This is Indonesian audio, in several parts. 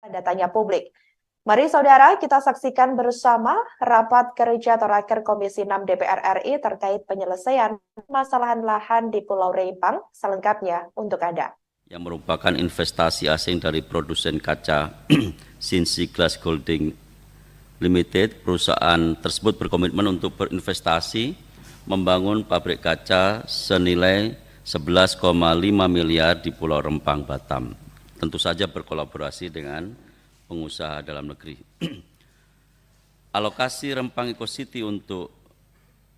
Datanya publik. Mari saudara kita saksikan bersama rapat kerja terakhir Komisi 6 DPR RI terkait penyelesaian permasalahan lahan di Pulau Rempang. Selengkapnya untuk Anda. Yang merupakan investasi asing dari produsen kaca Sinsi Glass Holding Limited. Perusahaan tersebut berkomitmen untuk berinvestasi membangun pabrik kaca senilai 11,5 miliar di Pulau Rempang, Batam. Tentu saja berkolaborasi dengan pengusaha dalam negeri. Alokasi Rempang Eco City untuk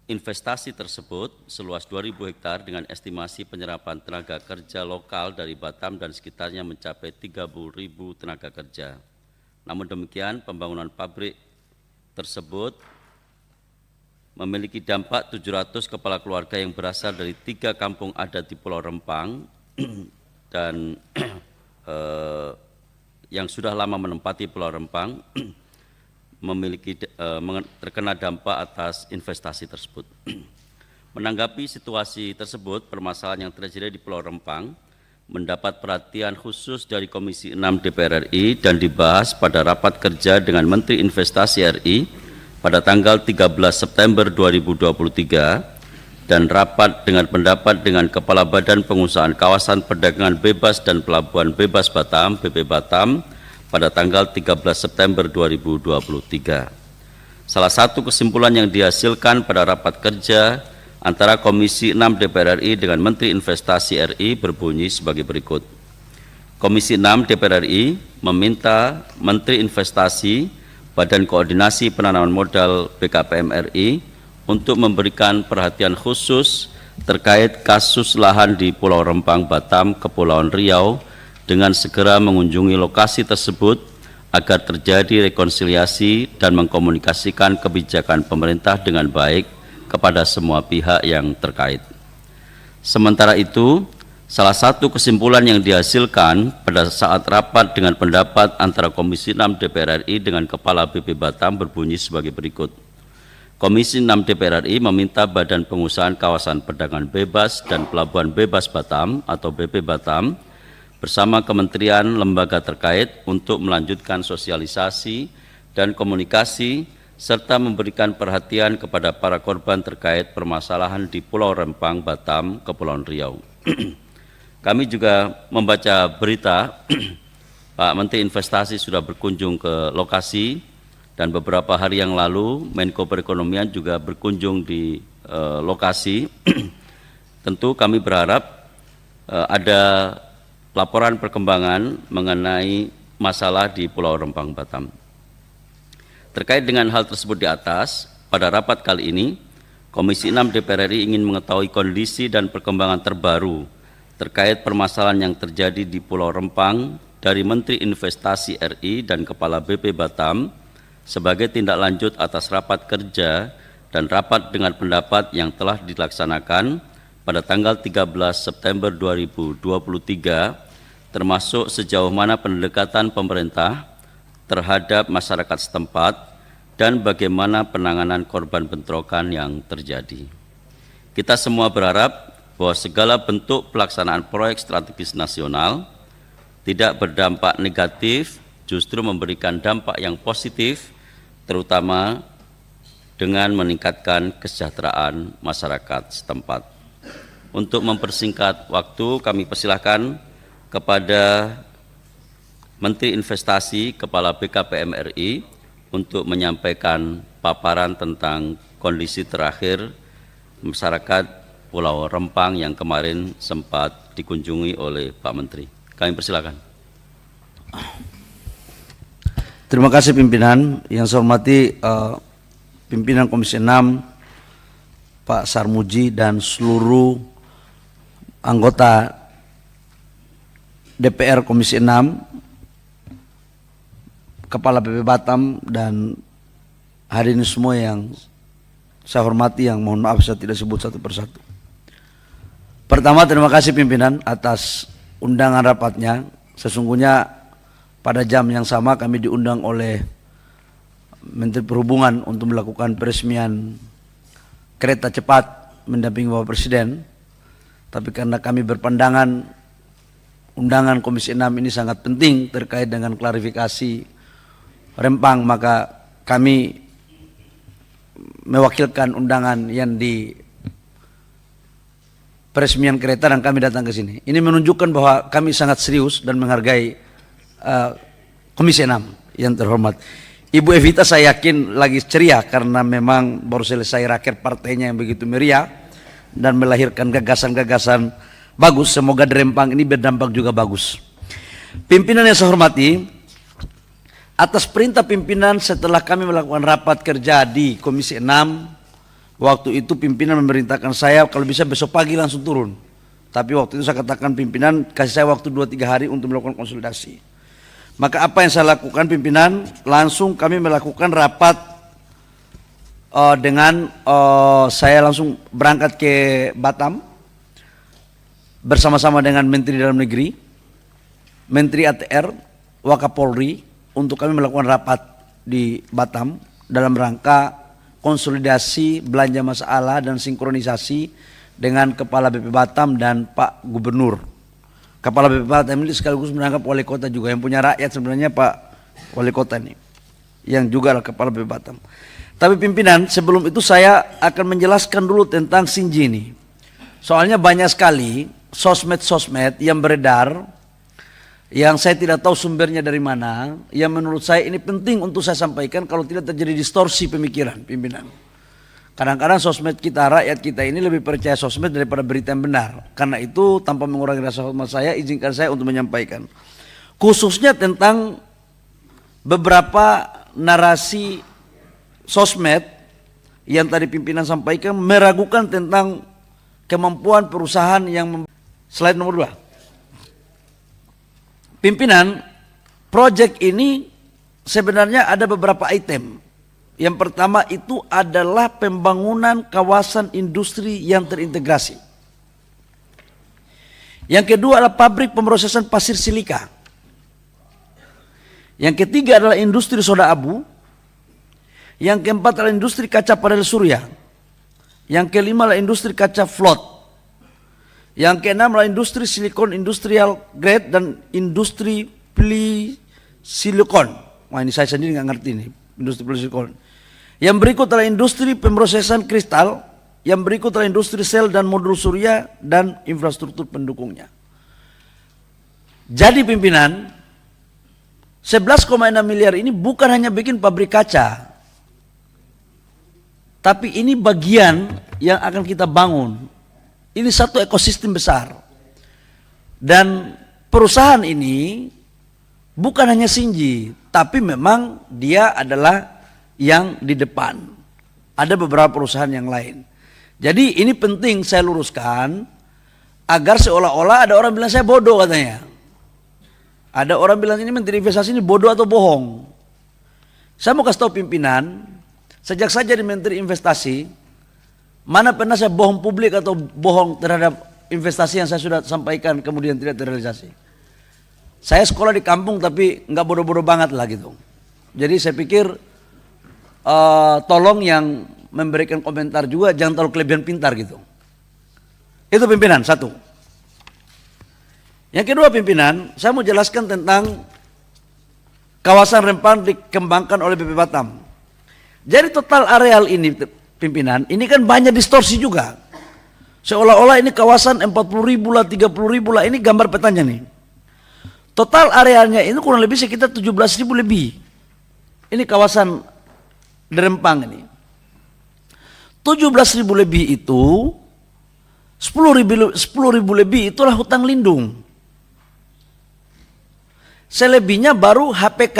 investasi tersebut seluas 2.000 hektar dengan estimasi penyerapan tenaga kerja lokal dari Batam dan sekitarnya mencapai 30.000 tenaga kerja. Namun demikian, pembangunan pabrik tersebut memiliki dampak 700 kepala keluarga yang berasal dari 3 kampung adat di Pulau Rempang dan yang sudah lama menempati Pulau Rempang terkena dampak atas investasi tersebut. Menanggapi situasi tersebut, permasalahan yang terjadi di Pulau Rempang mendapat perhatian khusus dari Komisi 6 DPR RI dan dibahas pada rapat kerja dengan Menteri Investasi RI pada tanggal 13 September 2023 dan rapat dengan pendapat dengan Kepala Badan Pengusahaan Kawasan Perdagangan Bebas dan Pelabuhan Bebas Batam (BP Batam) pada tanggal 13 September 2023. Salah satu kesimpulan yang dihasilkan pada rapat kerja antara Komisi 6 DPR RI dengan Menteri Investasi RI berbunyi sebagai berikut. Komisi 6 DPR RI meminta Menteri Investasi, Badan Koordinasi Penanaman Modal BKPM RI untuk memberikan perhatian khusus terkait kasus lahan di Pulau Rempang, Batam, Kepulauan Riau dengan segera mengunjungi lokasi tersebut agar terjadi rekonsiliasi dan mengkomunikasikan kebijakan pemerintah dengan baik kepada semua pihak yang terkait. Sementara itu, salah satu kesimpulan yang dihasilkan pada saat rapat dengan pendapat antara Komisi 6 DPR RI dengan Kepala BP Batam berbunyi sebagai berikut. Komisi 6 DPR RI meminta Badan Pengusahaan Kawasan Perdagangan Bebas dan Pelabuhan Bebas Batam atau BP Batam bersama kementerian lembaga terkait untuk melanjutkan sosialisasi dan komunikasi serta memberikan perhatian kepada para korban terkait permasalahan di Pulau Rempang, Batam, Kepulauan Riau. Kami juga membaca berita Pak Menteri Investasi sudah berkunjung ke lokasi dan beberapa hari yang lalu Menko Perekonomian juga berkunjung di lokasi. Tentu kami berharap ada laporan perkembangan mengenai masalah di Pulau Rempang, Batam. Terkait dengan hal tersebut di atas, pada rapat kali ini, Komisi 6 DPR RI ingin mengetahui kondisi dan perkembangan terbaru terkait permasalahan yang terjadi di Pulau Rempang dari Menteri Investasi RI dan Kepala BP Batam sebagai tindak lanjut atas rapat kerja dan rapat dengan pendapat yang telah dilaksanakan pada tanggal 13 September 2023, termasuk sejauh mana pendekatan pemerintah terhadap masyarakat setempat dan bagaimana penanganan korban bentrokan yang terjadi. Kita semua berharap bahwa segala bentuk pelaksanaan proyek strategis nasional tidak berdampak negatif, justru memberikan dampak yang positif, terutama dengan meningkatkan kesejahteraan masyarakat setempat. Untuk mempersingkat waktu, kami persilahkan kepada Menteri Investasi, Kepala BKPM RI untuk menyampaikan paparan tentang kondisi terakhir masyarakat Pulau Rempang yang kemarin sempat dikunjungi oleh Pak Menteri. Kami persilakan. Terima kasih pimpinan. Yang saya hormati pimpinan Komisi 6, Pak Sarmuji dan seluruh anggota DPR Komisi 6, Kepala BP Batam dan hadirin semua yang saya hormati, yang mohon maaf saya tidak sebut satu persatu. Pertama, terima kasih pimpinan atas undangan rapatnya. Sesungguhnya pada jam yang sama kami diundang oleh Menteri Perhubungan untuk melakukan peresmian kereta cepat mendampingi Bapak Presiden. Tapi karena kami berpandangan undangan Komisi 6 ini sangat penting terkait dengan klarifikasi Rempang, maka kami mewakilkan undangan yang di peresmian kereta dan kami datang ke sini. Ini menunjukkan bahwa kami sangat serius dan menghargai Komisi 6 yang terhormat. Ibu Evita saya yakin lagi ceria karena memang baru selesai raker partainya yang begitu meriah dan melahirkan gagasan-gagasan bagus. Semoga di Rempang ini berdampak juga bagus. Pimpinan yang saya hormati, atas perintah pimpinan setelah kami melakukan rapat kerja di Komisi 6, waktu itu pimpinan memerintahkan saya kalau bisa besok pagi langsung turun. Tapi waktu itu saya katakan pimpinan kasih saya waktu 2-3 hari untuk melakukan konsolidasi. Maka apa yang saya lakukan pimpinan, langsung kami melakukan rapat saya langsung berangkat ke Batam bersama-sama dengan Menteri Dalam Negeri, Menteri ATR, Wakapolri untuk kami melakukan rapat di Batam dalam rangka konsolidasi belanja masalah dan sinkronisasi dengan Kepala BP Batam dan Pak Gubernur. Kepala BP Batam ini sekaligus menangkap wali kota juga, yang punya rakyat sebenarnya Pak Wali Kota ini, yang juga adalah Kepala BP Batam. Tapi pimpinan, sebelum itu saya akan menjelaskan dulu tentang Sinji ini. Soalnya banyak sekali sosmed-sosmed yang beredar, yang saya tidak tahu sumbernya dari mana, yang menurut saya ini penting untuk saya sampaikan kalau tidak terjadi distorsi pemikiran pimpinan. Kadang-kadang sosmed kita, rakyat kita ini lebih percaya sosmed daripada berita yang benar. Karena itu tanpa mengurangi rasa hormat saya, izinkan saya untuk menyampaikan. Khususnya tentang beberapa narasi sosmed yang tadi pimpinan sampaikan meragukan tentang kemampuan perusahaan yang slide nomor 2. Pimpinan, proyek ini sebenarnya ada beberapa item. Yang pertama itu adalah pembangunan kawasan industri yang terintegrasi. Yang kedua adalah pabrik pemrosesan pasir silika. Yang ketiga adalah industri soda abu. Yang keempat adalah industri kaca panel surya. Yang kelima adalah industri kaca float. Yang keenam adalah industri silikon industrial grade dan industri silikon. Wah, ini saya sendiri nggak ngerti nih, industri silikon. Yang berikut adalah industri pemrosesan kristal, yang berikut adalah industri sel dan modul surya dan infrastruktur pendukungnya. Jadi pimpinan, 11,6 miliar ini bukan hanya bikin pabrik kaca, tapi ini bagian yang akan kita bangun. Ini satu ekosistem besar. Dan perusahaan ini bukan hanya Sinji, tapi memang dia adalah yang di depan. Ada beberapa perusahaan yang lain. Jadi ini penting saya luruskan agar seolah-olah ada orang bilang saya bodoh katanya. Ada orang bilang ini Menteri Investasi ini bodoh atau bohong. Saya mau kasih tahu pimpinan, sejak saya jadi Menteri Investasi, mana pernah saya bohong publik atau bohong terhadap investasi yang saya sudah sampaikan kemudian tidak terrealisasi. Saya sekolah di kampung tapi nggak bodoh-bodoh banget lah gitu. Jadi saya pikir tolong yang memberikan komentar juga jangan terlalu kelebihan pintar gitu. Itu pimpinan, satu. Yang kedua pimpinan, saya mau jelaskan tentang kawasan Rempang dikembangkan oleh BP Batam. Jadi total areal ini pimpinan, ini kan banyak distorsi juga. Seolah-olah ini kawasan 40.000 lah, 30.000 lah, ini gambar petanya nih. Total arealnya itu kurang lebih sekitar 17.000 lebih. Ini kawasan Rempang ini. 17.000 lebih itu 10.000 lebih itulah hutang lindung. Selebihnya baru HPK.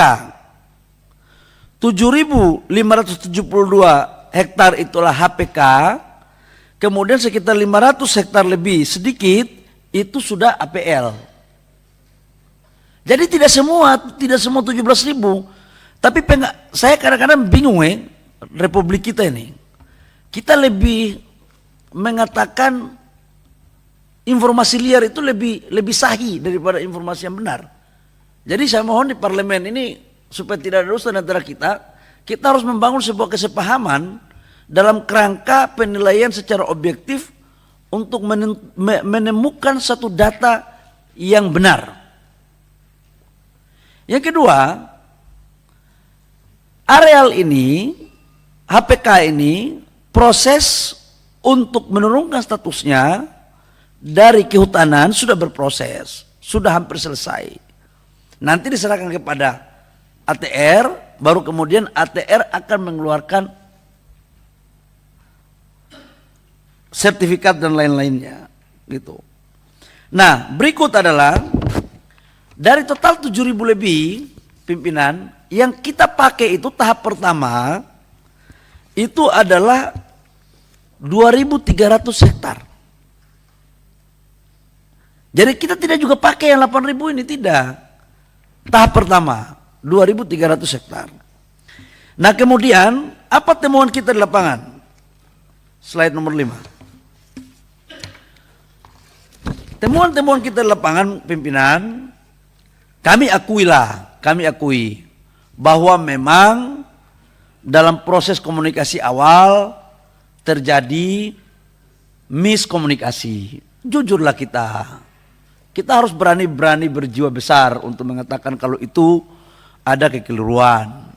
7.572 hektar itulah HPK. Kemudian sekitar 500 hektar lebih sedikit itu sudah APL. Jadi tidak semua 17.000. Tapi saya kadang-kadang bingung Republik kita ini. Kita lebih mengatakan informasi liar itu lebih sahih daripada informasi yang benar. Jadi saya mohon di parlemen ini supaya tidak ada urusan antara kita harus membangun sebuah kesepahaman dalam kerangka penilaian secara objektif untuk menemukan satu data yang benar. Yang kedua, areal ini, HPK ini, proses untuk menurunkan statusnya dari kehutanan sudah berproses, sudah hampir selesai. Nanti diserahkan kepada ATR, baru kemudian ATR akan mengeluarkan sertifikat dan lain-lainnya, gitu. Nah, berikut adalah dari total 7.000 lebih pimpinan yang kita pakai itu tahap pertama itu adalah 2.300 hektar. Jadi kita tidak juga pakai yang 8.000 ini, tidak. Tahap pertama 2.300 hektar. Nah, kemudian apa temuan kita di lapangan? Slide nomor 5. Temuan-temuan kita di lapangan pimpinan, kami akui bahwa memang dalam proses komunikasi awal terjadi miskomunikasi. Jujurlah kita harus berani berjiwa besar untuk mengatakan kalau itu ada kekeliruan.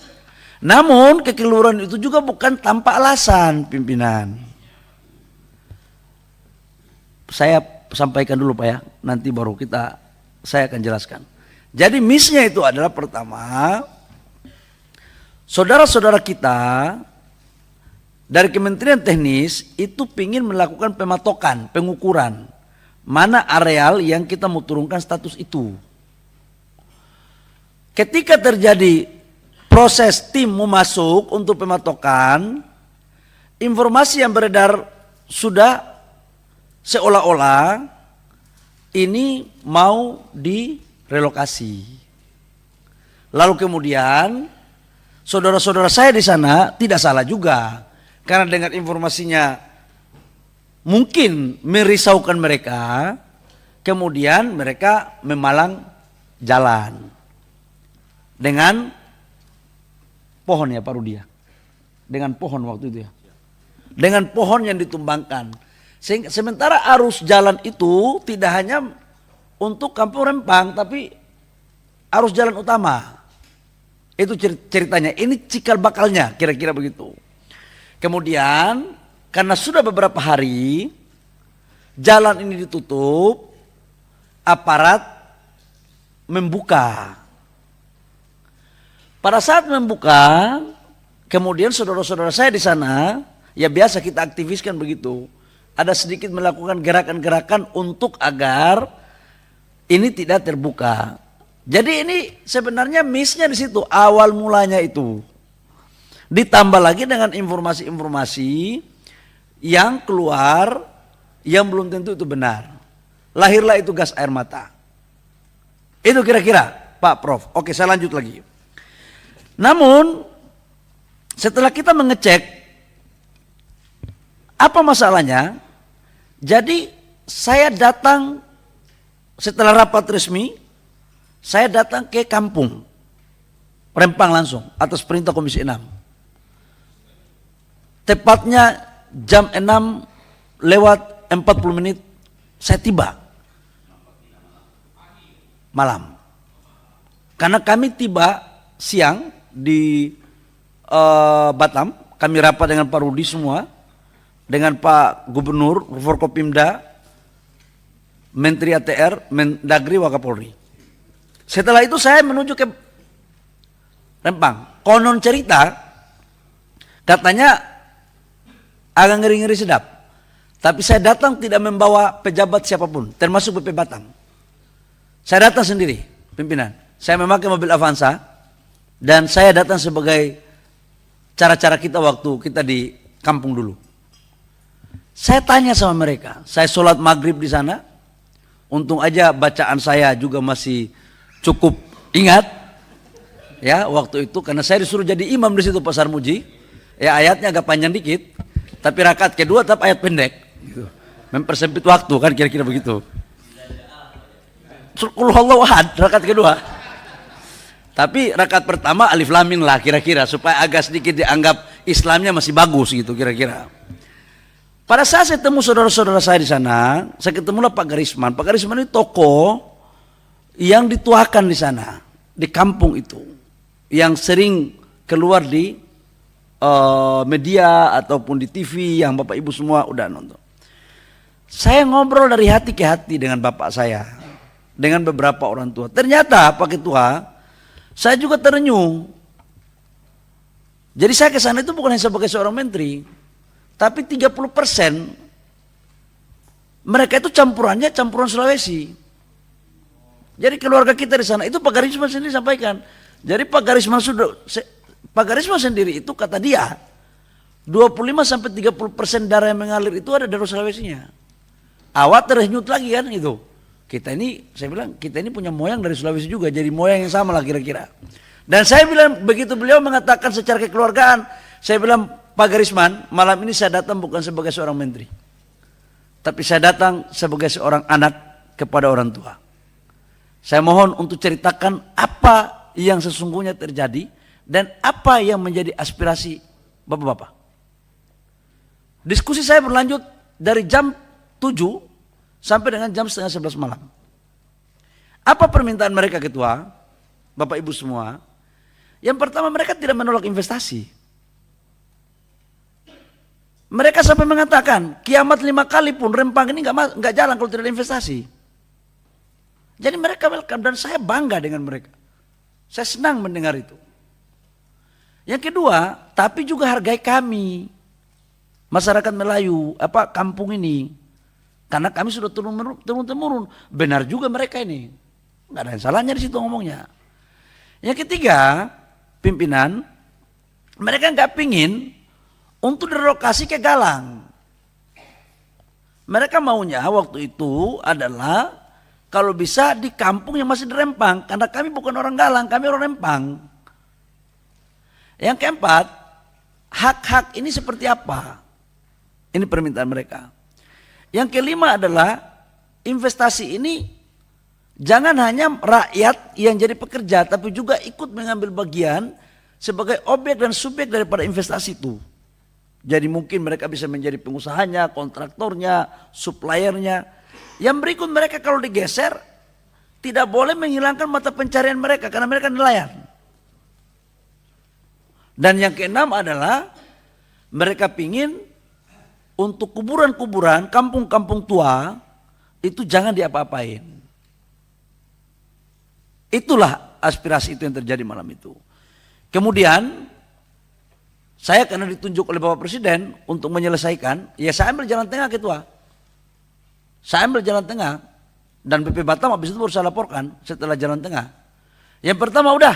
Namun kekeliruan itu juga bukan tanpa alasan pimpinan. Saya sampaikan dulu Pak ya, nanti baru saya akan jelaskan. Jadi missnya itu adalah pertama, saudara-saudara kita dari Kementerian Teknis itu ingin melakukan pematokan, pengukuran mana areal yang kita mau turunkan status itu. Ketika terjadi proses tim mau masuk untuk pematokan, informasi yang beredar sudah seolah-olah ini mau direlokasi. Lalu kemudian saudara-saudara saya di sana tidak salah juga, karena dengan informasinya mungkin merisaukan mereka, kemudian mereka memalang jalan dengan pohon ya Pak Rudi ya, dengan pohon waktu itu ya, dengan pohon yang ditumbangkan. Sementara arus jalan itu tidak hanya untuk Kampung Rempang, tapi arus jalan utama. Itu ceritanya, ini cikal bakalnya kira-kira begitu. Kemudian karena sudah beberapa hari jalan ini ditutup, aparat membuka. Pada saat membuka, kemudian saudara-saudara saya di sana, ya biasa kita aktiviskan begitu. Ada sedikit melakukan gerakan-gerakan untuk agar ini tidak terbuka. Jadi ini sebenarnya missnya di situ, awal mulanya itu. Ditambah lagi dengan informasi-informasi yang keluar yang belum tentu itu benar. Lahirlah itu gas air mata. Itu kira-kira Pak Prof. Oke, saya lanjut lagi. Namun setelah kita mengecek apa masalahnya, jadi saya datang setelah rapat resmi, saya datang ke kampung Rempang langsung atas perintah Komisi 6. Tepatnya jam 6:40 saya tiba malam. Karena kami tiba siang di Batam, kami rapat dengan Pak Rudi semua, dengan Pak Gubernur, Forkopimda, Menteri ATR, Mendagri, Wakapolri. Setelah itu saya menuju ke Rempang. Konon cerita, katanya agak ngeri-ngeri sedap. Tapi saya datang tidak membawa pejabat siapapun, termasuk BP Batam. Saya datang sendiri, pimpinan. Saya memakai mobil Avanza, dan saya datang sebagai cara-cara kita waktu kita di kampung dulu. Saya tanya sama mereka, saya sholat maghrib di sana. Untung aja bacaan saya juga masih cukup ingat, ya waktu itu, karena saya disuruh jadi imam di situ Pak Sarmuji. Ya ayatnya agak panjang dikit, tapi rakaat kedua tetap ayat pendek, gitu. Mempersempit waktu kan kira-kira begitu. Qul huwallahu ahad rakaat kedua. Tapi rakaat pertama alif lam mim lah kira-kira, supaya agak sedikit dianggap Islamnya masih bagus gitu kira-kira. Pada saat saya ketemu saudara-saudara saya di sana, saya ketemulah Pak Garisman. Pak Garisman ini tokoh yang dituakan di sana, di kampung itu, yang sering keluar di media ataupun di TV yang Bapak Ibu semua udah nonton. Saya ngobrol dari hati ke hati dengan bapak saya, dengan beberapa orang tua. Ternyata Pak Ketua, saya juga terenyuh. Jadi saya ke sana itu bukan hanya sebagai seorang menteri, tapi 30% mereka itu campuran Sulawesi. Jadi keluarga kita di sana itu Pak Garisman sendiri sampaikan. Jadi Pak Garisman sendiri itu kata dia 25-30% darah yang mengalir itu ada dari Sulawesinya. Awak terenyut lagi kan itu. Kita ini, saya bilang kita ini punya moyang dari Sulawesi juga, jadi moyang yang sama lah kira-kira. Dan saya bilang begitu beliau mengatakan secara kekeluargaan, saya bilang Pak Garisman, malam ini saya datang bukan sebagai seorang menteri, tapi saya datang sebagai seorang anak kepada orang tua. Saya mohon untuk ceritakan apa yang sesungguhnya terjadi dan apa yang menjadi aspirasi bapak-bapak. Diskusi saya berlanjut dari jam 7 sampai dengan jam setengah 11 malam. Apa permintaan mereka Ketua, Bapak Ibu semua? Yang pertama, mereka tidak menolak investasi. Mereka sampai mengatakan kiamat 5 kali pun Rempang ini nggak jalan kalau tidak ada investasi. Jadi mereka welcome dan saya bangga dengan mereka. Saya senang mendengar itu. Yang kedua, tapi juga hargai kami masyarakat Melayu, kampung ini, karena kami sudah turun-temurun. Benar juga mereka ini, nggak ada yang salahnya di situ ngomongnya. Yang ketiga, pimpinan, mereka nggak pingin untuk direlokasi ke Galang. Mereka maunya waktu itu adalah kalau bisa di kampung yang masih di Rempang, karena kami bukan orang Galang, kami orang Rempang. Yang keempat, hak-hak ini seperti apa? Ini permintaan mereka. Yang kelima adalah investasi ini jangan hanya rakyat yang jadi pekerja, tapi juga ikut mengambil bagian sebagai objek dan subjek daripada investasi itu. Jadi mungkin mereka bisa menjadi pengusahanya, kontraktornya, suppliernya. Yang berikut, mereka kalau digeser tidak boleh menghilangkan mata pencarian mereka karena mereka nelayan. Dan yang keenam adalah mereka pingin untuk kuburan-kuburan, kampung-kampung tua itu jangan diapa-apain. Itulah aspirasi itu yang terjadi malam itu. Kemudian saya karena ditunjuk oleh Bapak Presiden untuk menyelesaikan, ya saya ambil jalan tengah Ketua. Saya ambil jalan tengah dan BP Batam habis itu baru saya laporkan setelah jalan tengah. Yang pertama udah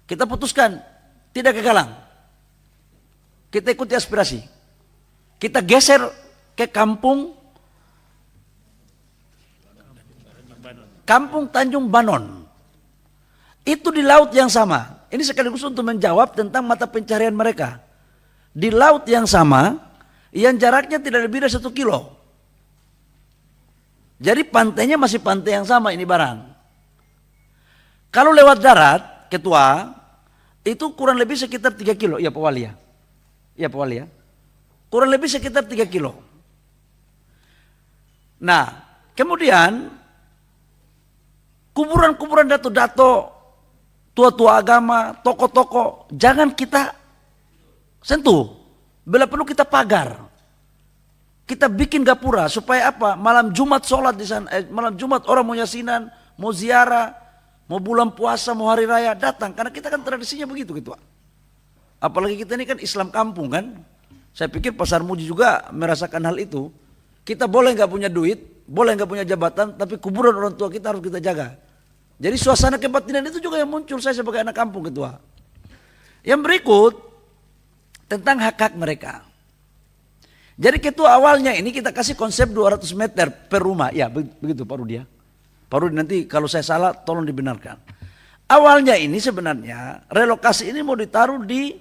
kita putuskan tidak ke Galang. Kita ikuti aspirasi. Kita geser ke kampung Tanjung Banon. Itu di laut yang sama. Ini sekaligus untuk menjawab tentang mata pencarian mereka. Di laut yang sama, yang jaraknya tidak lebih dari 1 kilo. Jadi pantainya masih pantai yang sama ini barang. Kalau lewat darat, Ketua, itu kurang lebih sekitar 3 kilo. Ya Pak Wali ya. Ya Pak Wali ya. Kurang lebih sekitar 3 kilo. Nah, kemudian kuburan-kuburan dato-dato, tua-tua agama, tokoh-tokoh, jangan kita sentuh. Bila perlu kita pagar. Kita bikin gapura supaya apa? Malam Jumat sholat di sana, malam Jumat orang mau yasinan, mau ziarah, mau bulan puasa, mau hari raya datang. Karena kita kan tradisinya begitu Ketua. Apalagi kita ini kan Islam kampung kan. Saya pikir Pasar Muji juga merasakan hal itu. Kita boleh nggak punya duit, boleh nggak punya jabatan, tapi kuburan orang tua kita harus kita jaga. Jadi suasana kebatinan itu juga yang muncul saya sebagai anak kampung Ketua. Yang berikut tentang hak-hak mereka. Jadi Ketua awalnya ini kita kasih konsep 200 meter per rumah. Ya begitu Pak Rudi ya. Pak Rudi nanti kalau saya salah tolong dibenarkan. Awalnya ini sebenarnya relokasi ini mau ditaruh di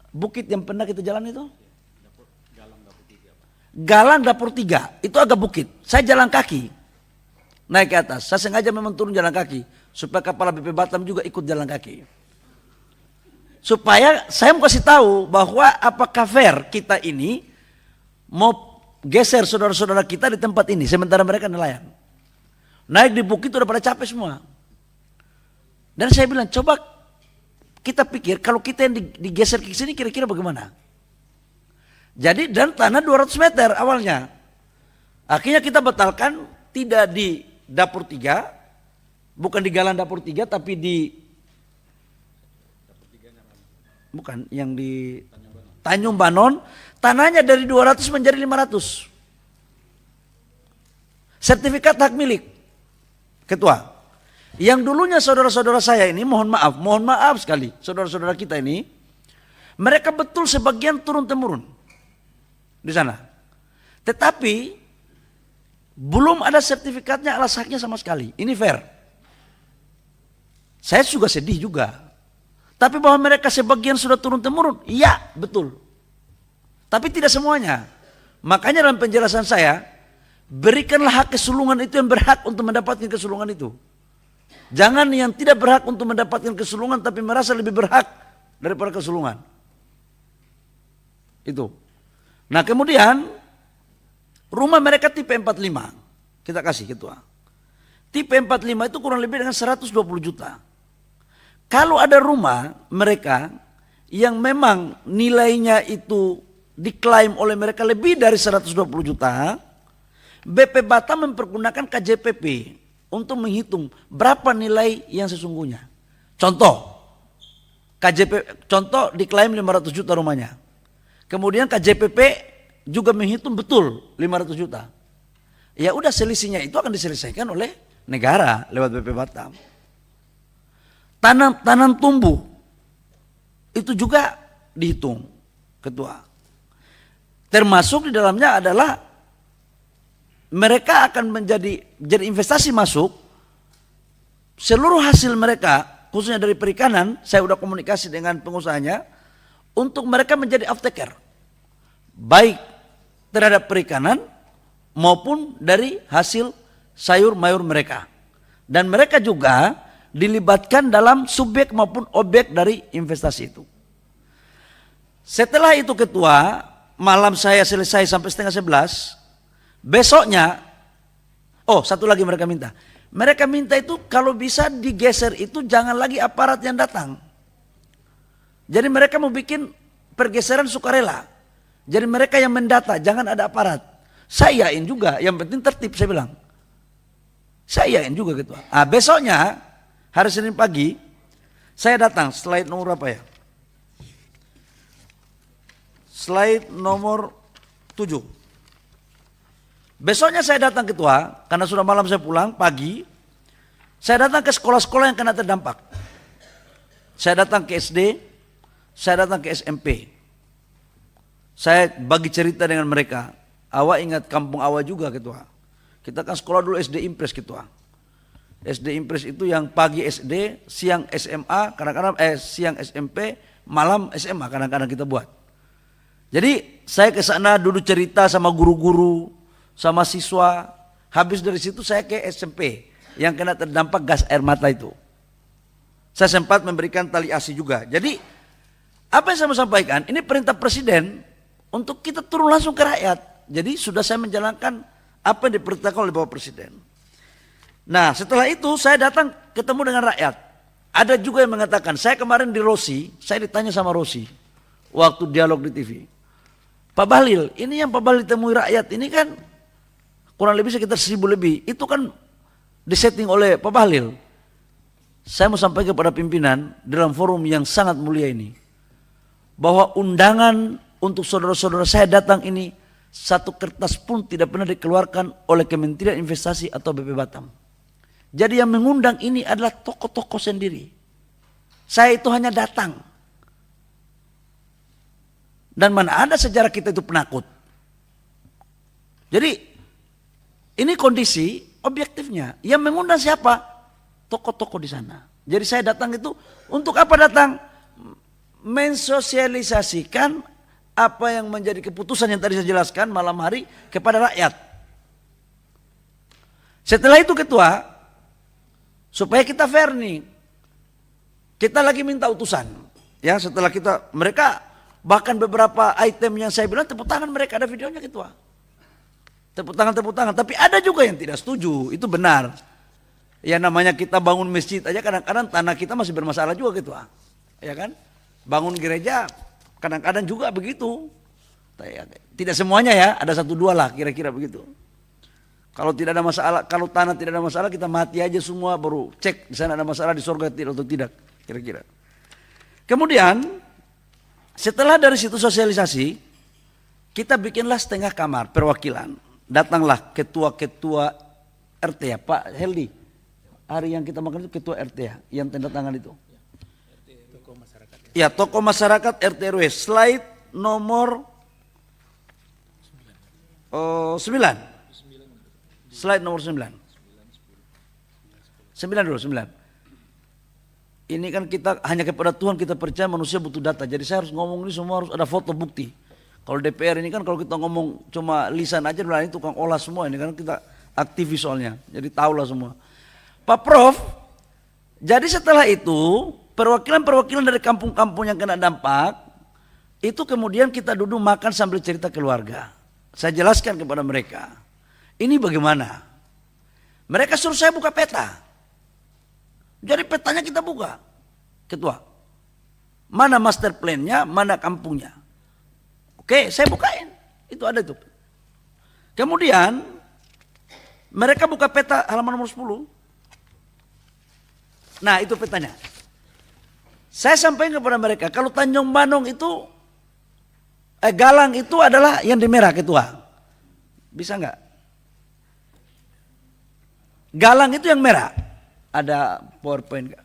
bukit yang pernah kita jalan itu. Galang Dapur 3. Itu agak bukit. Saya jalan kaki. Naik ke atas. Saya sengaja memang turun jalan kaki. Supaya kepala BP Batam juga ikut jalan kaki. Supaya saya mau kasih tahu bahwa apakah fair kita ini mau geser saudara-saudara kita di tempat ini sementara mereka nelayan. Naik di bukit udah pada capek semua. Dan saya bilang, coba kita pikir kalau kita yang digeser ke sini kira-kira bagaimana? Jadi dan tanah 200 meter awalnya. Akhirnya kita batalkan, tidak di dapur 3, bukan di Galan dapur 3, tapi bukan yang di Tanjung Banon, tanahnya dari 200 menjadi 500. Sertifikat hak milik, Ketua. Yang dulunya saudara-saudara saya ini, mohon maaf sekali, saudara-saudara kita ini, mereka betul sebagian turun-temurun di sana. Tetapi belum ada sertifikatnya alas haknya sama sekali. Ini fair. Saya juga sedih juga. Tapi bahwa mereka sebagian sudah turun-temurun, iya betul. Tapi tidak semuanya. Makanya dalam penjelasan saya, berikanlah hak kesulungan itu yang berhak untuk mendapatkan kesulungan itu. Jangan yang tidak berhak untuk mendapatkan kesulungan tapi merasa lebih berhak daripada kesulungan. Itu. Nah kemudian rumah mereka tipe 45. Kita kasih Ketua. Tipe 45 itu kurang lebih dengan 120 juta. Kalau ada rumah mereka yang memang nilainya itu diklaim oleh mereka lebih dari 120 juta, BP Batam mempergunakan KJPP untuk menghitung berapa nilai yang sesungguhnya. Contoh, contoh diklaim 500 juta rumahnya. Kemudian KJPP juga menghitung betul 500 juta. Ya udah, selisihnya itu akan diselesaikan oleh negara lewat BP Batam. Tanam tumbuh itu juga dihitung, Ketua. Termasuk di dalamnya adalah mereka akan jadi investasi masuk, seluruh hasil mereka khususnya dari perikanan, saya sudah komunikasi dengan pengusahanya untuk mereka menjadi off taker, baik terhadap perikanan maupun dari hasil sayur mayur mereka. Dan mereka juga dilibatkan dalam subjek maupun objek dari investasi itu. Setelah itu Ketua, malam saya selesai sampai 10:30, besoknya, satu lagi mereka minta. Mereka minta itu kalau bisa digeser itu jangan lagi aparat yang datang. Jadi mereka mau bikin pergeseran sukarela. Jadi mereka yang mendata, jangan ada aparat. Saya yakin juga, yang penting tertib saya bilang. Saya yakin juga Ketua. Besoknya, hari Senin pagi, saya datang, slide nomor apa ya? Slide nomor 7. Besoknya saya datang Ketua, karena sudah malam saya pulang, pagi. Saya datang ke sekolah-sekolah yang kena terdampak. Saya datang ke SD, saya datang ke SMP. Saya bagi cerita dengan mereka. Awak ingat kampung awak juga Ketua. Kita kan sekolah dulu SD Impres Ketua. SD Impres itu yang pagi SD, siang SMA, kadang-kadang siang SMP, malam SMA kadang-kadang kita buat. Jadi saya ke sana duduk cerita sama guru-guru, sama siswa. Habis dari situ saya ke SMP yang kena terdampak gas air mata itu. Saya sempat memberikan tali asi juga. Jadi apa yang saya mau sampaikan, ini perintah Presiden untuk kita turun langsung ke rakyat. Jadi sudah saya menjalankan apa yang diperintahkan oleh Bapak Presiden. Nah setelah itu saya datang ketemu dengan rakyat. Ada juga yang mengatakan, saya kemarin di Rosi, saya ditanya sama Rosi waktu dialog di TV. Pak Bahlil, ini yang Pak Bahlil temui rakyat ini kan kurang lebih sekitar 1.000 lebih. Itu kan disetting oleh Pak Bahlil. Saya mau sampaikan kepada pimpinan dalam forum yang sangat mulia ini, bahwa undangan untuk saudara-saudara saya datang ini, satu kertas pun tidak pernah dikeluarkan oleh Kementerian Investasi atau BP Batam. Jadi yang mengundang ini adalah tokoh-tokoh sendiri. Saya itu hanya datang. Dan mana ada sejarah kita itu penakut. Jadi ini kondisi objektifnya. Yang mengundang siapa? Tokoh-tokoh di sana. Jadi saya datang itu untuk apa datang? Mensosialisasikan apa yang menjadi keputusan yang tadi saya jelaskan malam hari kepada rakyat. Setelah itu Ketua, supaya kita fair nih, kita lagi minta utusan. Ya setelah mereka bahkan beberapa item yang saya bilang tepuk tangan mereka, ada videonya Ketua. Tepuk tangan. Tapi ada juga yang tidak setuju, itu benar. Ya namanya kita bangun masjid aja kadang-kadang tanah kita masih bermasalah juga Ketua. Ya kan? Bangun gereja kadang-kadang juga begitu. Tidak semuanya ya, ada 1-2 lah kira-kira begitu. Kalau tidak ada masalah, kalau tanah tidak ada masalah kita mati aja semua baru cek di sana ada masalah di surga tidak atau tidak kira-kira. Kemudian setelah dari situ sosialisasi, kita bikinlah setengah kamar perwakilan. Datanglah ketua-ketua RT ya Pak Heldi. Hari yang kita makan itu ketua RT ya, yang tanda tangan itu. Ya, tokoh masyarakat RT RW. Slide nomor 9. Slide nomor 9. 9 dulu, 9. Ini kan kita hanya kepada Tuhan kita percaya, manusia butuh data. Jadi saya harus ngomong ini semua harus ada foto bukti. Kalau DPR ini kan kalau kita ngomong cuma lisan aja, ini tukang olah semua ini kan kita aktivis soalnya. Jadi tahulah semua. Pak Prof, jadi setelah itu perwakilan-perwakilan dari kampung-kampung yang kena dampak itu kemudian kita duduk makan sambil cerita keluarga. Saya jelaskan kepada mereka, ini bagaimana? Mereka suruh saya buka peta. Jadi petanya kita buka, Ketua. Mana master plan-nya, mana kampungnya. Oke, saya bukain. Itu ada itu. Kemudian mereka buka peta halaman nomor 10. Nah, itu petanya. Saya sampaikan kepada mereka, kalau Tanjung Banong itu Galang itu adalah yang di merah Ketua. Bisa enggak? Galang itu yang merah. Ada PowerPoint enggak?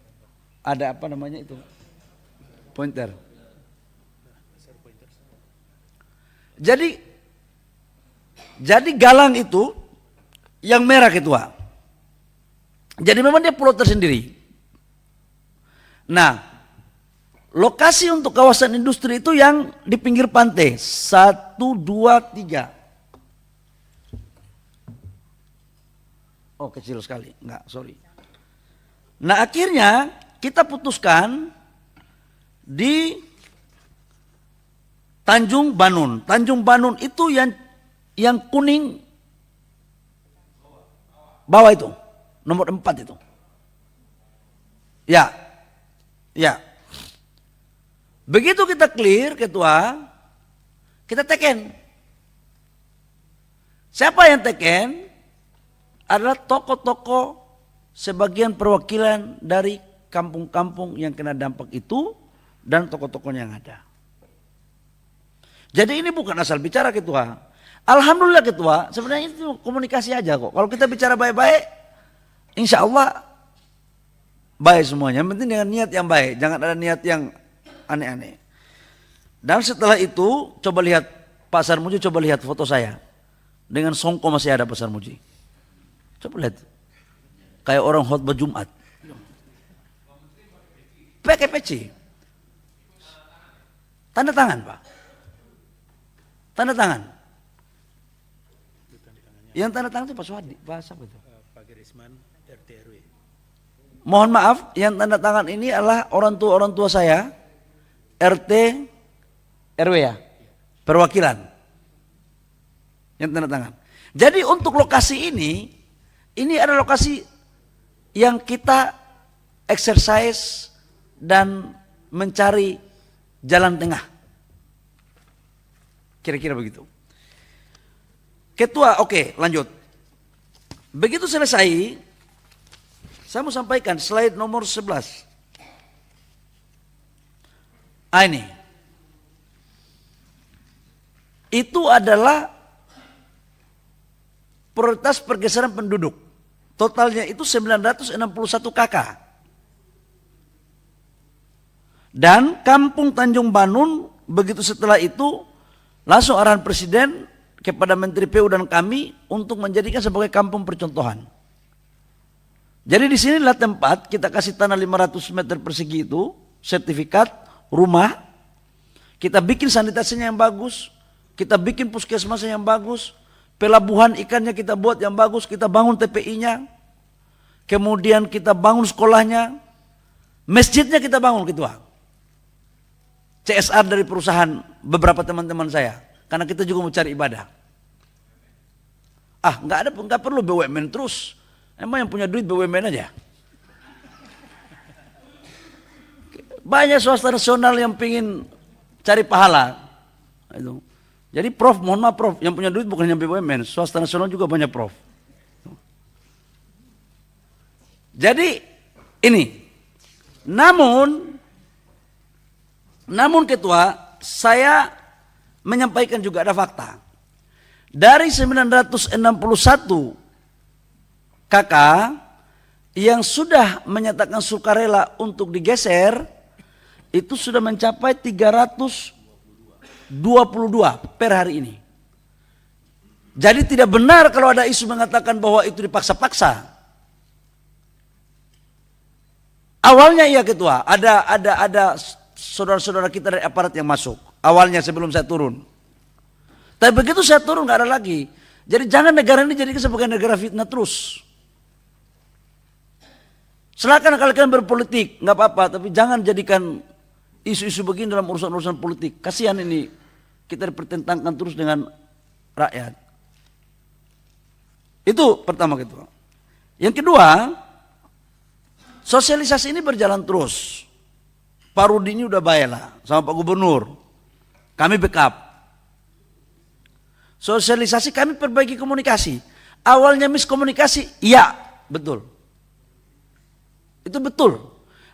Ada apa namanya itu? Pointer. Jadi Galang itu yang merah Ketua. Jadi memang dia pulau tersendiri. Nah, lokasi untuk kawasan industri itu yang di pinggir pantai 1, 2, 3. Oh kecil sekali, enggak, sorry. Nah akhirnya kita putuskan di Tanjung Banun. Tanjung Banun itu yang kuning bawah itu, nomor 4 itu. Ya, ya. Begitu kita clear Ketua, kita teken. Siapa yang teken? Adalah tokoh-tokoh sebagian perwakilan dari kampung-kampung yang kena dampak itu dan tokoh-tokohnya yang ada. Jadi ini bukan asal bicara Ketua. Alhamdulillah Ketua, sebenarnya itu komunikasi aja kok. Kalau kita bicara baik-baik, insya Allah baik semuanya. Yang penting dengan niat yang baik, jangan ada niat yang aneh-aneh. Dan setelah itu coba lihat Pak Sarmuji, coba lihat foto saya. Dengan songko masih ada Pak Sarmuji. Coba lihat. Kayak orang khotbah Jumat. Pakai peci. Tanda tangan Pak. Tanda tangan. Yang tanda tangan itu Pak Suhadi. Pak siapa itu? Pak Gerisman, RT RW. Mohon maaf, yang tanda tangan ini adalah orang tua saya. RT RW ya, perwakilan yang tanda tangan. Jadi untuk lokasi ini adalah lokasi yang kita exercise dan mencari jalan tengah. Kira-kira begitu. Ketua, oke, lanjut. Begitu selesai, saya mau sampaikan slide nomor 11. Ini. Itu adalah prioritas pergeseran penduduk. Totalnya itu 961 KK. Dan Kampung Tanjung Banun begitu setelah itu langsung arahan Presiden kepada Menteri PU dan kami untuk menjadikan sebagai kampung percontohan. Jadi di sinilah tempat kita kasih tanah 500 meter persegi itu, sertifikat rumah, kita bikin sanitasinya yang bagus, kita bikin puskesmasnya yang bagus, pelabuhan ikannya kita buat yang bagus, kita bangun TPI-nya, kemudian kita bangun sekolahnya, masjidnya kita bangun Ketua. CSR dari perusahaan beberapa teman-teman saya, karena kita juga mau cari ibadah. Nggak perlu BUMN terus. Emang yang punya duit BUMN aja? Banyak swasta nasional yang pingin cari pahala. Itu. Jadi Prof, mohon maaf Prof, yang punya duit bukan hanya BUMN, swasta nasional juga banyak Prof. Jadi ini, namun Ketua, saya menyampaikan juga ada fakta. Dari 961 KK yang sudah menyatakan sukarela untuk digeser, itu sudah mencapai 322 per hari ini. Jadi tidak benar kalau ada isu mengatakan bahwa itu dipaksa-paksa. Awalnya iya Ketua, ada saudara-saudara kita dari aparat yang masuk. Awalnya sebelum saya turun. Tapi begitu saya turun nggak ada lagi. Jadi jangan negara ini jadikan sebagai negara fitnah terus. Silakan kalian berpolitik, nggak apa-apa. Tapi jangan jadikan isu-isu begini dalam urusan-urusan politik. Kasihan ini kita dipertentangkan terus dengan rakyat. Itu pertama Ketua. Yang kedua, sosialisasi ini berjalan terus. Pak Rudi ini udah baiklah sama Pak Gubernur. Kami backup. Sosialisasi kami perbaiki komunikasi. Awalnya miskomunikasi, iya, betul. Itu betul.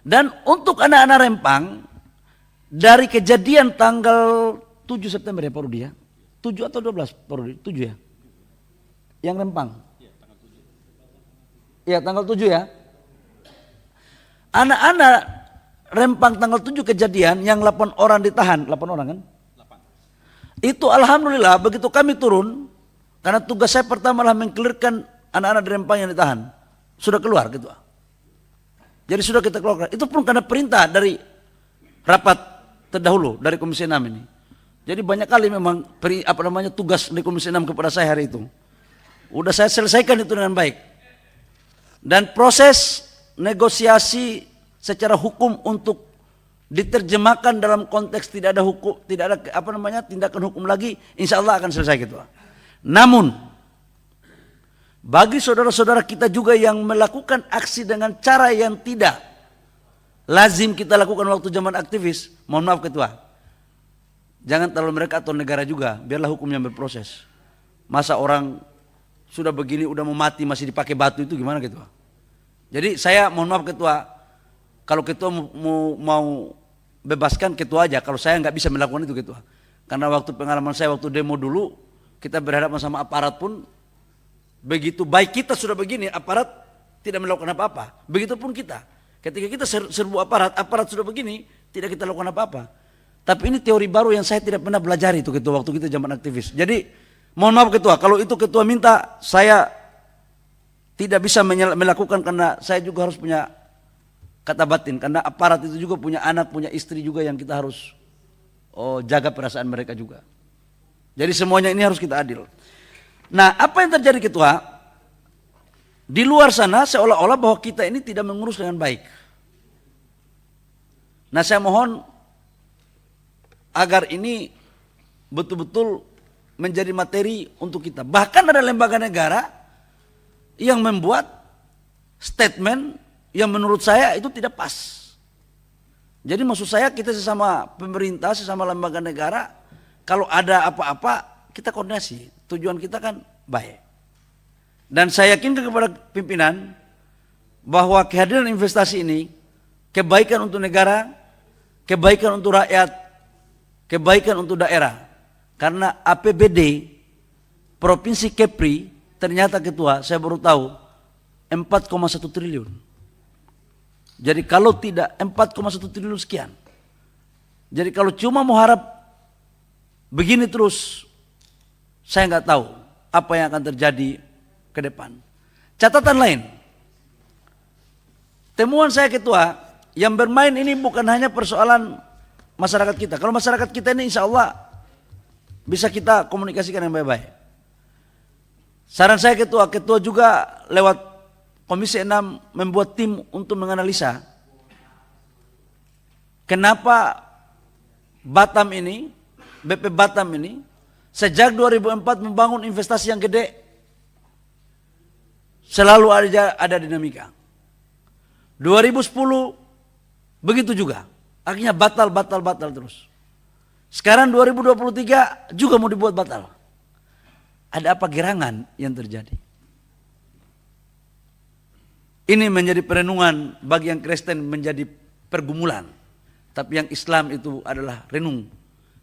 Dan untuk anak-anak Rempang, dari kejadian tanggal 7 September ya Pak Rudi ya? 7 atau 12 Pak Rudi? 7 ya? Yang Rempang? Iya tanggal 7 ya? Anak-anak Rempang tanggal 7 kejadian yang 8 orang ditahan, 8 orang kan? 8. Itu alhamdulillah begitu kami turun, karena tugas saya pertama adalah mengkelirkan anak-anak di Rempang yang ditahan. Sudah keluar gitu. Jadi sudah kita keluarkan. Itu pun karena perintah dari rapat terdahulu dari Komisi 6 ini. Jadi banyak kali memang tugas di Komisi 6 kepada saya hari itu. Udah saya selesaikan itu dengan baik. Dan proses negosiasi secara hukum untuk diterjemahkan dalam konteks tidak ada hukum, tidak ada tindakan hukum lagi, insya Allah akan selesai gitu. Namun bagi saudara-saudara kita juga yang melakukan aksi dengan cara yang tidak lazim kita lakukan waktu zaman aktivis, mohon maaf Ketua, jangan terlalu mereka atau negara juga, biarlah hukumnya berproses. Masa orang sudah begini udah mau mati masih dipakai batu itu gimana Ketua? Jadi saya mohon maaf Ketua, kalau Ketua mau bebaskan Ketua aja, kalau saya nggak bisa melakukan itu Ketua. Karena waktu pengalaman saya waktu demo dulu, kita berhadapan sama aparat pun, begitu baik kita sudah begini, aparat tidak melakukan apa-apa. Begitupun kita, ketika kita serbu aparat sudah begini, tidak kita lakukan apa-apa. Tapi ini teori baru yang saya tidak pernah belajar itu Ketua, waktu kita zaman aktivis. Jadi mohon maaf Ketua, kalau itu Ketua minta, saya tidak bisa melakukan karena saya juga harus punya kata batin, karena aparat itu juga punya anak, punya istri juga yang kita harus jaga perasaan mereka juga. Jadi semuanya ini harus kita adil. Nah, apa yang terjadi Ketua? Di luar sana seolah-olah bahwa kita ini tidak mengurus dengan baik. Nah, saya mohon agar ini betul-betul menjadi materi untuk kita. Bahkan ada lembaga negara yang membuat statement yang menurut saya itu tidak pas. Jadi maksud saya kita sesama pemerintah, sesama lembaga negara, kalau ada apa-apa kita koordinasi. Tujuan kita kan baik. Dan saya yakinkan kepada pimpinan bahwa kehadiran investasi ini kebaikan untuk negara, kebaikan untuk rakyat, kebaikan untuk daerah. Karena APBD Provinsi Kepri ternyata Ketua, saya baru tahu 4,1 triliun. Jadi kalau tidak 4,1 triliun sekian. Jadi kalau cuma mau harap begini terus, saya nggak tahu apa yang akan terjadi ke depan. Catatan lain, temuan saya Ketua, yang bermain ini bukan hanya persoalan masyarakat kita. Kalau masyarakat kita ini insya Allah bisa kita komunikasikan yang baik-baik. Saran saya Ketua juga lewat Komisi 6 membuat tim untuk menganalisa kenapa Batam ini, BP Batam ini sejak 2004 membangun investasi yang gede. Selalu ada dinamika. 2010 begitu juga. Akhirnya batal terus. Sekarang 2023 juga mau dibuat batal. Ada apa gerangan yang terjadi? Ini menjadi perenungan bagi yang Kristen, menjadi pergumulan. Tapi yang Islam itu adalah renung.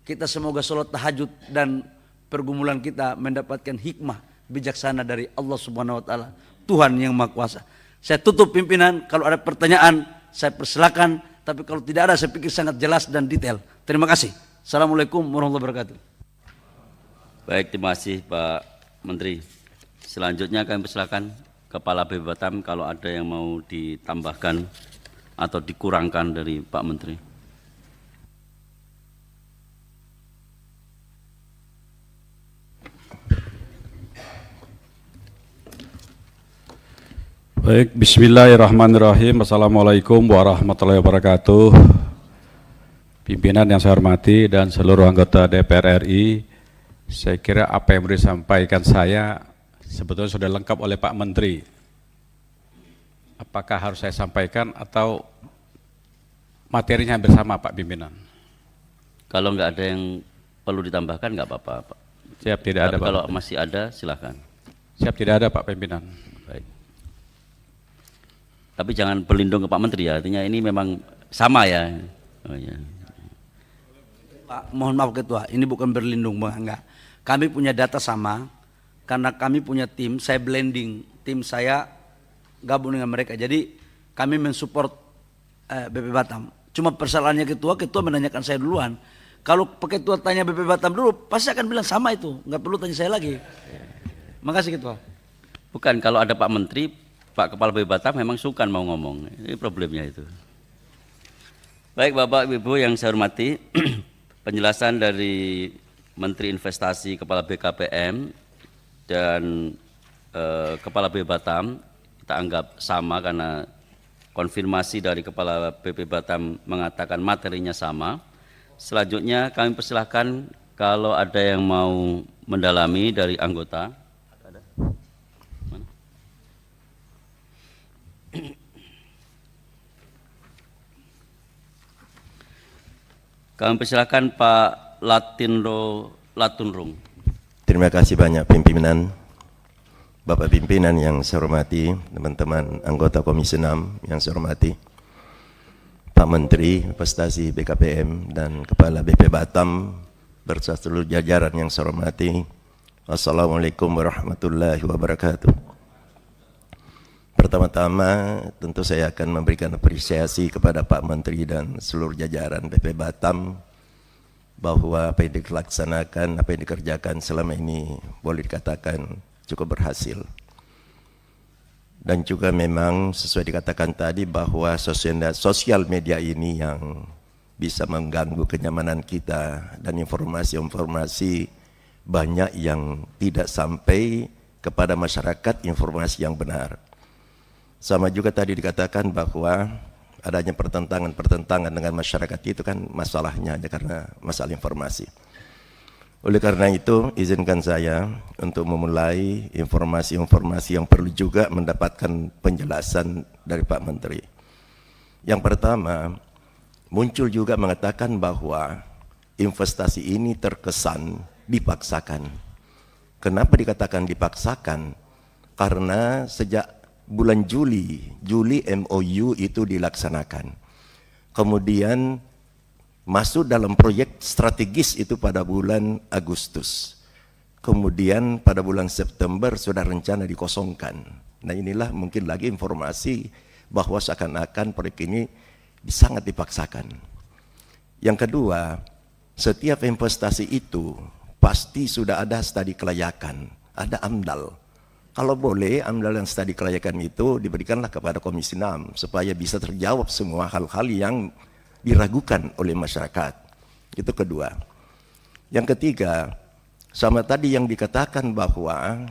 Kita semoga sholat tahajud dan pergumulan kita mendapatkan hikmah bijaksana dari Allah Subhanahu wa taala, Tuhan yang Maha Kuasa. Saya tutup pimpinan, kalau ada pertanyaan saya persilakan, tapi kalau tidak ada saya pikir sangat jelas dan detail. Terima kasih. Assalamualaikum warahmatullahi wabarakatuh. Baik, terima kasih Pak Menteri. Selanjutnya kami persilakan Kepala BP Batam kalau ada yang mau ditambahkan atau dikurangkan dari Pak Menteri. Baik, bismillahirrahmanirrahim. Assalamualaikum warahmatullahi wabarakatuh. Pimpinan yang saya hormati dan seluruh anggota DPR RI, saya kira apa yang disampaikan saya sebetulnya sudah lengkap oleh Pak Menteri. Apakah harus saya sampaikan atau materinya hampir sama, Pak Pimpinan? Kalau nggak ada yang perlu ditambahkan nggak apa-apa, Pak. Siap, tidak ada, Pak. Kalau masih ada, silakan. Siap, tidak ada, Pak Pimpinan. Baik. Tapi jangan berlindung ke Pak Menteri ya, artinya ini memang sama ya. Oh, ya. Pak, mohon maaf Ketua, ini bukan berlindung, enggak. Kami punya data sama, karena kami punya tim, saya blending, tim saya gabung dengan mereka. Jadi kami mensupport BP Batam. Cuma persoalannya Ketua menanyakan saya duluan. Kalau Pak Ketua tanya BP Batam dulu, pasti akan bilang sama itu, nggak perlu tanya saya lagi. Makasih Ketua. Bukan, kalau ada Pak Menteri, Pak Kepala BP Batam memang suka mau ngomong, ini problemnya itu. Baik Bapak Ibu yang saya hormati, penjelasan dari Menteri Investasi Kepala BKPM dan Kepala BP Batam kita anggap sama karena konfirmasi dari Kepala BP Batam mengatakan materinya sama. Selanjutnya kami persilahkan kalau ada yang mau mendalami dari anggota. Kami persilakan Pak Latunrung. Terima kasih banyak pimpinan, Bapak pimpinan yang saya hormati, teman-teman anggota Komisi 6 yang saya hormati, Pak Menteri Investasi BKPM dan Kepala BP Batam beserta seluruh jajaran yang saya hormati. Wassalamualaikum warahmatullahi wabarakatuh. Pertama-tama tentu saya akan memberikan apresiasi kepada Pak Menteri dan seluruh jajaran BP Batam bahwa apa yang dilaksanakan, apa yang dikerjakan selama ini boleh dikatakan cukup berhasil. Dan juga memang sesuai dikatakan tadi bahwa sosial media ini yang bisa mengganggu kenyamanan kita dan informasi-informasi banyak yang tidak sampai kepada masyarakat informasi yang benar. Sama juga tadi dikatakan bahwa adanya pertentangan dengan masyarakat itu kan masalahnya hanya karena masalah informasi. Oleh karena itu, izinkan saya untuk memulai informasi-informasi yang perlu juga mendapatkan penjelasan dari Pak Menteri. Yang pertama, muncul juga mengatakan bahwa investasi ini terkesan dipaksakan. Kenapa dikatakan dipaksakan? Karena sejak bulan Juli MOU itu dilaksanakan. Kemudian masuk dalam proyek strategis itu pada bulan Agustus. Kemudian pada bulan September sudah rencana dikosongkan. Nah inilah mungkin lagi informasi bahwa seakan-akan proyek ini sangat dipaksakan. Yang kedua, setiap investasi itu pasti sudah ada studi kelayakan, ada AMDAL. Kalau boleh, AMDAL dan studi kelayakan itu diberikanlah kepada Komisi 6 supaya bisa terjawab semua hal-hal yang diragukan oleh masyarakat. Itu kedua. Yang ketiga, sama tadi yang dikatakan bahwa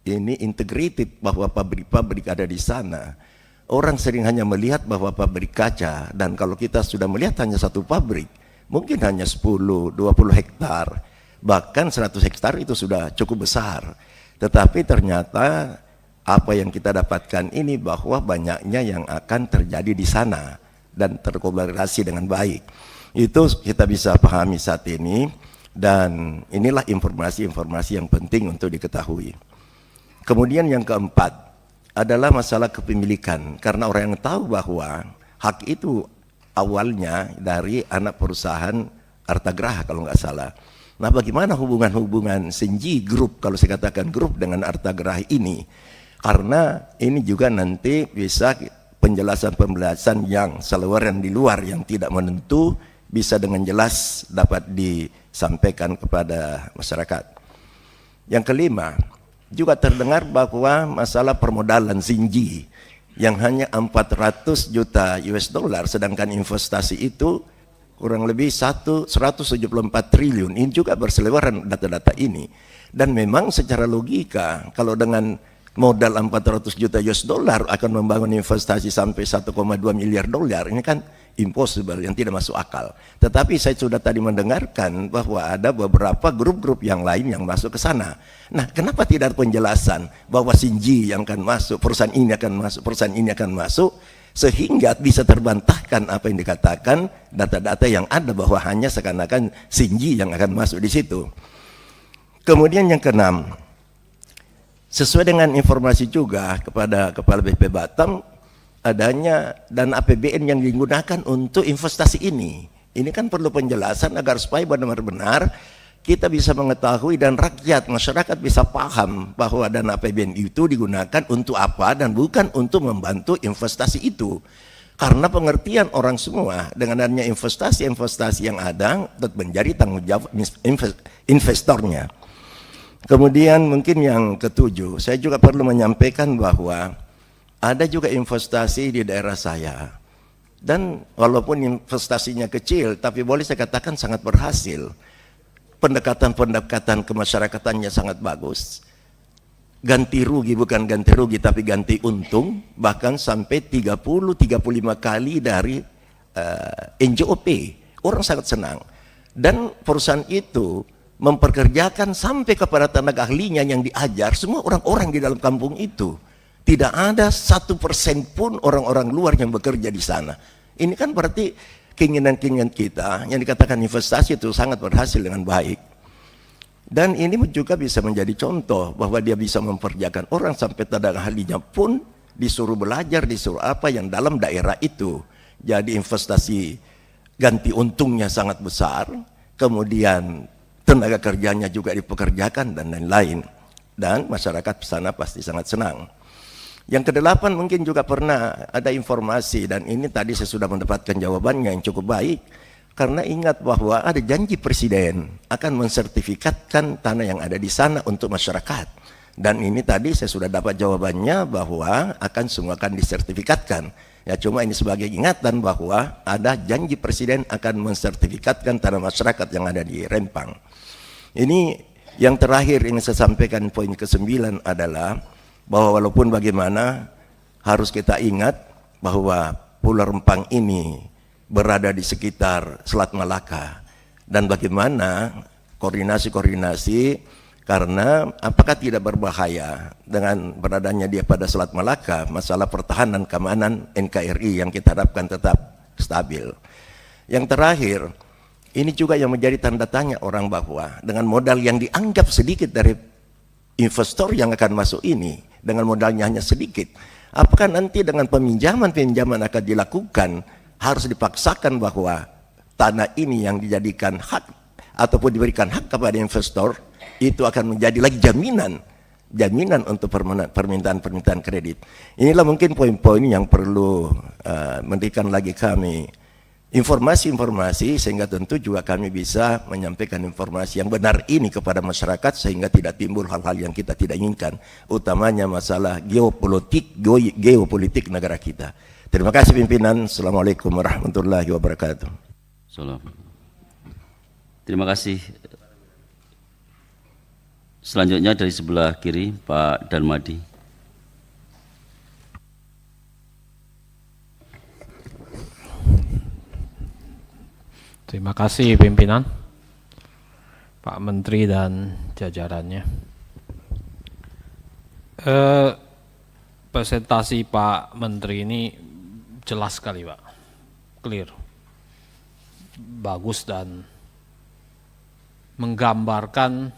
ini integrated, bahwa pabrik-pabrik ada di sana. Orang sering hanya melihat bahwa pabrik kaca, dan kalau kita sudah melihat hanya satu pabrik, mungkin hanya 10-20 hektar, bahkan 100 hektar itu sudah cukup besar. Tetapi ternyata apa yang kita dapatkan ini bahwa banyaknya yang akan terjadi di sana dan terkolaborasi dengan baik. Itu kita bisa pahami saat ini, dan inilah informasi-informasi yang penting untuk diketahui. Kemudian yang keempat adalah masalah kepemilikan, karena orang yang tahu bahwa hak itu awalnya dari anak perusahaan Artagraha kalau nggak salah. Nah, bagaimana hubungan-hubungan Senji Group, kalau saya katakan grup, dengan Artagraha ini? Karena ini juga nanti bisa penjelasan-penjelasan yang seleweran di luar yang tidak menentu bisa dengan jelas dapat disampaikan kepada masyarakat. Yang kelima, juga terdengar bahwa masalah permodalan Senji yang hanya 400 juta US dollar, sedangkan investasi itu kurang lebih 174 triliun. Ini juga berseliweran data-data ini. Dan memang secara logika, kalau dengan modal 400 juta US dollar akan membangun investasi sampai 1,2 miliar dolar, ini kan impossible, yang tidak masuk akal. Tetapi saya sudah tadi mendengarkan bahwa ada beberapa grup-grup yang lain yang masuk ke sana. Nah, kenapa tidak ada penjelasan bahwa Senji yang akan masuk, perusahaan ini akan masuk, perusahaan ini akan masuk, sehingga bisa terbantahkan apa yang dikatakan data-data yang ada bahwa hanya seakan-akan Senji yang akan masuk di situ. Kemudian yang keenam, sesuai dengan informasi juga kepada Kepala BP Batam, adanya dana APBN yang digunakan untuk investasi ini. Ini kan perlu penjelasan agar supaya benar-benar kita bisa mengetahui dan rakyat, masyarakat bisa paham bahwa dana APBN itu digunakan untuk apa dan bukan untuk membantu investasi itu. Karena pengertian orang semua dengan adanya investasi-investasi yang ada tetap menjadi tanggung jawab investornya. Kemudian mungkin yang ketujuh, saya juga perlu menyampaikan bahwa ada juga investasi di daerah saya. Dan walaupun investasinya kecil, tapi boleh saya katakan sangat berhasil. Pendekatan-pendekatan kemasyarakatannya sangat bagus. Ganti rugi, bukan ganti rugi, tapi ganti untung, bahkan sampai 30-35 kali dari NJOP. Orang sangat senang. Dan perusahaan itu memperkerjakan sampai kepada tenaga ahlinya yang diajar, semua orang-orang di dalam kampung itu. Tidak ada 1% pun orang-orang luar yang bekerja di sana. Ini kan berarti keinginan-keinginan kita yang dikatakan investasi itu sangat berhasil dengan baik. Dan ini juga bisa menjadi contoh bahwa dia bisa memperkerjakan orang sampai tenaga ahlinya pun disuruh belajar, disuruh apa yang dalam daerah itu. Jadi investasi ganti untungnya sangat besar, kemudian tenaga kerjanya juga dipekerjakan dan lain-lain. Dan masyarakat sana pasti sangat senang. Yang kedelapan mungkin juga pernah ada informasi, dan ini tadi saya sudah mendapatkan jawabannya yang cukup baik. Karena ingat bahwa ada janji Presiden akan mensertifikatkan tanah yang ada di sana untuk masyarakat. Dan ini tadi saya sudah dapat jawabannya bahwa semua akan disertifikatkan. Ya, cuma ini sebagai ingatan bahwa ada janji Presiden akan mensertifikatkan tanah masyarakat yang ada di Rempang. Ini yang terakhir ingin saya sampaikan, poin ke-9 adalah bahwa walaupun bagaimana harus kita ingat bahwa Pulau Rempang ini berada di sekitar Selat Malaka, dan bagaimana koordinasi karena apakah tidak berbahaya dengan beradanya dia pada Selat Malaka masalah pertahanan keamanan NKRI yang kita harapkan tetap stabil. Yang terakhir, ini juga yang menjadi tanda tanya orang bahwa dengan modal yang dianggap sedikit dari investor yang akan masuk ini, dengan modalnya hanya sedikit, apakah nanti dengan peminjaman-peminjaman akan dilakukan harus dipaksakan bahwa tanah ini yang dijadikan hak ataupun diberikan hak kepada investor itu akan menjadi lagi jaminan untuk permintaan kredit. Inilah mungkin poin-poin yang perlu memberikan lagi kami informasi-informasi, sehingga tentu juga kami bisa menyampaikan informasi yang benar ini kepada masyarakat sehingga tidak timbul hal-hal yang kita tidak inginkan, utamanya masalah geopolitik negara kita. Terima kasih pimpinan. Assalamualaikum warahmatullahi wabarakatuh. Terima kasih. Selanjutnya dari sebelah kiri Pak Darmadi. Terima kasih pimpinan, Pak Menteri dan jajarannya. presentasi Pak Menteri ini jelas sekali Pak, clear, bagus dan menggambarkan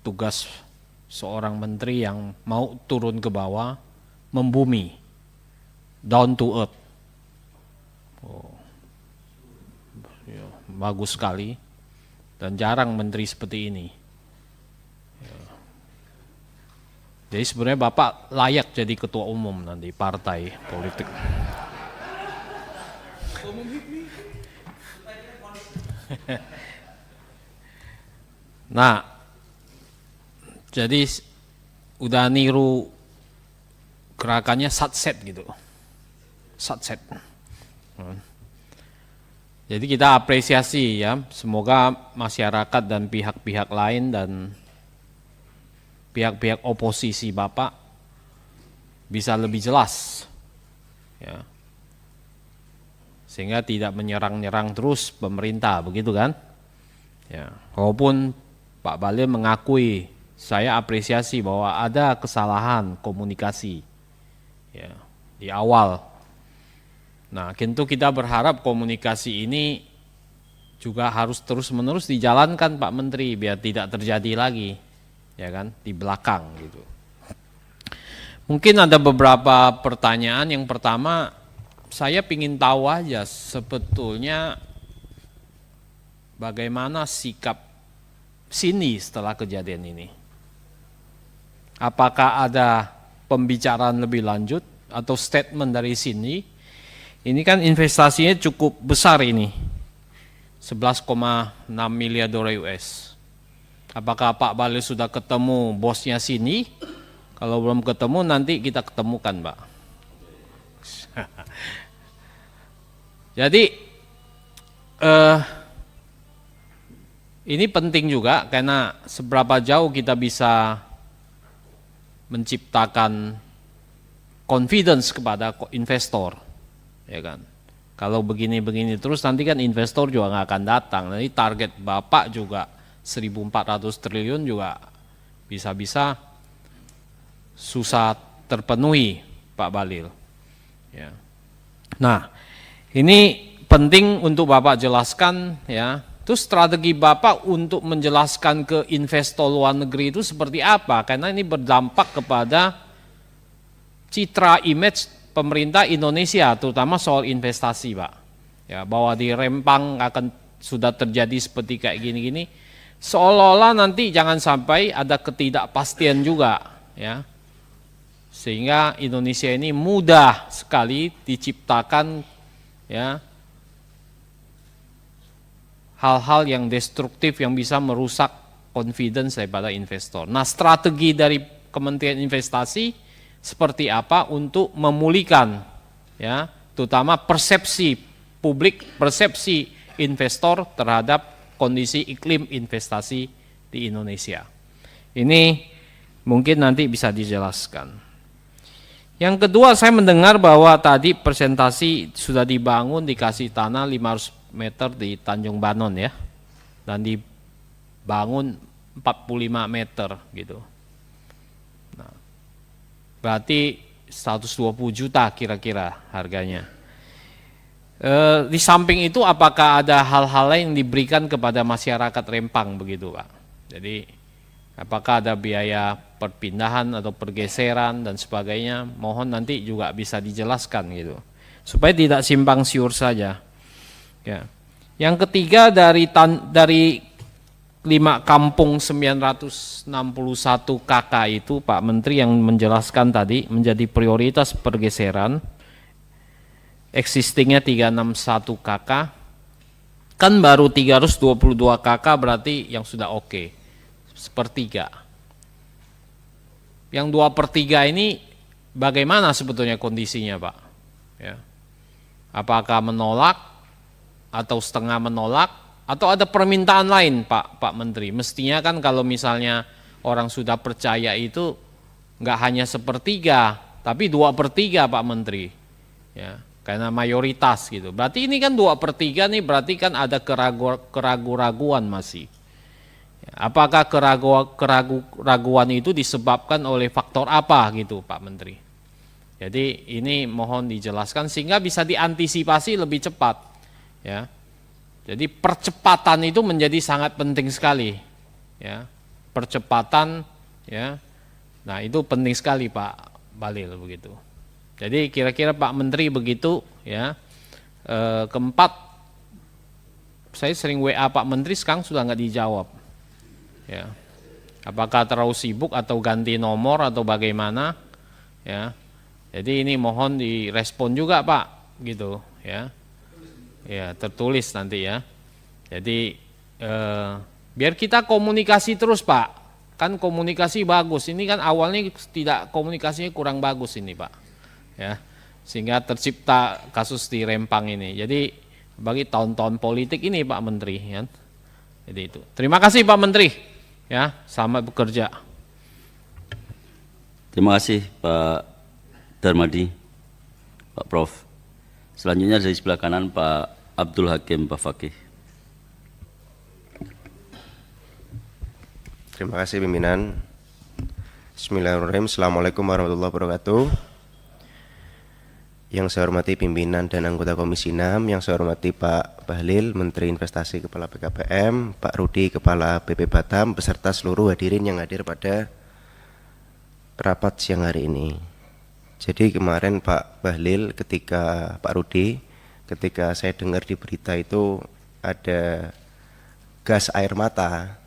tugas seorang menteri yang mau turun ke bawah, membumi, down to earth. Ya, bagus sekali dan jarang menteri seperti ini. Ya. Jadi sebenarnya Bapak layak jadi ketua umum nanti partai politik. Nah, jadi udah niru gerakannya satset gitu, satset. Jadi kita apresiasi ya, semoga masyarakat dan pihak-pihak lain dan pihak-pihak oposisi Bapak bisa lebih jelas, ya, sehingga tidak menyerang-nyerang terus pemerintah, begitu kan? Ya, walaupun Pak Bahlil mengakui, saya apresiasi bahwa ada kesalahan komunikasi ya, di awal. Nah, tentu kita berharap komunikasi ini juga harus terus-menerus dijalankan Pak Menteri biar tidak terjadi lagi, ya kan, di belakang gitu. Mungkin ada beberapa pertanyaan. Yang pertama, saya ingin tahu aja sebetulnya bagaimana sikap Sini setelah kejadian ini. Apakah ada pembicaraan lebih lanjut atau statement dari Sini? Ini kan investasinya cukup besar ini, 11,6 miliar dolar US. Apakah Pak Bahlil sudah ketemu bosnya Sini? Kalau belum ketemu nanti kita ketemukan, Pak. Jadi ini penting juga karena seberapa jauh kita bisa menciptakan confidence kepada investor, ya kan. Kalau begini-begini terus nanti kan investor juga nggak akan datang. Nanti target Bapak juga 1.400 triliun juga bisa-bisa susah terpenuhi Pak Bahlil. Ya. Nah, ini penting untuk Bapak jelaskan ya. Terus strategi Bapak untuk menjelaskan ke investor luar negeri itu seperti apa? Karena ini berdampak kepada citra image pemerintah Indonesia, terutama soal investasi, Pak. Ya, bahwa di Rempang akan sudah terjadi seperti kayak gini-gini, seolah-olah nanti jangan sampai ada ketidakpastian juga, ya. Sehingga Indonesia ini mudah sekali diciptakan, ya, hal-hal yang destruktif yang bisa merusak confidence daripada investor. Nah, strategi dari Kementerian Investasi seperti apa untuk memulihkan, ya, terutama persepsi publik, persepsi investor terhadap kondisi iklim investasi di Indonesia. Ini mungkin nanti bisa dijelaskan. Yang kedua, saya mendengar bahwa tadi presentasi sudah dibangun, dikasih tanah 500 meter di Tanjung Banon ya, dan dibangun 45 meter gitu. Nah, berarti 120 juta kira-kira harganya. Di samping itu apakah ada hal-hal lain yang diberikan kepada masyarakat Rempang begitu Pak? Jadi apakah ada biaya perpindahan atau pergeseran dan sebagainya? Mohon nanti juga bisa dijelaskan gitu, supaya tidak simpang siur saja. Ya. Yang ketiga dari 5 kampung 961 KK itu Pak Menteri yang menjelaskan tadi menjadi prioritas pergeseran, existingnya 361 KK, kan baru 322 KK berarti yang sudah oke, sepertiga. Yang 2/3 ini bagaimana sebetulnya kondisinya Pak? Ya. Apakah menolak atau setengah menolak, atau ada permintaan lain Pak Menteri? Mestinya kan kalau misalnya orang sudah percaya itu nggak hanya 1/3, tapi 2/3 Pak Menteri, ya, karena mayoritas gitu. Berarti ini kan 2/3 nih, berarti kan ada keraguan masih. Apakah keraguan itu disebabkan oleh faktor apa gitu Pak Menteri? Jadi ini mohon dijelaskan sehingga bisa diantisipasi lebih cepat, ya. Jadi percepatan itu menjadi sangat penting sekali, ya. Percepatan, ya. Nah itu penting sekali Pak Bahlil begitu. Jadi kira-kira Pak Menteri begitu, ya. Keempat, saya sering WA Pak Menteri sekarang sudah nggak dijawab, ya. Apakah terlalu sibuk atau ganti nomor atau bagaimana, ya. Jadi ini mohon direspon juga Pak, gitu ya. Ya tertulis nanti ya. Jadi biar kita komunikasi terus Pak. Kan komunikasi bagus. Ini kan awalnya tidak komunikasinya kurang bagus ini Pak. Ya. Sehingga tercipta kasus di Rempang ini. Jadi bagi tahun-tahun politik ini Pak Menteri, ya. Jadi itu. Terima kasih Pak Menteri. Ya, selamat bekerja. Terima kasih Pak Darmadi, Pak Prof. Selanjutnya dari sebelah kanan Pak Abdul Hakim Pak Fakih. Terima kasih pimpinan. Bismillahirrahmanirrahim. Assalamualaikum warahmatullahi wabarakatuh. Yang saya hormati pimpinan dan anggota Komisi 6, yang saya hormati Pak Bahlil, Menteri Investasi Kepala BKPM, Pak Rudi, Kepala BP Batam, beserta seluruh hadirin yang hadir pada rapat siang hari ini. Jadi kemarin Pak Bahlil Pak Rudi, ketika saya dengar di berita itu ada gas air mata,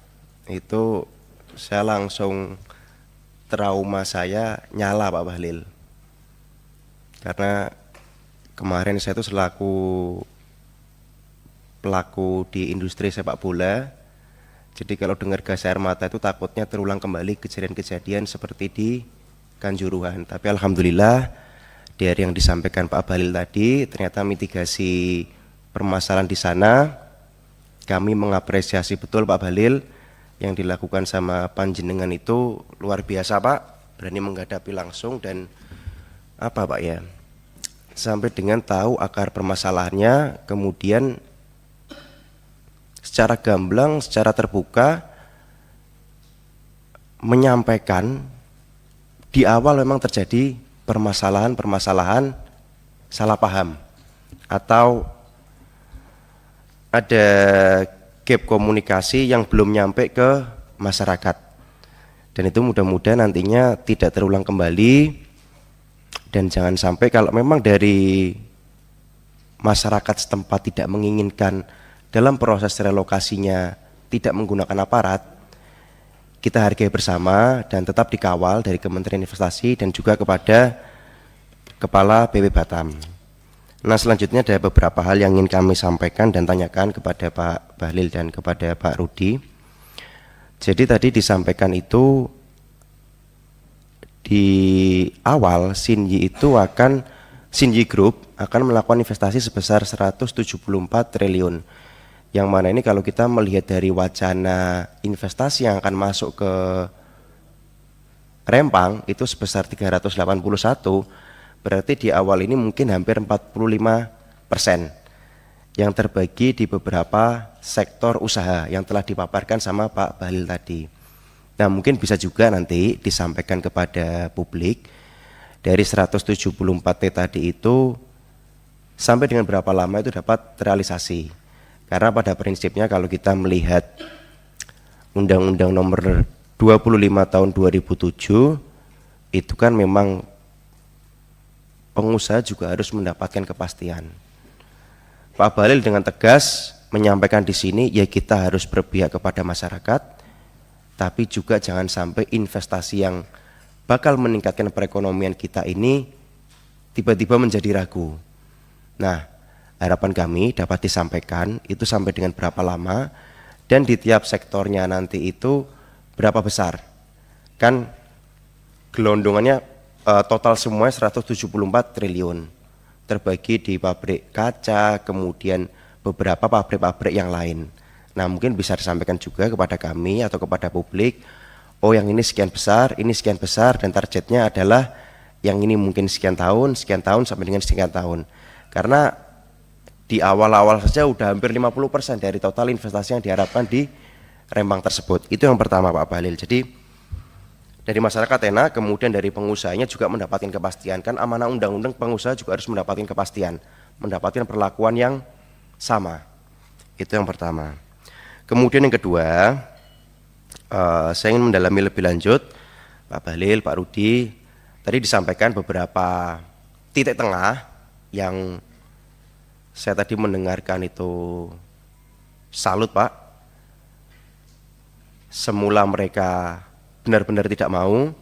itu saya langsung trauma saya nyala Pak Bahlil. Karena kemarin saya itu selaku pelaku di industri sepak bola, jadi kalau dengar gas air mata itu takutnya terulang kembali kejadian-kejadian seperti di Kanjuruhan. Tapi alhamdulillah dari yang disampaikan Pak Bahlil tadi, ternyata mitigasi permasalahan di sana, kami mengapresiasi betul Pak Bahlil, yang dilakukan sama panjenengan itu luar biasa Pak, berani menghadapi langsung dan apa Pak ya, sampai dengan tahu akar permasalahannya, kemudian secara gamblang, secara terbuka menyampaikan di awal memang terjadi permasalahan salah paham atau ada gap komunikasi yang belum nyampe ke masyarakat, dan itu mudah-mudahan nantinya tidak terulang kembali, dan jangan sampai kalau memang dari masyarakat setempat tidak menginginkan dalam proses relokasinya tidak menggunakan aparat, kita hargai bersama dan tetap dikawal dari Kementerian Investasi dan juga kepada Kepala BP Batam. Nah selanjutnya ada beberapa hal yang ingin kami sampaikan dan tanyakan kepada Pak Bahlil dan kepada Pak Rudi. Jadi tadi disampaikan itu di awal Sinyi Group akan melakukan investasi sebesar 174 triliun. Yang mana ini kalau kita melihat dari wacana investasi yang akan masuk ke Rempang itu sebesar 381, berarti di awal ini mungkin hampir 45% yang terbagi di beberapa sektor usaha yang telah dipaparkan sama Pak Bahlil tadi. Nah mungkin bisa juga nanti disampaikan kepada publik dari 174T tadi itu sampai dengan berapa lama itu dapat terrealisasi. Karena pada prinsipnya kalau kita melihat Undang-Undang Nomor 25 Tahun 2007 itu kan memang pengusaha juga harus mendapatkan kepastian. Pak Bahlil dengan tegas menyampaikan di sini ya kita harus berpihak kepada masyarakat, tapi juga jangan sampai investasi yang bakal meningkatkan perekonomian kita ini tiba-tiba menjadi ragu. Nah, harapan kami dapat disampaikan itu sampai dengan berapa lama dan di tiap sektornya nanti itu berapa besar. Kan gelondongannya total semuanya 174 triliun terbagi di pabrik kaca, kemudian beberapa pabrik-pabrik yang lain. Nah mungkin bisa disampaikan juga kepada kami atau kepada publik, oh yang ini sekian besar dan targetnya adalah yang ini mungkin sekian tahun sampai dengan sekian tahun. Karena di awal-awal saja udah hampir 50% dari total investasi yang diharapkan di Rempang tersebut. Itu yang pertama Pak Bahlil. Jadi Dari masyarakat enak, kemudian dari pengusahanya juga mendapatkan kepastian. Kan amanah undang-undang pengusaha juga harus mendapatkan kepastian, mendapatkan perlakuan yang sama. Itu yang pertama. Kemudian yang kedua, saya ingin mendalami lebih lanjut, Pak Bahlil, Pak Rudi, tadi disampaikan beberapa titik tengah yang saya tadi mendengarkan itu salut Pak. Semula mereka benar-benar tidak mau,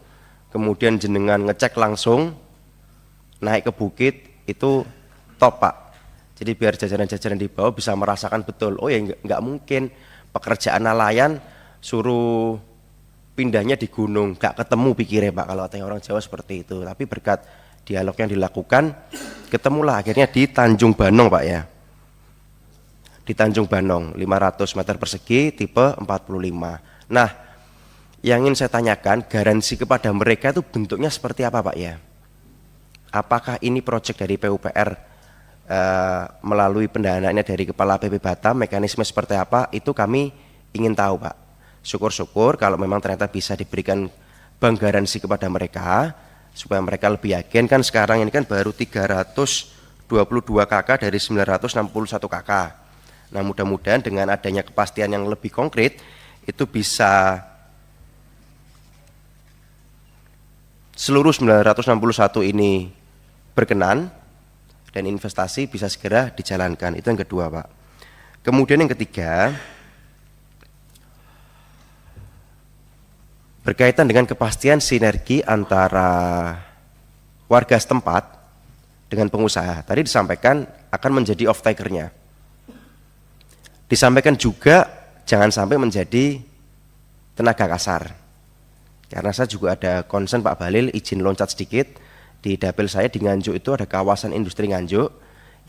kemudian jenengan ngecek langsung, naik ke bukit, itu top Pak. Jadi biar jajaran-jajaran di bawah bisa merasakan betul, oh ya nggak mungkin pekerjaan nelayan suruh pindahnya di gunung, nggak ketemu pikirnya Pak, kalau katanya orang Jawa seperti itu. Tapi berkat dialog yang dilakukan, ketemulah akhirnya di Tanjung Banong Pak ya. Di Tanjung Banong, 500 meter persegi, tipe 45. Nah, yang ingin saya tanyakan, garansi kepada mereka itu bentuknya seperti apa Pak ya? Apakah ini proyek dari PUPR melalui pendanaannya dari Kepala PP Batam, mekanisme seperti apa, itu kami ingin tahu Pak. Syukur-syukur kalau memang ternyata bisa diberikan bank garansi kepada mereka, supaya mereka lebih yakin. Kan sekarang ini kan baru 322 KK dari 961 KK. Nah mudah-mudahan dengan adanya kepastian yang lebih konkret, itu bisa seluruh 961 ini berkenan dan investasi bisa segera dijalankan. Itu yang kedua Pak. Kemudian yang ketiga, berkaitan dengan kepastian sinergi antara warga setempat dengan pengusaha. Tadi disampaikan akan menjadi off-takernya. Disampaikan juga jangan sampai menjadi tenaga kasar. Karena saya juga ada concern Pak Bahlil, izin loncat sedikit. Di dapil saya di Nganjuk itu ada kawasan industri Nganjuk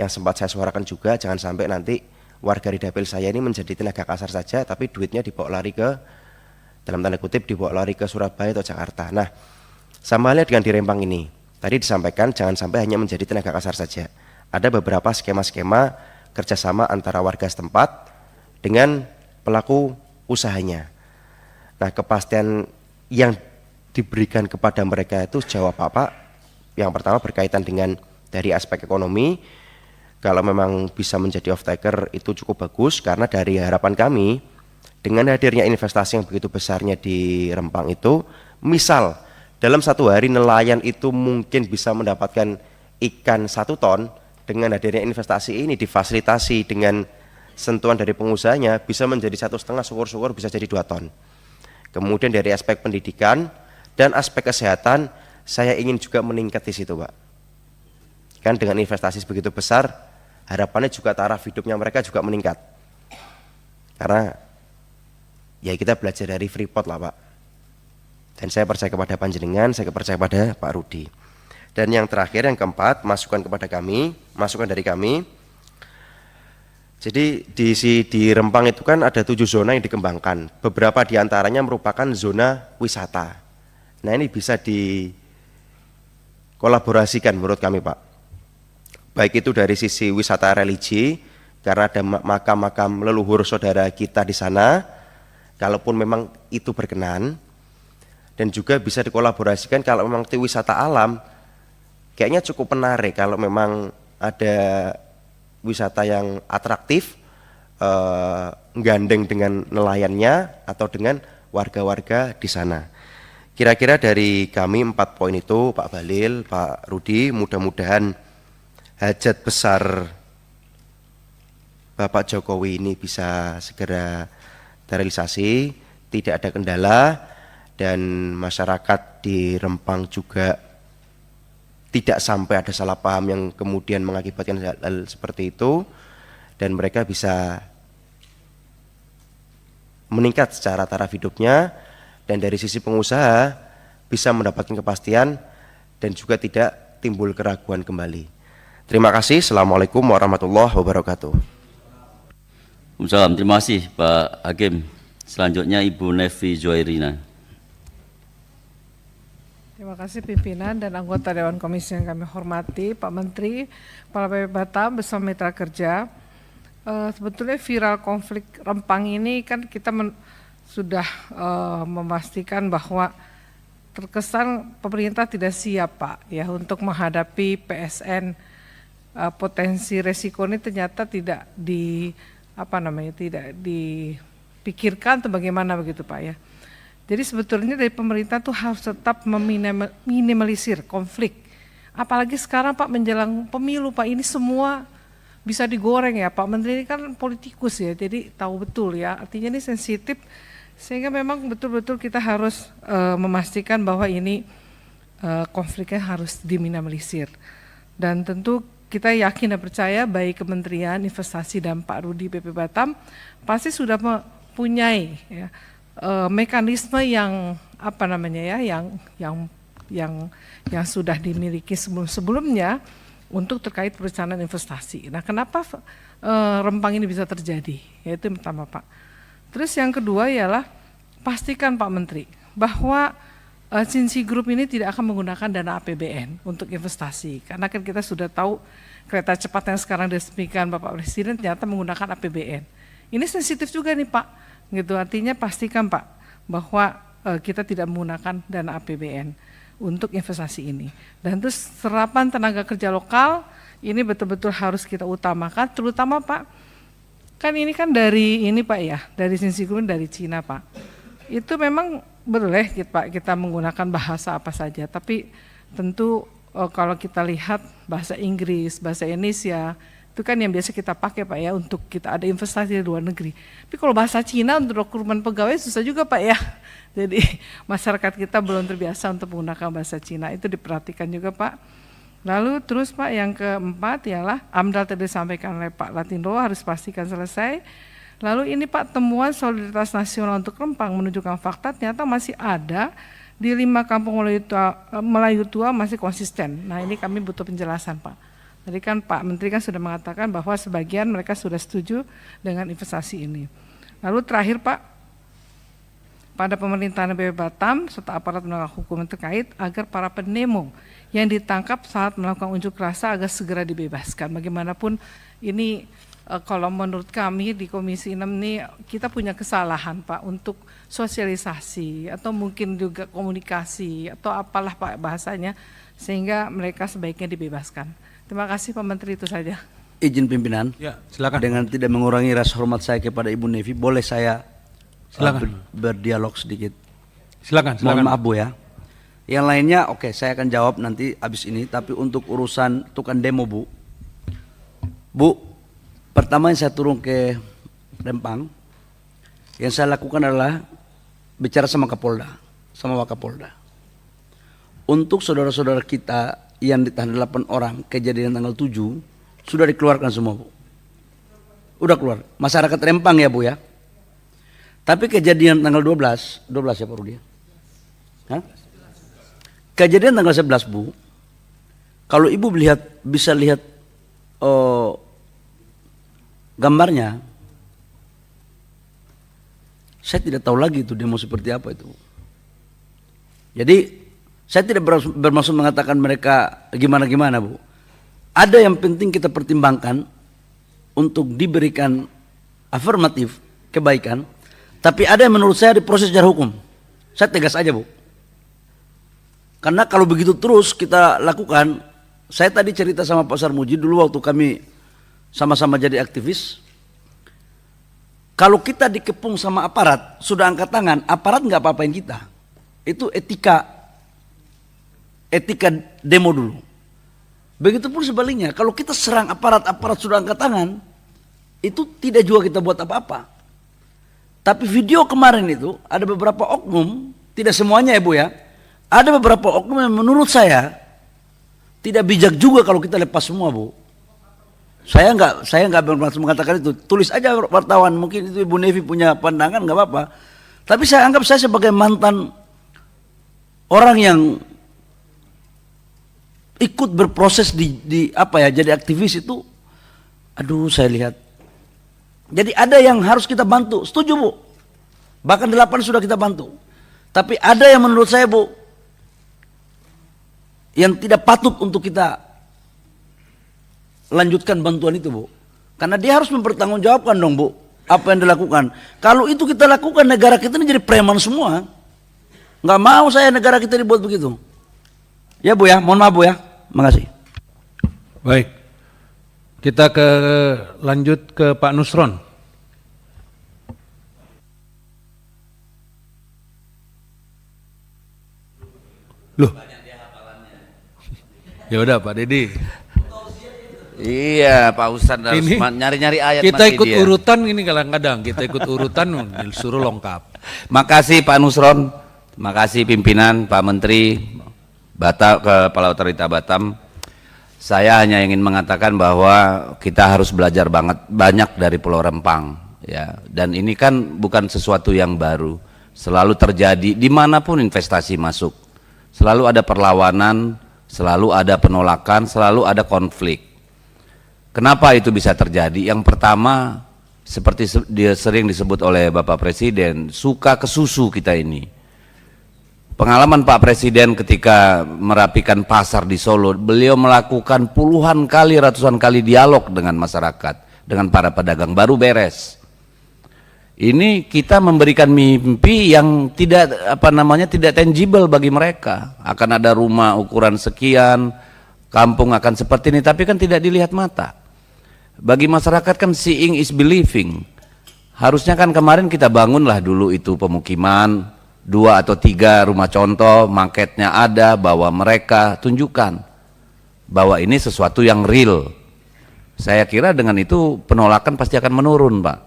yang sempat saya suarakan juga, jangan sampai nanti warga di dapil saya ini menjadi tenaga kasar saja, tapi duitnya dibawa lari ke, dalam tanda kutip, dibawa lari ke Surabaya atau Jakarta. Nah, sama halnya dengan di Rempang ini. Tadi disampaikan jangan sampai hanya menjadi tenaga kasar saja. Ada beberapa skema-skema kerjasama antara warga setempat dengan pelaku usahanya. Nah, kepastian yang diberikan kepada mereka itu jawab apa? Yang pertama berkaitan dengan dari aspek ekonomi, kalau memang bisa menjadi off-taker itu cukup bagus, karena dari harapan kami dengan hadirnya investasi yang begitu besarnya di Rempang itu, misal dalam satu hari nelayan itu mungkin bisa mendapatkan ikan 1 ton, dengan hadirnya investasi ini difasilitasi dengan sentuhan dari pengusahanya bisa menjadi 1,5, syukur-syukur bisa jadi 2 ton. Kemudian dari aspek pendidikan dan aspek kesehatan, saya ingin juga meningkat di situ Pak. Kan dengan investasi begitu besar, harapannya juga taraf hidupnya mereka juga meningkat. Karena ya kita belajar dari Freeport lah Pak. Dan saya percaya kepada panjenengan, saya percaya pada Pak Rudi. Dan yang terakhir, yang keempat, masukan kepada kami, masukan dari kami. Jadi di Rempang itu kan ada 7 zona yang dikembangkan. Beberapa diantaranya merupakan zona wisata. Nah ini bisa dikolaborasikan menurut kami Pak. Baik itu dari sisi wisata religi, karena ada makam-makam leluhur saudara kita di sana, kalaupun memang itu berkenan. Dan juga bisa dikolaborasikan kalau memang itu wisata alam, kayaknya cukup menarik kalau memang ada wisata yang atraktif, gandeng dengan nelayannya atau dengan warga-warga di sana. Kira-kira dari kami 4 poin itu, Pak Bahlil, Pak Rudi, mudah-mudahan hajat besar Bapak Jokowi ini bisa segera terrealisasi, tidak ada kendala, dan masyarakat di Rempang juga tidak sampai ada salah paham yang kemudian mengakibatkan hal seperti itu, dan mereka bisa meningkat secara taraf hidupnya, dan dari sisi pengusaha bisa mendapatkan kepastian dan juga tidak timbul keraguan kembali. Terima kasih. Assalamualaikum warahmatullahi wabarakatuh. Waalaikumsalam. Terima kasih Pak Hakim. Selanjutnya Ibu Nevi Zuhairina. Terima kasih pimpinan dan anggota Dewan Komisi yang kami hormati, Pak Menteri, Kepala PP Batam bersama mitra kerja. Sebetulnya viral konflik Rempang ini kan kita sudah memastikan bahwa terkesan pemerintah tidak siap Pak ya untuk menghadapi PSN. Potensi resiko ini ternyata tidak tidak dipikirkan atau bagaimana begitu Pak ya. Jadi sebetulnya dari pemerintah tuh harus tetap meminimalisir konflik. Apalagi sekarang Pak menjelang pemilu Pak, ini semua bisa digoreng ya. Pak Menteri ini kan politikus ya, jadi tahu betul ya. Artinya ini sensitif, sehingga memang betul-betul kita harus memastikan bahwa ini konfliknya harus diminimalisir. Dan tentu kita yakin dan percaya baik Kementerian Investasi dan Pak Rudi BP Batam pasti sudah mempunyai ya, mekanisme yang yang sudah dimiliki sebelumnya untuk terkait perencanaan investasi. Nah, kenapa rempang ini bisa terjadi? Yaitu yang pertama Pak. Terus yang kedua ialah pastikan Pak Menteri bahwa Cincy Group ini tidak akan menggunakan dana APBN untuk investasi, karena kan kita sudah tahu kereta cepat yang sekarang diresmikan Bapak Presiden ternyata menggunakan APBN. Ini sensitif juga nih Pak, gitu. Artinya pastikan Pak bahwa kita tidak menggunakan dana APBN untuk investasi ini. Dan terus serapan tenaga kerja lokal ini betul-betul harus kita utamakan, terutama Pak, kan ini kan dari ini Pak ya, dari Cincy Group dari Cina Pak. Itu memang boleh kita menggunakan bahasa apa saja, tapi tentu kalau kita lihat bahasa Inggris, bahasa Indonesia, itu kan yang biasa kita pakai Pak ya untuk kita ada investasi di luar negeri. Tapi kalau bahasa Cina untuk rekrutmen pegawai susah juga Pak ya. Jadi masyarakat kita belum terbiasa untuk menggunakan bahasa Cina, itu diperhatikan juga Pak. Lalu terus Pak yang keempat ialah AMDAL tadi disampaikan oleh Pak Latindo harus pastikan selesai. Lalu ini Pak, temuan solidaritas nasional untuk Rempang menunjukkan fakta ternyata masih ada di 5 kampung Melayu tua masih konsisten. Nah ini kami butuh penjelasan Pak. Tadi kan Pak Menteri kan sudah mengatakan bahwa sebagian mereka sudah setuju dengan investasi ini. Lalu terakhir Pak, pada pemerintahan BP Batam serta aparat penegak hukum yang terkait agar para pendemo yang ditangkap saat melakukan unjuk rasa agar segera dibebaskan. Bagaimanapun ini kalau menurut kami di Komisi 6 ini kita punya kesalahan Pak untuk sosialisasi atau mungkin juga komunikasi atau apalah Pak bahasanya, sehingga mereka sebaiknya dibebaskan. Terima kasih Pak Menteri, itu saja. Izin pimpinan, Ya, silakan. dengan tidak mengurangi rasa hormat saya kepada Ibu Nevi, boleh saya Silakan. berdialog sedikit? Silakan. Mohon maaf Bu ya. Yang lainnya oke, saya akan jawab nanti habis ini, tapi untuk urusan tukang demo Bu, pertama yang saya turun ke Rempang, yang saya lakukan adalah bicara sama Kapolda, sama Wakapolda. Untuk saudara-saudara kita yang ditahan 8 orang, kejadian tanggal 7, sudah dikeluarkan semua Bu. Udah keluar, masyarakat Rempang ya Bu ya. Tapi kejadian tanggal 12 ya Pak Rudi? Hah? Kejadian tanggal 11 Bu, kalau Ibu bisa lihat gambarnya, saya tidak tahu lagi itu demo seperti apa itu. Jadi saya tidak bermaksud mengatakan mereka gimana-gimana Bu. Ada yang penting kita pertimbangkan untuk diberikan afirmatif kebaikan, tapi ada yang menurut saya diproses secara hukum. Saya tegas aja Bu. Karena kalau begitu terus kita lakukan, saya tadi cerita sama Pak Sarmuji dulu waktu kami sama-sama jadi aktivis. Kalau kita dikepung sama aparat, sudah angkat tangan, aparat nggak apa-apain kita. Itu etika demo dulu. Begitupun sebaliknya, kalau kita serang aparat sudah angkat tangan, itu tidak juga kita buat apa-apa. Tapi video kemarin itu ada beberapa oknum, tidak semuanya ya Bu ya, ada beberapa oknum yang menurut saya tidak bijak juga kalau kita lepas semua Bu. Saya nggak bermaksud mengatakan itu. Tulis aja wartawan, mungkin itu Ibu Nevi punya pandangan nggak apa-apa. Tapi saya anggap saya sebagai mantan orang yang ikut berproses jadi aktivis itu, aduh saya lihat. Jadi ada yang harus kita bantu, setuju Bu. Bahkan 8 sudah kita bantu. Tapi ada yang menurut saya Bu, yang tidak patut untuk kita lanjutkan bantuan itu Bu. Karena dia harus mempertanggungjawabkan dong Bu, apa yang dilakukan. Kalau itu kita lakukan, negara kita ini jadi preman semua. Nggak mau saya negara kita dibuat begitu. Ya Bu ya, mohon maaf Bu ya. Makasih. Baik. Kita lanjut ke Pak Nusron. Loh. Ya udah Pak Dedi. Iya, Pak Ustadz harus Ini nyari-nyari ayat. Kita masih ikut dia. urutan ini kadang-kadang, kita ikut urutan disuruh lengkap. Makasih Pak Nusron, makasih pimpinan, Pak Menteri, Kepala Otorita Batam. Saya hanya ingin mengatakan bahwa kita harus belajar banyak dari Pulau Rempang, ya. Dan ini kan bukan sesuatu yang baru, selalu terjadi dimanapun investasi masuk, selalu ada perlawanan, selalu ada penolakan, selalu ada konflik. Kenapa itu bisa terjadi? Yang pertama, seperti dia sering disebut oleh Bapak Presiden, suka kesusu kita ini. Pengalaman Pak Presiden ketika merapikan pasar di Solo, beliau melakukan puluhan kali, ratusan kali dialog dengan masyarakat, dengan para pedagang, baru beres. Ini kita memberikan mimpi yang tidak tidak tangible bagi mereka. Akan ada rumah ukuran sekian, kampung akan seperti ini, tapi kan tidak dilihat mata. Bagi masyarakat kan seeing is believing. Harusnya kan kemarin kita bangunlah dulu itu pemukiman, 2 atau 3 rumah contoh, marketnya ada, bahwa mereka tunjukkan bahwa ini sesuatu yang real. Saya kira dengan itu penolakan pasti akan menurun, Pak.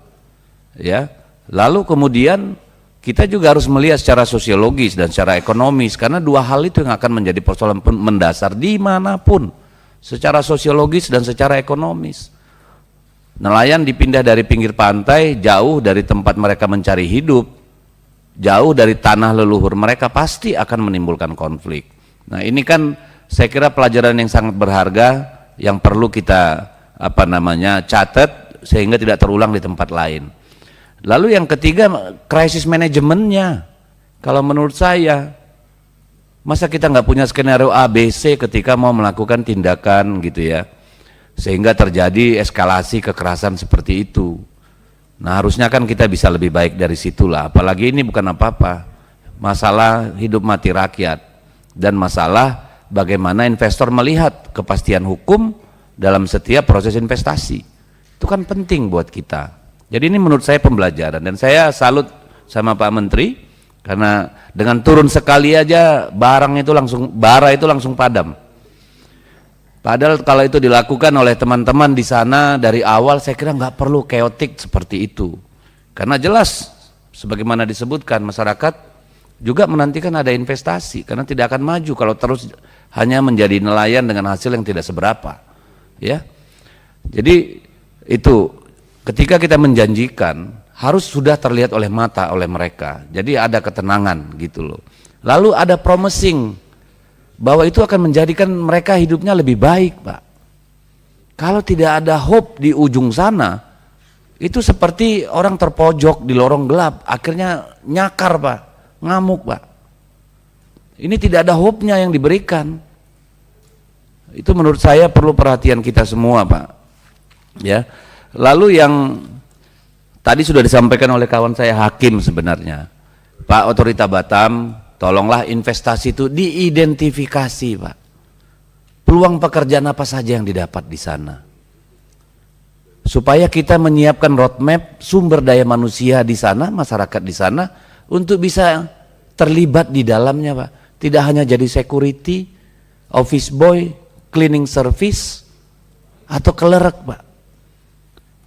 Ya. Lalu kemudian kita juga harus melihat secara sosiologis dan secara ekonomis, karena 2 hal itu yang akan menjadi persoalan mendasar dimanapun, secara sosiologis dan secara ekonomis. Nelayan dipindah dari pinggir pantai, jauh dari tempat mereka mencari hidup, jauh dari tanah leluhur mereka, pasti akan menimbulkan konflik. Nah ini kan saya kira pelajaran yang sangat berharga yang perlu kita catat sehingga tidak terulang di tempat lain. Lalu yang ketiga, krisis manajemennya. Kalau menurut saya, masa kita nggak punya skenario A, B, C ketika mau melakukan tindakan gitu ya, sehingga terjadi eskalasi kekerasan seperti itu. Nah harusnya kan kita bisa lebih baik dari situlah. Apalagi ini bukan apa-apa, masalah hidup mati rakyat dan masalah bagaimana investor melihat kepastian hukum dalam setiap proses investasi. Itu kan penting buat kita. Jadi ini menurut saya pembelajaran, dan saya salut sama Pak Menteri karena dengan turun sekali aja bara itu langsung padam. Padahal kalau itu dilakukan oleh teman-teman di sana dari awal, saya kira nggak perlu keotik seperti itu. Karena jelas, sebagaimana disebutkan, masyarakat juga menantikan ada investasi, karena tidak akan maju kalau terus hanya menjadi nelayan dengan hasil yang tidak seberapa. Ya, jadi itu ketika kita menjanjikan harus sudah terlihat oleh mata oleh mereka. Jadi ada ketenangan gitu loh. Lalu ada promising bahwa itu akan menjadikan mereka hidupnya lebih baik, Pak. Kalau tidak ada hope di ujung sana, itu seperti orang terpojok di lorong gelap, akhirnya nyakar, Pak, ngamuk, Pak. Ini tidak ada hope-nya yang diberikan. Itu menurut saya perlu perhatian kita semua, Pak. Ya. Lalu yang tadi sudah disampaikan oleh kawan saya Hakim sebenarnya, Pak Otorita Batam, tolonglah investasi itu diidentifikasi, Pak. Peluang pekerjaan apa saja yang didapat di sana. Supaya kita menyiapkan roadmap sumber daya manusia di sana, masyarakat di sana, untuk bisa terlibat di dalamnya, Pak. Tidak hanya jadi security, office boy, cleaning service, atau clerk, Pak.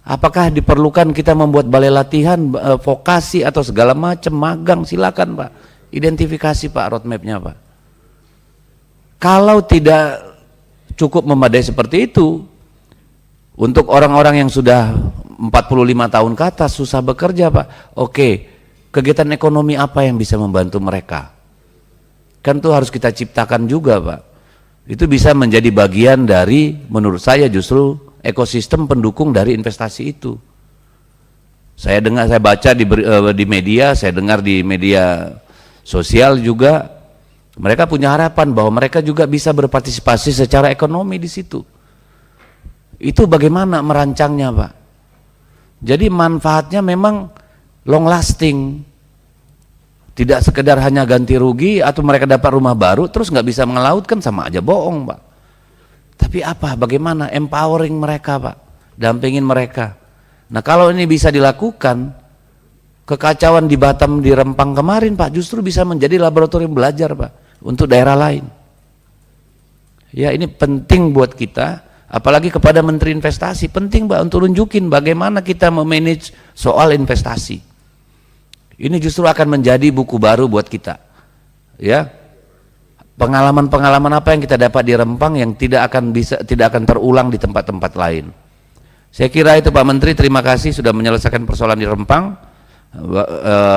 Apakah diperlukan kita membuat balai latihan, vokasi, atau segala macam, magang, silakan, Pak. Identifikasi, Pak, roadmapnya, Pak. Kalau tidak cukup memadai seperti itu, untuk orang-orang yang sudah 45 tahun ke atas susah bekerja, Pak. Oke, kegiatan ekonomi apa yang bisa membantu mereka? Kan itu harus kita ciptakan juga, Pak. Itu bisa menjadi bagian dari, menurut saya justru ekosistem pendukung dari investasi itu. Saya baca di media, saya dengar di media sosial juga, mereka punya harapan bahwa mereka juga bisa berpartisipasi secara ekonomi di situ. Itu bagaimana merancangnya, Pak? Jadi manfaatnya memang long lasting, Tidak sekedar hanya ganti rugi atau mereka dapat rumah baru terus nggak bisa mengelautkan, sama aja bohong, Pak. Tapi apa? Bagaimana empowering mereka, Pak? Dampingin mereka. Nah, kalau ini bisa dilakukan, kekacauan di Batam, di Rempang kemarin, Pak, justru bisa menjadi laboratorium belajar, Pak, untuk daerah lain. Ya, ini penting buat kita, apalagi kepada Menteri Investasi, penting, Pak, untuk nunjukin bagaimana kita memanage soal investasi. Ini justru akan menjadi buku baru buat kita. Ya. Pengalaman-pengalaman apa yang kita dapat di Rempang yang tidak akan terulang di tempat-tempat lain. Saya kira itu, Pak Menteri, terima kasih sudah menyelesaikan persoalan di Rempang.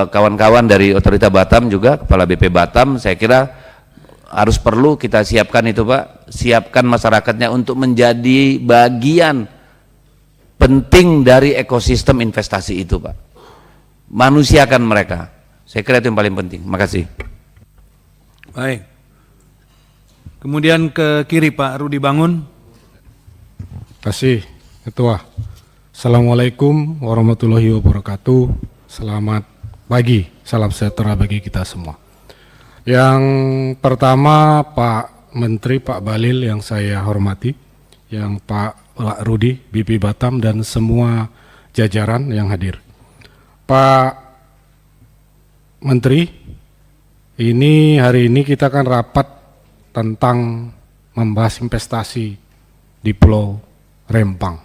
Kawan-kawan dari Otorita Batam juga, Kepala BP Batam, saya kira harus perlu kita siapkan itu, Pak. Siapkan masyarakatnya untuk menjadi bagian penting dari ekosistem investasi itu, Pak. Manusiakan mereka. Saya kira itu yang paling penting. Makasih. Baik. Kemudian ke kiri Pak Rudi Bangun. Terima kasih Ketua. Assalamualaikum warahmatullahi wabarakatuh. Selamat pagi, salam sejahtera bagi kita semua. Yang pertama Pak Menteri, Pak Balil yang saya hormati, yang Pak Rudi, BP Batam dan semua jajaran yang hadir. Pak Menteri, hari ini kita kan rapat tentang membahas investasi di Pulau Rempang.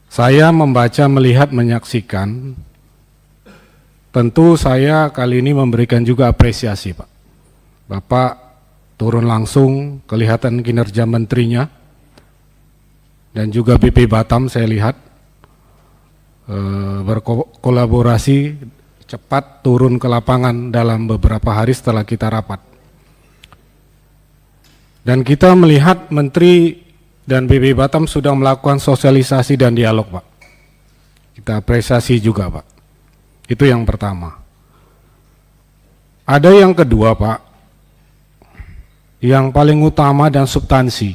Saya membaca, melihat, menyaksikan, tentu saya kali ini memberikan juga apresiasi, Pak. Bapak turun langsung, kelihatan kinerja menterinya, dan juga BP Batam saya lihat, berkolaborasi cepat turun ke lapangan dalam beberapa hari setelah kita rapat. Dan kita melihat Menteri dan BP Batam sudah melakukan sosialisasi dan dialog, Pak. Kita apresiasi juga, Pak. Itu yang pertama. Ada yang kedua, Pak, yang paling utama dan substansi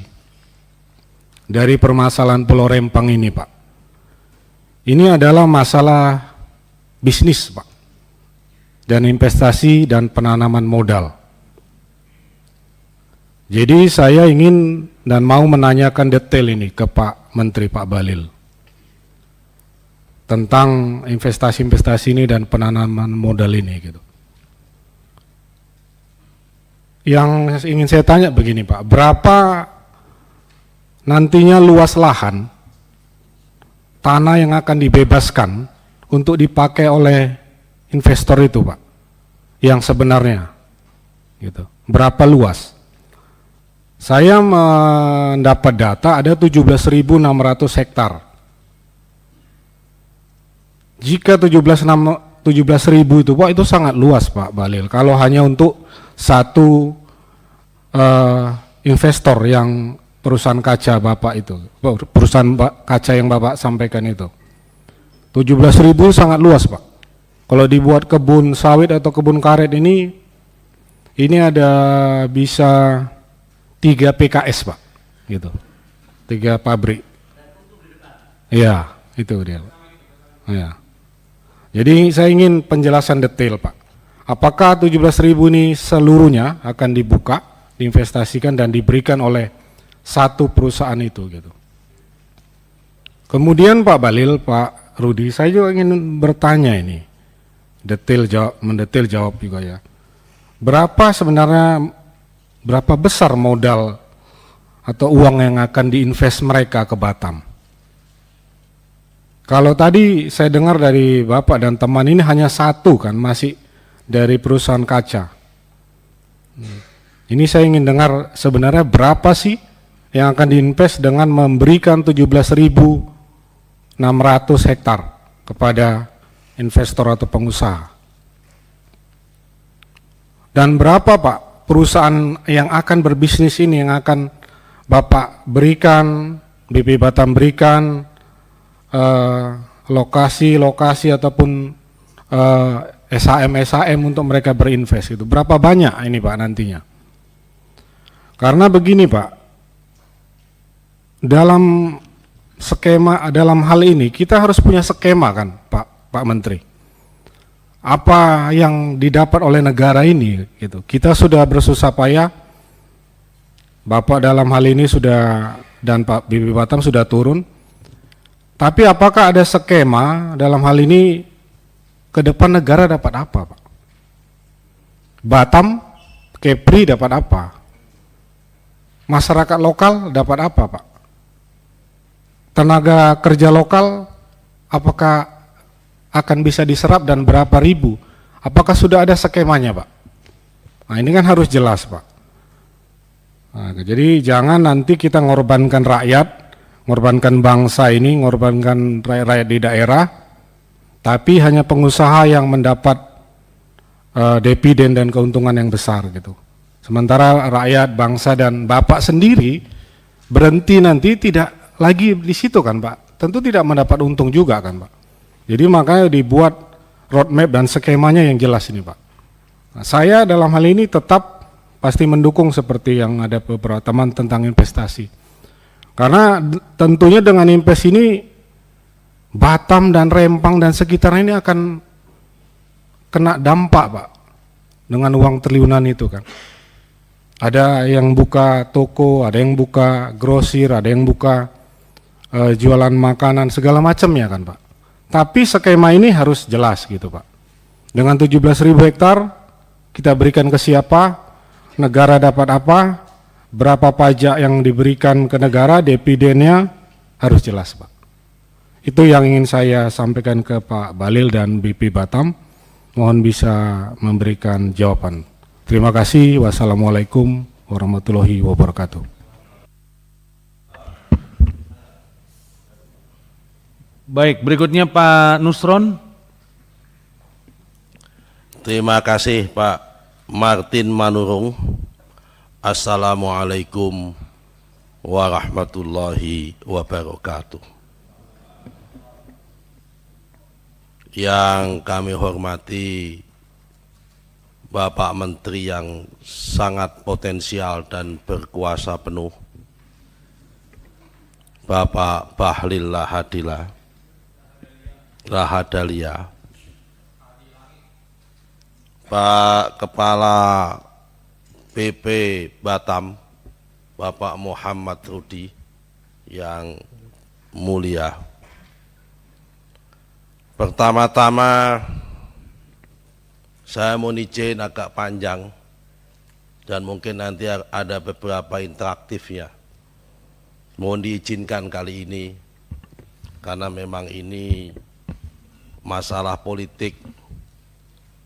dari permasalahan Pulau Rempang ini, Pak. Ini adalah masalah bisnis, Pak, dan investasi dan penanaman modal. Jadi saya ingin dan mau menanyakan detail ini ke Pak Menteri, Pak Balil, tentang investasi-investasi ini dan penanaman modal ini, gitu. Yang ingin saya tanya begini, Pak, berapa nantinya luas lahan tanah yang akan dibebaskan untuk dipakai oleh investor itu, Pak, yang sebenarnya, gitu. Berapa luas? Saya mendapat data ada 17.600 hektar. Jika 17.000 itu, Pak, itu sangat luas, Pak Balil. Kalau hanya untuk satu investor yang perusahaan kaca Bapak itu, perusahaan kaca yang Bapak sampaikan itu, 17.000 sangat luas, Pak. Kalau dibuat kebun sawit atau kebun karet ini ada bisa 3 PKS, Pak, gitu, 3 pabrik. Iya, itu dia, Pak. Ya. Jadi saya ingin penjelasan detail, Pak. Apakah 17.000 ini seluruhnya akan dibuka, diinvestasikan dan diberikan oleh satu perusahaan itu, gitu. Kemudian Pak Balil, Pak Rudi, saya juga ingin bertanya ini, mendetail jawab juga ya. Berapa besar modal atau uang yang akan diinvest mereka ke Batam? Kalau tadi saya dengar dari Bapak dan teman ini hanya satu kan, masih dari perusahaan kaca. Ini saya ingin dengar sebenarnya berapa sih yang akan diinvest dengan memberikan 17.600 hektar kepada investor atau pengusaha. Dan berapa, Pak, perusahaan yang akan berbisnis ini yang akan Bapak berikan, BP Batam berikan lokasi-lokasi ataupun SHM untuk mereka berinvest itu. Berapa banyak ini, Pak, nantinya? Karena begini, Pak, dalam hal ini kita harus punya skema kan, Pak Menteri. apa yang didapat oleh negara ini gitu. Kita sudah bersusah payah, Bapak dalam hal ini sudah dan Pak BP Batam sudah turun, tapi apakah ada skema dalam hal ini ke depan negara dapat apa, Pak? Batam, Kepri dapat apa? Masyarakat lokal dapat apa, Pak? Tenaga kerja lokal apakah akan bisa diserap dan berapa ribu? Apakah sudah ada skemanya, Pak? Nah, ini kan harus jelas, Pak. Nah, jadi jangan nanti kita ngorbankan rakyat, ngorbankan bangsa ini, ngorbankan rakyat di daerah, tapi hanya pengusaha yang mendapat dividen dan keuntungan yang besar gitu. Sementara rakyat, bangsa dan Bapak sendiri berhenti nanti tidak lagi di situ kan, Pak. Tentu tidak mendapat untung juga kan, Pak. Jadi makanya dibuat roadmap dan skemanya yang jelas ini, Pak. Nah, saya dalam hal ini tetap pasti mendukung seperti yang ada beberapa teman tentang investasi. Karena tentunya dengan invest ini Batam dan Rempang dan sekitarnya ini akan kena dampak, Pak, dengan uang triliunan itu kan. Ada yang buka toko, ada yang buka grosir, ada yang buka jualan makanan segala macamnya kan, Pak. Tapi skema ini harus jelas gitu, Pak. Dengan 17.000 hektar kita berikan ke siapa, negara dapat apa, berapa pajak yang diberikan ke negara, dividennya harus jelas, Pak. Itu yang ingin saya sampaikan ke Pak Bahlil dan BP Batam. Mohon bisa memberikan jawaban. Terima kasih. Wassalamualaikum warahmatullahi wabarakatuh. Baik, berikutnya Pak Nusron. Terima kasih Pak Martin Manurung. Assalamualaikum warahmatullahi wabarakatuh. Yang kami hormati Bapak Menteri yang sangat potensial dan berkuasa penuh, Bapak Bahlil Lahadalia, Pak Kepala BP Batam, Bapak Muhammad Rudi yang mulia. Pertama-tama saya mohon izin agak panjang dan mungkin nanti ada beberapa interaktifnya. Mohon diizinkan kali ini karena memang ini masalah politik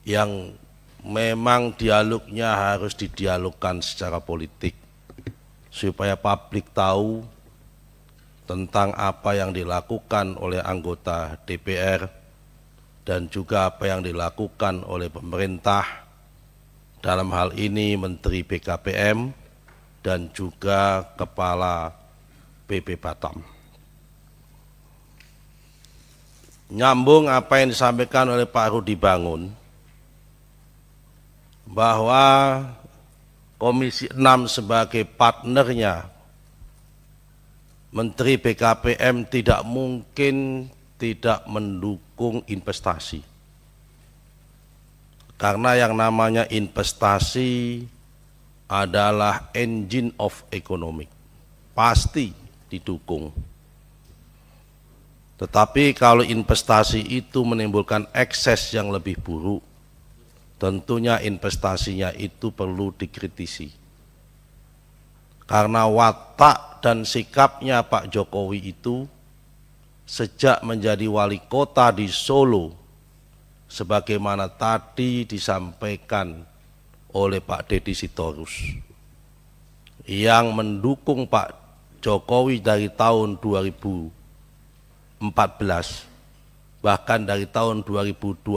yang memang dialognya harus didialogkan secara politik supaya publik tahu tentang apa yang dilakukan oleh anggota DPR dan juga apa yang dilakukan oleh pemerintah, dalam hal ini Menteri BKPM dan juga Kepala BP Batam. Nyambung apa yang disampaikan oleh Pak Rudi Bangun, bahwa Komisi 6 sebagai partnernya Menteri BKPM tidak mungkin tidak mendukung investasi. Karena yang namanya investasi adalah engine of economic, pasti didukung. Tetapi kalau investasi itu menimbulkan ekses yang lebih buruk, tentunya investasinya itu perlu dikritisi. Karena watak dan sikapnya Pak Jokowi itu sejak menjadi wali kota di Solo, sebagaimana tadi disampaikan oleh Pak Deddy Sitorus, yang mendukung Pak Jokowi dari tahun 2014, bahkan dari tahun 2012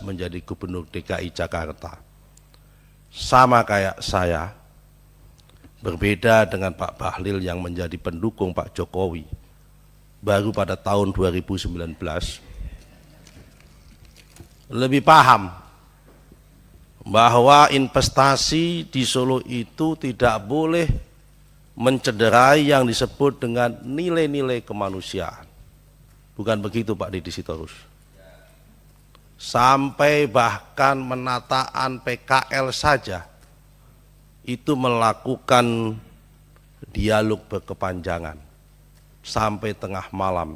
menjadi Gubernur DKI Jakarta. Sama kayak saya, berbeda dengan Pak Bahlil yang menjadi pendukung Pak Jokowi baru pada tahun 2019, lebih paham bahwa investasi di Solo itu tidak boleh mencederai yang disebut dengan nilai-nilai kemanusiaan. Bukan begitu Pak Deddy Sitorus? sampai bahkan menataan PKL saja itu melakukan dialog berkepanjangan sampai tengah malam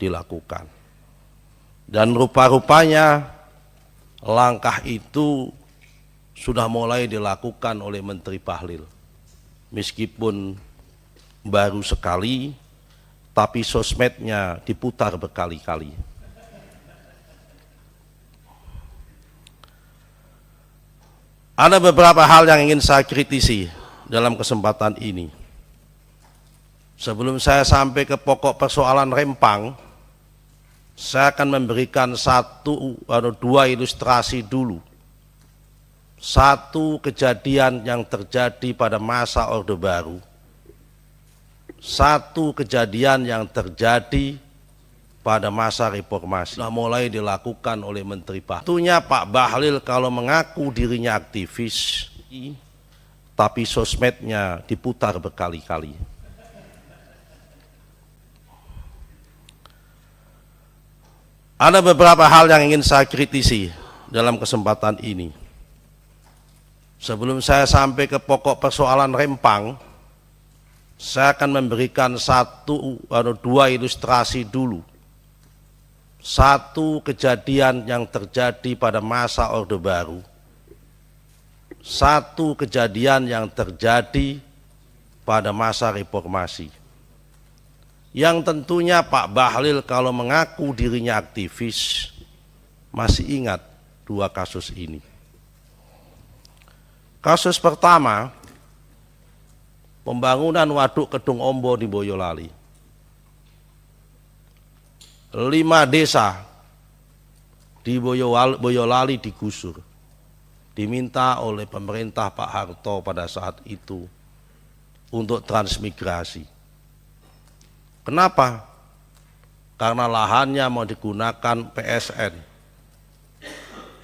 dilakukan. Dan rupa-rupanya langkah itu sudah mulai dilakukan oleh Menteri Bahlil. Meskipun baru sekali, tapi sosmednya diputar berkali-kali. Ada beberapa hal yang ingin saya kritisi dalam kesempatan ini. Sebelum saya sampai ke pokok persoalan Rempang, saya akan memberikan dua ilustrasi dulu. Satu kejadian yang terjadi pada masa Orde Baru, satu kejadian yang terjadi pada masa reformasi. Sudah mulai dilakukan oleh Menteri Bahlil. Tentunya Pak Bahlil kalau mengaku dirinya aktivis, tapi sosmednya diputar berkali-kali. Ada beberapa hal yang ingin saya kritisi dalam kesempatan ini. Sebelum saya sampai ke pokok persoalan Rempang, saya akan memberikan dua ilustrasi dulu. Satu kejadian yang terjadi pada masa Orde Baru, satu kejadian yang terjadi pada masa reformasi. Yang tentunya Pak Bahlil kalau mengaku dirinya aktivis, masih ingat dua kasus ini. Kasus pertama, pembangunan Waduk Kedung Ombo di Boyolali. 5 desa di Boyolali digusur, diminta oleh pemerintah Pak Harto pada saat itu untuk transmigrasi. Kenapa? Karena lahannya mau digunakan PSN,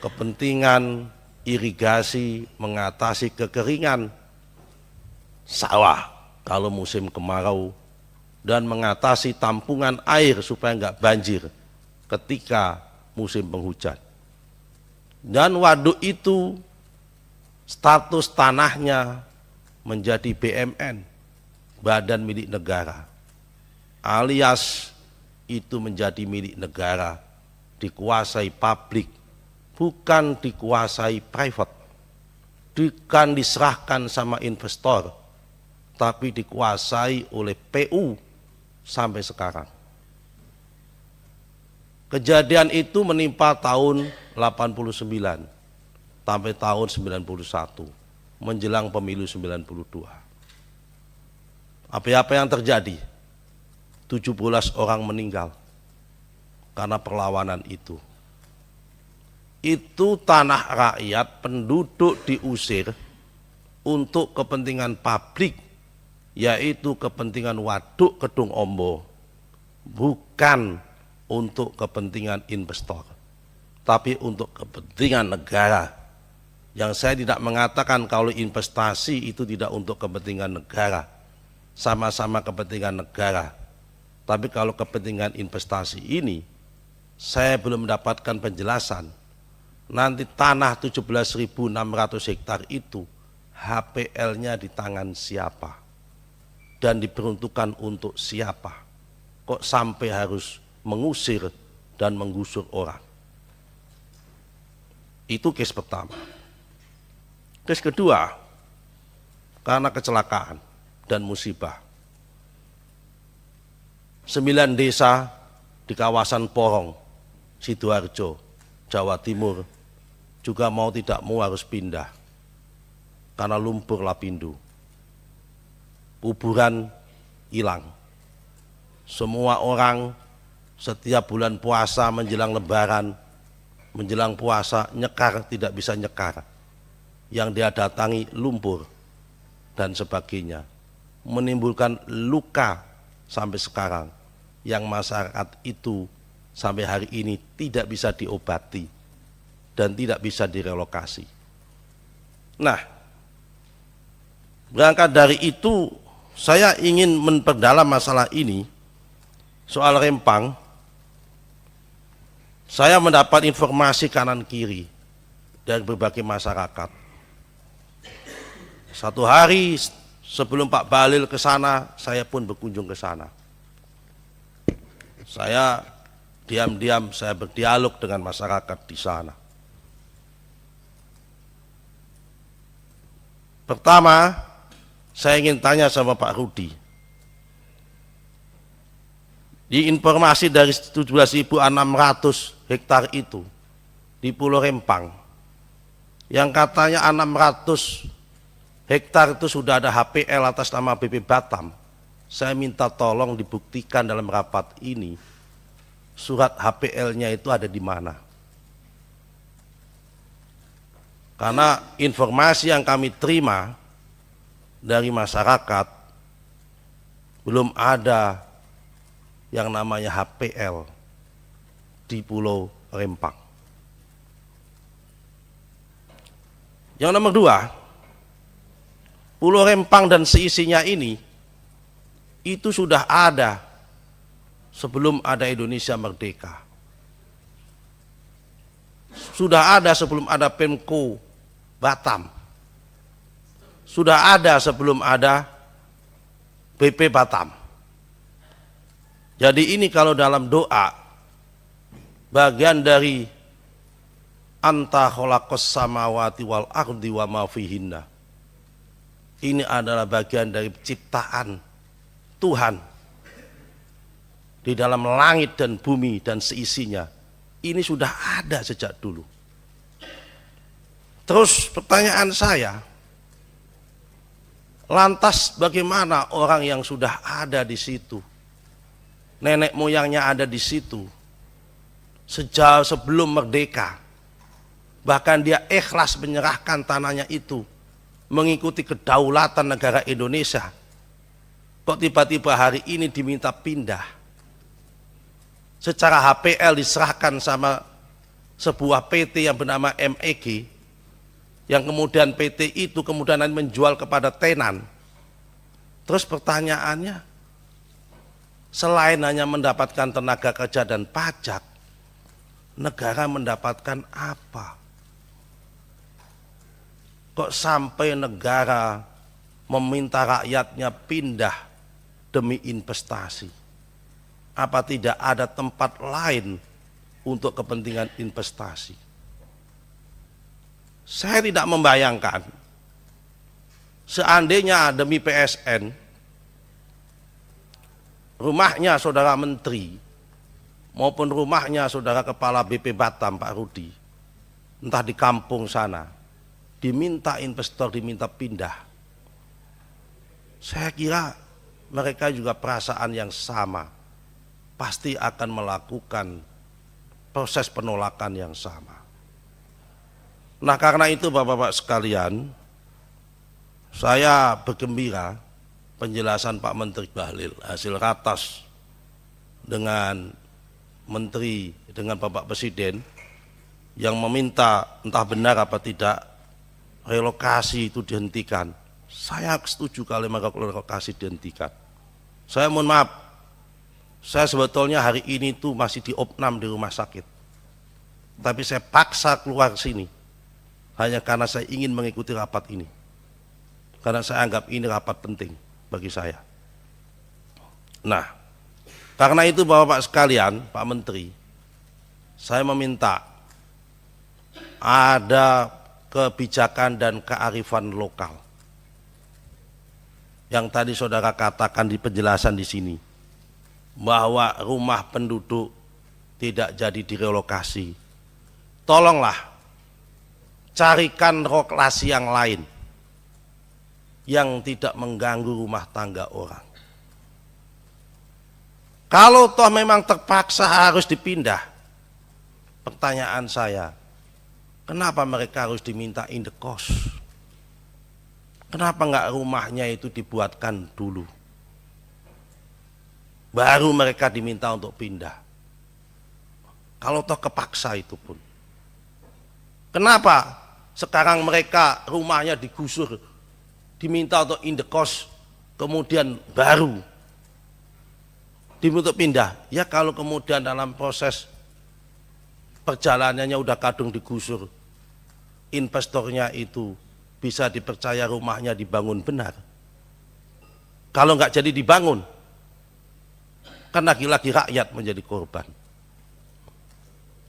kepentingan irigasi mengatasi kekeringan sawah kalau musim kemarau, dan mengatasi tampungan air supaya enggak banjir ketika musim penghujan. Dan waduk itu status tanahnya menjadi BMN, badan milik negara, alias itu menjadi milik negara, dikuasai publik, bukan dikuasai private, bukan diserahkan sama investor, tapi dikuasai oleh PU sampai sekarang. Kejadian itu menimpa tahun 89 sampai tahun 91, menjelang pemilu 92. Apa yang terjadi? 17 orang meninggal karena perlawanan itu. Itu tanah rakyat, penduduk diusir untuk kepentingan publik, yaitu kepentingan Waduk Kedung Ombo, bukan untuk kepentingan investor, tapi untuk kepentingan negara. Yang saya tidak mengatakan kalau investasi itu tidak untuk kepentingan negara, sama-sama kepentingan negara. Tapi kalau kepentingan investasi ini, saya belum mendapatkan penjelasan. Nanti tanah 17.600 hektar itu HPL-nya di tangan siapa? Dan diperuntukkan untuk siapa? Kok sampai harus mengusir dan menggusur orang? Itu case pertama. Case kedua, karena kecelakaan dan musibah. 9 desa di kawasan Porong, Sidoarjo, Jawa Timur, juga mau tidak mau harus pindah karena lumpur lapindo. Kuburan hilang. Semua orang setiap bulan puasa menjelang Lebaran, menjelang puasa nyekar tidak bisa nyekar. Yang dia datangi lumpur dan sebagainya, menimbulkan luka sampai sekarang yang masyarakat itu sampai hari ini tidak bisa diobati dan tidak bisa direlokasi. Nah, berangkat dari itu, saya ingin memperdalam masalah ini, soal Rempang. Saya mendapat informasi kanan kiri dari berbagai masyarakat. Satu hari sebelum Pak Bahlil ke sana, saya pun berkunjung ke sana. Saya diam-diam saya berdialog dengan masyarakat di sana. Pertama, saya ingin tanya sama Pak Rudi. Di informasi dari 17.600 hektar itu di Pulau Rempang, yang katanya 600 hektar itu sudah ada HPL atas nama BP Batam. Saya minta tolong dibuktikan dalam rapat ini surat HPL-nya itu ada di mana. Karena informasi yang kami terima dari masyarakat belum ada yang namanya HPL di Pulau Rempang. Yang nomor dua, Pulau Rempang dan seisinya ini itu sudah ada sebelum ada Indonesia merdeka. Sudah ada sebelum ada Pemko Batam. Sudah ada sebelum ada BP Batam. Jadi ini kalau dalam doa bagian dari anta khalaqas samawati wal ardi wa ma fihinna. Ini adalah bagian dari ciptaan Tuhan di dalam langit dan bumi dan seisinya. Ini sudah ada sejak dulu. Terus pertanyaan saya, lantas bagaimana orang yang sudah ada di situ, nenek moyangnya ada di situ, sejak sebelum merdeka, bahkan dia ikhlas menyerahkan tanahnya itu, mengikuti kedaulatan negara Indonesia, kok tiba-tiba hari ini diminta pindah? Secara HPL diserahkan sama sebuah PT yang bernama MEG, yang kemudian PT itu kemudian menjual kepada tenan. Terus pertanyaannya, selain hanya mendapatkan tenaga kerja dan pajak, negara mendapatkan apa? Kok sampai negara meminta rakyatnya pindah demi investasi? Apa tidak ada tempat lain untuk kepentingan investasi? Saya tidak membayangkan seandainya demi PSN, rumahnya saudara menteri maupun rumahnya saudara kepala BP Batam Pak Rudi, entah di kampung sana, diminta investor, diminta pindah. Saya kira mereka juga perasaan yang sama, pasti akan melakukan proses penolakan yang sama. Nah, karena itu Bapak-Bapak sekalian, saya bergembira penjelasan Pak Menteri Bahlil, hasil ratas dengan Menteri, dengan Bapak Presiden yang meminta entah benar apa tidak relokasi itu dihentikan. Saya setuju kalau relokasi dihentikan. Saya mohon maaf, saya sebetulnya hari ini tuh masih di opnam di rumah sakit. Tapi saya paksa keluar sini hanya karena saya ingin mengikuti rapat ini. Karena saya anggap ini rapat penting bagi saya. Nah, karena itu Bapak-Bapak sekalian, Pak Menteri, saya meminta ada kebijakan dan kearifan lokal. Yang tadi saudara katakan di penjelasan di sini, bahwa rumah penduduk tidak jadi direlokasi. Tolonglah carikan relokasi yang lain yang tidak mengganggu rumah tangga orang. Kalau toh memang terpaksa harus dipindah, pertanyaan saya, kenapa mereka harus diminta indekos? Kenapa enggak rumahnya itu dibuatkan dulu? Baru mereka diminta untuk pindah. Kalau toh kepaksa itu pun. Kenapa sekarang mereka rumahnya digusur, diminta untuk indekos, kemudian baru diminta pindah? Ya kalau kemudian dalam proses perjalanannya udah kadung digusur, investornya itu bisa dipercaya rumahnya dibangun benar. Kalau nggak jadi dibangun, kan lagi-lagi rakyat menjadi korban.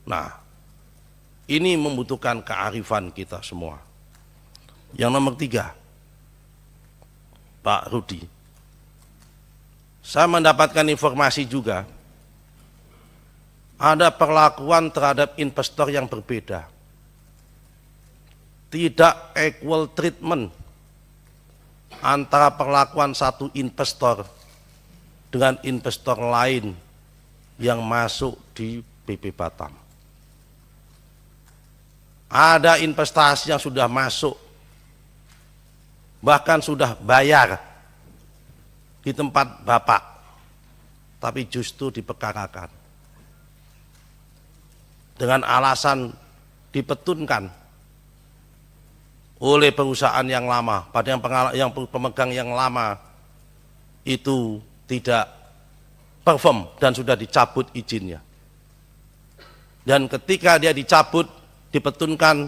Nah, ini membutuhkan kearifan kita semua. Yang nomor 3, Pak Rudi, saya mendapatkan informasi juga ada perlakuan terhadap investor yang berbeda. Tidak equal treatment antara perlakuan satu investor dengan investor lain yang masuk di BP Batam. Ada investasi yang sudah masuk, bahkan sudah bayar di tempat Bapak, tapi justru diperkarakan dengan alasan dipetunkan oleh perusahaan yang lama, pada yang pemegang yang lama itu tidak perform dan sudah dicabut izinnya. Dan ketika dia dicabut, dipetunkan,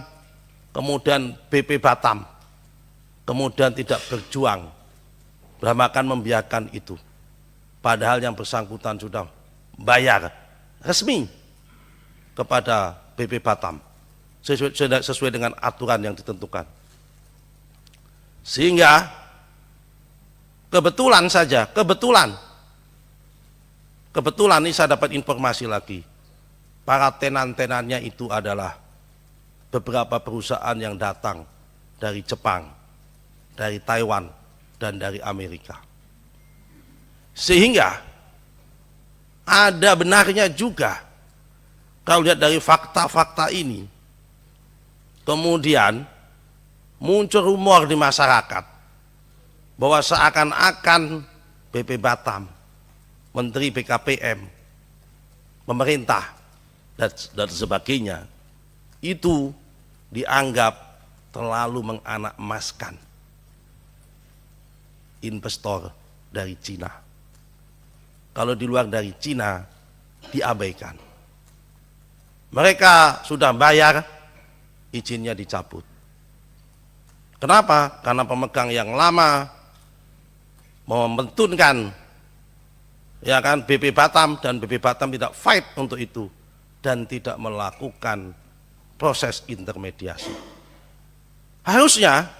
kemudian BP Batam kemudian tidak berjuang, bahkan membiarkan itu. Padahal yang bersangkutan sudah bayar resmi kepada BP Batam sesuai dengan aturan yang ditentukan. Sehingga kebetulan saja, kebetulan ini saya dapat informasi lagi, para tenan-tenannya itu adalah beberapa perusahaan yang datang dari Jepang, dari Taiwan, dan dari Amerika. Sehingga ada benarnya juga, kalau lihat dari fakta-fakta ini, kemudian muncul rumor di masyarakat bahwa seakan-akan BP Batam, Menteri BKPM, pemerintah, dan sebagainya, itu dianggap terlalu menganak-emaskan investor dari Cina. Kalau di luar dari Cina, diabaikan. Mereka sudah bayar, izinnya dicabut. Kenapa? Karena pemegang yang lama membenturkan, ya kan, BP Batam, dan BP Batam tidak fight untuk itu dan tidak melakukan proses intermediasi. Harusnya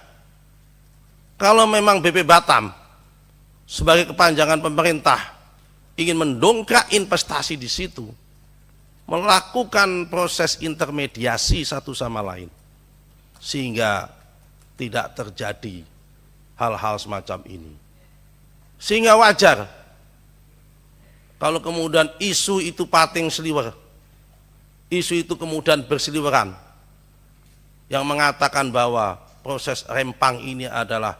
kalau memang BP Batam sebagai kepanjangan pemerintah ingin mendongkrak investasi di situ, melakukan proses intermediasi satu sama lain sehingga tidak terjadi hal-hal semacam ini. Sehingga wajar kalau kemudian isu itu pating seliwer, isu itu kemudian berseliweran, yang mengatakan bahwa proses Rempang ini adalah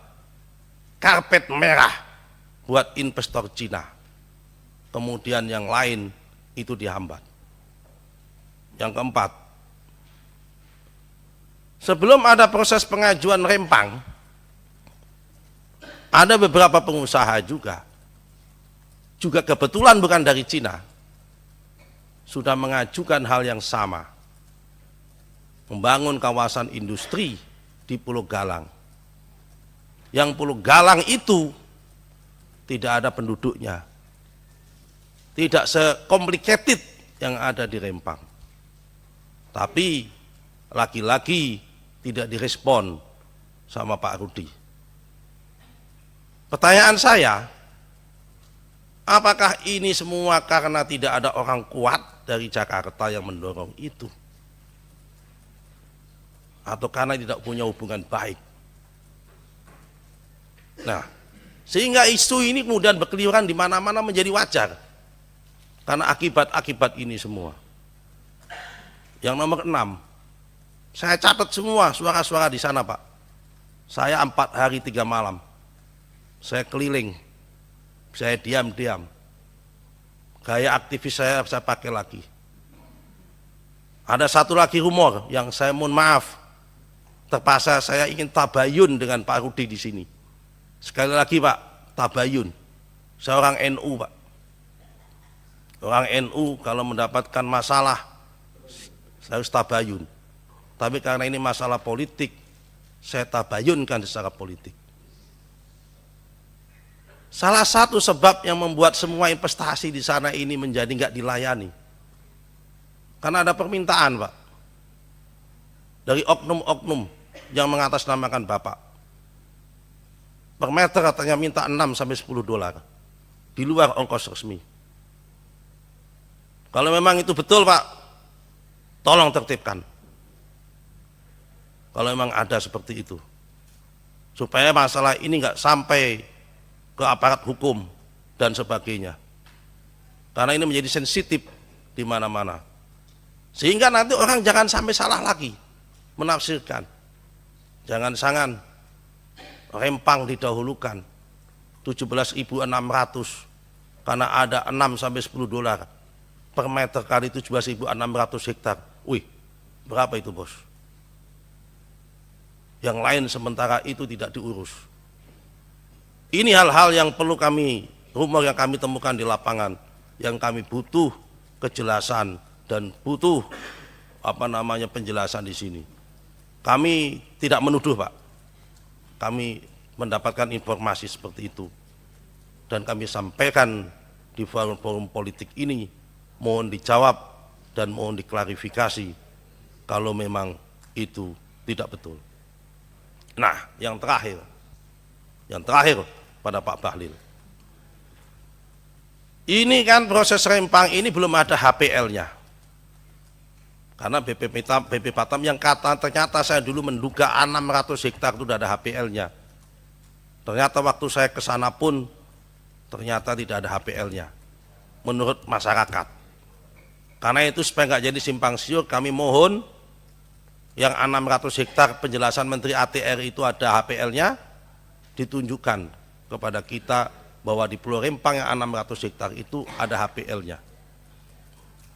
karpet merah buat investor Cina. Kemudian yang lain itu dihambat. Yang keempat, sebelum ada proses pengajuan Rempang, ada beberapa pengusaha juga kebetulan bukan dari Cina, sudah mengajukan hal yang sama, membangun kawasan industri di Pulau Galang. Yang Pulau Galang itu tidak ada penduduknya, tidak se-complicated yang ada di Rempang. Tapi lagi-lagi tidak direspon sama Pak Rudi. Pertanyaan saya, apakah ini semua karena tidak ada orang kuat dari Jakarta yang mendorong itu? Atau karena tidak punya hubungan baik? Nah, sehingga isu ini kemudian berkeliaran di mana-mana menjadi wajar. Karena akibat-akibat ini semua. Yang nomor 6, saya catat semua suara-suara di sana, Pak. Saya 4 hari 3 malam. Saya keliling, saya diam-diam. Gaya aktivis saya pakai lagi. Ada satu lagi rumor yang saya mohon maaf, terpaksa saya ingin tabayun dengan Pak Rudi di sini. Sekali lagi Pak, tabayun. Saya orang NU Pak. Orang NU kalau mendapatkan masalah saya harus tabayun. Tapi karena ini masalah politik, saya tabayunkan secara politik. Salah satu sebab yang membuat semua investasi di sana ini menjadi nggak dilayani, karena ada permintaan, Pak, dari oknum-oknum yang mengatasnamakan Bapak. Per meter katanya minta 6 sampai 10 dolar, di luar ongkos resmi. Kalau memang itu betul, Pak, tolong tertibkan. Kalau memang ada seperti itu, supaya masalah ini nggak sampai ke aparat hukum dan sebagainya, karena ini menjadi sensitif di mana-mana, sehingga nanti orang jangan sampai salah lagi menafsirkan. Jangan-jangan Rempang didahulukan 17.600 karena ada 6 sampai 10 dolar per meter kali 17.600 hektar. Wih, berapa itu, Bos? Yang lain sementara itu tidak diurus. Ini hal-hal yang perlu rumor yang kami temukan di lapangan, yang kami butuh kejelasan dan butuh penjelasan di sini. Kami tidak menuduh, Pak. Kami mendapatkan informasi seperti itu dan kami sampaikan di forum-forum politik ini. Mohon dijawab dan mohon diklarifikasi kalau memang itu tidak betul. Nah, yang terakhir pada Pak Bahlil. Ini kan proses Rempang ini belum ada HPL-nya. Karena BP Batam yang ternyata saya dulu menduga 600 hektar itu sudah ada HPL-nya. Ternyata waktu saya ke sana pun ternyata tidak ada HPL-nya menurut masyarakat. Karena itu supaya nggak jadi simpang siur, kami mohon yang 600 hektar penjelasan Menteri ATR itu ada HPL-nya, ditunjukkan kepada kita bahwa di Pulau Rempang yang 600 hektar itu ada HPL-nya.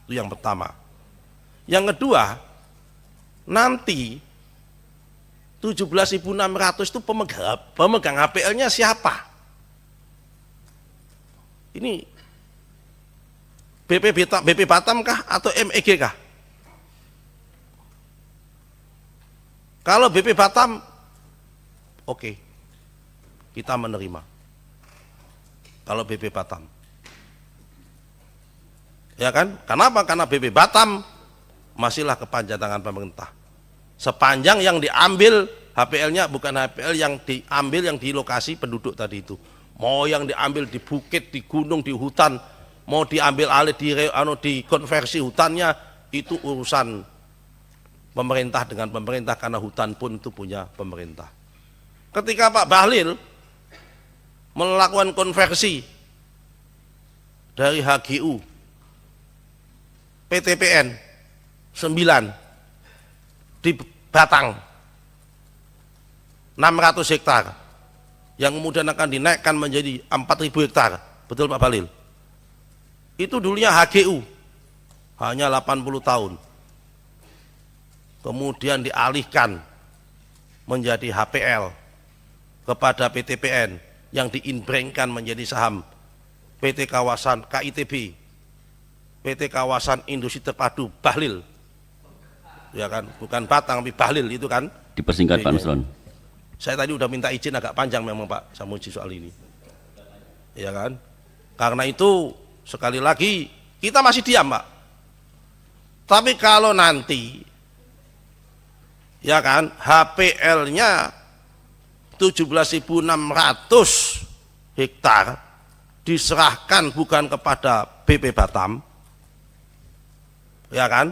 Itu yang pertama. Yang kedua, nanti 17.600 itu pemegang HPL-nya siapa? Ini BP Batam kah atau MEG kah? Kalau BP Batam, oke, kita menerima. Kalau BP Batam, ya kan? Kenapa? Karena BP Batam masihlah kepanjangan pemerintah. Sepanjang yang diambil HPL-nya bukan HPL yang diambil yang di lokasi penduduk tadi itu. Mau yang diambil di bukit, di gunung, di hutan, mau diambil alih di konversi hutannya, itu urusan pemerintah dengan pemerintah, karena hutan pun itu punya pemerintah. Ketika Pak Bahlil melakukan konversi dari HGU PTPN 9 di Batang 600 hektar yang kemudian akan dinaikkan menjadi 4.000 hektar, betul Pak Bahlil? Itu dulunya HGU hanya 80 tahun, kemudian dialihkan menjadi HPL kepada PTPN yang diinbrengkan menjadi saham PT Kawasan KITB, PT Kawasan Industri Terpadu Bahlil, ya kan, bukan Batang tapi Bahlil itu kan. Dipersingkat Pak Nusron. Saya tadi udah minta izin agak panjang memang Pak Samuji soal ini, ya kan. Karena itu sekali lagi kita masih diam Pak. Tapi kalau nanti, ya kan, HPL-nya 17.600 hektar diserahkan bukan kepada BP Batam, ya kan,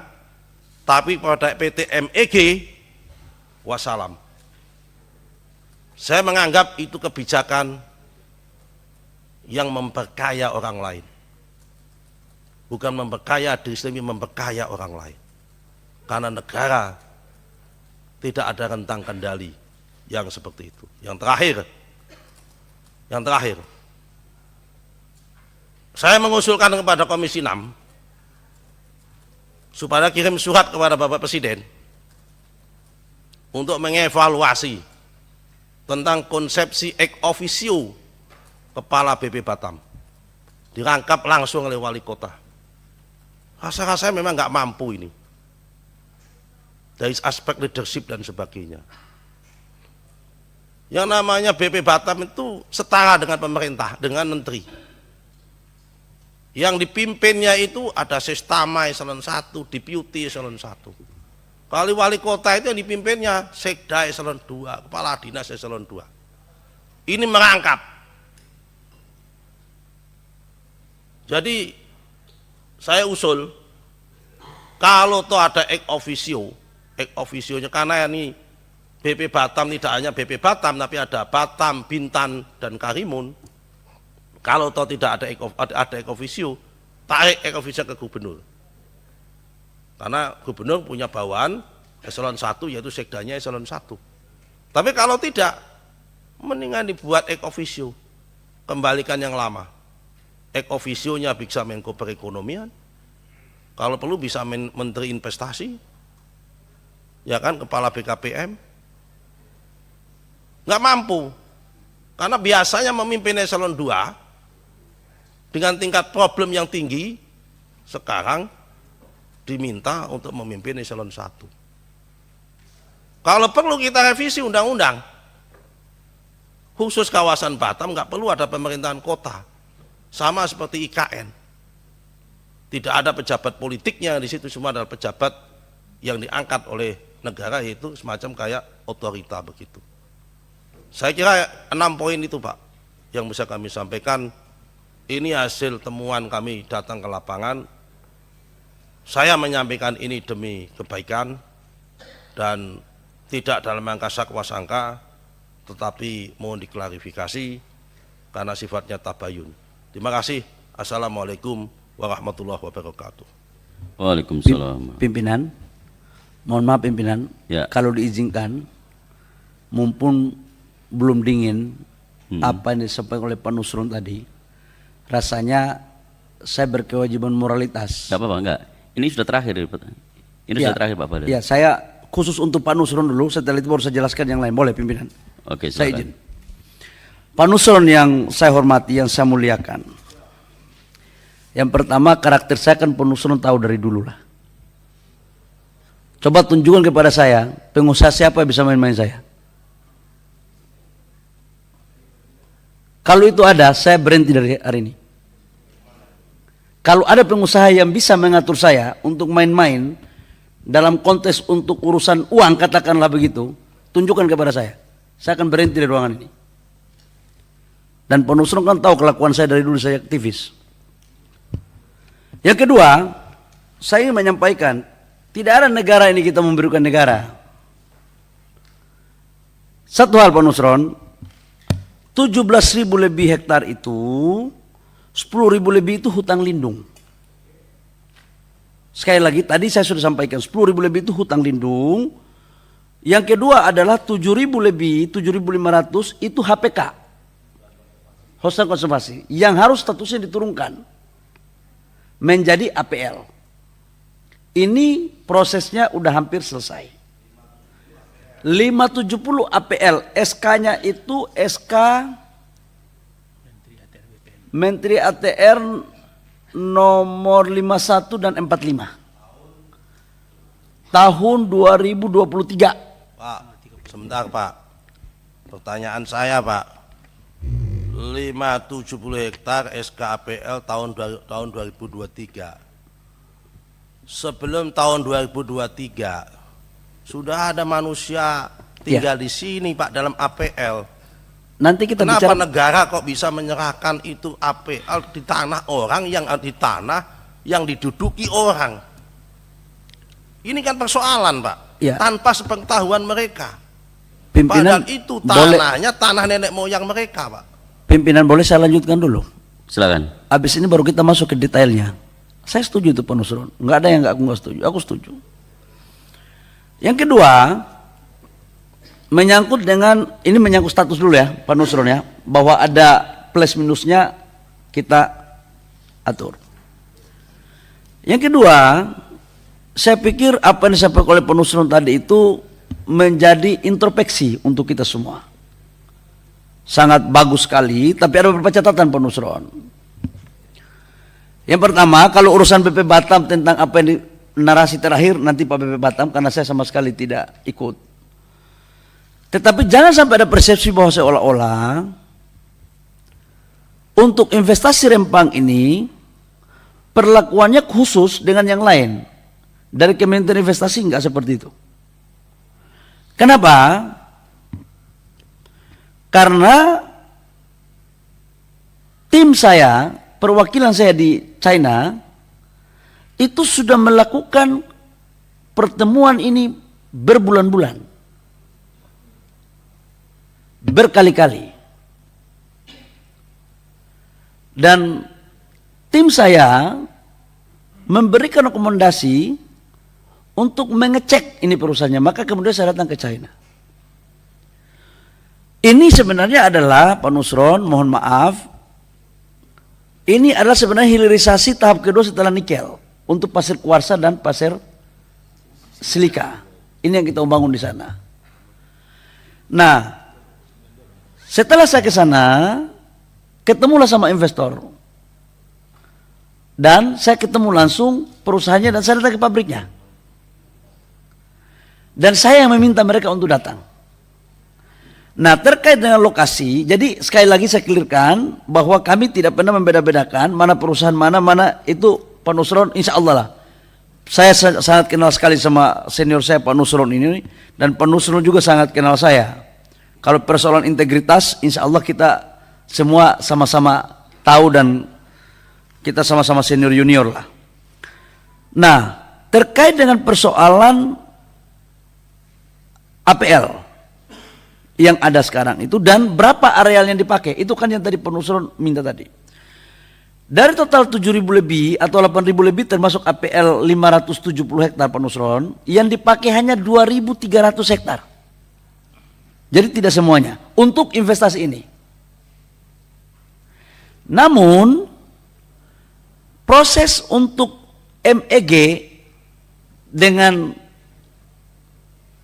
tapi pada PT MEG, wassalam. Saya menganggap itu kebijakan yang memperkaya orang lain, bukan memperkaya diri sendiri, memperkaya orang lain. Karena negara tidak ada rentang kendali yang seperti itu. Yang terakhir, saya mengusulkan kepada Komisi 6 supaya kirim surat kepada Bapak Presiden untuk mengevaluasi tentang konsepsi ex officio kepala BP Batam, dirangkap langsung oleh wali kota. Rasa-rasanya memang nggak mampu ini. dari aspek leadership dan sebagainya. Yang namanya BP Batam itu setara dengan pemerintah, dengan menteri. Yang dipimpinnya itu ada Sestama eselon 1, Deputi eselon 1. Kalau wali kota itu yang dipimpinnya Sekda eselon 2, Kepala Dinas eselon 2. Ini merangkap. Jadi saya usul, kalau toh ada ex officio-nya, karena ini BP Batam tidak hanya BP Batam, tapi ada Batam, Bintan, dan Karimun. Kalau toh tidak ada ex officio, tarik ex officio ke gubernur. Karena gubernur punya bawahan eselon 1, yaitu sekdanya eselon 1. Tapi kalau tidak, mendingan dibuat ex officio, kembalikan yang lama. Ex officio-nya bisa Menko Perekonomian, kalau perlu bisa Menteri Investasi, ya kan, Kepala BKPM. Nggak mampu, karena biasanya memimpin eselon 2 dengan tingkat problem yang tinggi, sekarang diminta untuk memimpin eselon 1. Kalau perlu kita revisi undang-undang, khusus kawasan Batam nggak perlu ada pemerintahan kota, sama seperti IKN. Tidak ada pejabat politiknya di situ, semua adalah pejabat yang diangkat oleh negara, yaitu semacam kayak otorita begitu. Saya kira 6 poin itu Pak yang bisa kami sampaikan. Ini hasil temuan kami datang ke lapangan. Saya menyampaikan ini demi kebaikan dan tidak dalam rangka sangka, tetapi mohon diklarifikasi karena sifatnya tabayun. Terima kasih. Assalamualaikum warahmatullahi wabarakatuh. Waalaikumsalam. Pimpinan, mohon maaf pimpinan, Ya. kalau diizinkan, mumpun belum dingin apa yang disampaikan oleh Pak Nusron tadi, rasanya saya berkewajiban moralitas. Enggak apa-apa, enggak. Ini sudah terakhir, Pak. Ini Ya, sudah terakhir, Pak Bahlil. Ya, saya khusus untuk Pak Nusron dulu, setelah itu baru saya jelaskan yang lain. Boleh pimpinan? Oke, Saya silakan. izin. Pak Nusron yang saya hormati, yang saya muliakan. Yang pertama, karakter saya kan Pak Nusron tahu dari dulu lah. Coba tunjukkan kepada saya, pengusaha siapa yang bisa main-main saya? Kalau itu ada, saya berhenti dari hari ini. Kalau ada pengusaha yang bisa mengatur saya untuk main-main dalam konteks untuk urusan uang, katakanlah begitu, tunjukkan kepada saya. Saya akan berhenti dari ruangan ini. Dan Pak Nusron kan tahu kelakuan saya dari dulu, saya aktivis. Yang kedua, saya ingin menyampaikan, tidak ada negara ini kita memberikan negara. Satu hal Pak Nusron, 17.000 lebih hektar itu, 10.000 lebih itu hutang lindung. Sekali lagi, tadi saya sudah sampaikan, 10.000 lebih itu hutang lindung. Yang kedua adalah 7.000 lebih, 7.500 itu HPK, hutang konservasi, yang harus statusnya diturunkan menjadi APL. Ini prosesnya udah hampir selesai. 570 APL, SK-nya itu SK Menteri ATR nomor 51 dan 45 tahun 2023. Pak, sebentar Pak. Pertanyaan saya Pak, 570 hektar SKAPL tahun 2023. Sebelum tahun 2023 sudah ada manusia tinggal di sini Pak dalam APL. Nanti kita Kenapa bicara. negara kok bisa menyerahkan itu APL di tanah orang, yang di tanah yang diduduki orang? Ini kan persoalan Pak, Ya. tanpa sepengetahuan mereka. Pimpinan Padahal itu boleh, tanahnya tanah nenek moyang mereka Pak. pimpinan boleh saya lanjutkan dulu. Silakan. Habis ini baru kita masuk ke detailnya. Saya setuju itu Pak Nusron. Nggak ada yang nggak setuju. Aku setuju. Yang kedua, menyangkut dengan, ini menyangkut status dulu ya Pak Nusron ya, bahwa ada plus minusnya kita atur. Yang kedua, saya pikir apa yang disampaikan oleh Pak Nusron tadi itu menjadi introspeksi untuk kita semua. Sangat bagus sekali, tapi ada beberapa catatan Pak Nusron. Yang pertama, kalau urusan BP Batam tentang apa yang narasi terakhir nanti Pak BP Batam karena saya sama sekali tidak ikut. Tetapi jangan sampai ada persepsi bahwa seolah-olah untuk investasi Rempang ini perlakuannya khusus dengan yang lain. Dari Kementerian Investasi enggak seperti itu. Kenapa? Karena tim saya, perwakilan saya di China itu sudah melakukan pertemuan ini berbulan-bulan, berkali-kali, dan tim saya memberikan rekomendasi untuk mengecek ini perusahaannya, maka kemudian saya datang ke China. Ini sebenarnya adalah Pak Nusron, mohon maaf, ini adalah sebenarnya hilirisasi tahap kedua setelah nikel untuk pasir kuarsa dan pasir silika. Ini yang kita bangun di sana. Nah, setelah saya ke sana, ketemulah sama investor. Dan saya ketemu langsung perusahaannya dan saya datang ke pabriknya. Dan saya yang meminta mereka untuk datang. Nah, terkait dengan lokasi, jadi sekali lagi saya clearkan bahwa kami tidak pernah membeda-bedakan mana perusahaan mana itu Pak Nusron, insya Allah lah. Saya sangat kenal sekali sama senior saya Pak Nusron ini, dan Pak Nusron juga sangat kenal saya. Kalau persoalan integritas, insya Allah kita semua sama-sama tahu dan kita sama-sama senior junior lah. Nah, terkait dengan persoalan APL yang ada sekarang itu dan berapa areal yang dipakai, itu kan yang tadi Pak Nusron minta tadi. Dari total 7.000 lebih atau 8.000 lebih termasuk APL 570 hektar Pak Nusron, yang dipakai hanya 2.300 hektar. Jadi tidak semuanya untuk investasi ini. Namun proses untuk MEG dengan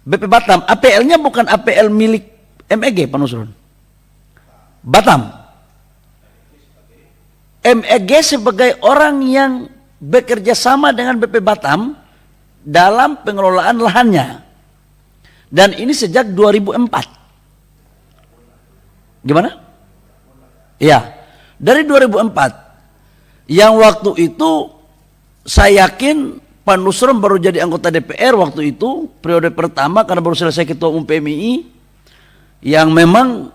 BP Batam, APL-nya bukan APL milik MEG Pak Nusron. Batam. MEG sebagai orang yang bekerja sama dengan BP Batam dalam pengelolaan lahannya. Dan ini sejak 2004. Gimana? Ya, dari 2004. Yang waktu itu saya yakin Pak Nusron baru jadi anggota DPR waktu itu, periode pertama karena baru selesai ketua umum PMII, yang memang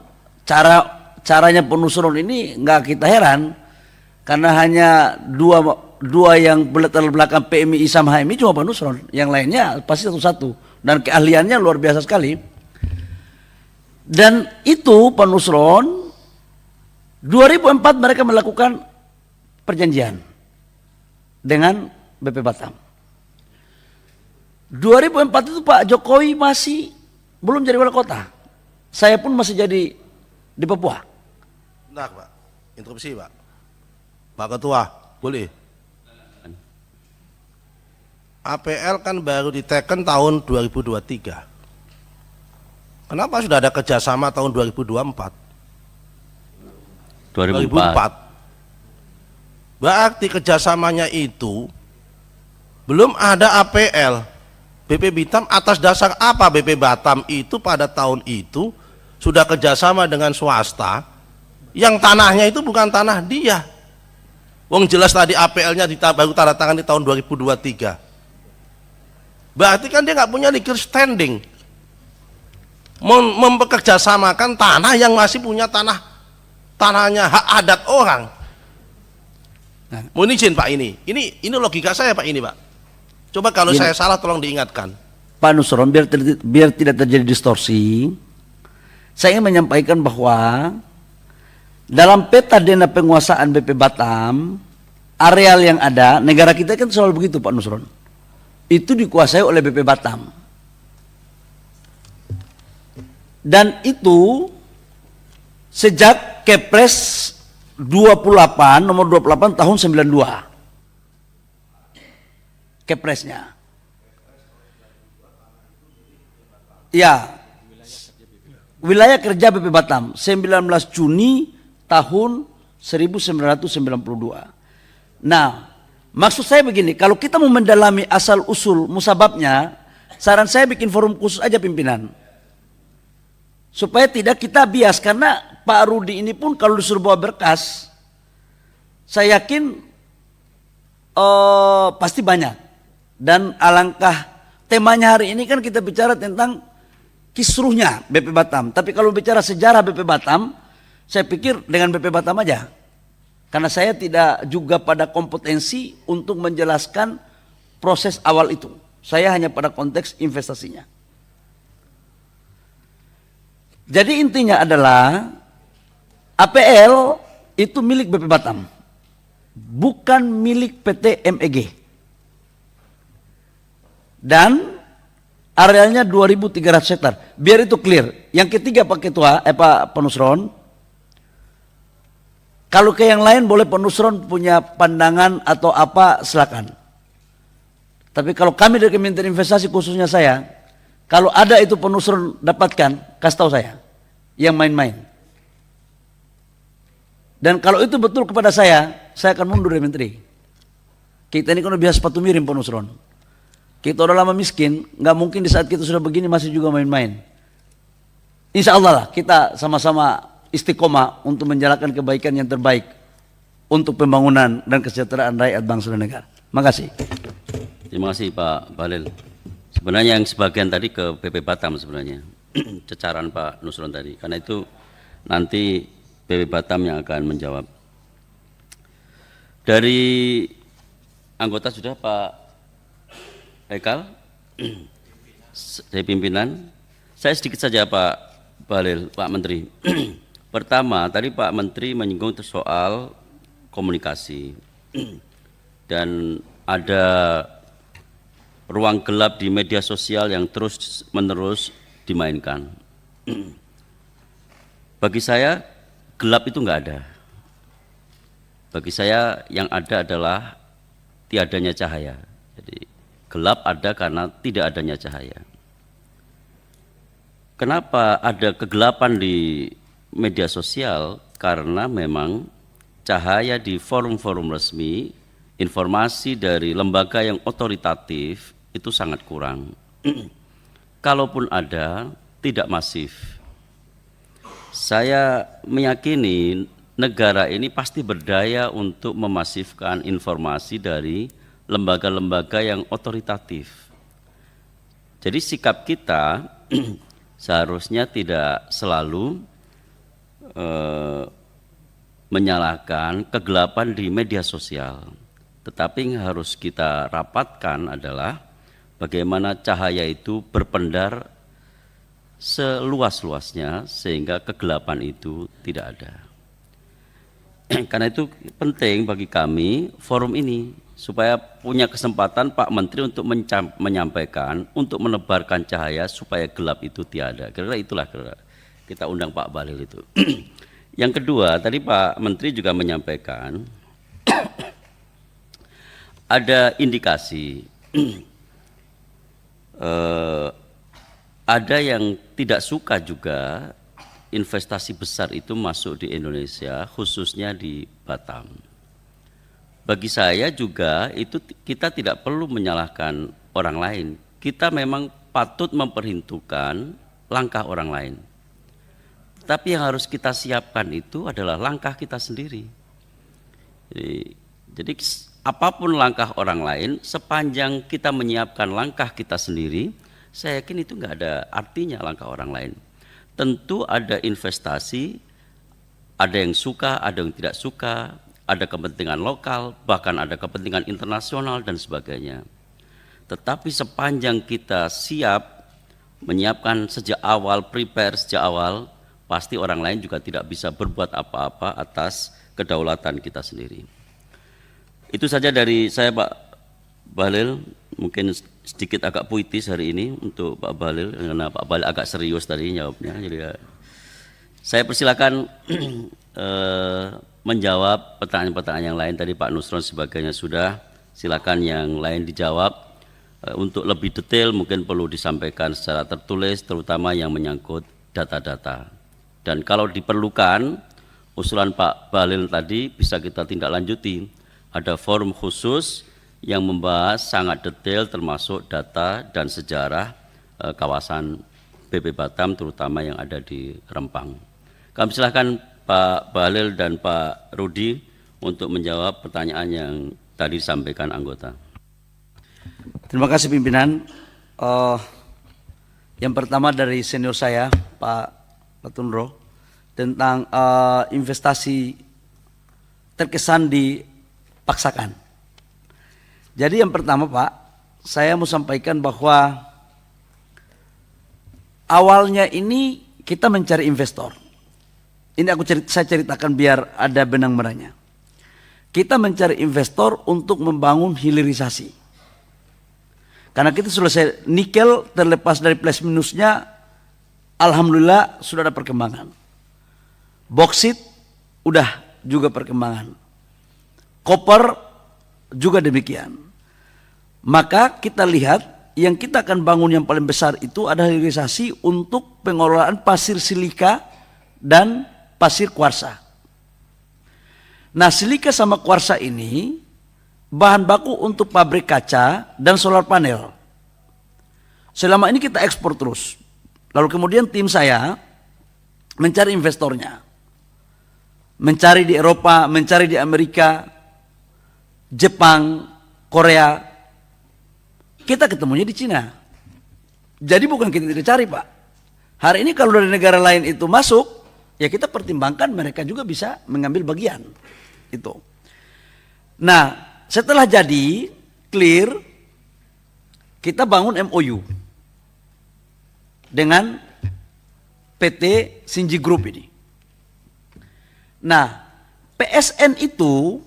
caranya Pak Nusron ini nggak kita heran, karena hanya dua yang berlatar belakang PMII sama HMI cuma Pak Nusron, yang lainnya pasti satu-satu, dan keahliannya luar biasa sekali. Dan itu Pak Nusron 2004 mereka melakukan perjanjian dengan BP Batam. 2004 itu Pak Jokowi masih belum jadi wali kota. Saya pun masih jadi di Papua. Nah, Pak, interupsi Pak. Pak Ketua, boleh? APL kan baru diteken tahun 2023. Kenapa sudah ada kerjasama tahun 2024? 2004. Berarti kerjasamanya itu belum ada APL. BP Batam atas dasar apa BP Batam itu pada tahun itu sudah kerjasama dengan swasta yang tanahnya itu bukan tanah dia. Wong jelas tadi APL-nya baru tanda tangan di tahun 2023. Berarti kan dia nggak punya legal standing mempekerjasamakan tanah yang masih punya tanahnya hak adat orang. Mohon izin Pak, ini logika saya Pak ini Pak. Coba kalau saya salah tolong diingatkan. Pak Nusron, biar tidak terjadi distorsi, saya ingin menyampaikan bahwa dalam peta dana penguasaan BP Batam, areal yang ada, negara kita kan selalu begitu Pak Nusron, itu dikuasai oleh BP Batam. Dan itu sejak Kepres 28 nomor 28 tahun 92. Kepresnya. Ya. Wilayah kerja BP Batam 19 Juni tahun 1992. Nah, Maksud saya begini, kalau kita mau mendalami asal-usul musababnya, saran saya bikin forum khusus aja pimpinan. Supaya tidak kita bias, karena Pak Rudi ini pun kalau disuruh bawa berkas, saya yakin pasti banyak. Dan alangkah temanya hari ini kan kita bicara tentang kisruhnya BP Batam. Tapi kalau bicara sejarah BP Batam, saya pikir dengan BP Batam aja. Karena saya tidak juga pada kompetensi untuk menjelaskan proses awal itu. Saya hanya pada konteks investasinya. Jadi intinya adalah APL itu milik BP Batam, bukan milik PT MEG. Dan arealnya 2.300 hektar. Biar itu clear. Yang ketiga Pak Ketua, Pak Penusron, kalau ke yang lain boleh Penusron punya pandangan atau apa silakan. Tapi kalau kami dari Kementerian Investasi khususnya saya, kalau ada itu Penusron dapatkan, kasih tahu saya. Yang main-main. Dan kalau itu betul kepada saya akan mundur dari menteri. Kita ini kan udah biasa sepatu miring Penusron. Kita udah lama miskin, nggak mungkin di saat kita sudah begini masih juga main-main. Insya Allah lah kita sama-sama istiqomah untuk menjalankan kebaikan yang terbaik untuk pembangunan dan kesejahteraan rakyat bangsa dan negara. Makasih. Terima kasih Pak Bahlil. Sebenarnya yang sebagian tadi ke BP Batam sebenarnya, cecaran Pak Nusron tadi. Karena itu nanti BP Batam yang akan menjawab. Dari anggota sudah Pak Ekal, dari pimpinan. Saya sedikit saja Pak Bahlil, Pak Menteri. Pertama, tadi Pak Menteri menyinggung soal komunikasi dan ada ruang gelap di media sosial yang terus-menerus dimainkan. Bagi saya, gelap itu enggak ada. Bagi saya yang ada adalah tiadanya cahaya. Jadi gelap ada karena tidak adanya cahaya. Kenapa ada kegelapan di media sosial? Karena memang cahaya di forum-forum resmi, informasi dari lembaga yang otoritatif itu sangat kurang. Kalaupun ada, tidak masif. Saya meyakini negara ini pasti berdaya untuk memasifkan informasi dari lembaga-lembaga yang otoritatif. Jadi sikap kita seharusnya tidak selalu menyalahkan kegelapan di media sosial. Tetapi yang harus kita rapatkan adalah bagaimana cahaya itu berpendar seluas-luasnya sehingga kegelapan itu tidak ada. Karena itu penting bagi kami forum ini supaya punya kesempatan Pak Menteri untuk menyampaikan, untuk menebarkan cahaya supaya gelap itu tiada. Kira-kira itulah kita undang Pak Bahlil itu. Yang kedua, tadi Pak Menteri juga menyampaikan ada indikasi ada yang tidak suka juga investasi besar itu masuk di Indonesia, khususnya di Batam. Bagi saya juga itu kita tidak perlu menyalahkan orang lain. Kita memang patut memperhitungkan langkah orang lain. Tapi yang harus kita siapkan itu adalah langkah kita sendiri. Jadi apapun langkah orang lain, sepanjang kita menyiapkan langkah kita sendiri, saya yakin itu nggak ada artinya langkah orang lain. Tentu ada investasi, ada yang suka, ada yang tidak suka, ada kepentingan lokal, bahkan ada kepentingan internasional dan sebagainya. Tetapi sepanjang kita siap menyiapkan sejak awal, prepare sejak awal, pasti orang lain juga tidak bisa berbuat apa-apa atas kedaulatan kita sendiri. Itu saja dari saya Pak Bahlil, mungkin sedikit agak puitis hari ini untuk Pak Bahlil, karena Pak Bahlil agak serius tadi jawabnya. Jadi saya persilakan menjawab pertanyaan-pertanyaan yang lain. Tadi Pak Nusron sebagainya sudah, silakan yang lain dijawab. Untuk lebih detail mungkin perlu disampaikan secara tertulis, terutama yang menyangkut data-data. Dan kalau diperlukan, usulan Pak Bahlil tadi bisa kita tindak lanjuti. ada forum khusus yang membahas sangat detail termasuk data dan sejarah kawasan BP Batam terutama yang ada di Rempang. Kami silakan Pak Bahlil dan Pak Rudi untuk menjawab pertanyaan yang tadi disampaikan anggota. Terima kasih pimpinan. Yang pertama dari senior saya, Pak Latunro, tentang investasi terkesan dipaksakan. Jadi yang pertama Pak, saya mau sampaikan bahwa awalnya ini kita mencari investor. Ini saya ceritakan biar ada benang merahnya. Kita mencari investor untuk membangun hilirisasi. Karena kita selesai nikel terlepas dari plus minusnya, alhamdulillah sudah ada perkembangan. Boksit udah juga perkembangan. Koper juga demikian. Maka kita lihat yang kita akan bangun yang paling besar itu adalah hilirisasi untuk pengelolaan pasir silika dan pasir kuarsa. Nah, silika sama kuarsa ini bahan baku untuk pabrik kaca dan solar panel. Selama ini kita ekspor terus. Lalu kemudian tim saya mencari investornya. Mencari di Eropa, mencari di Amerika, Jepang, Korea. Kita ketemunya di Cina. Jadi bukan kita tidak cari Pak. Hari ini kalau dari negara lain itu masuk, ya kita pertimbangkan mereka juga bisa mengambil bagian. Itu. Nah, setelah jadi clear, kita bangun MOU dengan PT Sinji Group ini. Nah, PSN itu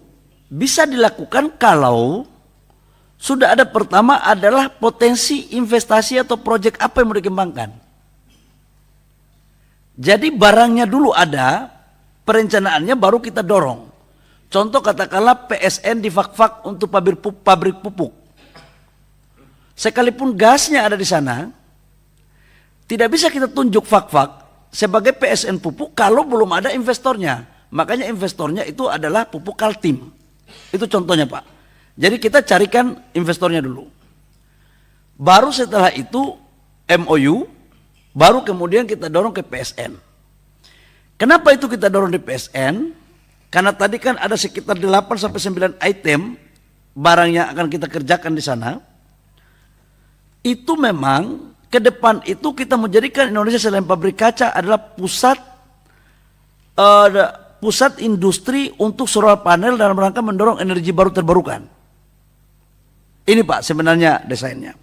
bisa dilakukan kalau sudah ada pertama adalah potensi investasi atau proyek apa yang mau dikembangkan. Jadi barangnya dulu ada, perencanaannya baru kita dorong. Contoh katakanlah PSN di Fak-Fak untuk pabrik pupuk. Sekalipun gasnya ada di sana, tidak bisa kita tunjuk Fak-Fak sebagai PSN pupuk kalau belum ada investornya. Makanya investornya itu adalah pupuk Kaltim. Itu contohnya Pak. Jadi kita carikan investornya dulu. Baru setelah itu MOU, baru kemudian kita dorong ke PSN. Kenapa itu kita dorong di PSN? Karena tadi kan ada sekitar 8-9 item barang yang akan kita kerjakan di sana. Itu memang ke depan itu kita menjadikan Indonesia selain pabrik kaca adalah pusat industri untuk solar panel dalam rangka mendorong energi baru terbarukan. Ini Pak sebenarnya desainnya.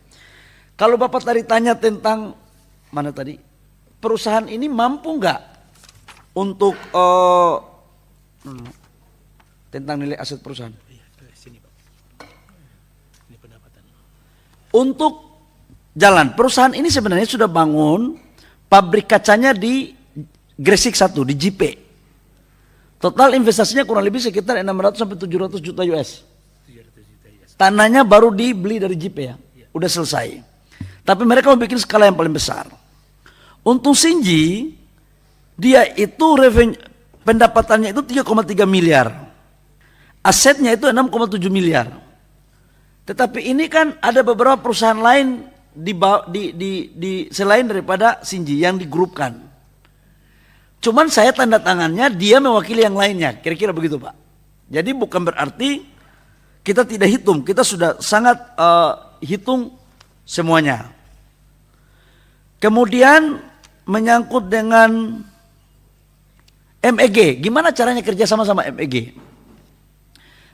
Kalau Bapak tadi tanya tentang mana tadi perusahaan ini mampu nggak untuk tentang nilai aset perusahaan. Untuk jalan, perusahaan ini sebenarnya sudah bangun pabrik kacanya di Gresik 1, di JP. Total investasinya kurang lebih sekitar 600 sampai 700 juta US. Tanahnya baru dibeli dari JP ya, udah selesai. Tapi mereka mau bikin skala yang paling besar. Untuk Sinji, dia itu revenue pendapatannya itu 3,3 miliar. Asetnya itu 6,7 miliar. Tetapi ini kan ada beberapa perusahaan lain di selain daripada Sinji yang digrupkan. Cuman saya tanda tangannya dia mewakili yang lainnya. Kira-kira begitu Pak. Jadi bukan berarti kita tidak hitung. Kita sudah sangat hitung semuanya. Kemudian menyangkut dengan MEG, gimana caranya kerja sama MEG?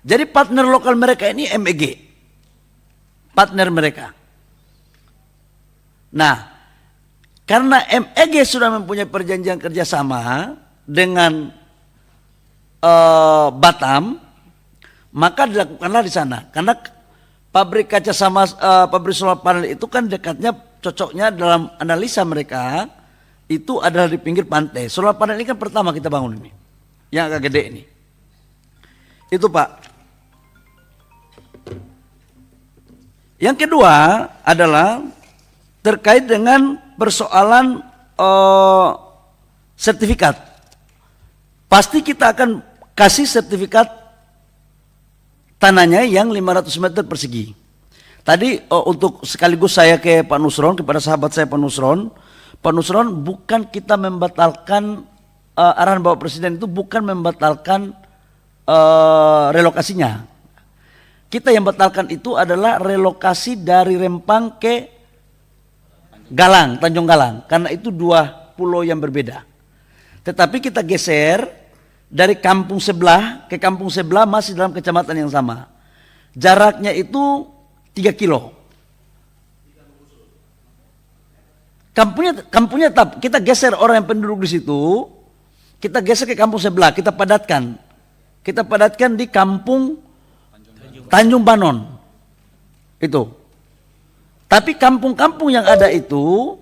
Jadi partner lokal mereka ini MEG, partner mereka. Nah, karena MEG sudah mempunyai perjanjian kerjasama dengan Batam, maka dilakukanlah di sana. Karena pabrik kaca sama pabrik solar panel itu kan dekatnya, cocoknya dalam analisa mereka itu adalah di pinggir pantai. Solar panel ini kan pertama kita bangun ini, yang agak gede ini. Itu Pak. Yang kedua adalah terkait dengan persoalan sertifikat. Pasti kita akan kasih sertifikat tanahnya yang 500 meter persegi. Tadi untuk sekaligus saya ke Pak Nusron, kepada sahabat saya Pak Nusron bukan kita membatalkan arahan Bapak Presiden itu bukan membatalkan relokasinya. Kita yang batalkan itu adalah relokasi dari Rempang ke Galang, Tanjung Galang, karena itu dua pulau yang berbeda. Tetapi kita geser dari kampung sebelah ke kampung sebelah masih dalam kecamatan yang sama. Jaraknya itu 3 kilo. Kampungnya tetap, kita geser orang yang penduduk di situ, kita geser ke kampung sebelah, kita padatkan. Kita padatkan di kampung Tanjung Banon. Itu. Tapi kampung-kampung yang ada itu,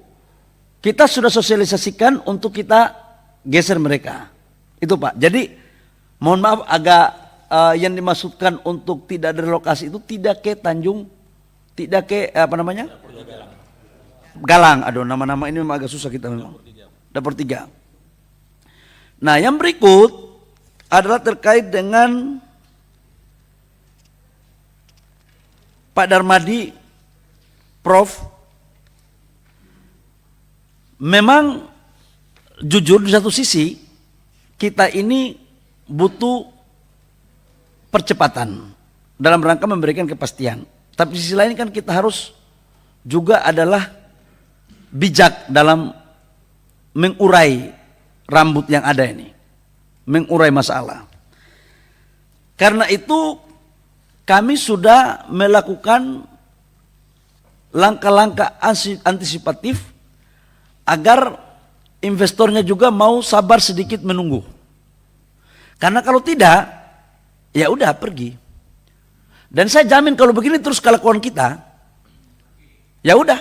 kita sudah sosialisasikan untuk kita geser mereka. Itu Pak. Jadi, mohon maaf agak yang dimaksudkan untuk tidak direlokasi itu tidak ke Tanjung, tidak ke Galang. Aduh, nama-nama ini memang agak susah kita memang. Dapur 3. Nah, yang berikut adalah terkait dengan Pak Darmadi, Prof. Memang jujur di satu sisi kita ini butuh percepatan dalam rangka memberikan kepastian. Tapi di sisi lain kan kita harus juga adalah bijak dalam mengurai rambut yang ada ini. Mengurai masalah. Karena itu kami sudah melakukan langkah-langkah antisipatif agar investornya juga mau sabar sedikit menunggu. Karena kalau tidak, ya udah pergi. Dan saya jamin kalau begini terus kelakuan kita, ya udah.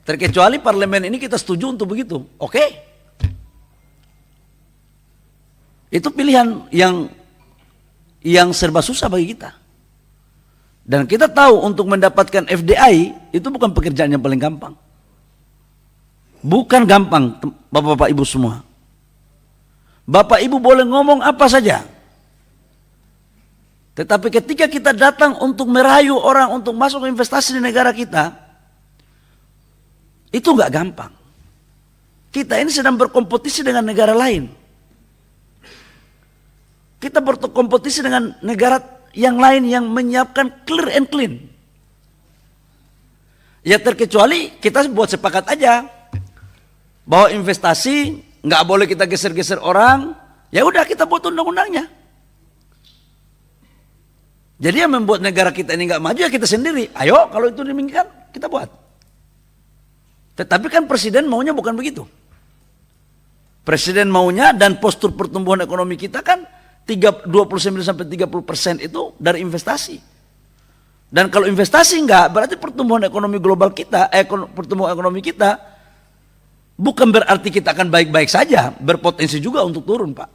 Terkecuali parlemen ini kita setuju untuk begitu. Oke. Itu pilihan yang serba susah bagi kita. Dan kita tahu untuk mendapatkan FDI itu bukan pekerjaan yang paling gampang. Bukan gampang, Bapak-bapak Ibu semua. Bapak Ibu boleh ngomong apa saja. Tetapi ketika kita datang untuk merayu orang untuk masuk investasi di negara kita, itu nggak gampang. Kita ini sedang berkompetisi dengan negara lain. Kita berkompetisi dengan negara yang lain yang menyiapkan clear and clean. Ya terkecuali kita buat sepakat aja bahwa investasi nggak boleh kita geser-geser orang. Ya udah kita buat undang-undangnya. Jadi yang membuat negara kita ini nggak maju ya kita sendiri. Ayo kalau itu dimungkinkan kita buat. Tetapi kan presiden maunya bukan begitu. Presiden maunya dan postur pertumbuhan ekonomi kita kan 29-30% itu dari investasi. Dan kalau investasi enggak, berarti pertumbuhan ekonomi global kita, pertumbuhan ekonomi kita bukan berarti kita akan baik-baik saja, berpotensi juga untuk turun, Pak.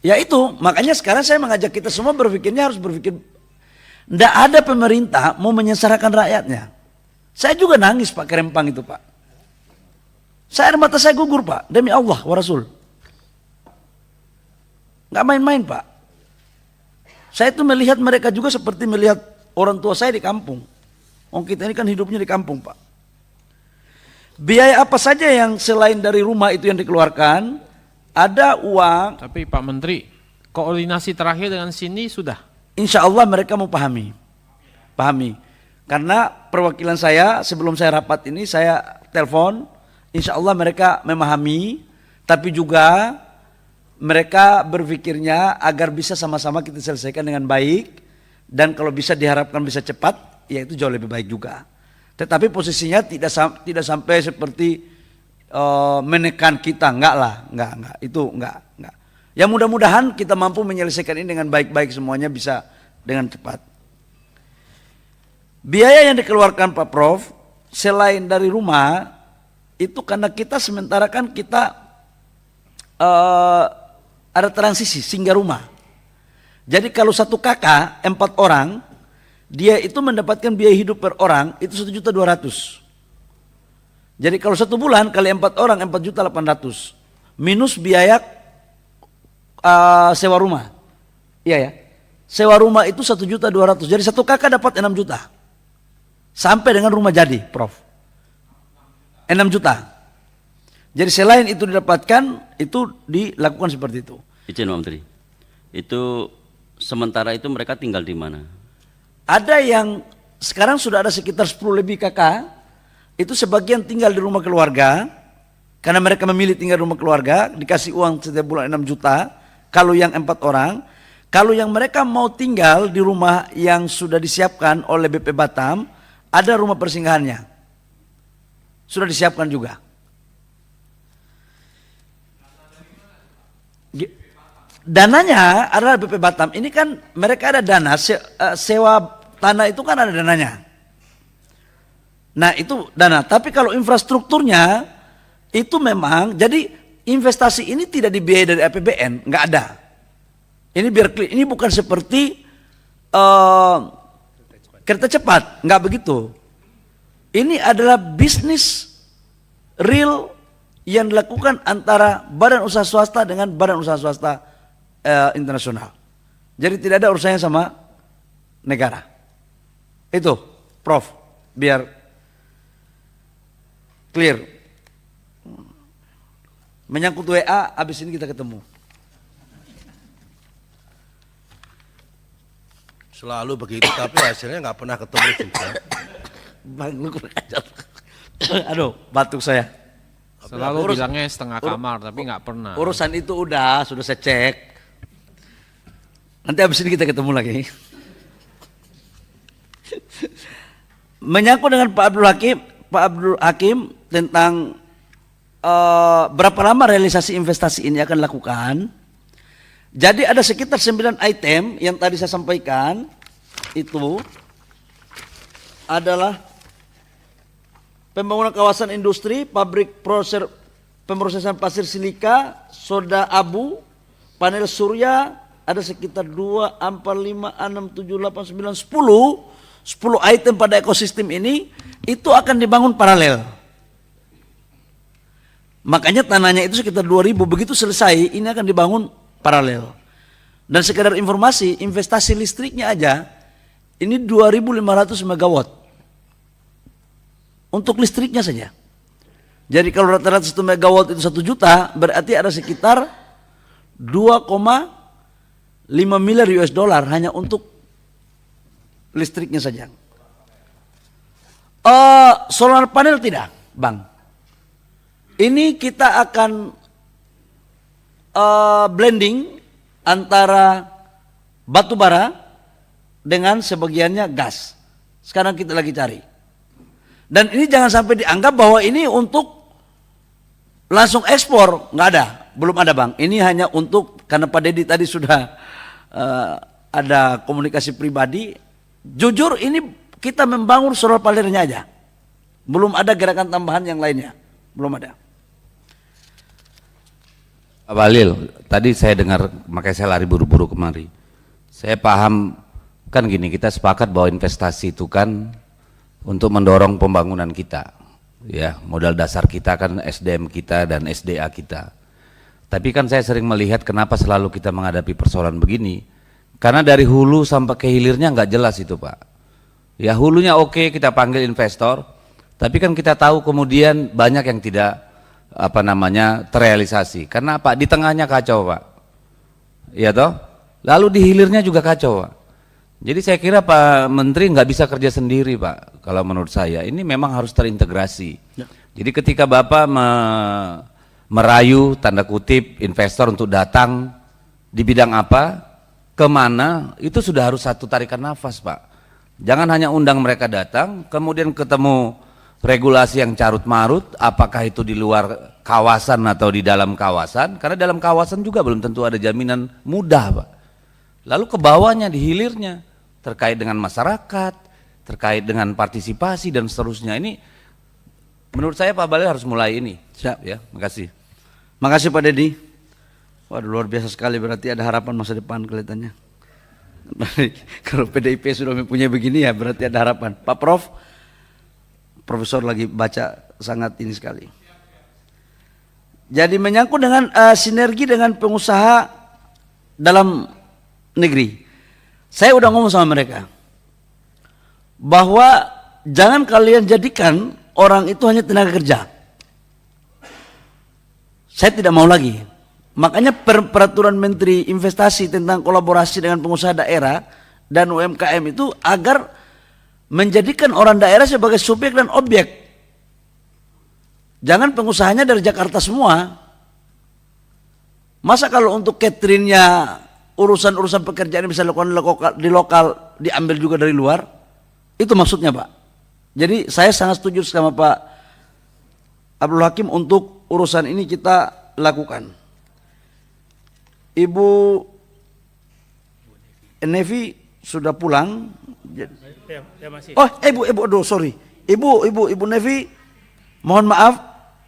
Ya itu, makanya sekarang saya mengajak kita semua berpikirnya harus berpikir, enggak ada pemerintah mau menyengsarakan rakyatnya. Saya juga nangis Pak ke Rempang itu Pak. Air mata saya gugur Pak, demi Allah wa Rasul. Nggak main-main Pak. Saya itu melihat mereka juga seperti melihat orang tua saya di kampung. Kita ini kan hidupnya di kampung Pak. Biaya apa saja yang selain dari rumah itu yang dikeluarkan, ada uang. Tapi Pak Menteri, koordinasi terakhir dengan sini sudah? Insya Allah mereka mau pahami. Karena perwakilan saya sebelum saya rapat ini saya telepon, insya Allah mereka memahami, tapi juga mereka berpikirnya agar bisa sama-sama kita selesaikan dengan baik, dan kalau bisa diharapkan bisa cepat, ya itu jauh lebih baik juga. Tetapi posisinya tidak sampai seperti menekan kita, enggak. Ya mudah-mudahan kita mampu menyelesaikan ini dengan baik-baik, semuanya bisa dengan cepat. Biaya yang dikeluarkan Pak Prof, selain dari rumah, itu karena kita sementara kan kita ada transisi singgah rumah. Jadi kalau satu kakak 4 orang, dia itu mendapatkan biaya hidup per orang itu 1.200.000. Jadi kalau 1 bulan kali 4 orang 4.800.000 minus biaya sewa rumah. Iya ya. Sewa rumah itu 1.200.000. Jadi 1 kakak dapat 6 juta. Sampai dengan rumah jadi, Prof. 6 juta. Jadi selain itu didapatkan, itu dilakukan seperti itu. Izin Pak Menteri. Itu sementara itu mereka tinggal di mana? Ada yang sekarang sudah ada sekitar 10 lebih kakak. Itu sebagian tinggal di rumah keluarga. Karena mereka memilih tinggal di rumah keluarga. Dikasih uang setiap bulan 6 juta. Kalau yang 4 orang. Kalau yang mereka mau tinggal di rumah yang sudah disiapkan oleh BP Batam, ada rumah persinggahannya. Sudah disiapkan juga. Dananya adalah BP Batam. Ini kan mereka ada dana, sewa tanah itu kan ada dananya. Nah itu dana, tapi kalau infrastrukturnya itu memang, jadi investasi ini tidak dibiayai dari APBN, nggak ada. Ini biar clear, ini bukan seperti kereta cepat, nggak begitu. Ini adalah bisnis real yang dilakukan antara badan usaha swasta dengan badan usaha swasta internasional. Jadi tidak ada urusannya sama negara. Itu, Prof, biar clear. Menyangkut WA, habis ini kita ketemu. Selalu begitu, tapi hasilnya nggak pernah ketemu juga. Bang, lu kurang ajar. Aduh, batuk saya. Selalu bilangnya setengah kamar, tapi nggak pernah. Urusan itu sudah saya cek. Nanti habis ini kita ketemu lagi. Menyangkut dengan Pak Abdul Hakim tentang berapa lama realisasi investasi ini akan dilakukan. Jadi ada sekitar 9 item yang tadi saya sampaikan. Itu adalah pembangunan kawasan industri, pabrik pemrosesan pasir silika, soda abu, panel surya, ada sekitar 2, 4, 5, 6, 7, 8, 9, 10 item pada ekosistem ini, itu akan dibangun paralel. Makanya tanahnya itu sekitar 2.000, begitu selesai ini akan dibangun paralel. Dan sekedar informasi, investasi listriknya aja, ini 2.500 megawatt. Untuk listriknya saja. Jadi kalau rata-rata 1 megawatt itu 1 juta, berarti ada sekitar 2,5 miliar US dollar hanya untuk listriknya saja. Solar panel tidak, Bang. Ini kita akan blending antara batu bara dengan sebagiannya gas. Sekarang kita lagi cari. Dan ini jangan sampai dianggap bahwa ini untuk langsung ekspor, nggak ada, belum ada Bang. Ini hanya untuk, karena Pak Dedi tadi sudah ada komunikasi pribadi. Jujur ini kita membangun solar panelnya aja. Belum ada gerakan tambahan yang lainnya, belum ada. Pak Bahlil, tadi saya dengar, makanya saya lari buru-buru kemari. Saya paham, kan gini, kita sepakat bahwa investasi itu kan untuk mendorong pembangunan kita. Ya, modal dasar kita kan SDM kita dan SDA kita. Tapi kan saya sering melihat kenapa selalu kita menghadapi persoalan begini. Karena dari hulu sampai ke hilirnya nggak jelas itu Pak. Ya hulunya oke, kita panggil investor. Tapi kan kita tahu kemudian banyak yang tidak terrealisasi. Karena apa? Di tengahnya kacau Pak. Ya toh? Lalu di hilirnya juga kacau Pak. Jadi saya kira Pak Menteri nggak bisa kerja sendiri Pak. Kalau menurut saya ini memang harus terintegrasi. Ya. Jadi ketika Bapak merayu tanda kutip investor untuk datang di bidang apa, kemana, itu sudah harus satu tarikan nafas Pak. Jangan hanya undang mereka datang, kemudian ketemu regulasi yang carut marut, apakah itu di luar kawasan atau di dalam kawasan, karena dalam kawasan juga belum tentu ada jaminan mudah Pak. Lalu ke bawahnya, di hilirnya, terkait dengan masyarakat, terkait dengan partisipasi dan seterusnya. Ini menurut saya Pak Bahlil harus mulai ini. Siap. Ya, makasih. Makasih Pak Dedi. Waduh luar biasa sekali, berarti ada harapan masa depan kelihatannya. Kalau PDIP sudah mempunyai begini ya berarti ada harapan. Pak Prof, Profesor lagi baca sangat ini sekali. Jadi menyangkut dengan sinergi dengan pengusaha dalam negeri. Saya udah ngomong sama mereka bahwa jangan kalian jadikan orang itu hanya tenaga kerja. Saya tidak mau lagi. Makanya peraturan Menteri Investasi tentang kolaborasi dengan pengusaha daerah dan UMKM itu agar menjadikan orang daerah sebagai subjek dan objek. Jangan pengusahanya dari Jakarta semua. Masa kalau untuk catering-nya, urusan-urusan pekerjaan bisa dilakukan di lokal, diambil juga dari luar? Itu maksudnya, Pak. Jadi saya sangat setuju sama Pak Abdul Hakim untuk urusan ini kita lakukan. Ibu Nevi sudah pulang. Oh, Ibu, aduh, sorry. Ibu Nevi, mohon maaf,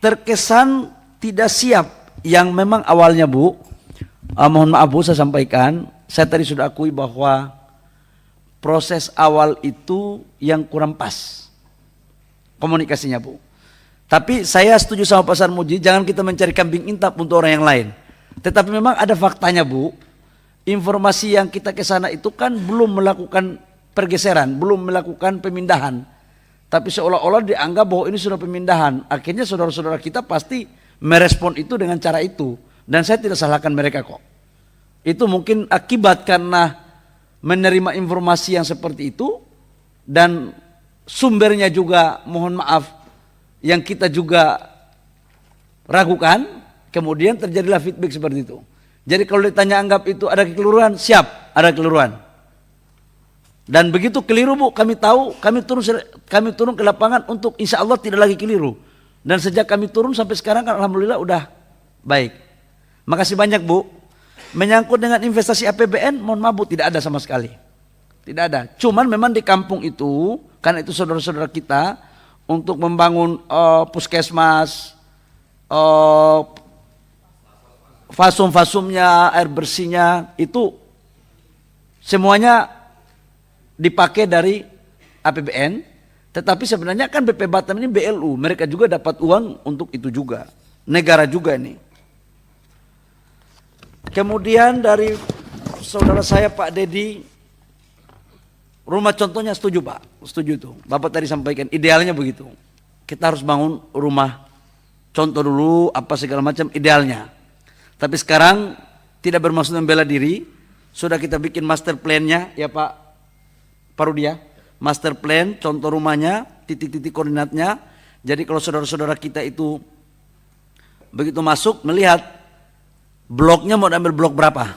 terkesan tidak siap. Yang memang awalnya Bu, mohon maaf Bu, saya sampaikan, saya tadi sudah akui bahwa proses awal itu yang kurang pas komunikasinya Bu. Tapi saya setuju sama Pak Sarmuji, jangan kita mencari kambing intap untuk orang yang lain. Tetapi memang ada faktanya Bu, informasi yang kita ke sana itu kan belum melakukan pergeseran, belum melakukan pemindahan. Tapi seolah-olah dianggap bahwa ini sudah pemindahan. Akhirnya saudara-saudara kita pasti merespon itu dengan cara itu. Dan saya tidak salahkan mereka kok. Itu mungkin akibat karena menerima informasi yang seperti itu. Dan sumbernya juga mohon maaf yang kita juga ragukan. Kemudian terjadilah feedback seperti itu. Jadi kalau ditanya anggap itu ada kekeliruan, siap, ada kekeliruan. Dan begitu keliru Bu, kami tahu, kami turun ke lapangan untuk insya Allah tidak lagi keliru. Dan sejak kami turun sampai sekarang kan alhamdulillah udah baik. Makasih banyak Bu. Menyangkut dengan investasi APBN, mohon maaf Bu, tidak ada sama sekali. Tidak ada. Cuman memang di kampung itu, karena itu saudara-saudara kita, untuk membangun puskesmas, fasum-fasumnya, air bersihnya, itu semuanya dipakai dari APBN. Tetapi sebenarnya kan BP Batam ini BLU, mereka juga dapat uang untuk itu juga. Negara juga ini. Kemudian dari saudara saya Pak Dedi, rumah contohnya setuju Pak, setuju itu. Bapak tadi sampaikan idealnya begitu. Kita harus bangun rumah contoh dulu, apa segala macam idealnya. Tapi sekarang tidak bermaksud membela diri, sudah kita bikin master plan-nya ya Pak Parudia. Master plan, contoh rumahnya, titik-titik koordinatnya. Jadi kalau saudara-saudara kita itu begitu masuk melihat bloknya mau ambil blok berapa,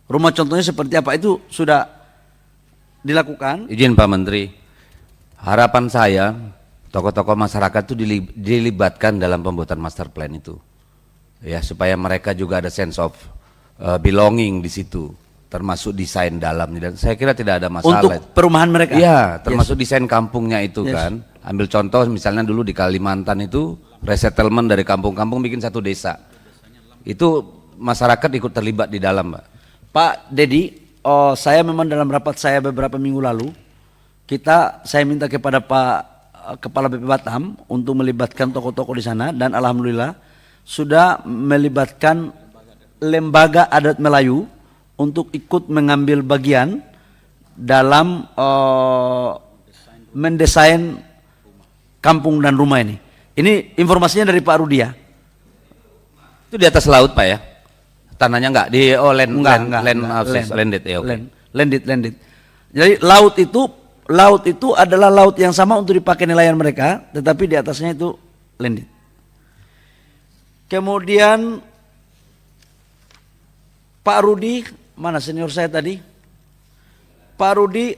rumah contohnya seperti apa, itu sudah dilakukan. Izin Pak Menteri, harapan saya tokoh-tokoh masyarakat itu dilibatkan dalam pembuatan master plan itu, ya supaya mereka juga ada sense of belonging di situ. Termasuk desain dalamnya, dan saya kira tidak ada masalah untuk perumahan mereka. Iya, termasuk desain kampungnya itu kan. Ambil contoh misalnya dulu di Kalimantan itu resettlement dari kampung-kampung bikin satu desa. Itu masyarakat ikut terlibat di dalam, Pak. Pak Dedi, saya memang dalam rapat saya beberapa minggu lalu, saya minta kepada Pak Kepala BP Batam untuk melibatkan tokoh-tokoh di sana, dan alhamdulillah sudah melibatkan lembaga adat Melayu untuk ikut mengambil bagian dalam mendesain kampung dan rumah ini. Ini informasinya dari Pak Rudia. Itu di atas laut Pak ya? Tanahnya enggak di landed ya. Okay. Landed. Jadi laut itu adalah laut yang sama untuk dipakai nelayan mereka, tetapi di atasnya itu landed. Kemudian Pak Rudi, mana senior saya tadi? Pak Rudi,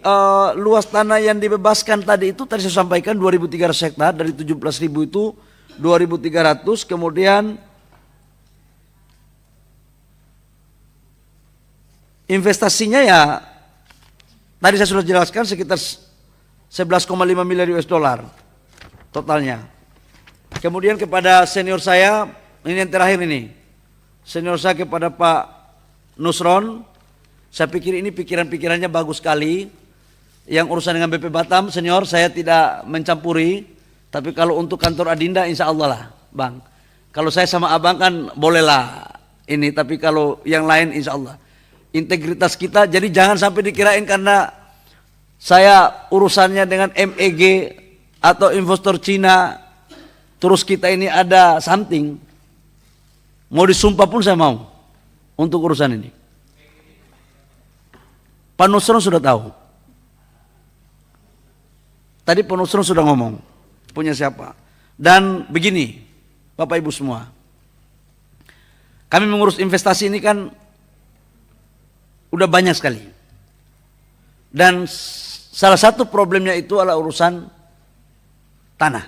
luas tanah yang dibebaskan tadi itu tadi saya sampaikan 2.300 hektar, dari 17.000 itu 2.300, kemudian investasinya ya tadi saya sudah jelaskan sekitar 11,5 miliar US dollar totalnya. Kemudian kepada senior saya, ini yang terakhir ini, senior saya kepada Pak Nusron, saya pikir ini pikiran-pikirannya bagus sekali. Yang urusan dengan BP Batam, senior saya tidak mencampuri. Tapi kalau untuk kantor Adinda insya Allah lah Bang. Kalau saya sama abang kan bolehlah ini, tapi kalau yang lain insya Allah. integritas kita. Jadi jangan sampai dikirain karena saya urusannya dengan MEG atau investor Cina, terus kita ini ada something. Mau disumpah pun saya mau untuk urusan ini. Pak Nusron sudah tahu. Tadi Pak Nusron sudah ngomong, punya siapa. Dan begini, Bapak Ibu semua, kami mengurus investasi ini kan udah banyak sekali. Dan salah satu problemnya itu adalah urusan tanah.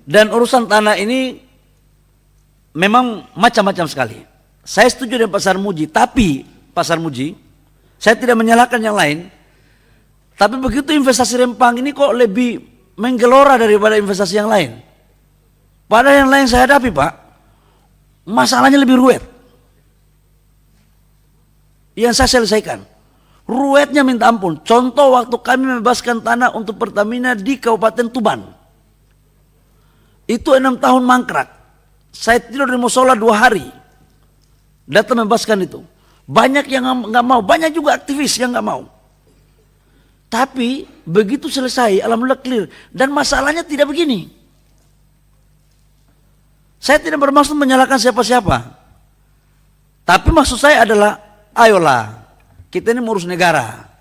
Dan urusan tanah ini memang macam-macam sekali. Saya setuju dengan Pasar Muji, tapi Pasar Muji, saya tidak menyalahkan yang lain. Tapi begitu investasi Rempang ini kok lebih menggelora daripada investasi yang lain. Padahal yang lain saya hadapi, Pak, masalahnya lebih ruwet. Yang saya selesaikan, ruwetnya minta ampun. Contoh waktu kami membebaskan tanah untuk Pertamina di Kabupaten Tuban, itu 6 tahun mangkrak. Saya tidur di musola 2 hari, datang membebaskan itu. Banyak yang nggak mau, banyak juga aktivis yang nggak mau. Tapi begitu selesai, alhamdulillah clear. Dan masalahnya tidak begini. Saya tidak bermaksud menyalahkan siapa-siapa. Tapi maksud saya adalah, ayolah, kita ini mengurus negara.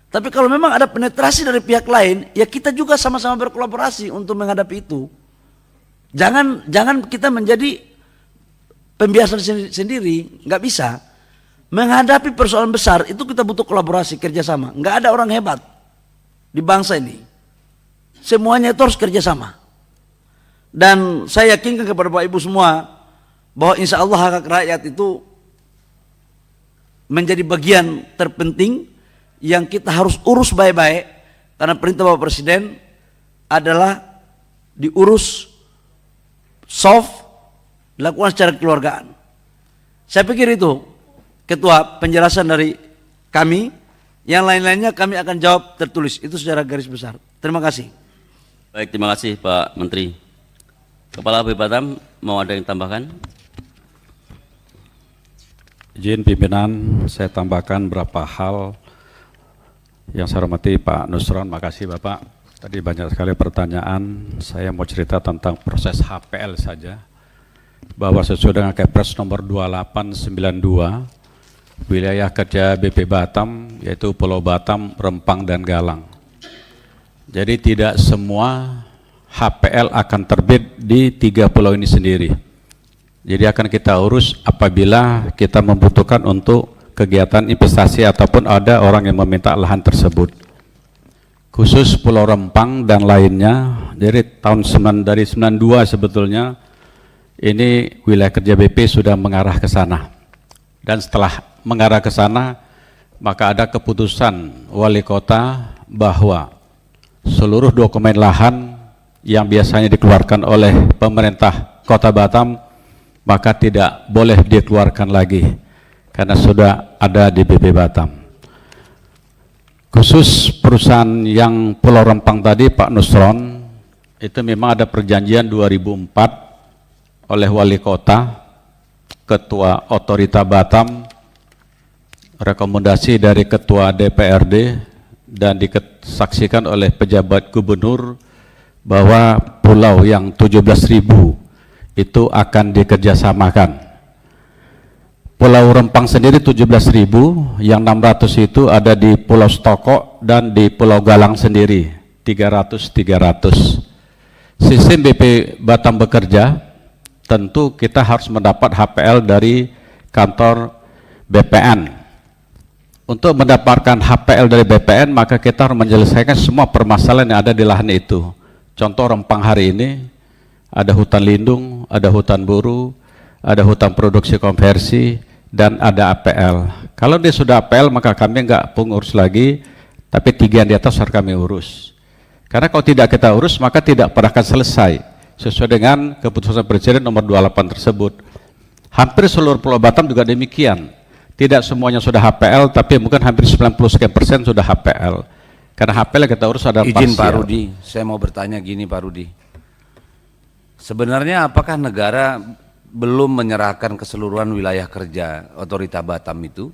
Tapi kalau memang ada penetrasi dari pihak lain, ya kita juga sama-sama berkolaborasi untuk menghadapi itu. Jangan kita menjadi pembiasa sendiri, nggak bisa. Menghadapi persoalan besar itu kita butuh kolaborasi, kerjasama. Nggak ada orang hebat di bangsa ini. Semuanya itu harus kerjasama. Dan saya yakinkan kepada Bapak Ibu semua bahwa insya Allah hak rakyat itu menjadi bagian terpenting yang kita harus urus baik-baik, karena perintah Bapak Presiden adalah diurus soft, dilakukan secara kekeluargaan. Saya pikir itu Ketua penjelasan dari kami. Yang lain-lainnya kami akan jawab tertulis, itu secara garis besar. Terima kasih. Baik, terima kasih Pak Menteri. Kepala BP Batam mau ada yang tambahkan? Izin pimpinan, saya tambahkan beberapa hal. Yang saya hormati Pak Nusron, makasih Bapak. Tadi banyak sekali pertanyaan. Saya mau cerita tentang proses HPL saja. Bahwa sesuai dengan Kepres nomor 2892, wilayah kerja BP Batam yaitu Pulau Batam, Rempang, dan Galang. Jadi tidak semua HPL akan terbit di 3 pulau ini sendiri. Jadi akan kita urus apabila kita membutuhkan untuk kegiatan investasi ataupun ada orang yang meminta lahan tersebut. Khusus Pulau Rempang dan lainnya, dari dari 92 sebetulnya ini wilayah kerja BP sudah mengarah ke sana. Dan setelah mengarah ke sana, maka ada keputusan wali kota bahwa seluruh dokumen lahan yang biasanya dikeluarkan oleh pemerintah Kota Batam, maka tidak boleh dikeluarkan lagi karena sudah ada di BP Batam. Khusus perusahaan yang Pulau Rempang tadi, Pak Nusron, itu memang ada perjanjian 2004 oleh wali kota, Ketua Otorita Batam, rekomendasi dari Ketua DPRD, dan disaksikan oleh pejabat gubernur bahwa pulau yang 17.000 itu akan dikerjasamakan. Pulau Rempang sendiri 17.000, yang 600 itu ada di Pulau Stoko dan di Pulau Galang sendiri 300. Sistem BP Batam bekerja, tentu kita harus mendapat HPL dari kantor BPN. Untuk mendapatkan HPL dari BPN, maka kita harus menyelesaikan semua permasalahan yang ada di lahan itu. Contoh Rempang hari ini, ada hutan lindung, ada hutan buru, ada hutan produksi konversi, dan ada APL. Kalau dia sudah APL, maka kami nggak pengurus lagi, tapi 3 yang di atas harus kami urus. Karena kalau tidak kita urus, maka tidak pernah akan selesai, sesuai dengan keputusan Presiden nomor 28 tersebut. Hampir seluruh Pulau Batam juga demikian. Tidak semuanya sudah HPL, tapi mungkin hampir 90% sudah HPL. Karena HPL kita urus ada parsial. Izin Pak Rudi, saya mau bertanya gini Pak Rudi. Sebenarnya apakah negara belum menyerahkan keseluruhan wilayah kerja Otorita Batam itu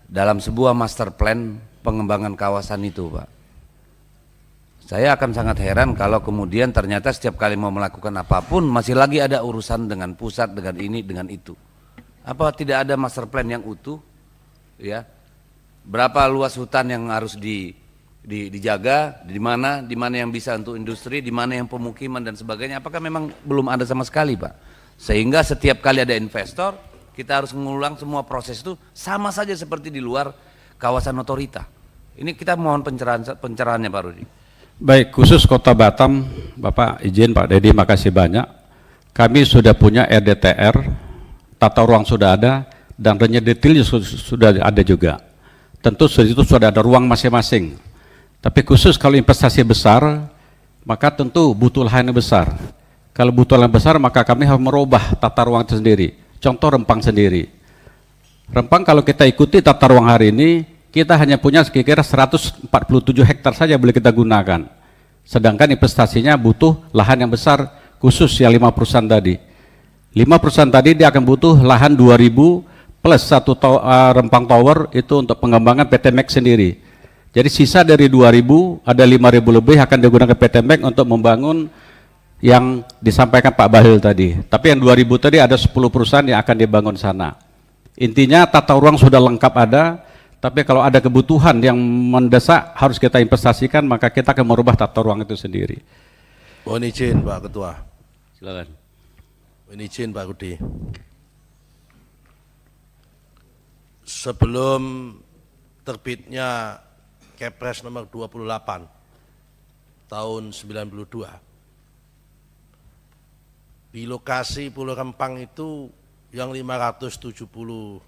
dalam sebuah master plan pengembangan kawasan itu, Pak. Saya akan sangat heran kalau kemudian ternyata setiap kali mau melakukan apapun masih lagi ada urusan dengan pusat, dengan ini, dengan itu. Apa tidak ada master plan yang utuh? Ya, berapa luas hutan yang harus dijaga, di mana yang bisa untuk industri, di mana yang pemukiman dan sebagainya. Apakah memang belum ada sama sekali, Pak? Sehingga setiap kali ada investor, kita harus mengulang semua proses itu sama saja seperti di luar kawasan otorita. Ini kita mohon pencerahannya Pak Rudi. Baik, khusus Kota Batam, Bapak izin Pak Dedi, makasih banyak. Kami sudah punya RDTR, tata ruang sudah ada, dan rencana detailnya sudah ada juga. Tentu itu sudah ada ruang masing-masing. Tapi khusus kalau investasi besar, maka tentu butuh lahan yang besar. Kalau butuh lahan besar, maka kami harus merubah tata ruang itu sendiri. Contoh Rempang sendiri. Rempang kalau kita ikuti tata ruang hari ini, kita hanya punya kira-kira 147 hektar saja boleh kita gunakan. Sedangkan investasinya butuh lahan yang besar, khusus yang 5 perusahaan tadi. 5 perusahaan tadi dia akan butuh lahan 2.000 plus satu Rempang Tower itu untuk pengembangan PT MEK sendiri. Jadi sisa dari 2.000 ada 5.000 lebih akan digunakan PT MEK untuk membangun yang disampaikan Pak Bahlil tadi. Tapi yang 2000 tadi ada 10 perusahaan yang akan dibangun sana. Intinya tata ruang sudah lengkap ada, tapi kalau ada kebutuhan yang mendesak harus kita investasikan, maka kita akan merubah tata ruang itu sendiri. Mohon izin Pak Ketua. Silakan. Mohon izin Pak Rudi. Sebelum terbitnya Kepres nomor 28 tahun 92, di lokasi Pulau Rempang itu yang 570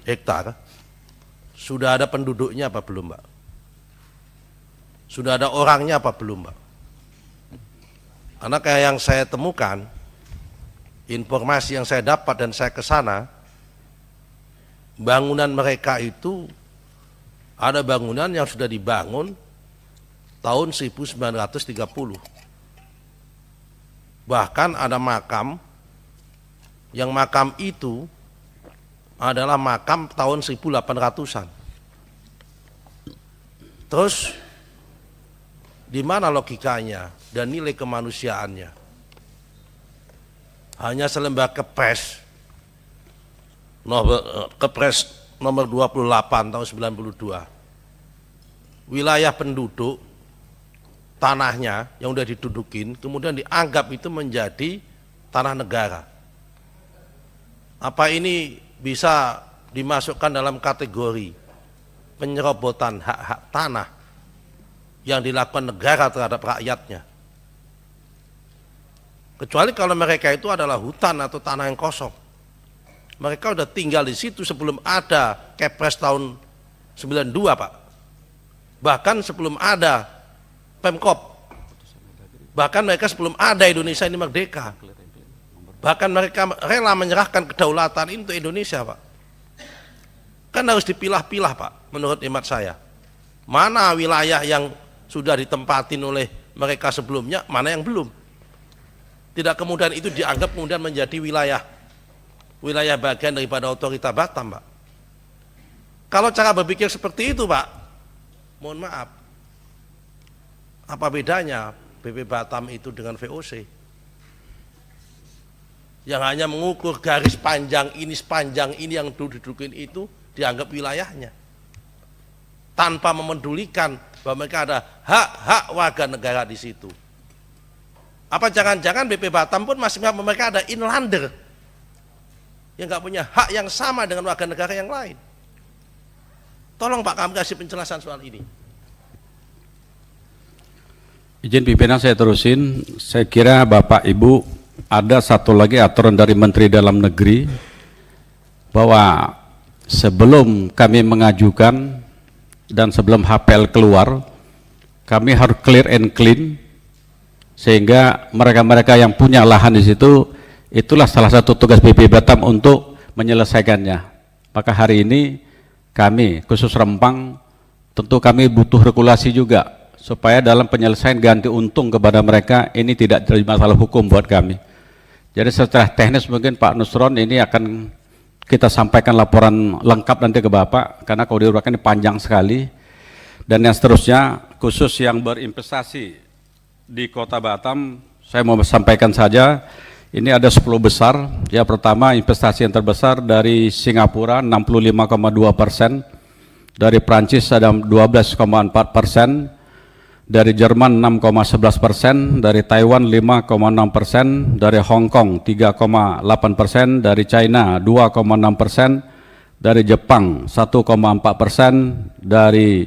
hektar, sudah ada penduduknya apa belum, Pak? Sudah ada orangnya apa belum, Pak? Karena kayak yang saya temukan, informasi yang saya dapat dan saya ke sana, bangunan mereka itu ada bangunan yang sudah dibangun tahun 1930. Bahkan ada makam, yang makam itu adalah makam tahun 1800-an. Terus di mana logikanya dan nilai kemanusiaannya? Hanya selembar kepres nomor 28 tahun 92. Wilayah penduduk tanahnya yang udah didudukin kemudian dianggap itu menjadi tanah negara. Apa ini bisa dimasukkan dalam kategori penyerobotan hak-hak tanah yang dilakukan negara terhadap rakyatnya? Kecuali kalau mereka itu adalah hutan atau tanah yang kosong. Mereka udah tinggal di situ sebelum ada Kepres tahun 92, Pak. Bahkan sebelum ada Pemkop, bahkan mereka sebelum ada Indonesia ini merdeka, bahkan mereka rela menyerahkan kedaulatan ini untuk Indonesia, Pak. Kan harus dipilah-pilah, Pak, menurut hemat saya. Mana wilayah yang sudah ditempatin oleh mereka sebelumnya, mana yang belum. Tidak kemudian itu dianggap kemudian menjadi wilayah bagian daripada Otorita Batam, Pak. Kalau cara berpikir seperti itu, Pak, mohon maaf, apa bedanya BP Batam itu dengan VOC? Yang hanya mengukur garis panjang ini yang didudukin itu dianggap wilayahnya, tanpa memedulikan bahwa mereka ada hak-hak warga negara di situ. Apa jangan-jangan BP Batam pun masih mereka ada inlander yang nggak punya hak yang sama dengan warga negara yang lain? Tolong Pak, kami kasih penjelasan soal ini. Izin pimpinan saya terusin, saya kira Bapak Ibu ada satu lagi aturan dari Menteri Dalam Negeri bahwa sebelum kami mengajukan dan sebelum HPL keluar, kami harus clear and clean, sehingga mereka-mereka yang punya lahan di situ, itulah salah satu tugas BP Batam untuk menyelesaikannya. Maka hari ini kami khusus Rempang tentu kami butuh regulasi juga, supaya dalam penyelesaian ganti untung kepada mereka ini tidak jadi masalah hukum buat kami. Jadi secara teknis mungkin Pak Nusron ini akan kita sampaikan laporan lengkap nanti ke Bapak, karena kalau diuraikan ini panjang sekali. Dan yang seterusnya, khusus yang berinvestasi di Kota Batam, saya mau sampaikan saja, ini ada 10 besar. Ya, pertama investasi yang terbesar dari Singapura 65,2%, dari Prancis ada 12,4%, dari Jerman 6,11%, dari Taiwan 5,6%, dari Hong Kong 3,8%, dari China 2,6%, dari Jepang 1,4%, dari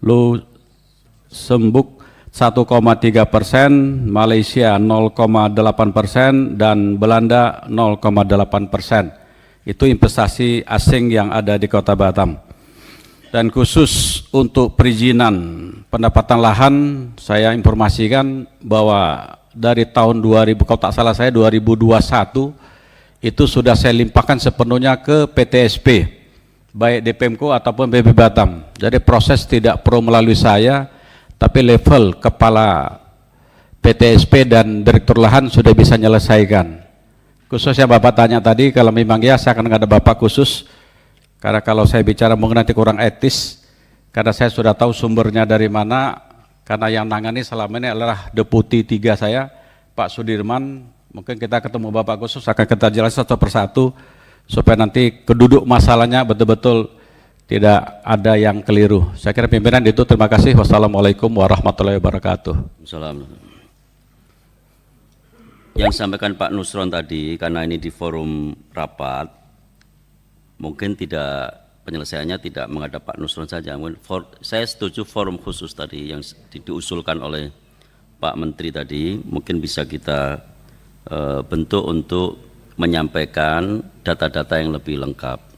Luxembourg 1,3%, Malaysia 0,8%, dan Belanda 0,8%. Itu investasi asing yang ada di Kota Batam. Dan khusus untuk perizinan pendapatan lahan, saya informasikan bahwa dari tahun 2000, kalau tak salah saya 2021, itu sudah saya limpahkan sepenuhnya ke PTSP, baik DPMKO ataupun BP Batam. Jadi proses tidak perlu melalui saya, tapi level kepala PTSP dan direktur lahan sudah bisa menyelesaikan. Khusus yang Bapak tanya tadi, kalau memang ya saya akan ada Bapak khusus, karena kalau saya bicara mungkin nanti kurang etis, karena saya sudah tahu sumbernya dari mana, karena yang nangani selama ini adalah Deputi 3 saya, Pak Sudirman. Mungkin kita ketemu Bapak khusus, akan kita jelaskan satu persatu, supaya nanti keduduk masalahnya betul-betul tidak ada yang keliru. Saya kira pimpinan itu, terima kasih. Wassalamualaikum warahmatullahi wabarakatuh. Assalamualaikum. Yang sampaikan Pak Nusron tadi, karena ini di forum rapat, mungkin tidak, penyelesaiannya tidak menghadap Pak Nusron saja. Saya setuju forum khusus tadi yang diusulkan oleh Pak Menteri tadi, mungkin bisa kita bentuk untuk menyampaikan data-data yang lebih lengkap.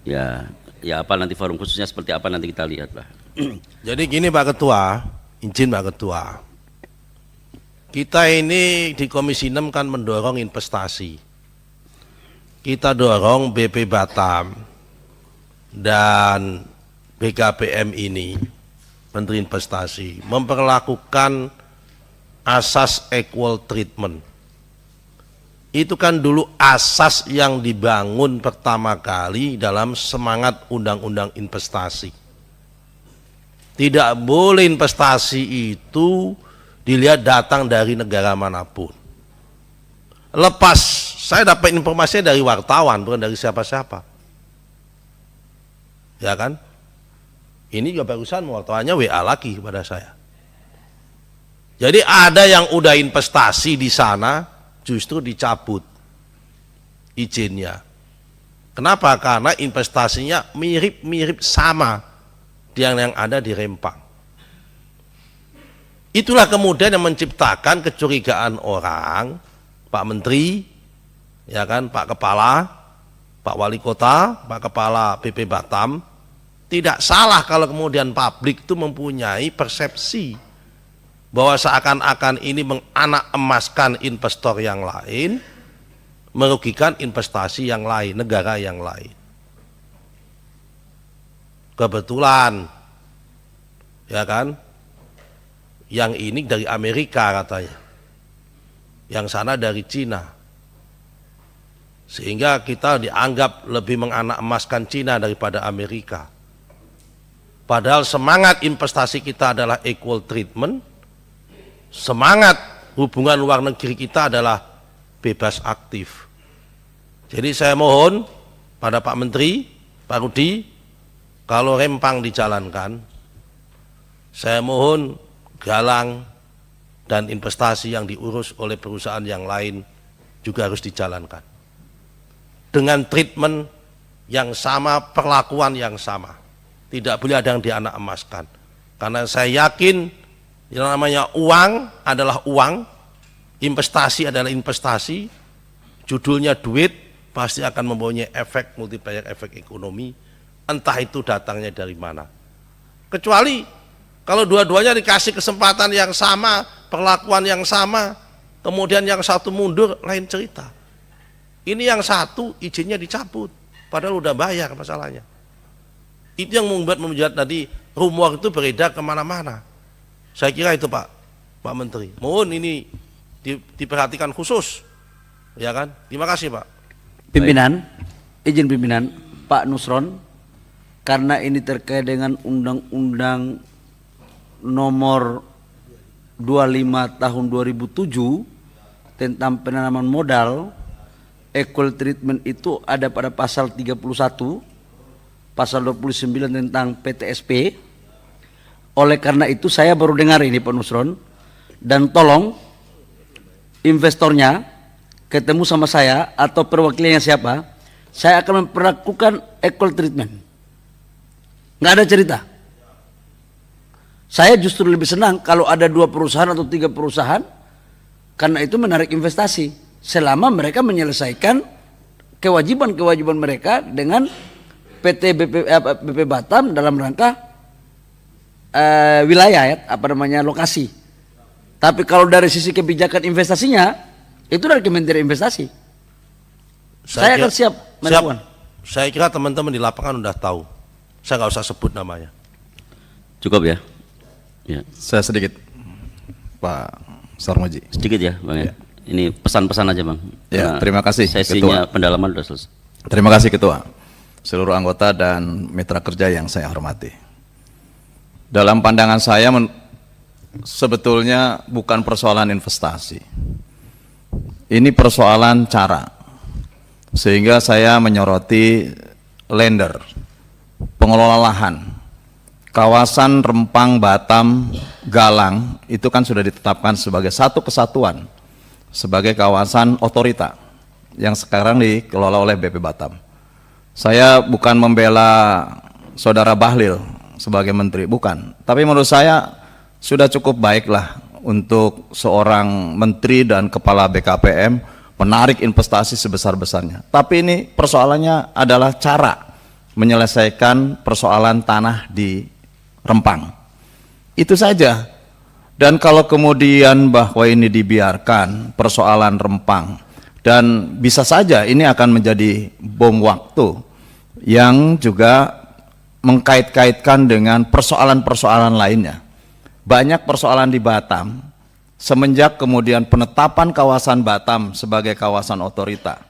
Ya apa nanti forum khususnya seperti apa nanti kita lihat lah. Jadi gini Pak Ketua, izin Pak Ketua, kita ini di Komisi 6 kan mendorong investasi. Kita dorong BP Batam dan BKPM ini, Menteri Investasi, memperlakukan asas equal treatment. Itu kan dulu asas yang dibangun pertama kali dalam semangat Undang-Undang Investasi. Tidak boleh investasi itu dilihat datang dari negara manapun. Lepas saya dapat informasinya dari wartawan, bukan dari siapa-siapa. Ya kan? Ini juga barusan wartawannya WA lagi kepada saya. Jadi ada yang udah investasi di sana, justru dicabut izinnya. Kenapa? Karena investasinya mirip-mirip sama yang ada di Rempang. Itulah kemudian yang menciptakan kecurigaan orang, Pak Menteri, ya kan, Pak Kepala, Pak Wali Kota, Pak Kepala BP Batam, tidak salah kalau kemudian publik itu mempunyai persepsi bahwa seakan-akan ini menganak emaskan investor yang lain, merugikan investasi yang lain, negara yang lain. Kebetulan, ya kan, yang ini dari Amerika katanya, yang sana dari Cina, sehingga kita dianggap lebih menganak emaskan Cina daripada Amerika. Padahal semangat investasi kita adalah equal treatment, semangat hubungan luar negeri kita adalah bebas aktif. Jadi saya mohon pada Pak Menteri, Pak Rudi, kalau Rempang dijalankan, saya mohon Galang dan investasi yang diurus oleh perusahaan yang lain juga harus dijalankan dengan treatment yang sama, perlakuan yang sama. Tidak boleh ada yang dianak emaskan, karena saya yakin yang namanya uang adalah uang, investasi adalah investasi, judulnya duit, pasti akan mempunyai efek multiplier, efek ekonomi, entah itu datangnya dari mana. Kecuali kalau dua-duanya dikasih kesempatan yang sama, perlakuan yang sama, kemudian yang satu mundur, lain cerita. Ini yang satu izinnya dicabut, padahal udah bayar masalahnya. Itu yang membuat tadi rumor itu beredar kemana-mana. Saya kira itu Pak Menteri. Mohon ini diperhatikan khusus, ya kan? Terima kasih Pak. Pimpinan, izin pimpinan, Pak Nusron, karena ini terkait dengan Undang-Undang Nomor 25 Tahun 2007 tentang penanaman modal, equal treatment itu ada pada pasal 31, pasal 29 tentang PTSP. Oleh karena itu saya baru dengar ini Pak Nusron, dan tolong investornya ketemu sama saya atau perwakilannya siapa, saya akan memperlakukan equal treatment. Nggak ada cerita. Saya justru lebih senang kalau ada 2 perusahaan atau 3 perusahaan, karena itu menarik investasi selama mereka menyelesaikan kewajiban-kewajiban mereka dengan PT BP Batam dalam rangka wilayah ya, lokasi. Tapi kalau dari sisi kebijakan investasinya itu dari Kementerian Investasi. Saya akan siap melakukan. Saya kira teman-teman di lapangan udah tahu. Saya nggak usah sebut namanya. Cukup ya? Ya. Saya sedikit, Pak Sarmoji. Sedikit ya, Bang. Ya. Ini pesan-pesan aja, Bang. Ya, terima kasih. Sesinya Ketua. pendalaman sudah selesai. Terima kasih Ketua, seluruh anggota dan mitra kerja yang saya hormati. Dalam pandangan saya sebetulnya bukan persoalan investasi. Ini persoalan cara. Sehingga saya menyoroti lender, pengelola lahan. Kawasan Rempang, Batam, Galang itu kan sudah ditetapkan sebagai satu kesatuan, sebagai kawasan otorita yang sekarang dikelola oleh BP Batam. Saya bukan membela Saudara Bahlil sebagai menteri, bukan. Tapi menurut saya sudah cukup baiklah untuk seorang menteri dan kepala BKPM menarik investasi sebesar-besarnya. Tapi ini persoalannya adalah cara menyelesaikan persoalan tanah di Rempang. Itu saja. Dan kalau kemudian bahwa ini dibiarkan persoalan Rempang, dan bisa saja ini akan menjadi bom waktu yang juga mengkait-kaitkan dengan persoalan-persoalan lainnya. Banyak persoalan di Batam semenjak kemudian penetapan kawasan Batam sebagai kawasan otorita.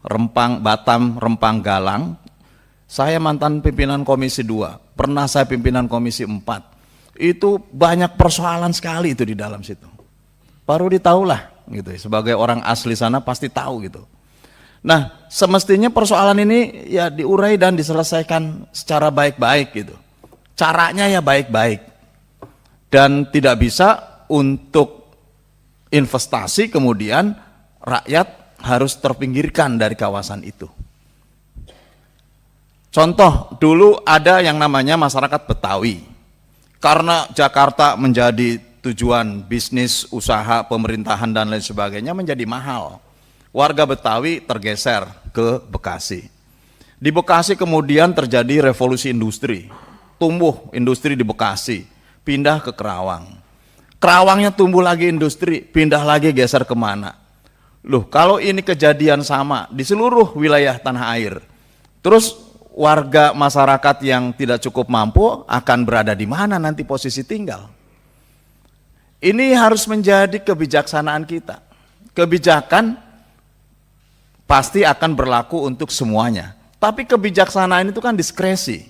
Rempang, Batam, Rempang, Galang. Saya mantan pimpinan Komisi 2, pernah saya pimpinan Komisi 4. Itu banyak persoalan sekali itu di dalam situ. Baru ditahulah gitu, sebagai orang asli sana pasti tahu gitu. Nah, semestinya persoalan ini ya diurai dan diselesaikan secara baik-baik gitu. Caranya ya baik-baik. Dan tidak bisa untuk investasi kemudian rakyat harus terpinggirkan dari kawasan itu. Contoh, dulu ada yang namanya masyarakat Betawi. Karena Jakarta menjadi tujuan bisnis, usaha, pemerintahan dan lain sebagainya menjadi mahal. Warga Betawi tergeser ke Bekasi. Di Bekasi kemudian terjadi revolusi industri. Tumbuh industri di Bekasi, pindah ke Kerawang. Kerawangnya tumbuh lagi industri, pindah lagi geser kemana? Loh, kalau ini kejadian sama di seluruh wilayah tanah air, terus warga masyarakat yang tidak cukup mampu akan berada di mana nanti posisi tinggal. Ini harus menjadi kebijaksanaan kita. Kebijakan pasti akan berlaku untuk semuanya. Tapi kebijaksanaan itu kan diskresi.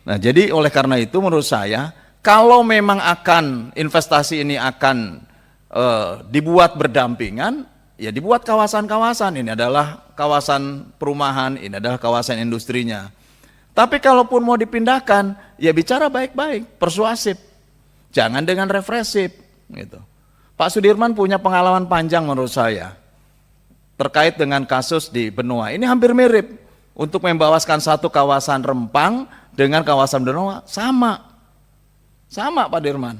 Nah, jadi oleh karena itu menurut saya, kalau memang akan investasi ini akan dibuat berdampingan, ya dibuat kawasan-kawasan. Ini adalah kawasan perumahan, ini adalah kawasan industrinya. Tapi kalaupun mau dipindahkan, ya bicara baik-baik, persuasif. Jangan dengan represif gitu. Pak Sudirman punya pengalaman panjang menurut saya terkait dengan kasus di Benoa. Ini hampir mirip untuk membawaskan satu kawasan Rempang dengan kawasan Benoa, sama Pak Dirman.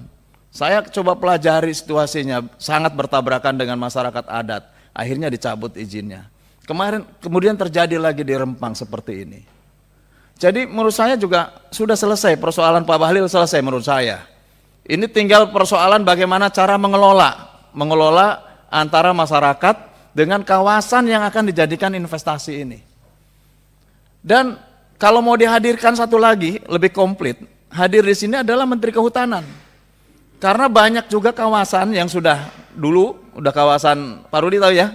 Saya coba pelajari situasinya, sangat bertabrakan dengan masyarakat adat. Akhirnya dicabut izinnya. Kemudian terjadi lagi di Rempang seperti ini. Jadi menurut saya juga sudah selesai persoalan Pak Bahlil, selesai menurut saya. Ini tinggal persoalan bagaimana cara mengelola antara masyarakat dengan kawasan yang akan dijadikan investasi ini. Dan kalau mau dihadirkan satu lagi lebih komplit, hadir di sini adalah Menteri Kehutanan. Karena banyak juga kawasan yang sudah dulu udah kawasan, Pak Rudi tahu ya,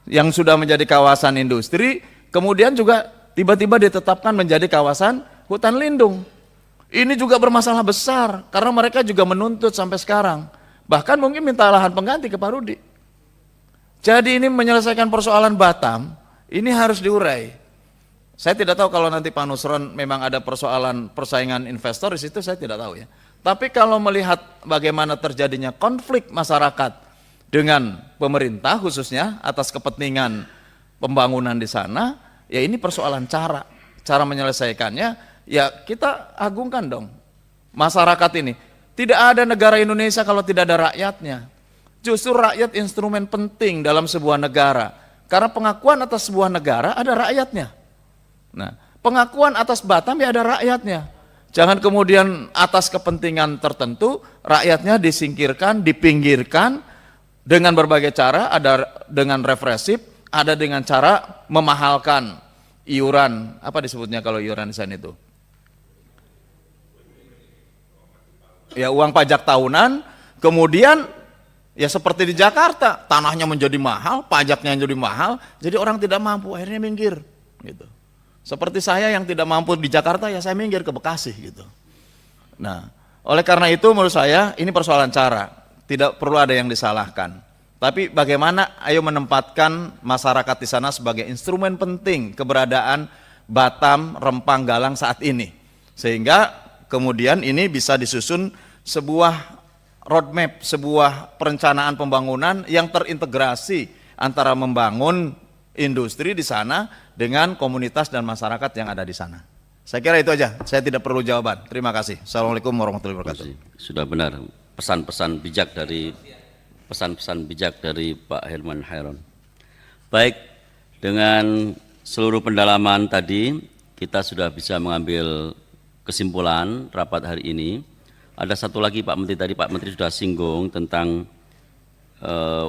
yang sudah menjadi kawasan industri, kemudian juga tiba-tiba ditetapkan menjadi kawasan hutan lindung. Ini juga bermasalah besar, karena mereka juga menuntut sampai sekarang. Bahkan mungkin minta lahan pengganti ke Pak Rudi. Jadi ini menyelesaikan persoalan Batam, ini harus diurai. Saya tidak tahu kalau nanti Pak Nusron memang ada persoalan persaingan investor di situ, saya tidak tahu ya. Tapi kalau melihat bagaimana terjadinya konflik masyarakat dengan pemerintah khususnya atas kepentingan pembangunan di sana, ya ini persoalan cara menyelesaikannya, ya kita agungkan dong masyarakat ini. Tidak ada negara Indonesia kalau tidak ada rakyatnya. Justru rakyat instrumen penting dalam sebuah negara. Karena pengakuan atas sebuah negara ada rakyatnya. Nah, pengakuan atas Batam ya ada rakyatnya. Jangan kemudian atas kepentingan tertentu rakyatnya disingkirkan, dipinggirkan dengan berbagai cara, ada dengan represif, ada dengan cara memahalkan iuran, apa disebutnya kalau iuran di sana itu? Ya uang pajak tahunan, kemudian ya seperti di Jakarta, tanahnya menjadi mahal, pajaknya menjadi mahal, jadi orang tidak mampu, akhirnya minggir gitu. Seperti saya yang tidak mampu di Jakarta, ya saya minggir ke Bekasi gitu. Nah, oleh karena itu menurut saya ini persoalan cara, tidak perlu ada yang disalahkan. Tapi bagaimana ayo menempatkan masyarakat di sana sebagai instrumen penting keberadaan Batam, Rempang, Galang saat ini. Sehingga kemudian ini bisa disusun sebuah roadmap, sebuah perencanaan pembangunan yang terintegrasi antara membangun industri di sana dengan komunitas dan masyarakat yang ada di sana. Saya kira itu aja, saya tidak perlu jawaban. Terima kasih. Assalamualaikum warahmatullahi wabarakatuh. Sudah benar pesan-pesan bijak dari Pak Herman Hairon. Baik, dengan seluruh pendalaman tadi kita sudah bisa mengambil kesimpulan rapat hari ini. Ada satu lagi Pak Menteri, tadi Pak Menteri sudah singgung tentang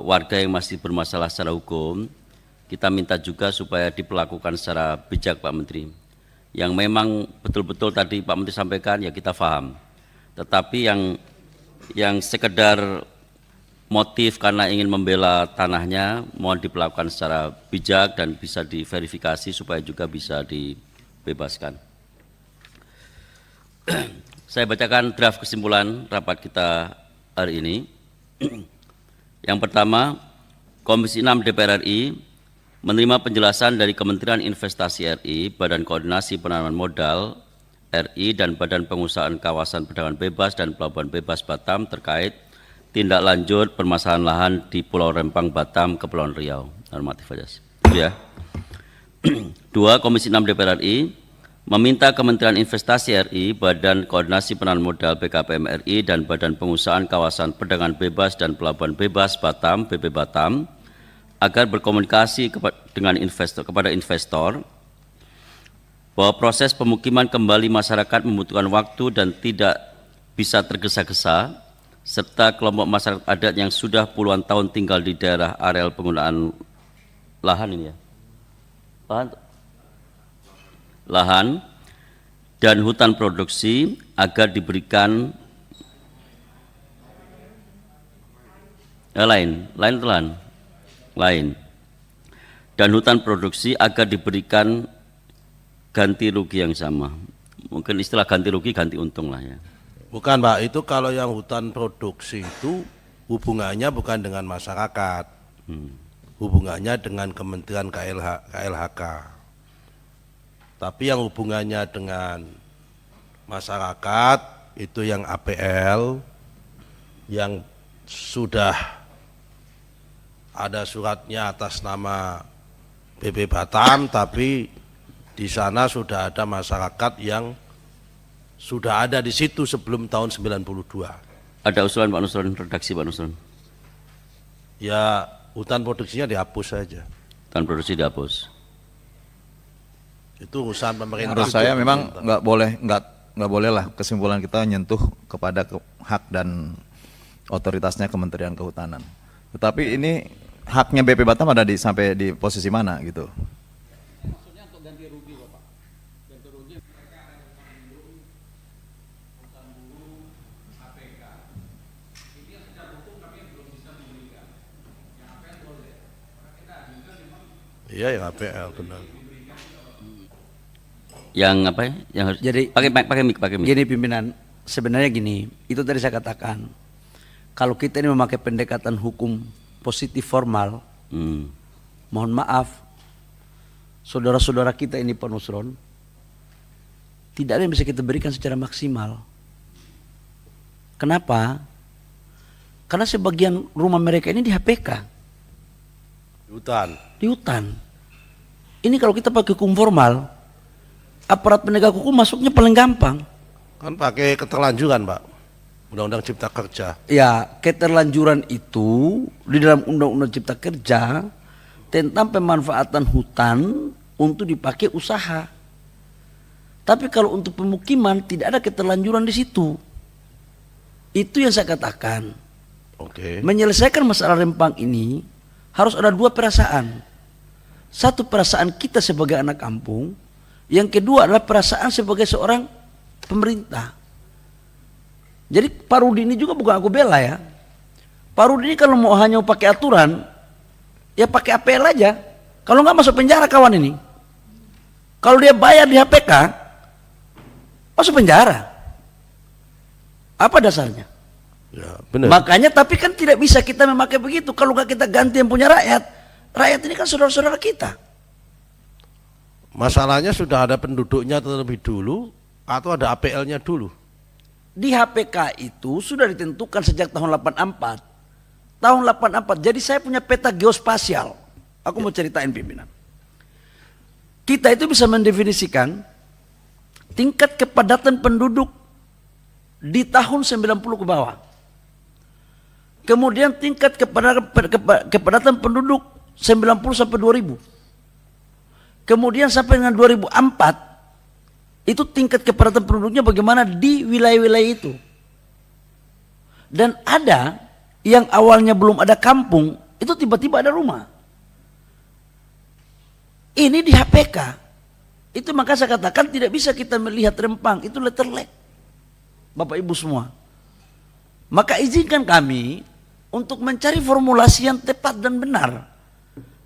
warga yang masih bermasalah secara hukum. Kita minta juga supaya diperlakukan secara bijak Pak Menteri. Yang memang betul-betul tadi Pak Menteri sampaikan ya kita paham. Tetapi yang sekedar motif karena ingin membela tanahnya mohon diperlakukan secara bijak dan bisa diverifikasi supaya juga bisa dibebaskan. Saya bacakan draft kesimpulan rapat kita hari ini. Yang pertama, Komisi 6 DPR RI menerima penjelasan dari Kementerian Investasi RI, Badan Koordinasi Penanaman Modal RI, dan Badan Pengusahaan Kawasan Perdagangan Bebas dan Pelabuhan Bebas Batam terkait tindak lanjut permasalahan lahan di Pulau Rempang, Batam, Kepulauan Riau. Normatif aja. Ya. 2. Komisi 6 DPR RI meminta Kementerian Investasi RI, Badan Koordinasi Penanaman Modal BKPM RI, dan Badan Pengusahaan Kawasan Perdagangan Bebas dan Pelabuhan Bebas Batam, BP Batam, agar berkomunikasi kepada investor bahwa proses pemukiman kembali masyarakat membutuhkan waktu dan tidak bisa tergesa-gesa, serta kelompok masyarakat adat yang sudah puluhan tahun tinggal di daerah areal penggunaan lahan ini ya, lahan dan hutan produksi agar diberikan lain dan hutan produksi agar diberikan ganti rugi yang sama. Mungkin istilah ganti rugi ganti untung lah ya. Bukan Pak, itu kalau yang hutan produksi itu hubungannya bukan dengan masyarakat, hubungannya dengan Kementerian KLHK. Tapi yang hubungannya dengan masyarakat itu yang APL, yang sudah ada suratnya atas nama BP Batam, tapi di sana sudah ada masyarakat yang sudah ada di situ sebelum tahun 92. Ada usulan Pak Nusron, redaksi Pak Nusron? Ya hutan produksinya dihapus saja. Hutan produksi dihapus. Itu urusan pemerintah. Menurut saya memang nggak boleh lah kesimpulan kita nyentuh kepada hak dan otoritasnya Kementerian Kehutanan. Tetapi ini haknya BP Batam ada sampai di posisi mana gitu? Maksudnya untuk ganti rugi Bapak. Ganti rugi mereka ada hutan bulu, APK. Ini yang sudah hukum tapi belum bisa diberikan. Iya, yang APL benar. Yang apa ya? Yang harus Jadi pakai mic. Gini pimpinan, sebenarnya gini, itu tadi saya katakan, kalau kita ini memakai pendekatan hukum positif formal, mohon maaf, saudara-saudara kita ini Pak Nusron, tidak ada yang bisa kita berikan secara maksimal. Kenapa? Karena sebagian rumah mereka ini di HPK. Di hutan. Ini kalau kita pakai hukum formal, aparat penegak hukum masuknya paling gampang. Kan pakai keterlanjuran, Pak. Undang-Undang Cipta Kerja. Ya, keterlanjuran itu di dalam Undang-Undang Cipta Kerja tentang pemanfaatan hutan untuk dipakai usaha. Tapi kalau untuk pemukiman tidak ada keterlanjuran di situ. Itu yang saya katakan. Oke. Menyelesaikan masalah Rempang ini harus ada dua perasaan. Satu perasaan kita sebagai anak kampung, yang kedua adalah perasaan sebagai seorang pemerintah. Jadi Pak Rudi ini juga bukan aku bela ya. Pak Rudi ini kalau mau hanya pakai aturan, ya pakai APL aja. Kalau nggak masuk penjara kawan ini. Kalau dia bayar di HPK, masuk penjara. Apa dasarnya? Ya, benar. Makanya tapi kan tidak bisa kita memakai begitu. Kalau nggak kita ganti yang punya rakyat. Rakyat ini kan saudara-saudara kita. Masalahnya sudah ada penduduknya terlebih dulu atau ada APL-nya dulu? Di HPK itu sudah ditentukan sejak tahun 84. Tahun 84. Jadi saya punya peta geospasial. Aku mau ceritain pimpinan. Kita itu bisa mendefinisikan tingkat kepadatan penduduk di tahun 90 ke bawah. Kemudian tingkat kepadatan penduduk 90 sampai 2000. Kemudian sampai dengan 2004 itu tingkat kepadatan penduduknya bagaimana di wilayah-wilayah itu. Dan ada yang awalnya belum ada kampung, itu tiba-tiba ada rumah. Ini di HPK. Itu maka saya katakan tidak bisa kita melihat Rempang, itu letterlek. Bapak Ibu semua. Maka izinkan kami untuk mencari formulasi yang tepat dan benar.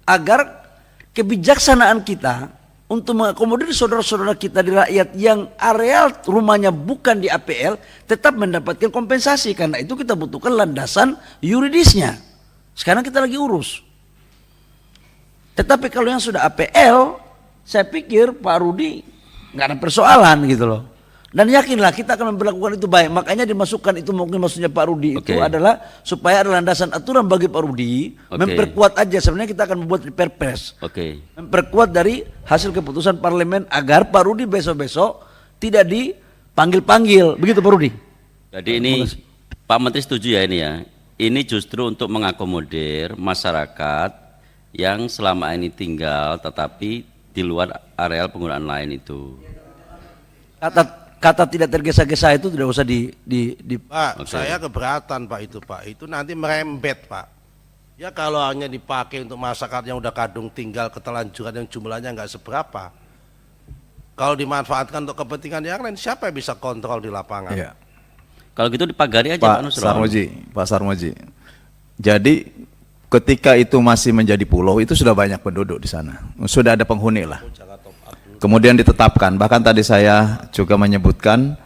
Agar kebijaksanaan kita untuk mengakomodir saudara-saudara kita di rakyat yang areal rumahnya bukan di APL tetap mendapatkan kompensasi. Karena itu kita butuhkan landasan yuridisnya. Sekarang kita lagi urus. Tetapi kalau yang sudah APL, saya pikir Pak Rudi nggak ada persoalan gitu loh. Dan yakinlah kita akan memperlakukan itu baik. Makanya dimasukkan itu mungkin maksudnya Pak Rudi itu adalah supaya ada landasan aturan bagi Pak Rudi. Memperkuat aja, sebenarnya kita akan membuat perpres. Memperkuat dari hasil keputusan parlemen agar Pak Rudi besok-besok tidak dipanggil-panggil. Begitu Pak Rudi. Jadi ini Pak Menteri setuju ya ini ya. Ini justru untuk mengakomodir masyarakat yang selama ini tinggal tetapi di luar areal penggunaan lain itu. Kata tidak tergesa-gesa itu tidak usah Pak, saya keberatan Pak itu Pak. Itu nanti merembet Pak. Ya kalau hanya dipakai untuk masyarakat yang udah kadung tinggal keterlanjuran yang jumlahnya nggak seberapa. Kalau dimanfaatkan untuk kepentingan yang lain, siapa yang bisa kontrol di lapangan? Iya. Kalau gitu dipagari aja Pak Sarmoji. Jadi ketika itu masih menjadi pulau itu sudah banyak penduduk di sana. Sudah ada penghuni lah. Kemudian ditetapkan, bahkan tadi saya juga menyebutkan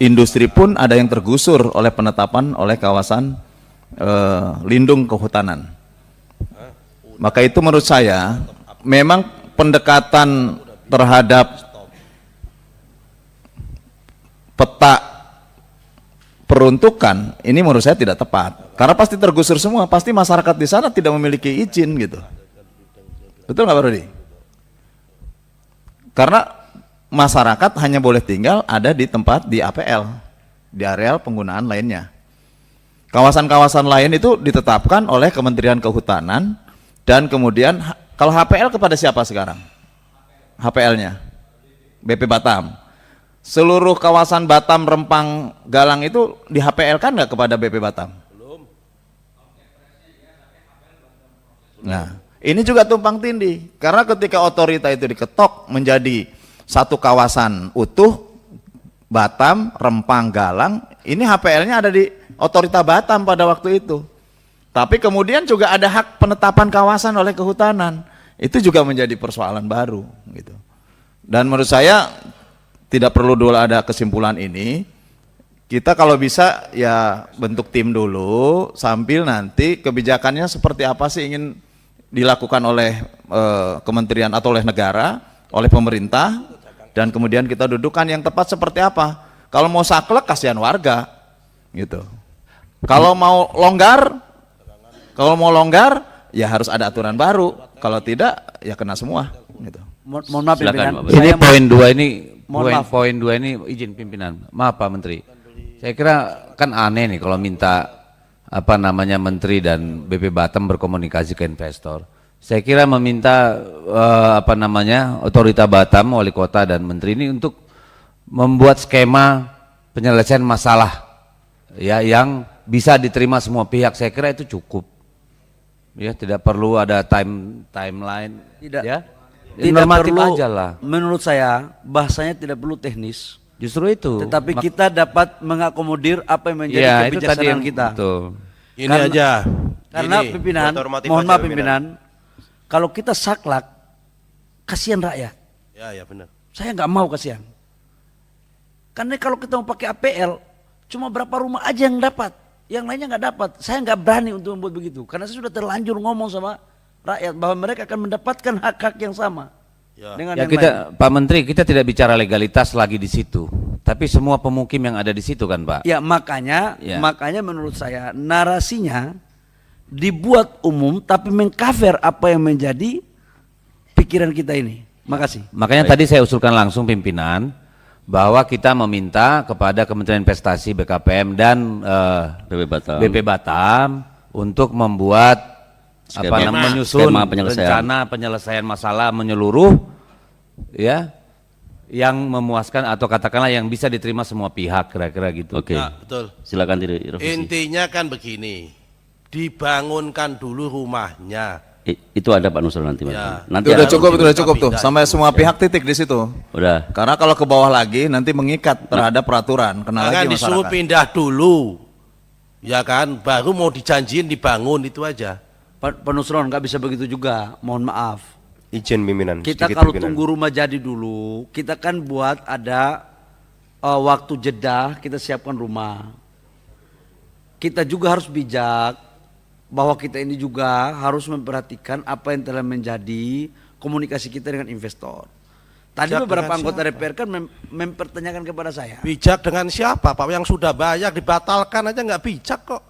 industri pun ada yang tergusur oleh penetapan oleh kawasan lindung kehutanan. Maka itu menurut saya memang pendekatan terhadap peta peruntukan ini menurut saya tidak tepat. Karena pasti tergusur semua, pasti masyarakat di sana tidak memiliki izin gitu. Betul nggak Pak Rudi? Karena masyarakat hanya boleh tinggal ada di tempat di APL, di areal penggunaan lainnya. Kawasan-kawasan lain itu ditetapkan oleh Kementerian Kehutanan dan kemudian kalau HPL kepada siapa sekarang? HPL-nya BP Batam. Seluruh kawasan Batam, Rempang, Galang itu di HPL kan nggak kepada BP Batam? Belum. Nah, ini juga tumpang tindih, karena ketika otorita itu diketok menjadi satu kawasan utuh, Batam, Rempang, Galang, ini HPL-nya ada di otorita Batam pada waktu itu. Tapi kemudian juga ada hak penetapan kawasan oleh kehutanan. itu juga menjadi persoalan baru gitu. Dan menurut saya tidak perlu dulu ada kesimpulan ini. Kita kalau bisa ya bentuk tim dulu sambil nanti kebijakannya seperti apa sih ingin dilakukan oleh kementerian atau oleh negara, oleh pemerintah, dan kemudian kita dudukkan yang tepat seperti apa. Kalau mau saklek kasihan warga gitu. Kalau mau longgar ya harus ada aturan baru. Kalau tidak ya kena semua gitu. Mohon maaf pimpinan. Ini poin 2 ini izin pimpinan. Maaf Pak Menteri. Saya kira kan aneh nih kalau minta apa namanya Menteri dan BP Batam berkomunikasi ke investor. Saya kira meminta apa namanya otorita Batam, wali kota dan menteri ini untuk membuat skema penyelesaian masalah ya yang bisa diterima semua pihak. Saya kira itu cukup. Ya, tidak perlu ada timeline. Tidak. Ya. Tidak Normatif perlu, aja lah. menurut saya bahasanya tidak perlu teknis. Justru itu. Tetapi kita dapat mengakomodir apa yang menjadi ya, kebijaksanaan kita. Betul. Ini aja. Karena pimpinan, mohon maaf pimpinan, kalau kita saklek, kasihan rakyat. Ya benar. Saya nggak mau kasihan. Karena kalau kita mau pakai APL, cuma berapa rumah aja yang dapat, yang lainnya nggak dapat. Saya nggak berani untuk membuat begitu, karena saya sudah terlanjur ngomong sama rakyat bahwa mereka akan mendapatkan hak-hak yang sama. Dengan Ya yang kita, lain. Pak Menteri, kita tidak bicara legalitas lagi di situ, tapi semua pemukim yang ada di situ kan, Pak. Ya makanya menurut saya narasinya dibuat umum tapi mengcover apa yang menjadi pikiran kita ini. Makasih. Makanya tadi saya usulkan langsung pimpinan bahwa kita meminta kepada Kementerian Investasi, BKPM dan BP Batam untuk membuat menyusun rencana penyelesaian masalah menyeluruh ya yang memuaskan atau katakanlah yang bisa diterima semua pihak kira-kira gitu. Oke. Nah, betul. Silakan direvisi. Intinya kan begini, dibangunkan dulu rumahnya. Itu ada Pak Nusron nanti. Ya. Nanti Itu udah cukup tuh, sampai semua pihak titik di situ. Udah. Karena kalau ke bawah lagi nanti mengikat terhadap peraturan, kena lagi masyarakat. Disuruh pindah dulu, ya kan, baru mau dijanjiin dibangun itu aja. Pak Nusron nggak bisa begitu juga, mohon maaf. Izin pimpinan. Kita kalau tunggu rumah jadi dulu, kita kan buat ada waktu jeda, kita siapkan rumah. Kita juga harus bijak bahwa kita ini juga harus memperhatikan apa yang telah menjadi komunikasi kita dengan investor. Tadi beberapa anggota DPR kan mempertanyakan kepada saya. Bijak dengan siapa Pak? Yang sudah bayar dibatalkan aja nggak bijak kok.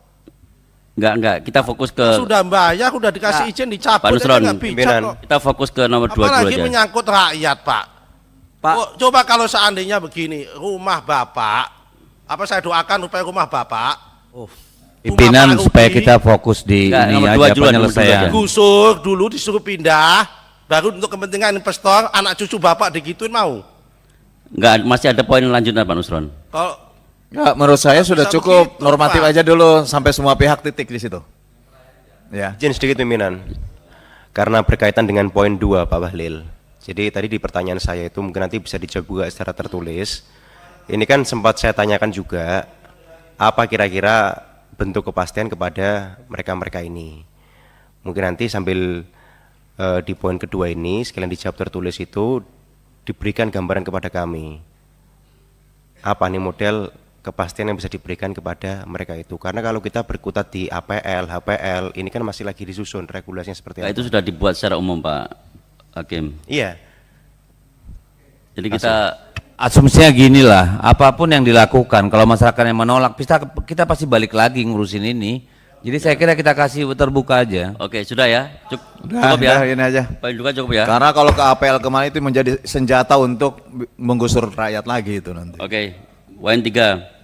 Enggak, kita fokus ke sudah bayar, udah dikasih izin dicabut. Pak Nusron, nggak bijak kok. kita fokus ke nomor 22 aja. Apalagi menyangkut rakyat Pak. Coba kalau seandainya begini, rumah Bapak, apa saya doakan supaya rumah Bapak, pimpinan supaya kita fokus di ini aja penyelesaian. Gusur dulu disuruh pindah, baru untuk kepentingan investor, anak cucu Bapak digituin mau? Enggak, masih ada poin lanjutan Pak Nusron. Kalau ya, menurut saya sudah cukup begitu, normatif Pak. Aja dulu sampai semua pihak titik di situ. Ya. Izin sedikit pimpinan. Karena berkaitan dengan poin 2 Pak Bahlil. Jadi tadi di pertanyaan saya itu mungkin nanti bisa dijawab juga secara tertulis. Ini kan sempat saya tanyakan juga apa kira-kira bentuk kepastian kepada mereka-mereka ini. Mungkin nanti sambil di poin kedua ini sekalian dijawab tertulis itu diberikan gambaran kepada kami. Apa nih model kepastian yang bisa diberikan kepada mereka itu, karena kalau kita berkutat di APL, HPL ini kan masih lagi disusun regulasinya seperti apa. Itu sudah dibuat secara umum Pak Hakim. Iya. Jadi kita asumsinya gini lah, apapun yang dilakukan kalau masyarakat yang menolak kita pasti balik lagi ngurusin ini. Jadi saya kira kita kasih terbuka aja. Oke, sudah ya. Cukup ya. Ini aja. Poin 2 cukup ya. Karena kalau ke APL kemarin itu menjadi senjata untuk menggusur rakyat lagi itu nanti. Oke. Poin 3.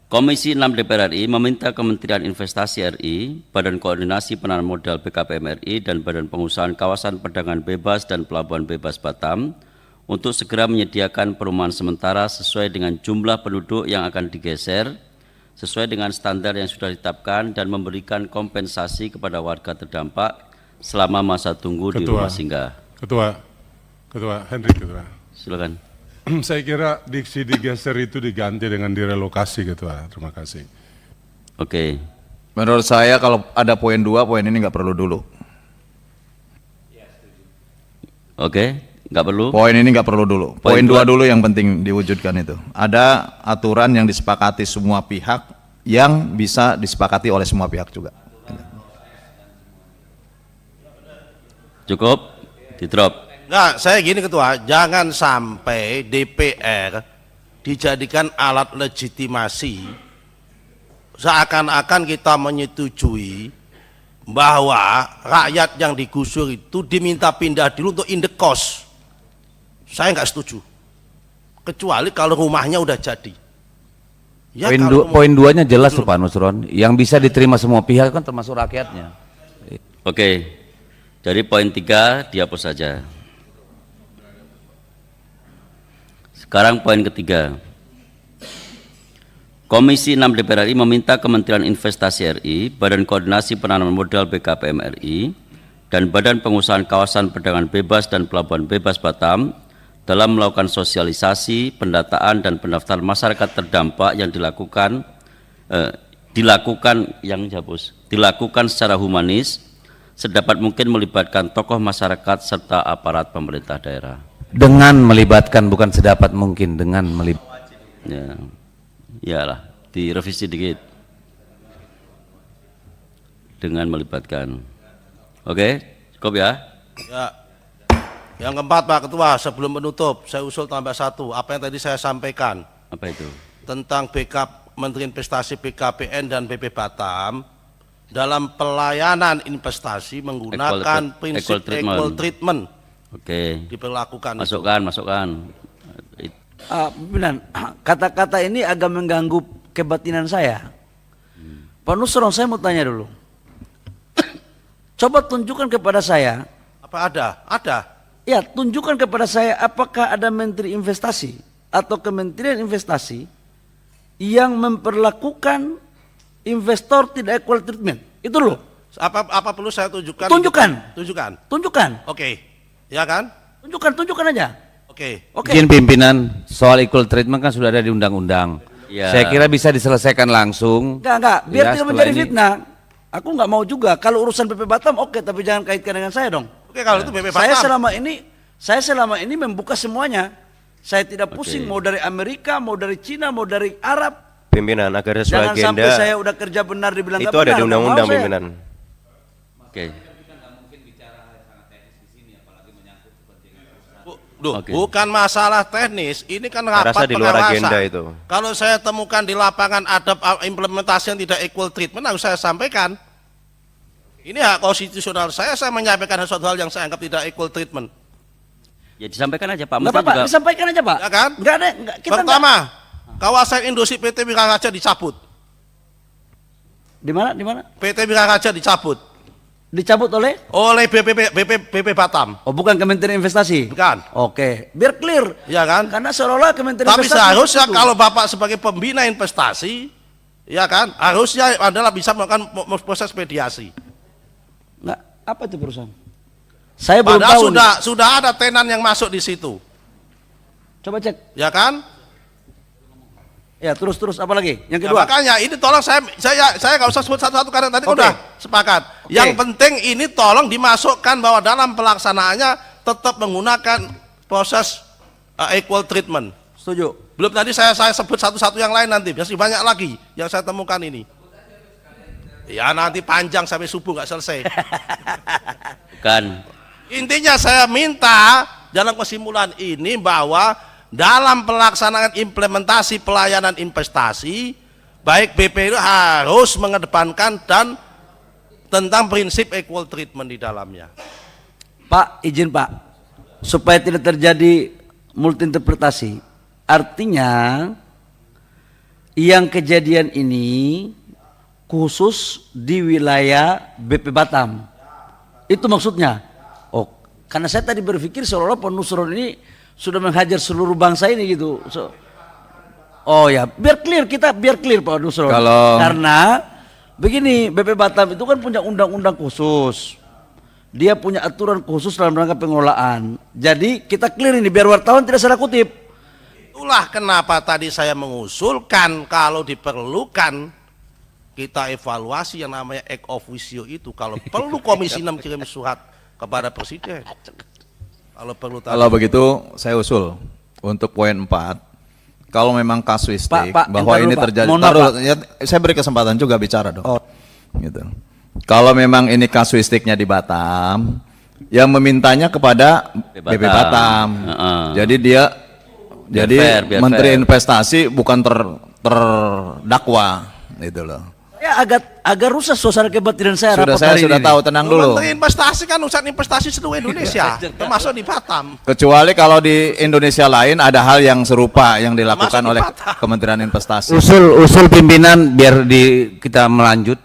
Komisi 6 DPR RI meminta Kementerian Investasi RI, Badan Koordinasi Penanaman Modal BKPM RI, dan Badan Pengusahaan Kawasan Perdagangan Bebas dan Pelabuhan Bebas Batam untuk segera menyediakan perumahan sementara sesuai dengan jumlah penduduk yang akan digeser, sesuai dengan standar yang sudah ditetapkan, dan memberikan kompensasi kepada warga terdampak selama masa tunggu di rumah singgah. Ketua Henry, Ketua. Silakan. Saya kira diksi digeser itu diganti dengan direlokasi, Ketua. Terima kasih. Oke. Menurut saya kalau ada poin 2, poin ini nggak perlu dulu. Oke, nggak perlu. Poin ini nggak perlu dulu. Poin 2 dulu yang penting diwujudkan itu. Ada aturan yang disepakati semua pihak yang bisa disepakati oleh semua pihak juga. Cukup, di drop. Enggak, saya gini Ketua, jangan sampai DPR dijadikan alat legitimasi seakan-akan kita menyetujui bahwa rakyat yang digusur itu diminta pindah dulu untuk indekos. Saya nggak setuju. Kecuali kalau rumahnya udah jadi. Ya, Poin 2-nya jelas tuh Pak Nusron, yang bisa diterima semua pihak kan termasuk rakyatnya. Oke, dari poin 3 dihapus saja. Sekarang poin ketiga. Komisi 6 DPR RI meminta Kementerian Investasi RI, Badan Koordinasi Penanaman Modal BKPM RI, dan Badan Pengusahaan Kawasan Perdagangan Bebas dan Pelabuhan Bebas Batam dalam melakukan sosialisasi, pendataan, dan pendaftaran masyarakat terdampak yang dilakukan secara humanis, sedapat mungkin melibatkan tokoh masyarakat serta aparat pemerintah daerah. Dengan melibatkan, bukan sedapat mungkin, dengan melibatkan. Ya, iyalah, direvisi dikit. Dengan melibatkan. Oke, cukup ya? Ya. Yang keempat Pak Ketua, sebelum menutup, saya usul tambah 1. Apa yang tadi saya sampaikan. Apa itu? Tentang Menteri Investasi BKPN dan BP Batam dalam pelayanan investasi menggunakan prinsip equal treatment. Oke. Diperlakukan. Masukkan. Pimpinan, kata-kata ini agak mengganggu kebatinan saya. Pak Nusron, saya mau tanya dulu. Coba tunjukkan kepada saya. Apa ada? Ada. Ya, tunjukkan kepada saya apakah ada Menteri Investasi atau Kementerian Investasi yang memperlakukan investor tidak equal treatment. Itu loh. Apa perlu saya tunjukkan? Tunjukkan. Oke. Ya kan? Tunjukkan aja. Oke. Izin pimpinan, soal equal treatment kan sudah ada di undang-undang. Ya. Saya kira bisa diselesaikan langsung. Enggak, biar Ya, tidak setelah menjadi ini. fitnah. Aku nggak mau juga. Kalau urusan PP Batam oke, tapi jangan kaitkan dengan saya dong. Oke, kalau itu BP Batam. Saya selama ini membuka semuanya. Saya tidak pusing mau dari Amerika, mau dari Cina, mau dari Arab. Pimpinan agar sesuai Jangan agenda. sampai saya udah kerja benar dibilang Itu nggak ada benar, di nggak undang-undang mau saya. pimpinan. Oke. Bukan masalah teknis, ini kan Saya rapat rasa di luar pengawasan. agenda itu. Kalau saya temukan di lapangan ada implementasi yang tidak equal treatment, harus saya sampaikan. Ini hak konstitusional saya menyampaikan sesuatu hal yang saya anggap tidak equal treatment. Ya disampaikan aja Pak. Nggak apa-apa, disampaikan aja Pak. Ya kan? Nggak ada, kita Pertama, kawasan industri PT Wiraraja dicabut. Di mana? PT Wiraraja dicabut. Dicabut oleh BP Batam. Oh, bukan Kementerian Investasi. Bukan. Oke, biar clear. Ya kan? Karena seolah-olah Kementerian Tapi Investasi. seharusnya itu. kalau Bapak sebagai pembina investasi, ya kan, harusnya adalah bisa melakukan proses mediasi. Nggak, apa itu perusahaan? Saya belum Padahal tahu. sudah ada tenan yang masuk di situ. Coba cek. Ya kan? Ya, terus apa lagi? Yang Ya, kedua. makanya ini tolong saya nggak usah sebut satu-satu karena tadi Oke. udah sepakat. Oke. Yang penting ini tolong dimasukkan bahwa dalam pelaksanaannya tetap menggunakan proses equal treatment. Setuju. Belum tadi saya sebut satu-satu yang lain nanti, masih banyak lagi yang saya temukan ini. Ya nanti panjang sampai subuh nggak selesai. Bukan. Intinya saya minta dalam kesimpulan ini bahwa dalam pelaksanaan implementasi pelayanan investasi, baik BP itu harus mengedepankan dan tentang prinsip equal treatment di dalamnya. Pak, izin Pak, supaya tidak terjadi multi-interpretasi. Artinya, yang kejadian ini khusus di wilayah BP Batam. Itu maksudnya. Oh, karena saya tadi berpikir seolah-olah Pak Nusron ini sudah menghajar seluruh bangsa ini gitu. Oh ya, biar clear Pak Nusron. Karena begini, BP Batam itu kan punya undang-undang khusus. Dia punya aturan khusus dalam rangka pengelolaan. Jadi kita clear ini biar wartawan tidak salah kutip. Itulah kenapa tadi saya mengusulkan kalau diperlukan kita evaluasi yang namanya ex officio itu. Kalau perlu Komisi 6 kirim surat kepada Presiden. Kalau begitu saya usul untuk poin 4. Kalau memang kasuistik bahwa ini terjadi, ya, saya beri kesempatan juga bicara dong. Gitu. Kalau memang ini kasuistiknya di Batam, yang memintanya kepada BP Batam. Jadi dia, Menteri Investasi bukan terdakwa, gitu loh. Ya agak rusak suasana kebatinan saya. Saya sudah tahu, tenang dulu. Menteri Investasi kan urusan investasi seluruh Indonesia, termasuk di Batam. Kecuali kalau di Indonesia lain ada hal yang serupa yang dilakukan oleh Kementerian Investasi. Usul pimpinan biar kita melanjut.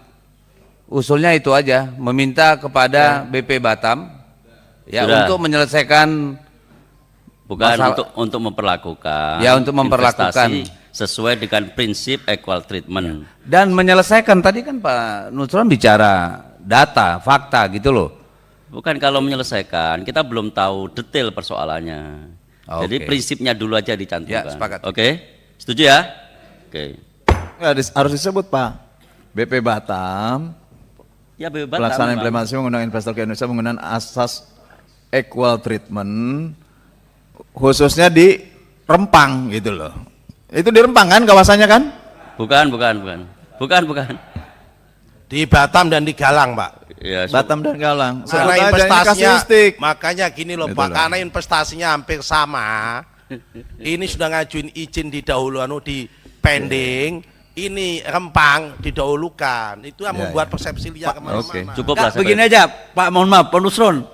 Usulnya itu aja, meminta kepada BP Batam ya untuk menyelesaikan, bukan untuk memperlakukan. Ya, untuk memperlakukan sesuai dengan prinsip equal treatment. Dan menyelesaikan, tadi kan Pak Nusron bicara data, fakta gitu loh. Bukan kalau menyelesaikan, kita belum tahu detail persoalannya. Jadi prinsipnya dulu aja dicantumkan. Ya, sepakat. Oke, setuju ya? Oke. Ya, harus disebut Pak. BP Batam, ya, BP Batam pelaksanaan implementasi mengundang investor ke Indonesia menggunakan asas equal treatment, khususnya di Rempang gitu loh. Itu di Rempang kan kawasannya kan? Bukan. Di Batam dan di Galang, Pak. Ya, Batam dan Galang. Karena investasinya, makanya gini loh Pak, karena investasinya hampir sama. Ini sudah ngajuin izin di pending. Ini Rempang didahulukan. Itu yang membuat persepsi liar kemana-mana. Cukup lah. Begini aja, Pak, mohon maaf, Pak Nusron,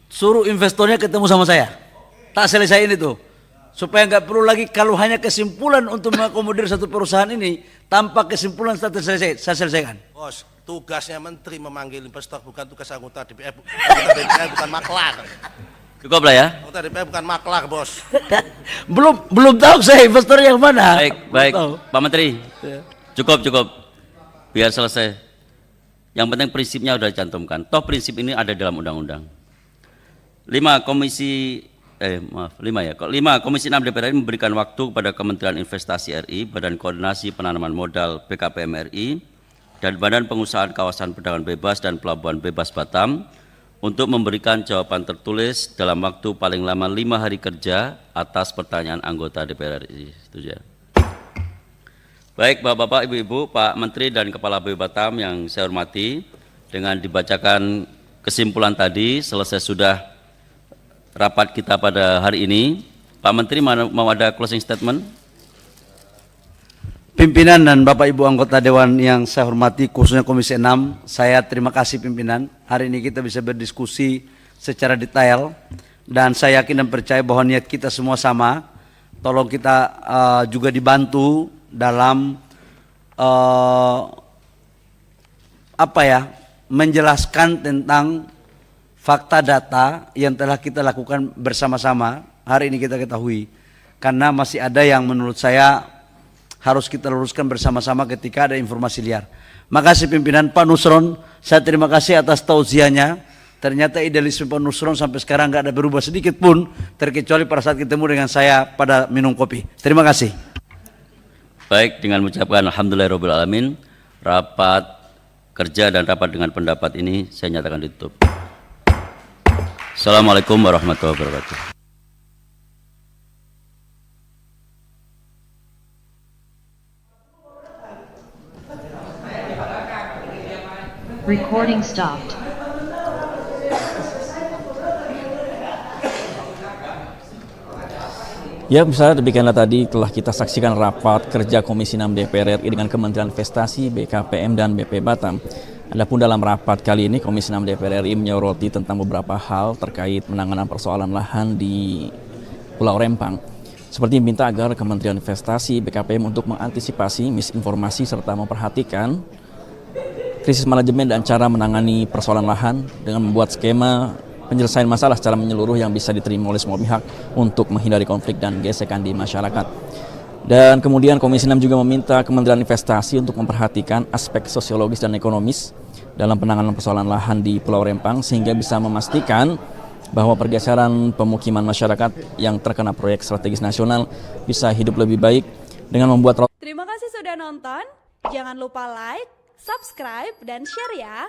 suruh investornya ketemu sama saya. Tak selesaiin itu. Supaya nggak perlu lagi kalau hanya kesimpulan untuk mengakomodir satu perusahaan ini tanpa kesimpulan saya selesaikan. Bos, tugasnya menteri memanggil investor, bukan tugas anggota DPR. Anggota DPR bukan maklar. Cukup lah ya. Anggota DPR bukan maklar, Bos. belum tahu saya investor yang mana. Baik, Pak Menteri. Cukup. Biar selesai. Yang penting prinsipnya sudah dicantumkan. Toh prinsip ini ada dalam undang-undang. 5. Komisi 6 DPR RI memberikan waktu kepada Kementerian Investasi RI, Badan Koordinasi Penanaman Modal BKPM RI, dan Badan Pengusahaan Kawasan Perdagangan Bebas dan Pelabuhan Bebas Batam untuk memberikan jawaban tertulis dalam waktu paling lama 5 hari kerja atas pertanyaan anggota DPR RI. Setuju ya? Baik, Bapak-bapak, Ibu-ibu, Pak Menteri dan Kepala BPB Batam yang saya hormati, dengan dibacakan kesimpulan tadi, selesai sudah rapat kita pada hari ini. Pak Menteri mau ada closing statement? Pimpinan dan Bapak Ibu anggota Dewan yang saya hormati, khususnya Komisi 6, saya terima kasih pimpinan. Hari ini kita bisa berdiskusi secara detail dan saya yakin dan percaya bahwa niat kita semua sama. Tolong kita juga dibantu dalam menjelaskan tentang fakta data yang telah kita lakukan bersama-sama hari ini kita ketahui, karena masih ada yang menurut saya harus kita luruskan bersama-sama ketika ada informasi liar. Makasih pimpinan. Pak Nusron, saya terima kasih atas tausiahnya. Ternyata idealisme Pak Nusron sampai sekarang nggak ada berubah sedikit pun, terkecuali pada saat ketemu dengan saya pada minum kopi. Terima kasih. Baik, dengan mengucapkan alhamdulillahirobbilalamin, rapat kerja dan rapat dengan pendapat ini saya nyatakan ditutup. Assalamualaikum warahmatullahi wabarakatuh. Recording stopped. Ya, misalnya demikianlah tadi telah kita saksikan rapat kerja Komisi 6 DPR RI dengan Kementerian Investasi, BKPM, dan BP Batam. Adapun dalam rapat kali ini Komisi 6 DPR RI menyoroti tentang beberapa hal terkait penanganan persoalan lahan di Pulau Rempang. Seperti meminta agar Kementerian Investasi, BKPM untuk mengantisipasi misinformasi serta memperhatikan krisis manajemen dan cara menangani persoalan lahan dengan membuat skema penyelesaian masalah secara menyeluruh yang bisa diterima oleh semua pihak untuk menghindari konflik dan gesekan di masyarakat. Dan kemudian Komisi 6 juga meminta Kementerian Investasi untuk memperhatikan aspek sosiologis dan ekonomis dalam penanganan persoalan lahan di Pulau Rempang sehingga bisa memastikan bahwa pergeseran pemukiman masyarakat yang terkena proyek strategis nasional bisa hidup lebih baik dengan membuat. Terima kasih sudah nonton. Jangan lupa like, subscribe, dan share ya.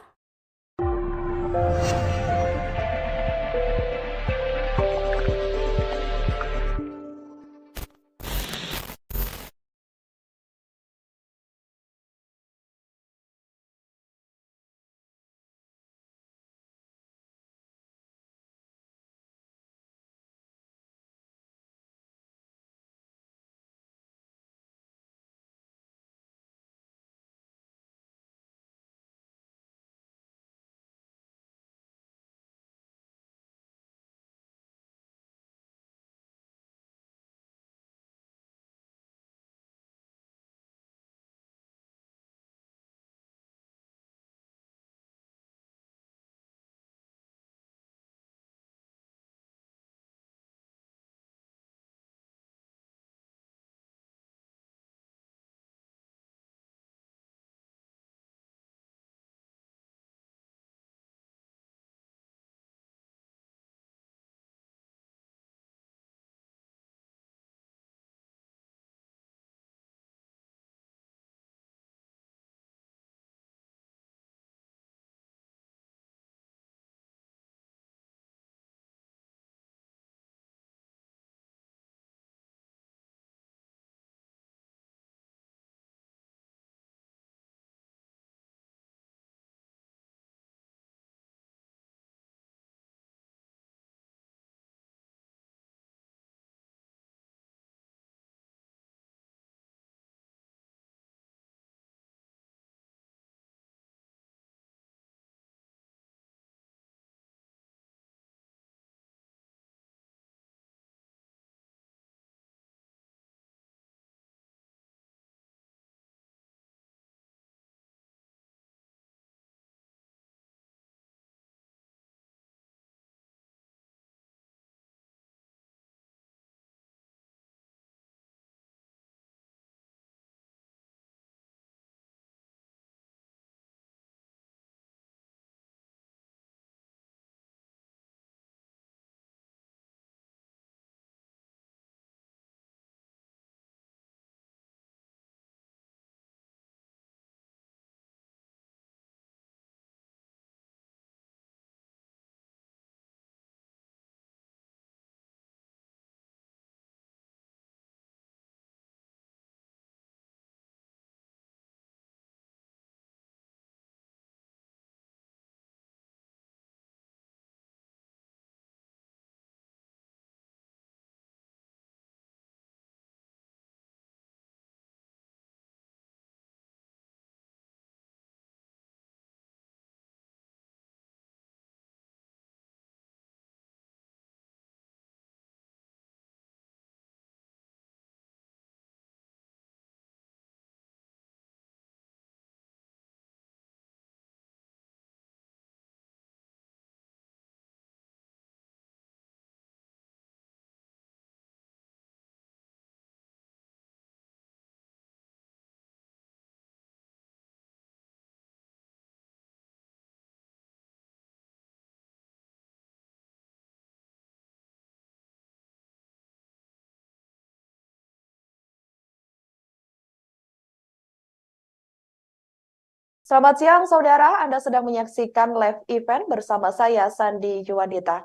Selamat siang saudara, Anda sedang menyaksikan live event bersama saya Sandi Juwandita.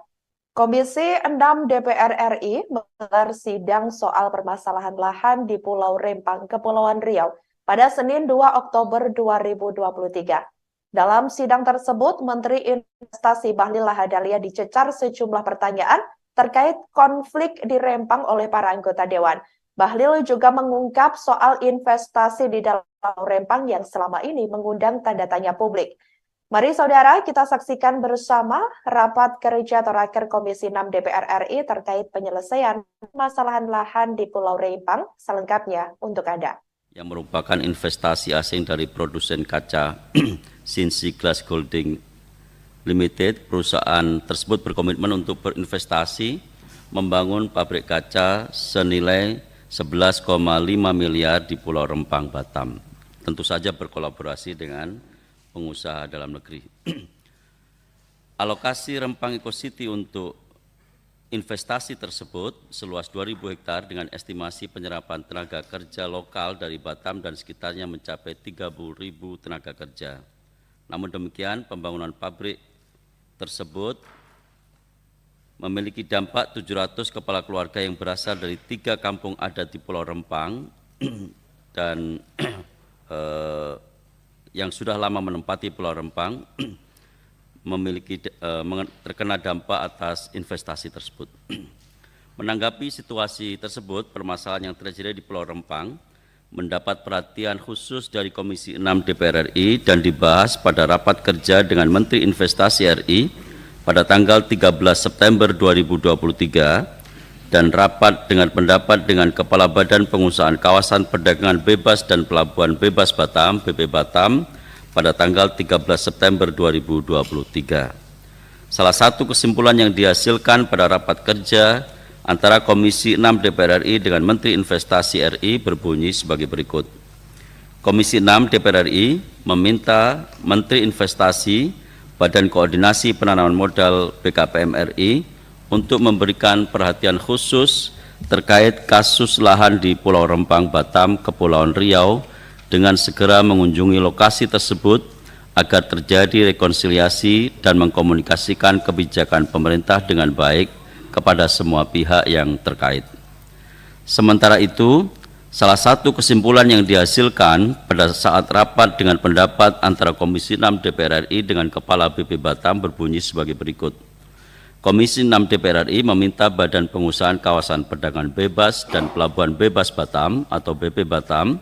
Komisi 6 DPR RI menggelar sidang soal permasalahan lahan di Pulau Rempang, Kepulauan Riau pada Senin 2 Oktober 2023. Dalam sidang tersebut, Menteri Investasi Bahlil Lahadalia dicecar sejumlah pertanyaan terkait konflik di Rempang oleh para anggota Dewan. Bahlil juga mengungkap soal investasi di dalam Rempang yang selama ini mengundang tanda tanya publik. Mari saudara kita saksikan bersama rapat kerja atau raker Komisi 6 DPR RI terkait penyelesaian permasalahan lahan di Pulau Rempang selengkapnya untuk Anda. Yang merupakan investasi asing dari produsen kaca Sinsi Glass Holding Limited. Perusahaan tersebut berkomitmen untuk berinvestasi membangun pabrik kaca senilai 11,5 miliar di Pulau Rempang, Batam. Tentu saja berkolaborasi dengan pengusaha dalam negeri. Alokasi Rempang Eco City untuk investasi tersebut seluas 2.000 hektar dengan estimasi penyerapan tenaga kerja lokal dari Batam dan sekitarnya mencapai 30.000 tenaga kerja. Namun demikian, pembangunan pabrik tersebut memiliki dampak 700 kepala keluarga yang berasal dari 3 kampung adat di Pulau Rempang dan yang sudah lama menempati Pulau Rempang memiliki terkena dampak atas investasi tersebut. Menanggapi situasi tersebut, permasalahan yang terjadi di Pulau Rempang mendapat perhatian khusus dari Komisi 6 DPR RI dan dibahas pada rapat kerja dengan Menteri Investasi RI pada tanggal 13 September 2023 dan rapat dengan pendapat dengan Kepala Badan Pengusahaan Kawasan Perdagangan Bebas dan Pelabuhan Bebas Batam, BP Batam, pada tanggal 13 September 2023. Salah satu kesimpulan yang dihasilkan pada rapat kerja antara Komisi 6 DPR RI dengan Menteri Investasi RI berbunyi sebagai berikut. Komisi 6 DPR RI meminta Menteri Investasi Badan Koordinasi Penanaman Modal BKPM RI untuk memberikan perhatian khusus terkait kasus lahan di Pulau Rempang, Batam, Kepulauan Riau dengan segera mengunjungi lokasi tersebut agar terjadi rekonsiliasi dan mengkomunikasikan kebijakan pemerintah dengan baik kepada semua pihak yang terkait. Sementara itu, salah satu kesimpulan yang dihasilkan pada saat rapat dengan pendapat antara Komisi 6 DPR RI dengan Kepala BP Batam berbunyi sebagai berikut. Komisi 6 DPR RI meminta Badan Pengusahaan Kawasan Perdagangan Bebas dan Pelabuhan Bebas Batam atau BP Batam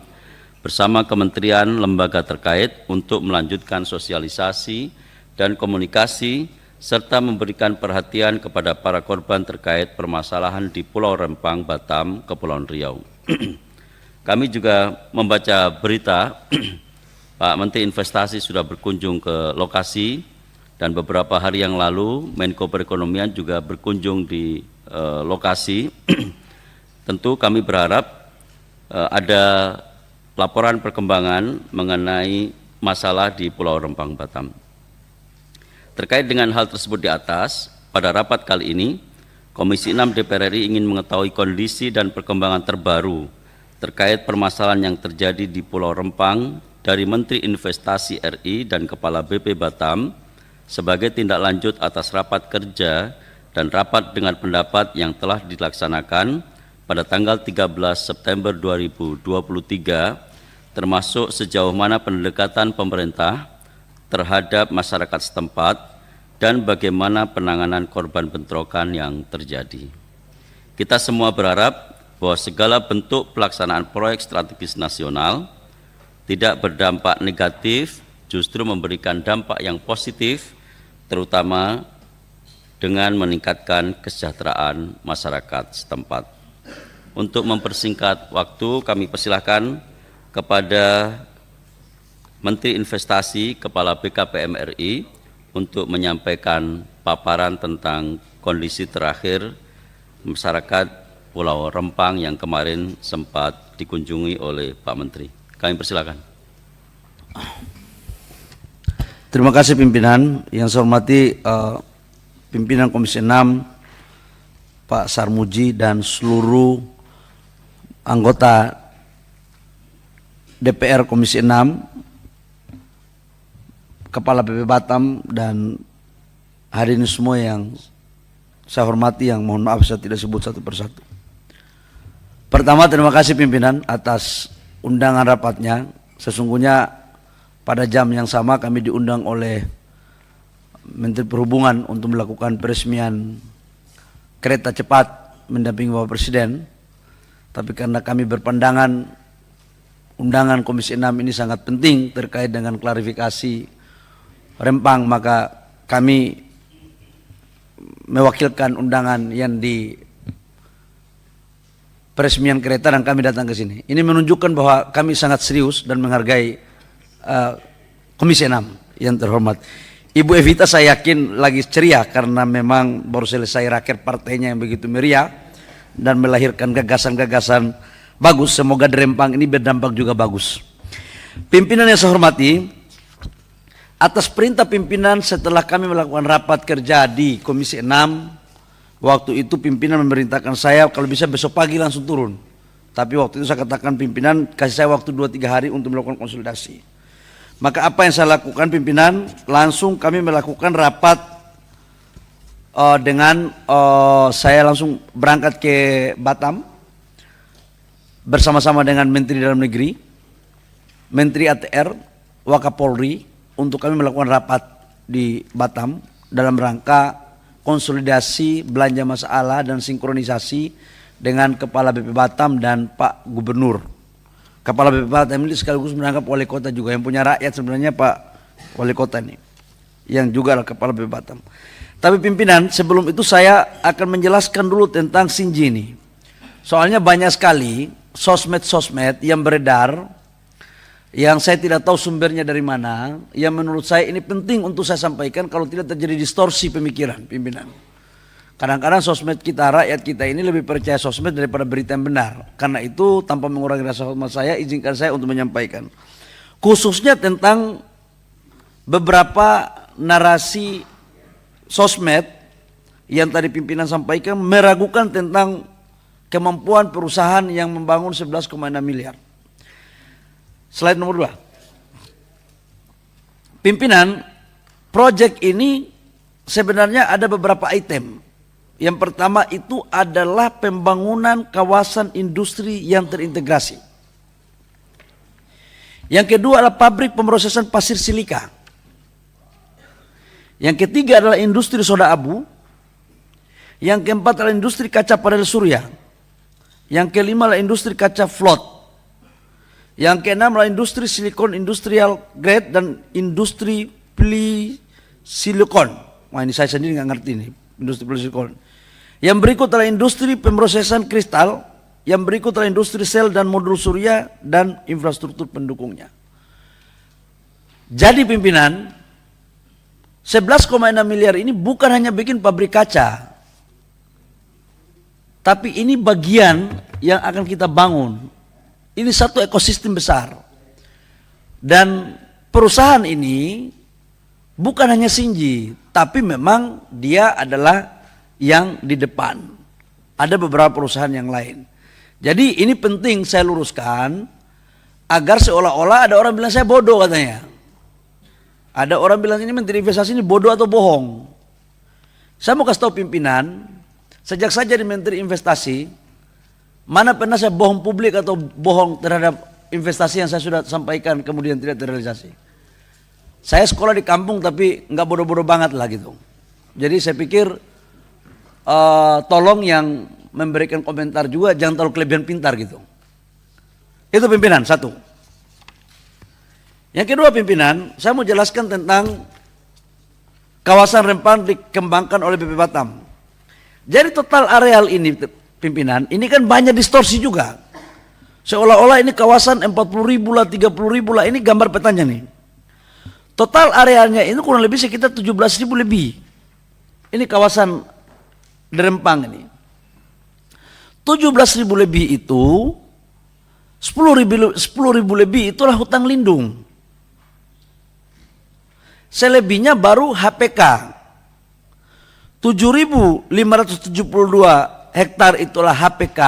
bersama kementerian lembaga terkait untuk melanjutkan sosialisasi dan komunikasi serta memberikan perhatian kepada para korban terkait permasalahan di Pulau Rempang, Batam, Kepulauan Riau. Kami juga membaca berita Pak Menteri Investasi sudah berkunjung ke lokasi dan beberapa hari yang lalu Menko Perekonomian juga berkunjung di lokasi. Tentu kami berharap ada laporan perkembangan mengenai masalah di Pulau Rempang, Batam. Terkait dengan hal tersebut di atas, pada rapat kali ini Komisi 6 DPR RI ingin mengetahui kondisi dan perkembangan terbaru terkait permasalahan yang terjadi di Pulau Rempang dari Menteri Investasi RI dan Kepala BP Batam sebagai tindak lanjut atas rapat kerja dan rapat dengan pendapat yang telah dilaksanakan pada tanggal 13 September 2023 termasuk sejauh mana pendekatan pemerintah terhadap masyarakat setempat dan bagaimana penanganan korban bentrokan yang terjadi. Kita semua berharap bahwa segala bentuk pelaksanaan proyek strategis nasional tidak berdampak negatif, justru memberikan dampak yang positif, terutama dengan meningkatkan kesejahteraan masyarakat setempat. Untuk mempersingkat waktu, kami persilahkan kepada Menteri Investasi, Kepala BKPM RI, untuk menyampaikan paparan tentang kondisi terakhir masyarakat Pulau Rempang yang kemarin sempat dikunjungi oleh Pak Menteri. Kami persilakan. Terima kasih pimpinan. Yang saya hormati pimpinan Komisi 6, Pak Sarmuji dan seluruh anggota DPR Komisi 6 Kepala BP Batam dan hadirin semua yang saya hormati, yang mohon maaf saya tidak sebut satu persatu. Pertama, terima kasih pimpinan atas undangan rapatnya. Sesungguhnya pada jam yang sama kami diundang oleh Menteri Perhubungan untuk melakukan peresmian kereta cepat mendampingi Bapak Presiden. Tapi karena kami berpandangan undangan Komisi 6 ini sangat penting terkait dengan klarifikasi Rempang, maka kami mewakilkan undangan yang di peresmian kereta dan kami datang ke sini. Ini menunjukkan bahwa kami sangat serius dan menghargai Komisi 6 yang terhormat. Ibu Evita saya yakin lagi ceria karena memang baru selesai raker partainya yang begitu meriah dan melahirkan gagasan-gagasan bagus. Semoga di Rempang ini berdampak juga bagus. Pimpinan yang saya hormati, atas perintah pimpinan setelah kami melakukan rapat kerja di Komisi 6, waktu itu pimpinan memerintahkan saya kalau bisa besok pagi langsung turun. Tapi waktu itu saya katakan pimpinan kasih saya waktu 2-3 hari untuk melakukan konsolidasi. Maka apa yang saya lakukan pimpinan, langsung kami melakukan rapat saya langsung berangkat ke Batam bersama-sama dengan Menteri Dalam Negeri, Menteri ATR, Wakapolri, untuk kami melakukan rapat di Batam dalam rangka konsolidasi belanja masalah dan sinkronisasi dengan Kepala BP Batam dan Pak Gubernur. Kepala BP Batam ini sekaligus menangkap wali kota juga, yang punya rakyat sebenarnya Pak Wali Kota ini, yang juga adalah Kepala BP Batam. Tapi pimpinan, sebelum itu saya akan menjelaskan dulu tentang Sinji ini. Soalnya banyak sekali sosmed-sosmed yang beredar, yang saya tidak tahu sumbernya dari mana, yang menurut saya ini penting untuk saya sampaikan kalau tidak terjadi distorsi pemikiran pimpinan. Kadang-kadang sosmed kita, rakyat kita ini lebih percaya sosmed daripada berita yang benar. Karena itu tanpa mengurangi rasa hormat saya, izinkan saya untuk menyampaikan. Khususnya tentang beberapa narasi sosmed yang tadi pimpinan sampaikan meragukan tentang kemampuan perusahaan yang membangun 11,6 miliar. Slide nomor 2. Pimpinan, proyek ini sebenarnya ada beberapa item. Yang pertama itu adalah pembangunan kawasan industri yang terintegrasi. Yang kedua adalah pabrik pemrosesan pasir silika. Yang ketiga adalah industri soda abu. Yang keempat adalah industri kaca panel surya. Yang kelima adalah industri kaca float. Yang keenam adalah industri silikon industrial grade dan industri silikon. Wah, ini saya sendiri nggak ngerti nih, industri silikon. Yang berikut adalah industri pemrosesan kristal. Yang berikut adalah industri sel dan modul surya dan infrastruktur pendukungnya. Jadi pimpinan, 11,6 miliar ini bukan hanya bikin pabrik kaca, tapi ini bagian yang akan kita bangun. Ini satu ekosistem besar. Dan perusahaan ini bukan hanya Sinji, tapi memang dia adalah yang di depan. Ada beberapa perusahaan yang lain. Jadi ini penting saya luruskan, agar seolah-olah ada orang bilang saya bodoh katanya. Ada orang bilang ini Menteri Investasi ini bodoh atau bohong. Saya mau kasih tahu pimpinan, sejak saya jadi Menteri Investasi, mana pernah saya bohong publik atau bohong terhadap investasi yang saya sudah sampaikan kemudian tidak terrealisasi. Saya sekolah di kampung tapi nggak bodoh-bodoh banget lah gitu. Jadi saya pikir tolong yang memberikan komentar juga jangan terlalu kelebihan pintar gitu. Itu pimpinan, satu. Yang kedua pimpinan, saya mau jelaskan tentang kawasan Rempang dikembangkan oleh BP Batam. Jadi total areal ini pimpinan, ini kan banyak distorsi juga. Seolah-olah ini kawasan 40.000 lah, 30.000 lah, ini gambar petanya nih. Total arealnya ini kurang lebih sekitar 17.000 lebih. Ini kawasan Rempang ini. 17.000 lebih itu, 10.000 lebih itulah hutang lindung. Selebihnya baru HPK. 7.572 hektar itulah HPK,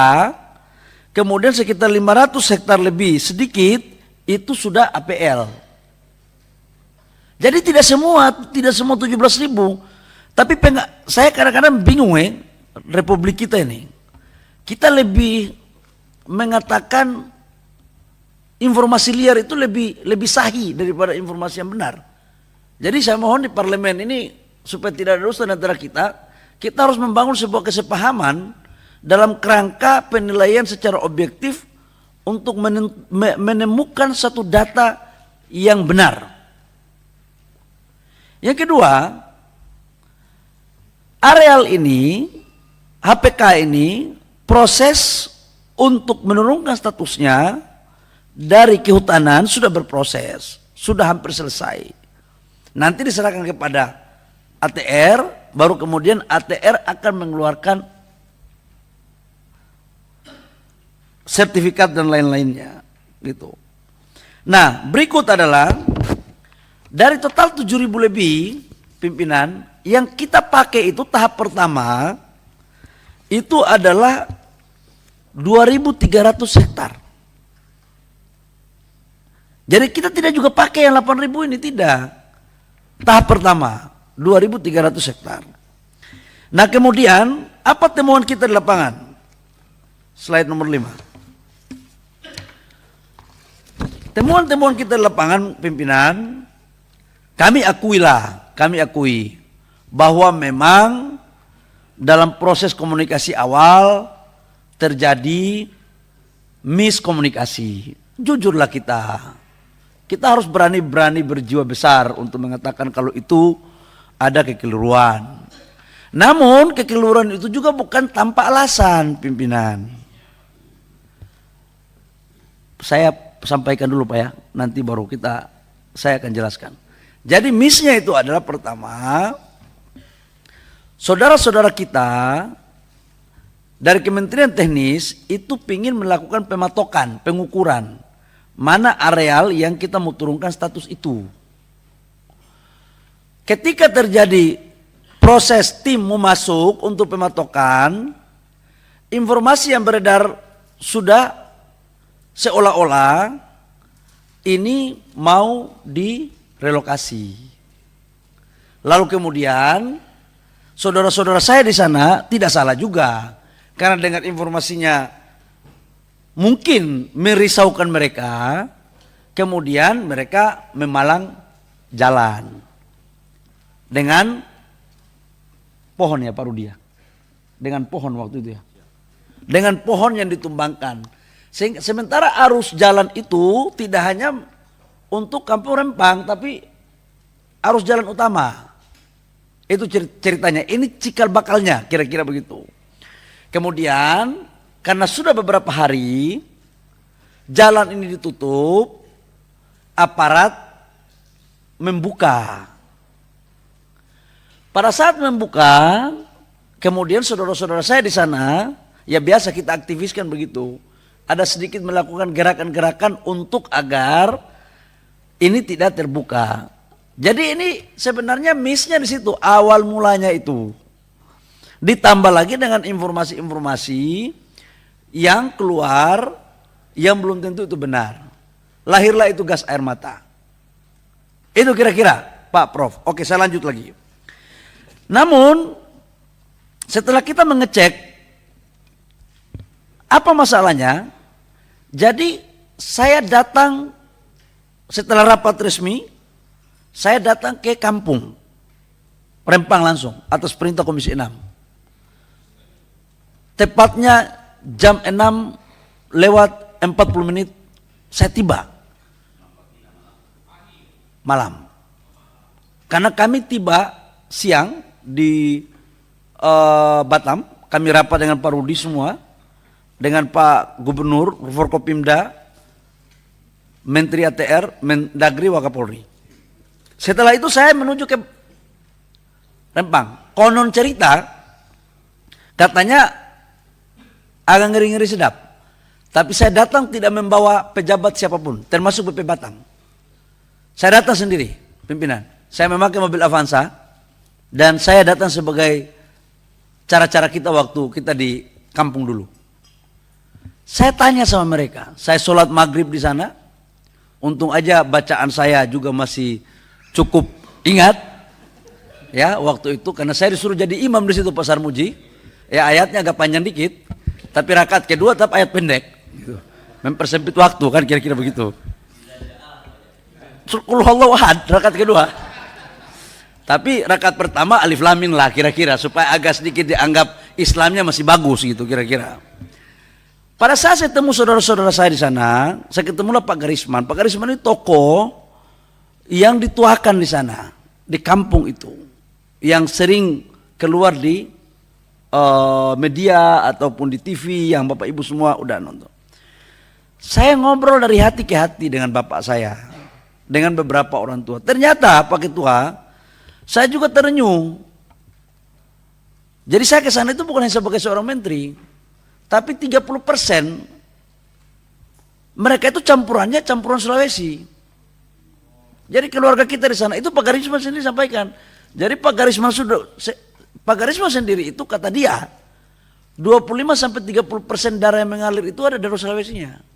kemudian sekitar 500 hektar lebih sedikit itu sudah APL. Jadi tidak semua 17.000. Tapi saya kadang-kadang bingung Republik kita ini. Kita lebih mengatakan informasi liar itu lebih sahih daripada informasi yang benar. Jadi saya mohon di parlemen ini supaya tidak ada dusta antara kita harus membangun sebuah kesepahaman dalam kerangka penilaian secara objektif untuk menemukan satu data yang benar. Yang kedua, areal ini, HPK ini, proses untuk menurunkan statusnya dari kehutanan sudah berproses, sudah hampir selesai. Nanti diserahkan kepada ATR, baru kemudian ATR akan mengeluarkan sertifikat dan lain-lainnya, gitu. Nah, berikut adalah dari total 7.000 lebih pimpinan yang kita pakai itu tahap pertama itu adalah 2.300 hektar. Jadi kita tidak juga pakai yang 8.000 ini, tidak. Tahap pertama 2.300 hektar. Nah, kemudian apa temuan kita di lapangan? Slide nomor 5. Temuan-temuan kita di lapangan pimpinan, kami akui bahwa memang dalam proses komunikasi awal terjadi miskomunikasi. Jujurlah kita harus berani berjiwa besar untuk mengatakan kalau itu ada kekeliruan. Namun kekeliruan itu juga bukan tanpa alasan pimpinan. Saya sampaikan dulu Pak ya, nanti baru saya akan jelaskan. Jadi missnya itu adalah pertama, saudara-saudara kita dari Kementerian Teknis itu ingin melakukan pematokan, pengukuran mana areal yang kita mau turunkan status itu. Ketika terjadi proses tim mau masuk untuk pematokan, informasi yang beredar sudah seolah-olah ini mau direlokasi. Lalu kemudian saudara-saudara saya di sana tidak salah juga, karena dengan informasinya mungkin merisaukan mereka, kemudian mereka memalang jalan dengan pohon ya Pak Rudia, dengan pohon waktu itu ya, dengan pohon yang ditumbangkan. Sementara arus jalan itu tidak hanya untuk Kampung Rempang, tapi arus jalan utama. Itu ceritanya, ini cikal bakalnya kira-kira begitu. Kemudian karena sudah beberapa hari jalan ini ditutup, aparat membuka. Pada saat membuka, kemudian saudara-saudara saya di sana, ya biasa kita aktiviskan begitu. Ada sedikit melakukan gerakan-gerakan untuk agar ini tidak terbuka. Jadi ini sebenarnya missnya di situ, awal mulanya itu. Ditambah lagi dengan informasi-informasi yang keluar yang belum tentu itu benar. Lahirlah itu gas air mata. Itu kira-kira Pak Prof. Oke, saya lanjut lagi. Namun setelah kita mengecek apa masalahnya, jadi saya datang setelah rapat resmi, saya datang ke kampung Rempang langsung atas perintah Komisi 6. Tepatnya jam 6:40 saya tiba malam. Karena kami tiba siang di Batam, kami rapat dengan Pak Rudi semua, dengan Pak Gubernur, Forkopimda, Menteri ATR, Mendagri, Wakapolri. Setelah itu saya menuju ke Rempang. Konon cerita, katanya agak ngeri-ngeri sedap. Tapi saya datang tidak membawa pejabat siapapun, termasuk BP Batam. Saya datang sendiri, pimpinan. Saya memakai mobil Avanza, dan saya datang sebagai cara-cara kita waktu kita di kampung dulu. Saya tanya sama mereka, saya sholat maghrib di sana. Untung aja bacaan saya juga masih cukup ingat ya waktu itu karena saya disuruh jadi imam di situ Pak Sarmuji. Ya ayatnya agak panjang dikit, tapi rakaat kedua tetap ayat pendek. Gitu. Mempersempit waktu kan kira-kira begitu. Qul huwallahu ahad rakaat kedua. Tapi rakaat pertama alif lam mim lah kira-kira supaya agak sedikit dianggap Islamnya masih bagus gitu kira-kira. Pada saat saya temu saudara-saudara saya di sana, saya ketemulah Pak Garisman. Pak Garisman ini tokoh yang dituakan di sana, di kampung itu, yang sering keluar di media ataupun di TV yang Bapak Ibu semua udah nonton. Saya ngobrol dari hati ke hati dengan bapak saya, dengan beberapa orang tua. Ternyata Pak Ketua, saya juga terenyuh. Jadi saya ke sana itu bukan hanya sebagai seorang menteri, tapi 30% mereka itu campuran Sulawesi. Jadi keluarga kita di sana itu Pak Garisman sendiri sampaikan. Jadi Pak Garisman sendiri itu kata dia 25-30% darah yang mengalir itu ada dari Sulawesinya.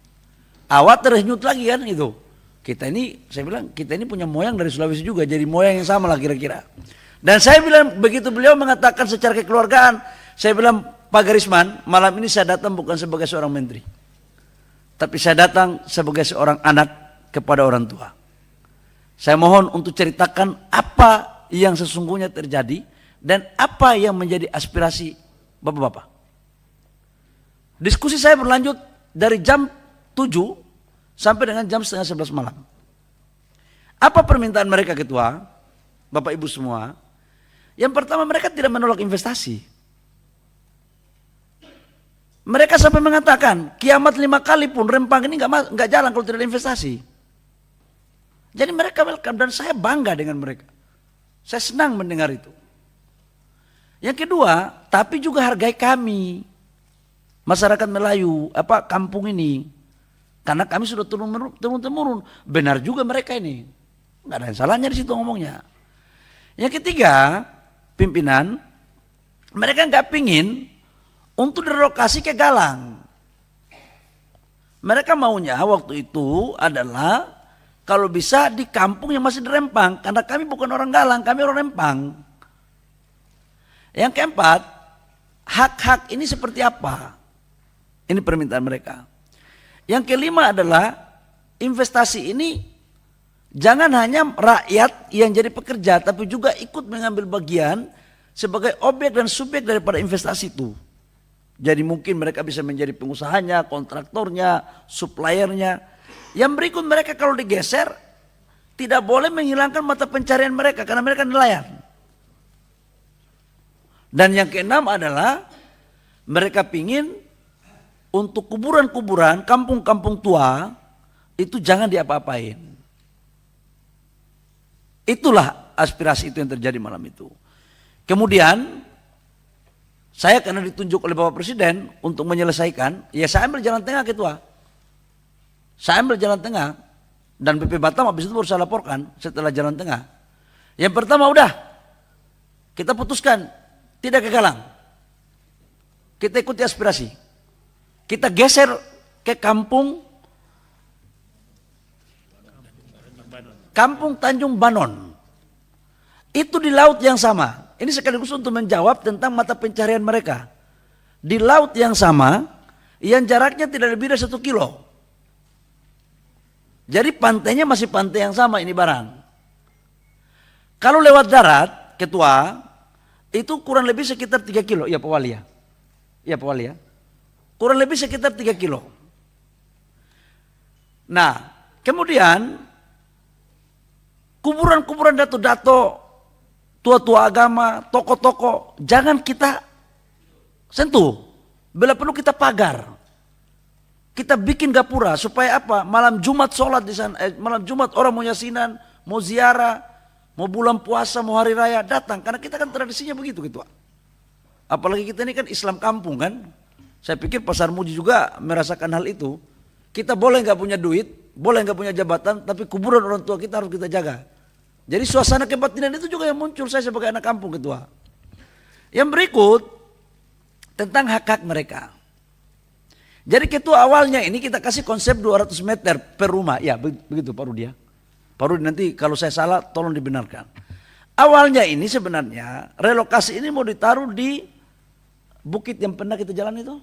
Awak terenyut lagi kan itu. Kita ini, saya bilang kita ini punya moyang dari Sulawesi juga, jadi moyang yang sama lah kira-kira. Dan saya bilang begitu beliau mengatakan secara kekeluargaan, saya bilang Pak Garisman, malam ini saya datang bukan sebagai seorang menteri, tapi saya datang sebagai seorang anak kepada orang tua. Saya mohon untuk ceritakan apa yang sesungguhnya terjadi dan apa yang menjadi aspirasi bapak-bapak. Diskusi saya berlanjut dari jam 7 sampai dengan jam setengah 11 malam. Apa permintaan mereka Ketua, Bapak Ibu semua? Yang pertama mereka tidak menolak investasi. Mereka sampai mengatakan kiamat 5 kali pun Rempang ini nggak jalan kalau tidak ada investasi. Jadi mereka welcome dan saya bangga dengan mereka. Saya senang mendengar itu. Yang kedua, tapi juga hargai kami masyarakat Melayu, kampung ini, karena kami sudah turun-temurun. Benar juga mereka ini, nggak ada yang salahnya di situ ngomongnya. Yang ketiga, pimpinan, mereka nggak pingin untuk direlokasi ke Galang. Mereka maunya waktu itu adalah kalau bisa di kampung yang masih di Rempang, karena kami bukan orang Galang, kami orang Rempang. Yang keempat, hak-hak ini seperti apa? Ini permintaan mereka. Yang kelima adalah investasi ini jangan hanya rakyat yang jadi pekerja, tapi juga ikut mengambil bagian sebagai objek dan subjek daripada investasi itu. Jadi mungkin mereka bisa menjadi pengusahanya, kontraktornya, suppliernya. Yang berikut mereka kalau digeser tidak boleh menghilangkan mata pencarian mereka karena mereka nelayan. Dan yang keenam adalah mereka pingin untuk kuburan-kuburan, kampung-kampung tua itu jangan diapa-apain. Itulah aspirasi itu yang terjadi malam itu. Kemudian saya karena ditunjuk oleh Bapak Presiden untuk menyelesaikan, ya saya ambil jalan tengah Ketua. Saya ambil jalan tengah dan BP Batam habis itu baru saya laporkan setelah jalan tengah. Yang pertama udah kita putuskan tidak ke Galang. Kita ikuti aspirasi. Kita geser ke kampung Tanjung Banon. Itu di laut yang sama. Ini sekaligus untuk menjawab tentang mata pencarian mereka. Di laut yang sama, yang jaraknya tidak lebih dari 1 kilo. Jadi pantainya masih pantai yang sama ini barang. Kalau lewat darat, Ketua, itu kurang lebih sekitar 3 kilo. Ya Pak Wali ya. Ya Pak Wali ya. Kurang lebih sekitar 3 kilo. Nah, kemudian kuburan-kuburan dato-dato, tua-tua agama, tokoh-tokoh, jangan kita sentuh. Bila perlu kita pagar. Kita bikin gapura supaya apa? Malam Jumat sholat di sana, malam Jumat orang mau yasinan, mau ziarah, mau bulan puasa, mau hari raya datang. Karena kita kan tradisinya begitu Ketua. Apalagi kita ini kan Islam kampung kan. Saya pikir Pak Sarmuji juga merasakan hal itu. Kita boleh nggak punya duit, boleh nggak punya jabatan, tapi kuburan orang tua kita harus kita jaga. Jadi suasana kebatinan itu juga yang muncul saya sebagai anak kampung Ketua. Yang berikut tentang hak-hak mereka. Jadi Ketua awalnya ini kita kasih konsep 200 meter per rumah. Ya begitu Pak Rudia. Pak Rudi, nanti kalau saya salah tolong dibenarkan. Awalnya ini sebenarnya relokasi ini mau ditaruh di bukit yang pernah kita jalan itu.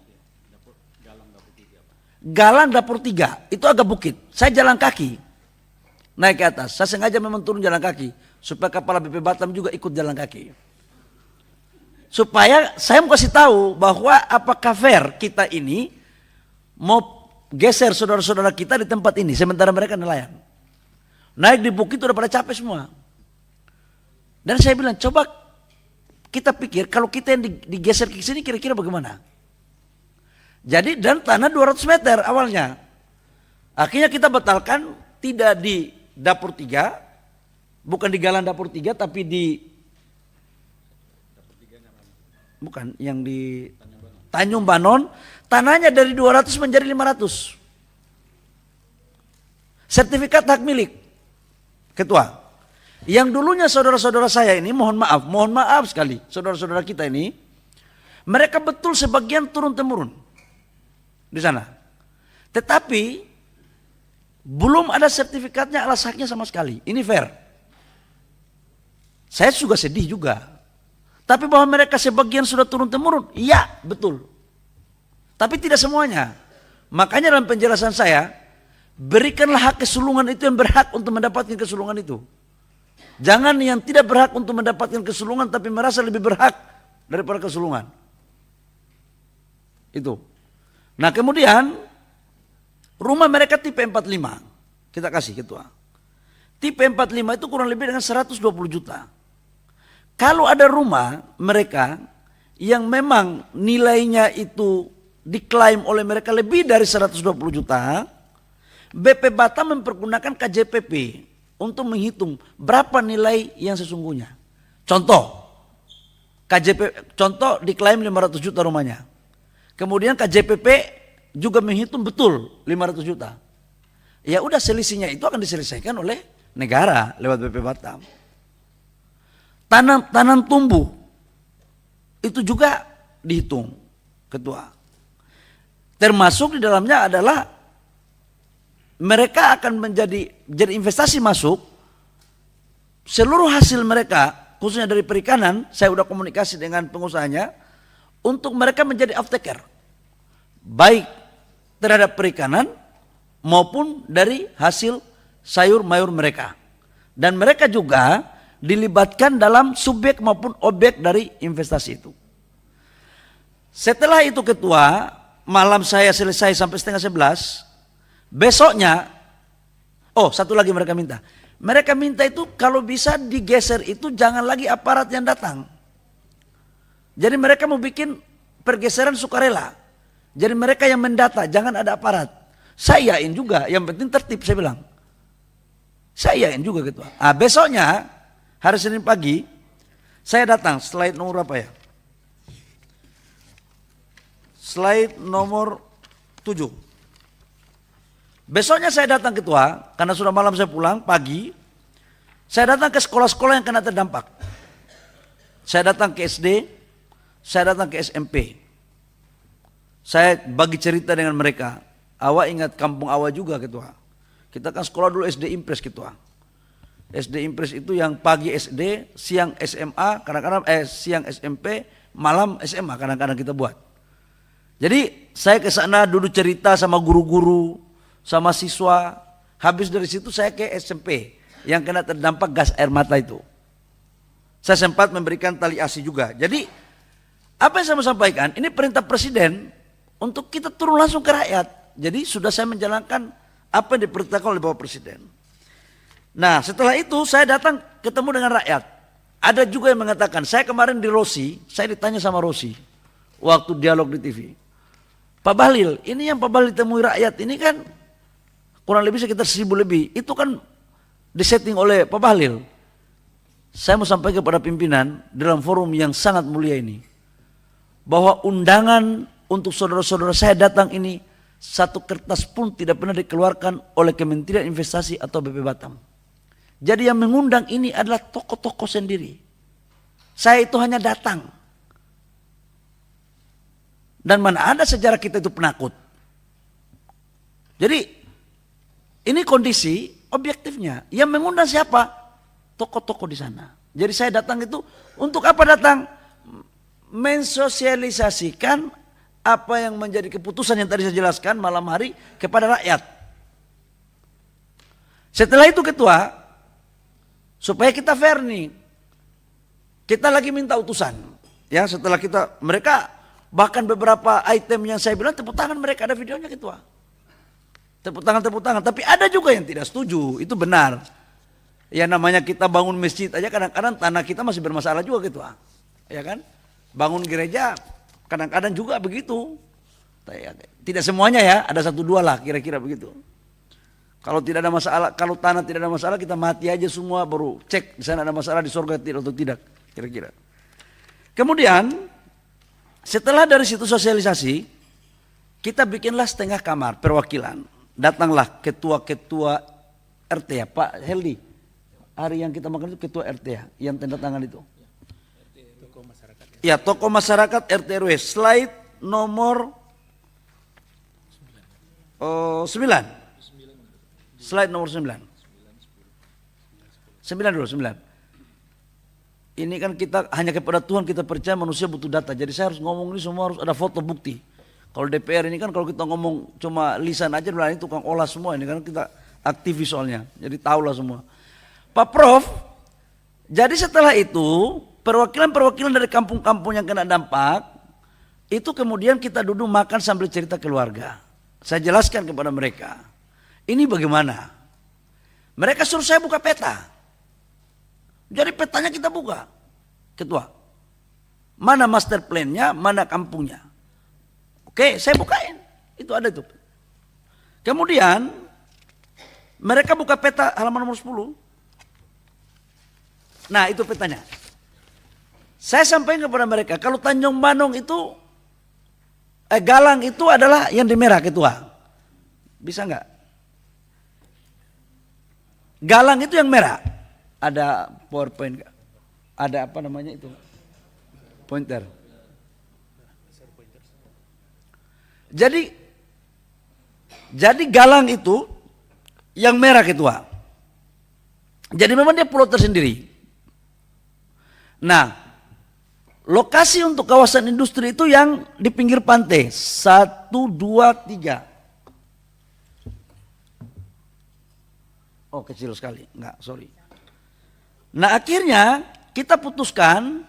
Galang Dapur 3, itu agak bukit. Saya jalan kaki, naik ke atas. Saya sengaja memang turun jalan kaki, supaya kepala BP Batam juga ikut jalan kaki. Supaya saya mau kasih tahu bahwa apakah fair kita ini mau geser saudara-saudara kita di tempat ini, sementara mereka nelayan. Naik di bukit udah pada capek semua. Dan saya bilang, coba kita pikir kalau kita yang digeser ke sini kira-kira bagaimana? Jadi dan tanah 200 meter awalnya. Akhirnya kita batalkan, tidak di Dapur 3, bukan di Galang Dapur 3, tapi di bukan yang di Tanjung Banon, tanahnya dari 200 menjadi 500. Sertifikat hak milik, Ketua. Yang dulunya saudara-saudara saya ini, mohon maaf sekali, saudara-saudara kita ini, mereka betul sebagian turun-temurun di sana. Tetapi belum ada sertifikatnya alas haknya sama sekali. Ini fair. Saya juga sedih juga. Tapi bahwa mereka sebagian sudah turun-temurun, iya betul. Tapi tidak semuanya. Makanya dalam penjelasan saya, berikanlah hak kesulungan itu yang berhak untuk mendapatkan kesulungan itu. Jangan yang tidak berhak untuk mendapatkan kesulungan tapi merasa lebih berhak daripada kesulungan. Itu. Nah kemudian rumah mereka tipe 45, kita kasih Ketua. Tipe 45 itu kurang lebih dengan 120 juta. Kalau ada rumah mereka yang memang nilainya itu diklaim oleh mereka lebih dari 120 juta, BP Batam mempergunakan KJPP untuk menghitung berapa nilai yang sesungguhnya. Contoh, contoh diklaim 500 juta rumahnya. Kemudian KJPP juga menghitung betul 500 juta. Ya udah, selisihnya itu akan diselesaikan oleh negara lewat BP Batam. Tanam tumbuh itu juga dihitung, Ketua. Termasuk di dalamnya adalah mereka akan jadi investasi masuk, seluruh hasil mereka khususnya dari perikanan, saya udah komunikasi dengan pengusahanya untuk mereka menjadi off-taker, baik terhadap perikanan maupun dari hasil sayur mayur mereka. Dan mereka juga dilibatkan dalam subjek maupun objek dari investasi itu. Setelah itu Ketua, malam saya selesai sampai 10:30, besoknya, satu lagi mereka minta. Mereka minta itu kalau bisa digeser itu jangan lagi aparat yang datang. Jadi mereka mau bikin pergeseran sukarela. Jadi mereka yang mendata, jangan ada aparat. Saya yakin juga, yang penting tertib saya bilang. Saya yakin juga Ketua. Besoknya, hari Senin pagi, saya datang, slide nomor apa ya? Slide nomor 7. Besoknya saya datang Ketua, karena sudah malam saya pulang, pagi, saya datang ke sekolah-sekolah yang kena terdampak. Saya datang ke SD, saya datang ke SMP. Saya bagi cerita dengan mereka. Awak ingat kampung awak juga Ketua. Kita kan sekolah dulu SD Impres Ketua. SD Impres itu yang pagi SD, siang SMA, kadang-kadang siang SMP, malam SMA kadang-kadang kita buat. Jadi saya ke sana dulu cerita sama guru-guru, sama siswa. Habis dari situ saya ke SMP yang kena terdampak gas air mata itu. Saya sempat memberikan tali asi juga. Jadi apa yang saya mau sampaikan, ini perintah Presiden untuk kita turun langsung ke rakyat. Jadi sudah saya menjalankan apa yang diperintahkan oleh Bapak Presiden. Nah setelah itu saya datang ketemu dengan rakyat. Ada juga yang mengatakan, saya kemarin di Rosi, saya ditanya sama Rosi waktu dialog di TV. Pak Bahlil, ini yang Pak Bahlil temui rakyat ini kan kurang lebih sekitar 1000 lebih. Itu kan disetting oleh Pak Bahlil. Saya mau sampaikan kepada pimpinan dalam forum yang sangat mulia ini, bahwa undangan untuk saudara-saudara saya datang ini, satu kertas pun tidak pernah dikeluarkan oleh Kementerian Investasi atau BP Batam. Jadi yang mengundang ini adalah tokoh-tokoh sendiri. Saya itu hanya datang. Dan mana ada sejarah kita itu penakut. Jadi ini kondisi, objektifnya. Yang mengundang siapa? Tokoh-tokoh di sana. Jadi saya datang itu untuk apa datang? Mensosialisasikan apa yang menjadi keputusan yang tadi saya jelaskan malam hari kepada rakyat. Setelah itu ketua, supaya kita fair nih, kita lagi minta utusan. Ya, setelah mereka bahkan beberapa item yang saya bilang tepuk tangan mereka, ada videonya ketua. Tepuk tangan. Tapi ada juga yang tidak setuju, itu benar. Ya namanya kita bangun masjid aja kadang-kadang tanah kita masih bermasalah juga ketua. Ya kan? Bangun gereja kadang-kadang juga begitu. Tidak semuanya ya, ada 1-2 lah kira-kira begitu. Kalau tidak ada masalah, kalau tanah tidak ada masalah kita mati aja semua baru cek di sana ada masalah di surga atau tidak kira-kira. Kemudian setelah dari situ sosialisasi, kita bikinlah setengah kamar perwakilan. Datanglah ketua-ketua RT ya Pak Heldi. Hari yang kita makan itu ketua RT ya, yang tanda tangan itu. Ya, tokoh masyarakat RT RW. Slide nomor 9. Slide nomor 9. 9 dulu, 9. Ini kan kita hanya kepada Tuhan kita percaya, manusia butuh data. Jadi saya harus ngomong ini semua harus ada foto bukti. Kalau DPR ini kan kalau kita ngomong cuma lisan aja, ini tukang olah semua ini kan kita aktivis soalnya. Jadi tahulah semua. Pak Prof, jadi setelah itu perwakilan-perwakilan dari kampung-kampung yang kena dampak itu kemudian kita duduk makan sambil cerita keluarga. Saya jelaskan kepada mereka. Ini bagaimana? Mereka suruh saya buka peta. Jadi petanya kita buka. Ketua. Mana master plan-nya, mana kampungnya. Oke, saya bukain. Itu ada itu. Kemudian mereka buka peta halaman nomor 10. Nah, itu petanya. Saya sampaikan kepada mereka, kalau Tanjung Banong itu Galang itu adalah yang di merah ketua. Bisa enggak? Galang itu yang merah. Ada PowerPoint enggak? Ada apa namanya itu? Pointer. Jadi Galang itu yang merah ketua. Jadi memang dia pulau tersendiri. Nah, lokasi untuk kawasan industri itu yang di pinggir pantai. 1, 2, 3. Oh, kecil sekali. Enggak, sorry. Nah, akhirnya kita putuskan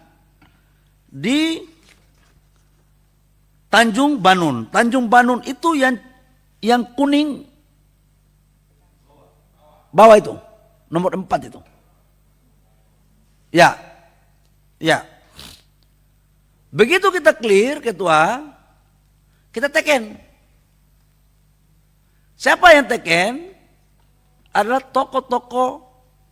di Tanjung Banun. Tanjung Banun itu yang kuning bawah itu. Nomor 4 itu. Ya. Ya. Begitu kita clear ketua, kita teken. Siapa yang teken? Adalah tokoh-tokoh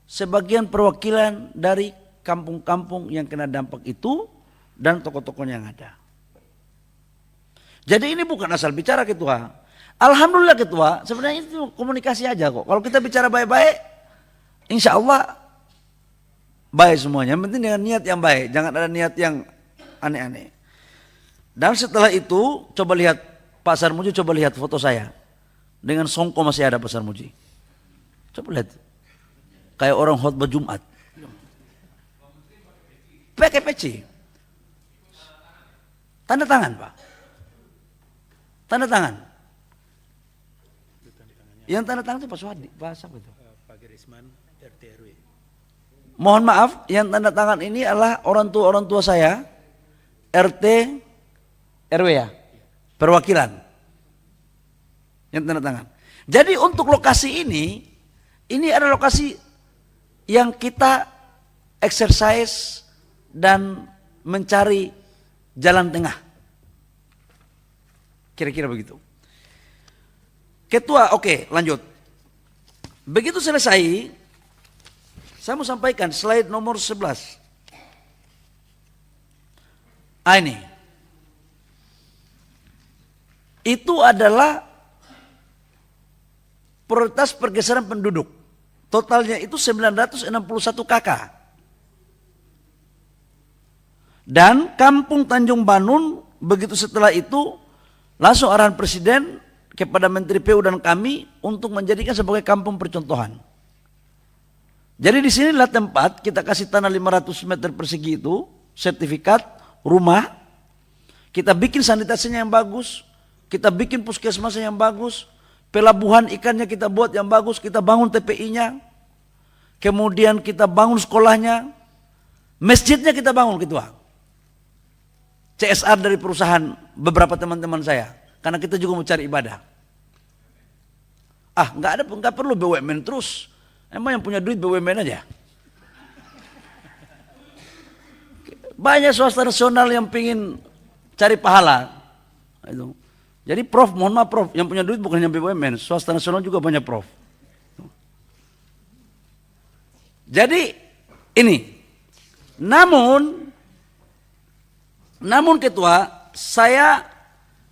sebagian perwakilan dari kampung-kampung yang kena dampak itu dan tokoh-tokoh yang ada. Jadi ini bukan asal bicara ketua. Alhamdulillah ketua, sebenarnya itu komunikasi aja kok. Kalau kita bicara baik-baik, insya Allah baik semuanya. Yang penting dengan niat yang baik, jangan ada niat yang aneh-aneh. Dan setelah itu coba lihat Pak Sarmuji, coba lihat foto saya. Dengan songko masih ada Pak Sarmuji. Coba lihat. Kayak orang khutbah Jumat. Pakai peci. Tanda tangan Pak. Tanda tangan. Yang tanda tangan itu Pak Suhadi. Pak siapa itu? Pak Gerisman, RT RW. Mohon maaf, yang tanda tangan ini adalah orang tua saya. RT RW ya. Perwakilan. Yang tanda tangan. Jadi untuk lokasi ini adalah lokasi yang kita exercise dan mencari jalan tengah. Kira-kira begitu. Ketua, oke, lanjut. Begitu selesai, saya mau sampaikan slide nomor 11. Ini. Itu adalah prioritas pergeseran penduduk. Totalnya itu 961 KK. Dan Kampung Tanjung Banun begitu setelah itu langsung arahan Presiden kepada Menteri PU dan kami untuk menjadikan sebagai kampung percontohan. Jadi di sinilah tempat kita kasih tanah 500 meter persegi itu, sertifikat, rumah, kita bikin sanitasinya yang bagus, kita bikin puskesmasnya yang bagus, pelabuhan ikannya kita buat yang bagus, kita bangun TPI-nya, kemudian kita bangun sekolahnya, masjidnya kita bangun Ketua. CSR dari perusahaan beberapa teman-teman saya, karena kita juga mau cari ibadah. Nggak perlu BUMN terus. Emang yang punya duit BUMN aja. Banyak swasta nasional yang pingin cari pahala. Itu. Jadi Prof, mohon maaf Prof, yang punya duit bukan hanya BUMN, swasta nasional juga banyak Prof. Jadi ini, namun Ketua, saya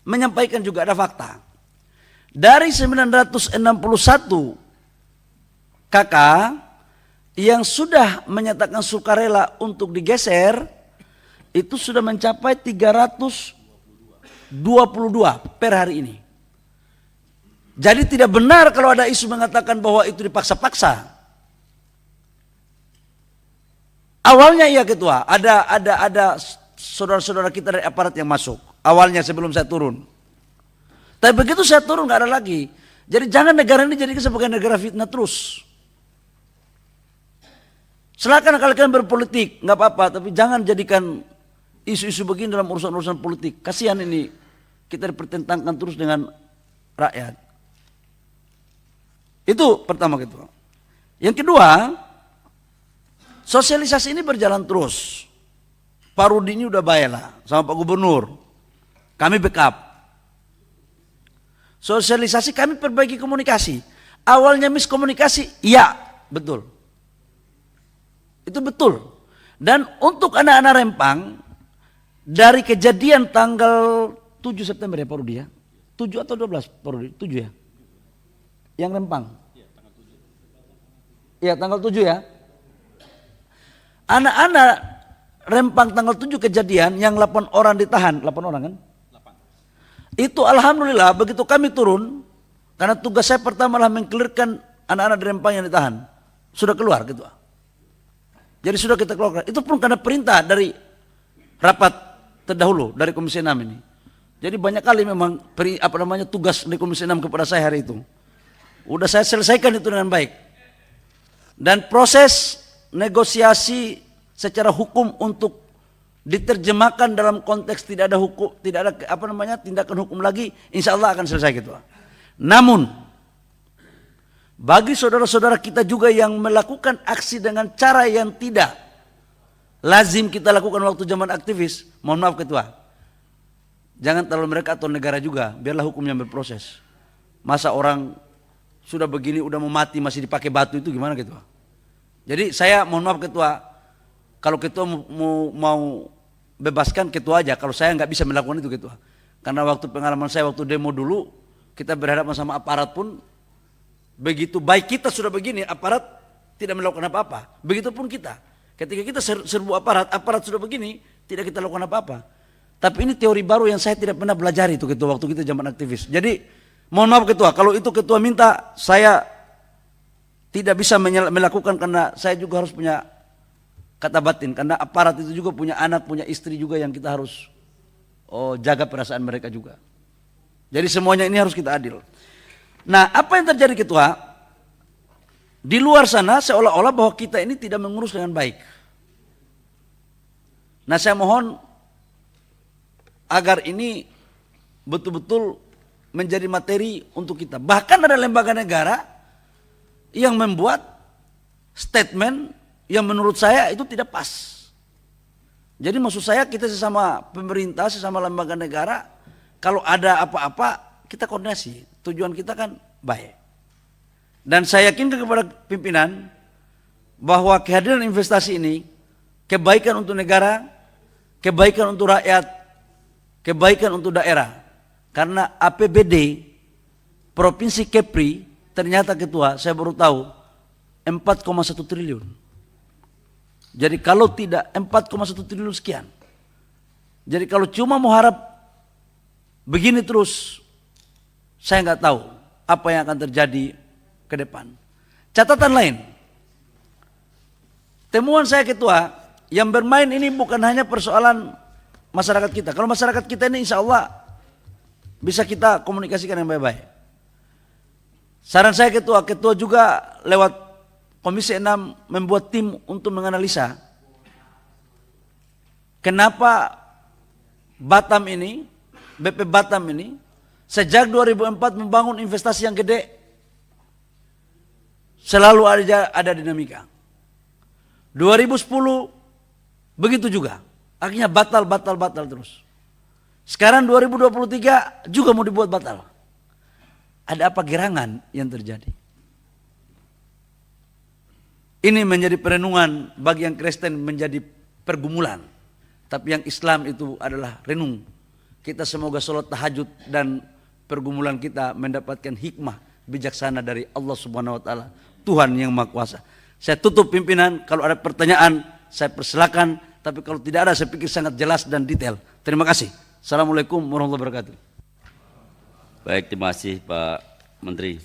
menyampaikan juga ada fakta. Dari 961 kakak yang sudah menyatakan sukarela untuk digeser, itu sudah mencapai 322 per hari ini. Jadi tidak benar kalau ada isu mengatakan bahwa itu dipaksa-paksa. Awalnya iya Ketua, ada saudara-saudara kita dari aparat yang masuk. Awalnya sebelum saya turun. Tapi begitu saya turun nggak ada lagi. Jadi jangan negara ini jadikan sebagai negara fitnah terus. Silakan kalian berpolitik, nggak apa-apa, tapi jangan jadikan isu-isu begini dalam urusan-urusan politik. Kasihan ini kita dipertentangkan terus dengan rakyat. Itu pertama Ketua. Yang kedua, sosialisasi ini berjalan terus. Pak Rudi ini udah baiklah sama Pak Gubernur. Kami backup. Sosialisasi kami perbaiki komunikasi. Awalnya miskomunikasi, iya, betul. Itu betul. Dan untuk anak-anak Rempang, dari kejadian tanggal 7 September ya Pak Rudi ya? 7 atau 12 Pak Rudi? 7 ya? Yang Rempang? Iya tanggal 7 ya? Anak-anak Rempang tanggal 7 kejadian yang 8 orang ditahan, 8 orang kan? 8. Itu alhamdulillah begitu kami turun, karena tugas saya pertama adalah mengkelirkan anak-anak di Rempang yang ditahan. Sudah keluar gitu. Jadi sudah kita keluarkan. Itu pun karena perintah dari rapat terdahulu dari Komisi 6 ini. Jadi banyak kali memang tugas dari Komisi 6 kepada saya hari itu. Udah saya selesaikan itu dengan baik. Dan proses negosiasi secara hukum untuk diterjemahkan dalam konteks tidak ada hukum, tidak ada tindakan hukum lagi, insya Allah akan selesai gitu. Namun bagi saudara-saudara kita juga yang melakukan aksi dengan cara yang tidak lazim kita lakukan waktu zaman aktivis, mohon maaf Ketua, jangan terlalu mereka atau negara juga, biarlah hukumnya berproses. Masa orang sudah begini udah mau mati masih dipakai batu itu gimana Ketua? Jadi saya mohon maaf Ketua, kalau Ketua mau bebaskan Ketua aja, kalau saya nggak bisa melakukan itu Ketua. Karena waktu pengalaman saya waktu demo dulu, kita berhadapan sama aparat pun begitu baik kita sudah begini, aparat tidak melakukan apa-apa. Begitupun kita. Ketika kita serbu aparat sudah begini, tidak kita lakukan apa-apa. Tapi ini teori baru yang saya tidak pernah belajar itu Ketua waktu kita zaman aktivis. Jadi mohon maaf Ketua, kalau itu Ketua minta, saya tidak bisa melakukan karena saya juga harus punya kata batin. Karena aparat itu juga punya anak, punya istri juga yang kita harus jaga perasaan mereka juga. Jadi semuanya ini harus kita adil. Nah, apa yang terjadi Ketua? Di luar sana seolah-olah bahwa kita ini tidak mengurus dengan baik. Nah, saya mohon agar ini betul-betul menjadi materi untuk kita. Bahkan ada lembaga negara yang membuat statement yang menurut saya itu tidak pas. Jadi maksud saya kita sesama pemerintah, sesama lembaga negara, kalau ada apa-apa kita koordinasi. Tujuan kita kan baik. Dan saya yakinkan kepada pimpinan bahwa kehadiran investasi ini kebaikan untuk negara, kebaikan untuk rakyat, kebaikan untuk daerah. Karena APBD Provinsi Kepri ternyata Ketua, saya baru tahu 4,1 triliun. Jadi kalau tidak 4,1 triliun sekian. Jadi kalau cuma mau harap begini terus, saya nggak tahu apa yang akan terjadi ke depan. Catatan lain, temuan saya Ketua, yang bermain ini bukan hanya persoalan masyarakat kita. Kalau masyarakat kita ini insya Allah bisa kita komunikasikan yang baik-baik. Saran saya Ketua juga lewat Komisi 6 membuat tim untuk menganalisa kenapa Batam ini, BP Batam ini sejak 2004 membangun investasi yang gede, selalu ada dinamika. 2010 begitu juga, akhirnya batal terus. Sekarang 2023 juga mau dibuat batal. Ada apa gerangan yang terjadi? Ini menjadi perenungan bagi yang Kristen, menjadi pergumulan. Tapi yang Islam itu adalah renung. Kita semoga sholat tahajud dan pergumulan kita mendapatkan hikmah bijaksana dari Allah Subhanahu wa taala, Tuhan yang Maha Kuasa. Saya tutup pimpinan, kalau ada pertanyaan saya persilakan, tapi kalau tidak ada saya pikir sangat jelas dan detail. Terima kasih. Assalamualaikum warahmatullahi wabarakatuh. Baik, terima kasih Pak Menteri.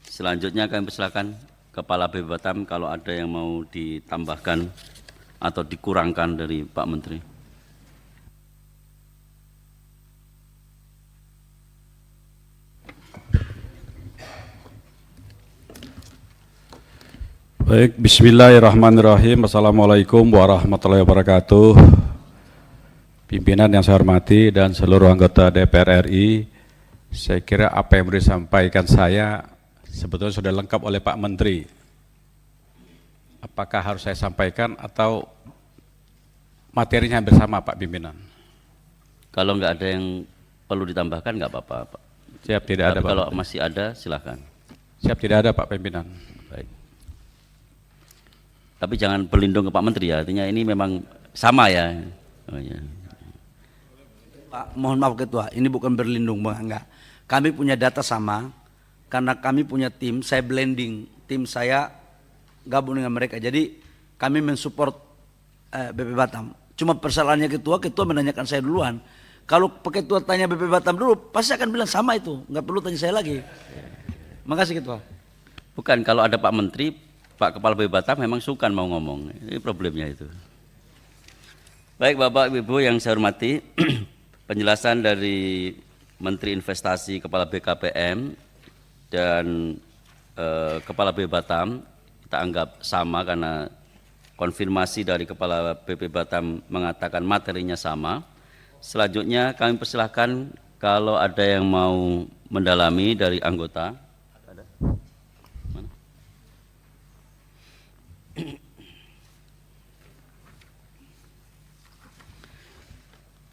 Selanjutnya kami persilakan Kepala BP Batam kalau ada yang mau ditambahkan atau dikurangkan dari Pak Menteri. Baik, bismillahirrahmanirrahim. Assalamualaikum warahmatullahi wabarakatuh. Pimpinan yang saya hormati dan seluruh anggota DPR RI, saya kira apa yang disampaikan saya sebetulnya sudah lengkap oleh Pak Menteri. Apakah harus saya sampaikan atau materinya hampir sama Pak Pimpinan? Kalau nggak ada yang perlu ditambahkan nggak apa-apa Pak. Siap, tidak ada Pak. Kalau masih ada silakan. Siap, tidak ada Pak Pimpinan. Baik. Tapi jangan berlindung ke Pak Menteri ya, artinya ini memang sama ya. Oh, ya. Pak, mohon maaf Ketua, ini bukan berlindung Bang, enggak. Kami punya data sama, karena kami punya tim, saya blending, tim saya gabung dengan mereka. Jadi kami mensupport BP Batam. Cuma persoalannya Ketua menanyakan saya duluan. Kalau Ketua tanya BP Batam dulu, pasti akan bilang sama itu, nggak perlu tanya saya lagi. Makasih Ketua. Bukan, kalau ada Pak Menteri, Pak Kepala BP Batam memang suka mau ngomong, ini problemnya itu. Baik Bapak Ibu yang saya hormati, penjelasan dari Menteri Investasi Kepala BKPM dan Kepala BP Batam kita anggap sama karena konfirmasi dari Kepala BP Batam mengatakan materinya sama. Selanjutnya kami persilahkan kalau ada yang mau mendalami dari anggota.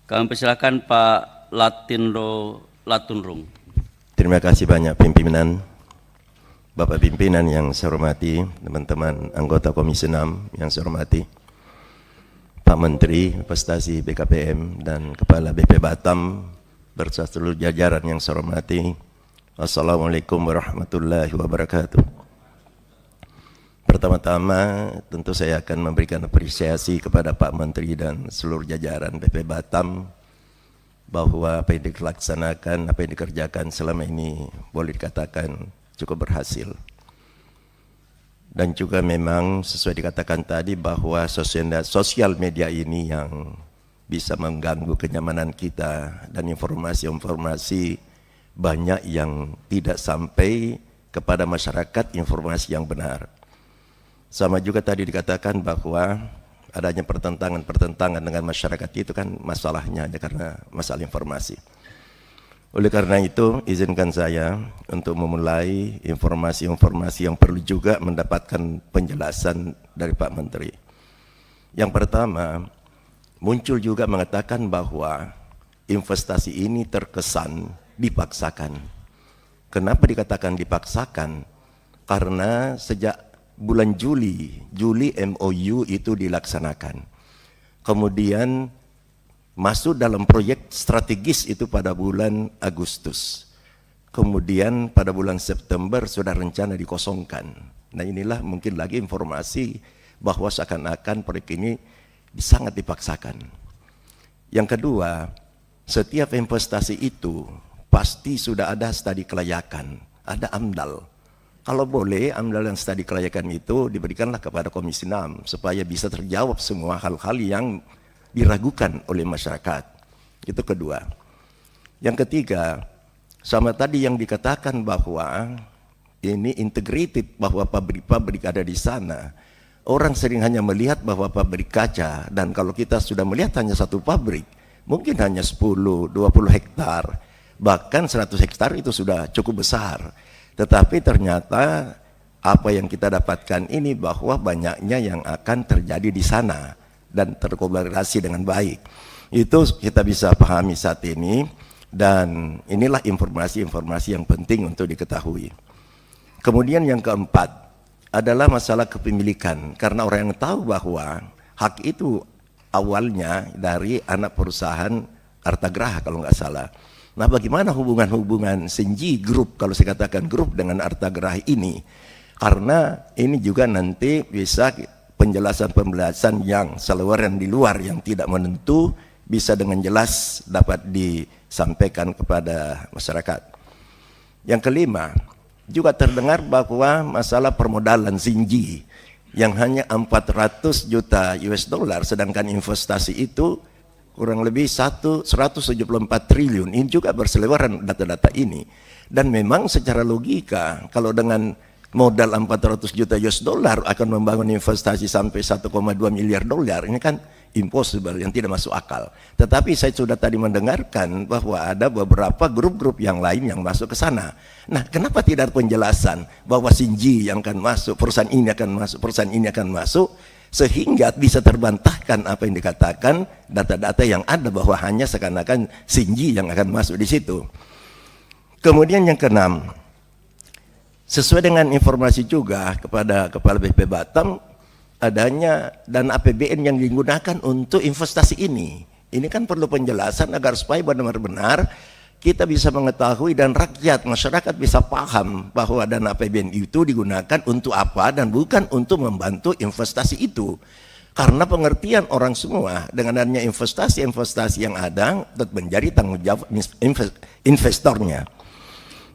Kami persilakan Pak Latunrung. Terima kasih banyak pimpinan, Bapak pimpinan yang saya hormati, teman-teman anggota Komisi 6 yang saya hormati, Pak Menteri Investasi BKPM dan Kepala BP Batam beserta seluruh jajaran yang saya hormati. Wassalamualaikum warahmatullahi wabarakatuh. Pertama-tama tentu saya akan memberikan apresiasi kepada Pak Menteri dan seluruh jajaran BP Batam bahwa apa yang dilaksanakan, apa yang dikerjakan selama ini boleh dikatakan cukup berhasil. Dan juga memang sesuai dikatakan tadi bahwa sosial media ini yang bisa mengganggu kenyamanan kita dan informasi-informasi banyak yang tidak sampai kepada masyarakat informasi yang benar. Sama juga tadi dikatakan bahwa adanya pertentangan dengan masyarakat itu kan masalahnya hanya karena masalah informasi. Oleh karena itu izinkan saya untuk memulai informasi-informasi yang perlu juga mendapatkan penjelasan dari Pak Menteri. Yang pertama, muncul juga mengatakan bahwa investasi ini terkesan dipaksakan. Kenapa dikatakan dipaksakan? Karena sejak bulan Juli MOU itu dilaksanakan. Kemudian masuk dalam proyek strategis itu pada bulan Agustus. Kemudian pada bulan September sudah rencana dikosongkan. Nah inilah mungkin lagi informasi bahwa seakan-akan proyek ini sangat dipaksakan. Yang kedua, setiap investasi itu pasti sudah ada studi kelayakan, ada AMDAL. Kalau boleh, AMDAL dan studi kelayakan itu diberikanlah kepada Komisi 6 supaya bisa terjawab semua hal-hal yang diragukan oleh masyarakat. Itu kedua. Yang ketiga, sama tadi yang dikatakan bahwa ini integrated, bahwa pabrik-pabrik ada di sana. Orang sering hanya melihat bahwa pabrik kaca, dan kalau kita sudah melihat hanya satu pabrik, mungkin hanya 10-20 hektar, bahkan 100 hektar itu sudah cukup besar. Tetapi ternyata apa yang kita dapatkan ini bahwa banyaknya yang akan terjadi di sana dan terkolaborasi dengan baik. Itu kita bisa pahami saat ini, dan inilah informasi-informasi yang penting untuk diketahui. Kemudian yang keempat adalah masalah kepemilikan, karena orang yang tahu bahwa hak itu awalnya dari anak perusahaan Artagraha kalau nggak salah. Nah, bagaimana hubungan-hubungan Senji Group, kalau saya katakan grup, dengan Artagraha ini? Karena ini juga nanti bisa penjelasan-penjelasan yang selewaran di luar yang tidak menentu bisa dengan jelas dapat disampaikan kepada masyarakat. Yang kelima, juga terdengar bahwa masalah permodalan Senji yang hanya 400 juta US dollar, sedangkan investasi itu kurang lebih 174 triliun. Ini juga berseliweran data-data ini. Dan memang secara logika, kalau dengan modal 400 juta US dollar akan membangun investasi sampai 1,2 miliar dolar, ini kan impossible, yang tidak masuk akal. Tetapi saya sudah tadi mendengarkan bahwa ada beberapa grup-grup yang lain yang masuk ke sana. Nah, kenapa tidak ada penjelasan bahwa Senji yang akan masuk, perusahaan ini akan masuk, perusahaan ini akan masuk, sehingga bisa terbantahkan apa yang dikatakan data-data yang ada bahwa hanya seakan-akan Senji yang akan masuk di situ. Kemudian yang keenam, sesuai dengan informasi juga kepada Kepala BP Batam, adanya dana APBN yang digunakan untuk investasi ini. Ini kan perlu penjelasan agar supaya benar-benar kita bisa mengetahui dan rakyat, masyarakat bisa paham bahwa dana APBN itu digunakan untuk apa dan bukan untuk membantu investasi itu. Karena pengertian orang semua dengan adanya investasi-investasi yang ada tetap menjadi tanggung jawab investornya.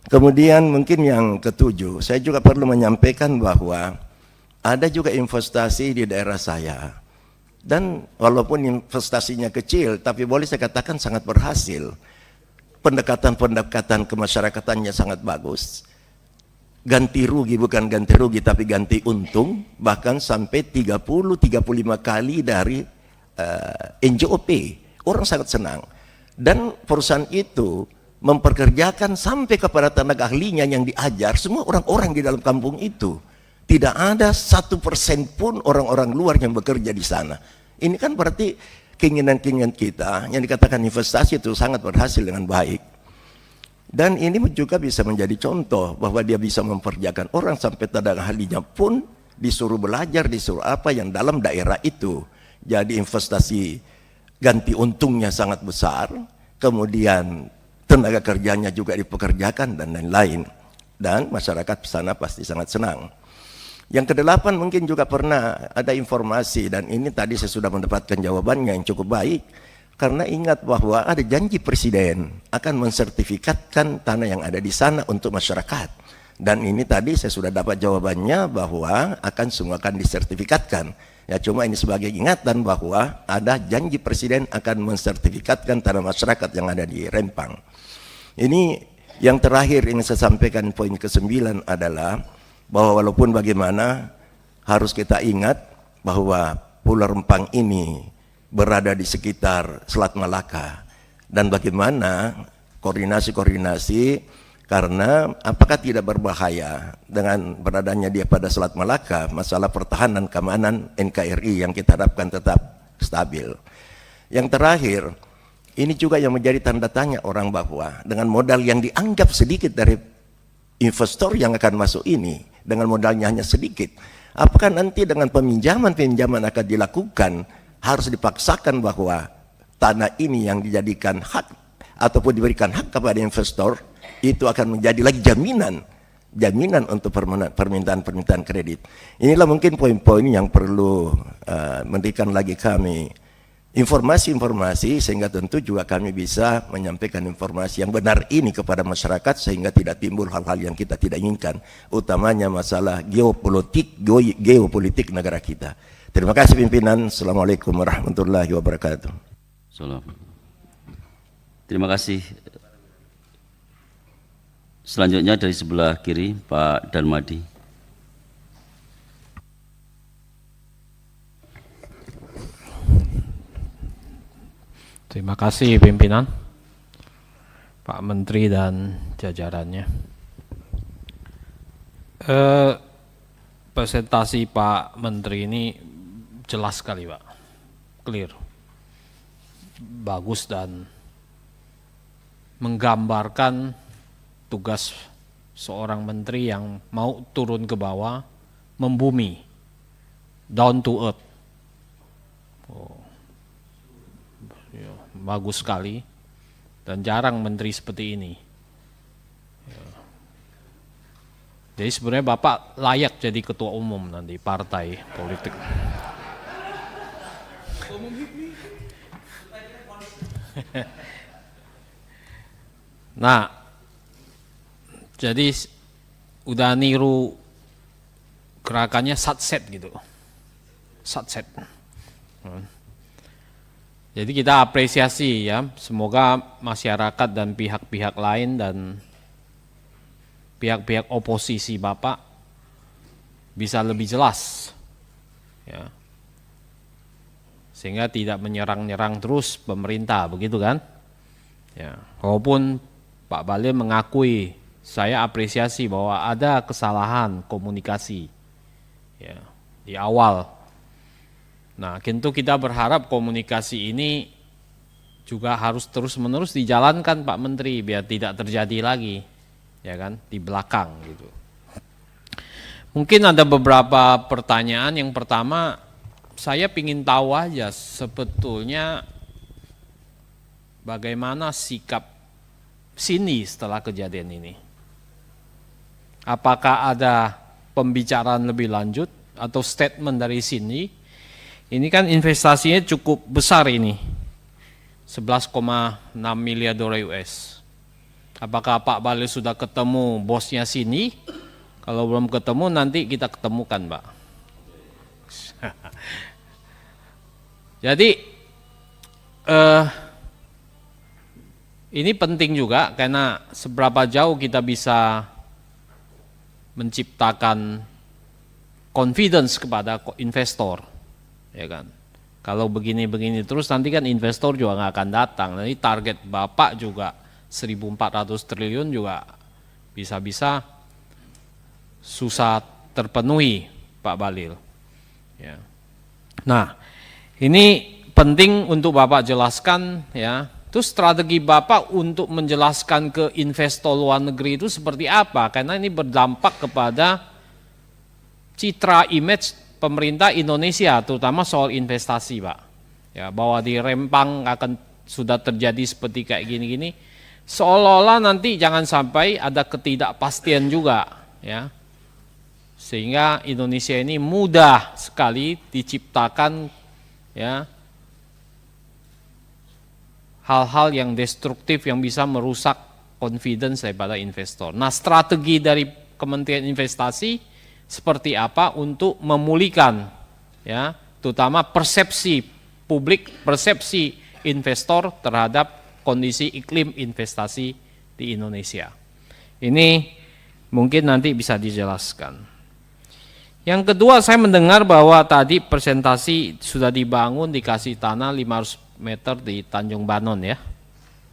Kemudian mungkin yang ketujuh, saya juga perlu menyampaikan bahwa ada juga investasi di daerah saya. Dan walaupun investasinya kecil, tapi boleh saya katakan sangat berhasil. Pendekatan-pendekatan kemasyarakatan sangat bagus. Ganti rugi, bukan ganti rugi tapi ganti untung, bahkan sampai 30-35 kali dari NJOP. Orang sangat senang. Dan perusahaan itu memperkerjakan sampai kepada tenaga ahlinya yang diajar, semua orang-orang di dalam kampung itu. Tidak ada 1% pun orang-orang luar yang bekerja di sana. Ini kan berarti keinginan-keinginan kita yang dikatakan investasi itu sangat berhasil dengan baik. Dan ini juga bisa menjadi contoh bahwa dia bisa memperkerjakan orang sampai tenaga ahlinya pun disuruh belajar, disuruh apa yang dalam daerah itu. Jadi investasi ganti untungnya sangat besar, kemudian tenaga kerjanya juga dipekerjakan dan lain-lain. Dan masyarakat di sana pasti sangat senang. Yang kedelapan mungkin juga pernah ada informasi, dan ini tadi saya sudah mendapatkan jawabannya yang cukup baik, karena ingat bahwa ada janji Presiden akan mensertifikatkan tanah yang ada di sana untuk masyarakat. Dan ini tadi saya sudah dapat jawabannya bahwa semua akan disertifikatkan. Ya, cuma ini sebagai ingatan bahwa ada janji Presiden akan mensertifikatkan tanah masyarakat yang ada di Rempang. Ini yang terakhir ini saya sampaikan, poin ke-9 adalah bahwa walaupun bagaimana harus kita ingat bahwa Pulau Rempang ini berada di sekitar Selat Malaka, dan bagaimana koordinasi karena apakah tidak berbahaya dengan beradanya dia pada Selat Malaka masalah pertahanan keamanan NKRI yang kita harapkan tetap stabil. Yang terakhir, ini juga yang menjadi tanda tanya orang bahwa dengan modal yang dianggap sedikit dari investor yang akan masuk ini, dengan modalnya hanya sedikit, apakah nanti dengan peminjaman-peminjaman akan dilakukan harus dipaksakan bahwa tanah ini yang dijadikan hak ataupun diberikan hak kepada investor itu akan menjadi lagi jaminan untuk permintaan kredit. Inilah mungkin poin-poin yang perlu memberikan lagi kami informasi-informasi sehingga tentu juga kami bisa menyampaikan informasi yang benar ini kepada masyarakat sehingga tidak timbul hal-hal yang kita tidak inginkan, utamanya masalah geopolitik negara kita. Terima kasih pimpinan. Assalamualaikum warahmatullahi wabarakatuh. Salam. Terima kasih. Selanjutnya dari sebelah kiri Pak Darmadi. Terima kasih pimpinan, Pak Menteri dan jajarannya. Presentasi Pak Menteri ini jelas sekali Pak, clear, bagus dan menggambarkan tugas seorang menteri yang mau turun ke bawah, membumi, down to earth. Bagus sekali dan jarang menteri seperti ini. Jadi sebenarnya Bapak layak jadi ketua umum nanti partai politik. Nah, jadi udah niru gerakannya satset gitu, satset. Jadi kita apresiasi ya, semoga masyarakat dan pihak-pihak lain dan pihak-pihak oposisi Bapak bisa lebih jelas ya. Sehingga tidak menyerang-nyerang terus pemerintah, begitu kan? Ya, walaupun Pak Bahlil mengakui, saya apresiasi bahwa ada kesalahan komunikasi ya di awal. Nah, tentu kita berharap komunikasi ini juga harus terus-menerus dijalankan Pak Menteri biar tidak terjadi lagi, ya kan, di belakang gitu. Mungkin ada beberapa pertanyaan. Yang pertama, saya ingin tahu aja sebetulnya bagaimana sikap Sini setelah kejadian ini. Apakah ada pembicaraan lebih lanjut atau statement dari Sini? Ini kan investasinya cukup besar ini, 11,6 miliar dolar US. Apakah Pak Bahlil sudah ketemu bosnya Sini? Kalau belum ketemu nanti kita ketemukan, Pak. Jadi ini penting juga karena seberapa jauh kita bisa menciptakan confidence kepada investor. Ya kan, kalau begini-begini terus nanti kan investor juga nggak akan datang. Nanti target Bapak juga 1.400 triliun juga bisa-bisa susah terpenuhi Pak Bahlil. Ya. Nah, ini penting untuk Bapak jelaskan ya. Terus strategi Bapak untuk menjelaskan ke investor luar negeri itu seperti apa? Karena ini berdampak kepada citra image pemerintah Indonesia, terutama soal investasi, Pak. Ya, bahwa di Rempang akan sudah terjadi seperti kayak gini-gini, seolah-olah nanti jangan sampai ada ketidakpastian juga, ya. Sehingga Indonesia ini mudah sekali diciptakan, ya, hal-hal yang destruktif yang bisa merusak confidence daripada investor. Nah, strategi dari Kementerian Investasi seperti apa untuk memulihkan ya, terutama persepsi publik, persepsi investor terhadap kondisi iklim investasi di Indonesia. Ini mungkin nanti bisa dijelaskan. Yang kedua, saya mendengar bahwa tadi presentasi sudah dibangun, dikasih tanah 500 meter di Tanjung Banon ya,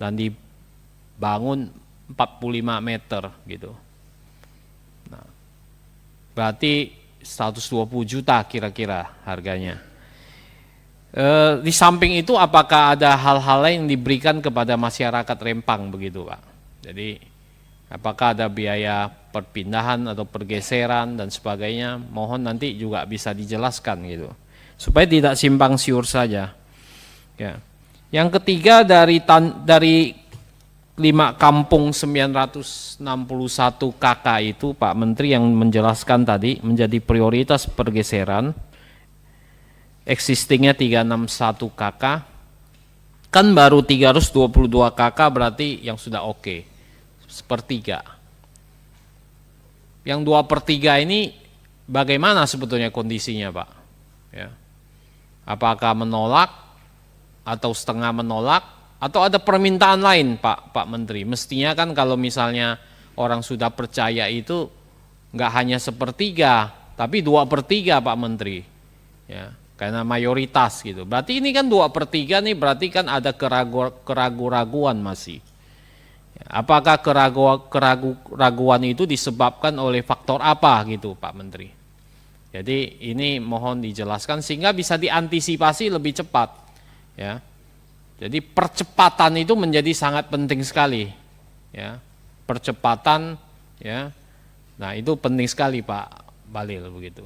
dan dibangun 45 meter gitu. Berarti 120 juta kira-kira harganya. Di samping itu apakah ada hal-hal lain yang diberikan kepada masyarakat Rempang begitu Pak? Jadi apakah ada biaya perpindahan atau pergeseran dan sebagainya? Mohon nanti juga bisa dijelaskan gitu. Supaya tidak simpang siur saja. Ya. Yang ketiga dari 5 kampung 961 KK itu Pak Menteri yang menjelaskan tadi menjadi prioritas pergeseran. existingnya 361 KK, kan baru 322 KK berarti yang sudah oke, sepertiga. Yang 2/3 ini bagaimana sebetulnya kondisinya Pak? Ya. Apakah menolak atau setengah menolak atau ada permintaan lain Pak Menteri? Mestinya kan kalau misalnya orang sudah percaya itu nggak hanya 1/3 tapi 2/3 Pak Menteri, ya karena mayoritas gitu. Berarti ini kan 2/3 nih, berarti kan ada keraguan masih. Apakah keraguan itu disebabkan oleh faktor apa gitu Pak Menteri? Jadi ini mohon dijelaskan sehingga bisa diantisipasi lebih cepat, ya. Jadi percepatan itu menjadi sangat penting sekali, ya. Percepatan, ya. Nah itu penting sekali Pak Bahlil begitu.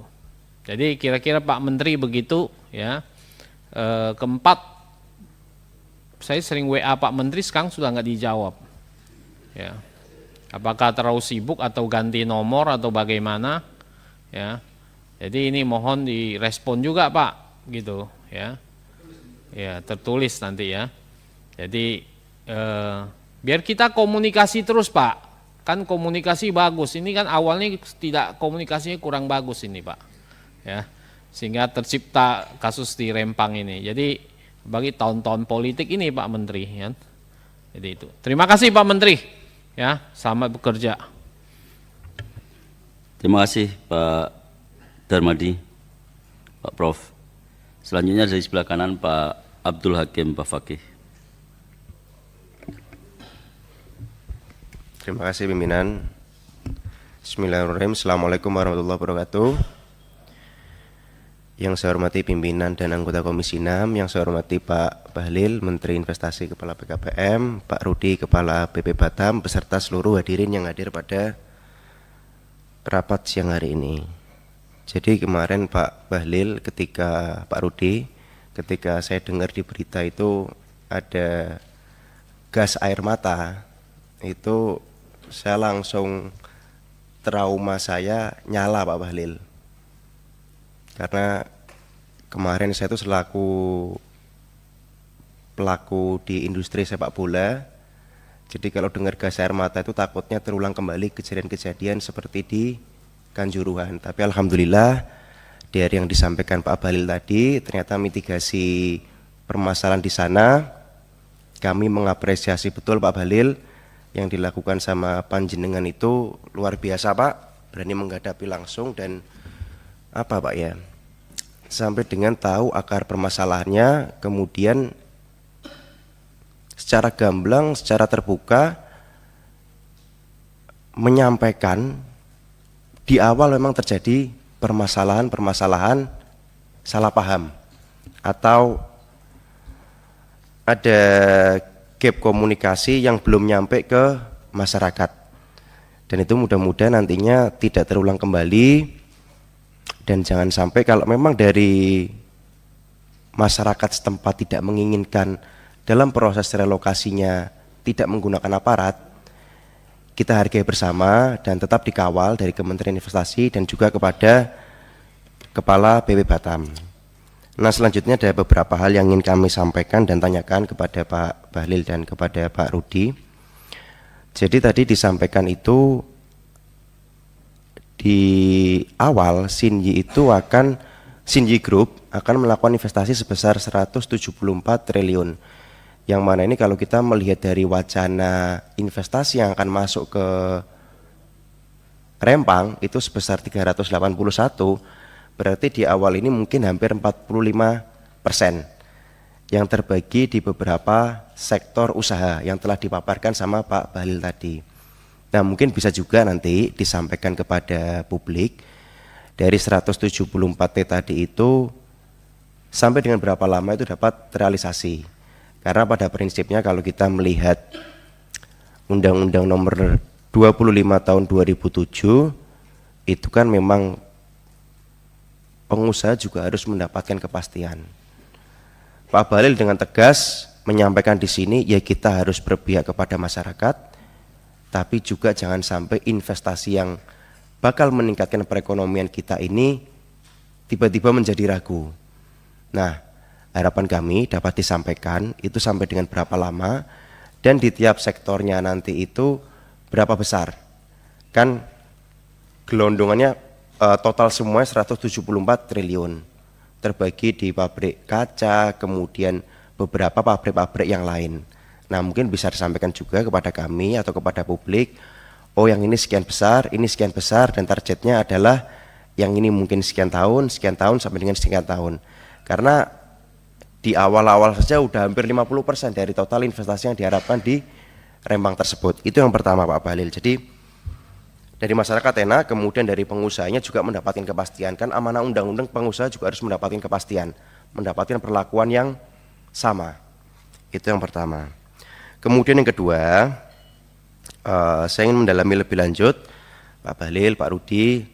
Jadi kira-kira Pak Menteri begitu, ya. Keempat, saya sering WA Pak Menteri sekarang sudah nggak dijawab, ya. Apakah terlalu sibuk atau ganti nomor atau bagaimana, ya. Jadi ini mohon direspon juga Pak, gitu, ya. Ya tertulis nanti ya. Jadi biar kita komunikasi terus Pak. Kan komunikasi bagus, ini kan awalnya tidak komunikasinya kurang bagus ini Pak, ya sehingga tercipta kasus di Rempang ini. Jadi bagi tahun-tahun politik ini Pak Menteri, ya. Jadi itu. Terima kasih Pak Menteri, ya selamat bekerja. Terima kasih Pak Darmadi, Pak Prof. Selanjutnya dari sebelah kanan Pak Abdul Hakim Pak Fakih. Terima kasih pimpinan. Bismillahirrahmanirrahim. Assalamualaikum warahmatullahi wabarakatuh. Yang saya hormati pimpinan dan anggota Komisi 6, yang saya hormati Pak Bahlil, Menteri Investasi Kepala BKPM, Pak Rudi, Kepala BP Batam, beserta seluruh hadirin yang hadir pada rapat siang hari ini. Jadi kemarin Pak Bahlil, Pak Rudi, ketika saya dengar di berita itu ada gas air mata, itu saya langsung trauma saya nyala Pak Bahlil. Karena kemarin saya itu selaku pelaku di industri sepak bola, jadi kalau dengar gas air mata itu takutnya terulang kembali kejadian-kejadian seperti di Kanjuruhan. Tapi alhamdulillah dari yang disampaikan Pak Bahlil tadi, ternyata mitigasi permasalahan di sana, kami mengapresiasi betul Pak Bahlil. Yang dilakukan sama panjenengan itu luar biasa Pak, berani menghadapi langsung dan apa Pak ya, sampai dengan tahu akar permasalahannya, kemudian secara gamblang, secara terbuka menyampaikan di awal memang terjadi permasalahan salah paham atau ada gap komunikasi yang belum nyampe ke masyarakat, dan itu mudah-mudahan nantinya tidak terulang kembali. Dan jangan sampai kalau memang dari masyarakat setempat tidak menginginkan dalam proses relokasinya tidak menggunakan aparat, kita hargai bersama dan tetap dikawal dari Kementerian Investasi dan juga kepada Kepala BP Batam. Nah selanjutnya ada beberapa hal yang ingin kami sampaikan dan tanyakan kepada Pak Bahlil dan kepada Pak Rudi. Jadi tadi disampaikan itu di awal Sinyi Group akan melakukan investasi sebesar 174 triliun. Yang mana ini kalau kita melihat dari wacana investasi yang akan masuk ke Rempang itu sebesar 381, berarti di awal ini mungkin hampir 45% yang terbagi di beberapa sektor usaha yang telah dipaparkan sama Pak Bahlil tadi. Nah mungkin bisa juga nanti disampaikan kepada publik dari 174T tadi itu sampai dengan berapa lama itu dapat terrealisasi. Karena pada prinsipnya kalau kita melihat Undang-Undang nomor 25 tahun 2007 itu kan memang pengusaha juga harus mendapatkan kepastian. Pak Bahlil dengan tegas menyampaikan di sini ya kita harus berpihak kepada masyarakat, tapi juga jangan sampai investasi yang bakal meningkatkan perekonomian kita ini tiba-tiba menjadi ragu. Nah, harapan kami dapat disampaikan itu sampai dengan berapa lama dan di tiap sektornya nanti itu berapa besar. Kan gelondongannya total semuanya 174 triliun terbagi di pabrik kaca, kemudian beberapa pabrik-pabrik yang lain. Nah, mungkin bisa disampaikan juga kepada kami atau kepada publik, oh yang ini sekian besar, dan targetnya adalah yang ini mungkin sekian tahun sampai dengan sekian tahun. Karena di awal-awal saja udah hampir 50% dari total investasi yang diharapkan di Rembang tersebut. Itu yang pertama Pak Bahlil. Jadi dari masyarakat enak, kemudian dari pengusahanya juga mendapatkan kepastian. Kan amanah undang-undang pengusaha juga harus mendapatkan kepastian, mendapatkan perlakuan yang sama. Itu yang pertama. Kemudian yang kedua, saya ingin mendalami lebih lanjut, Pak Bahlil, Pak Rudi,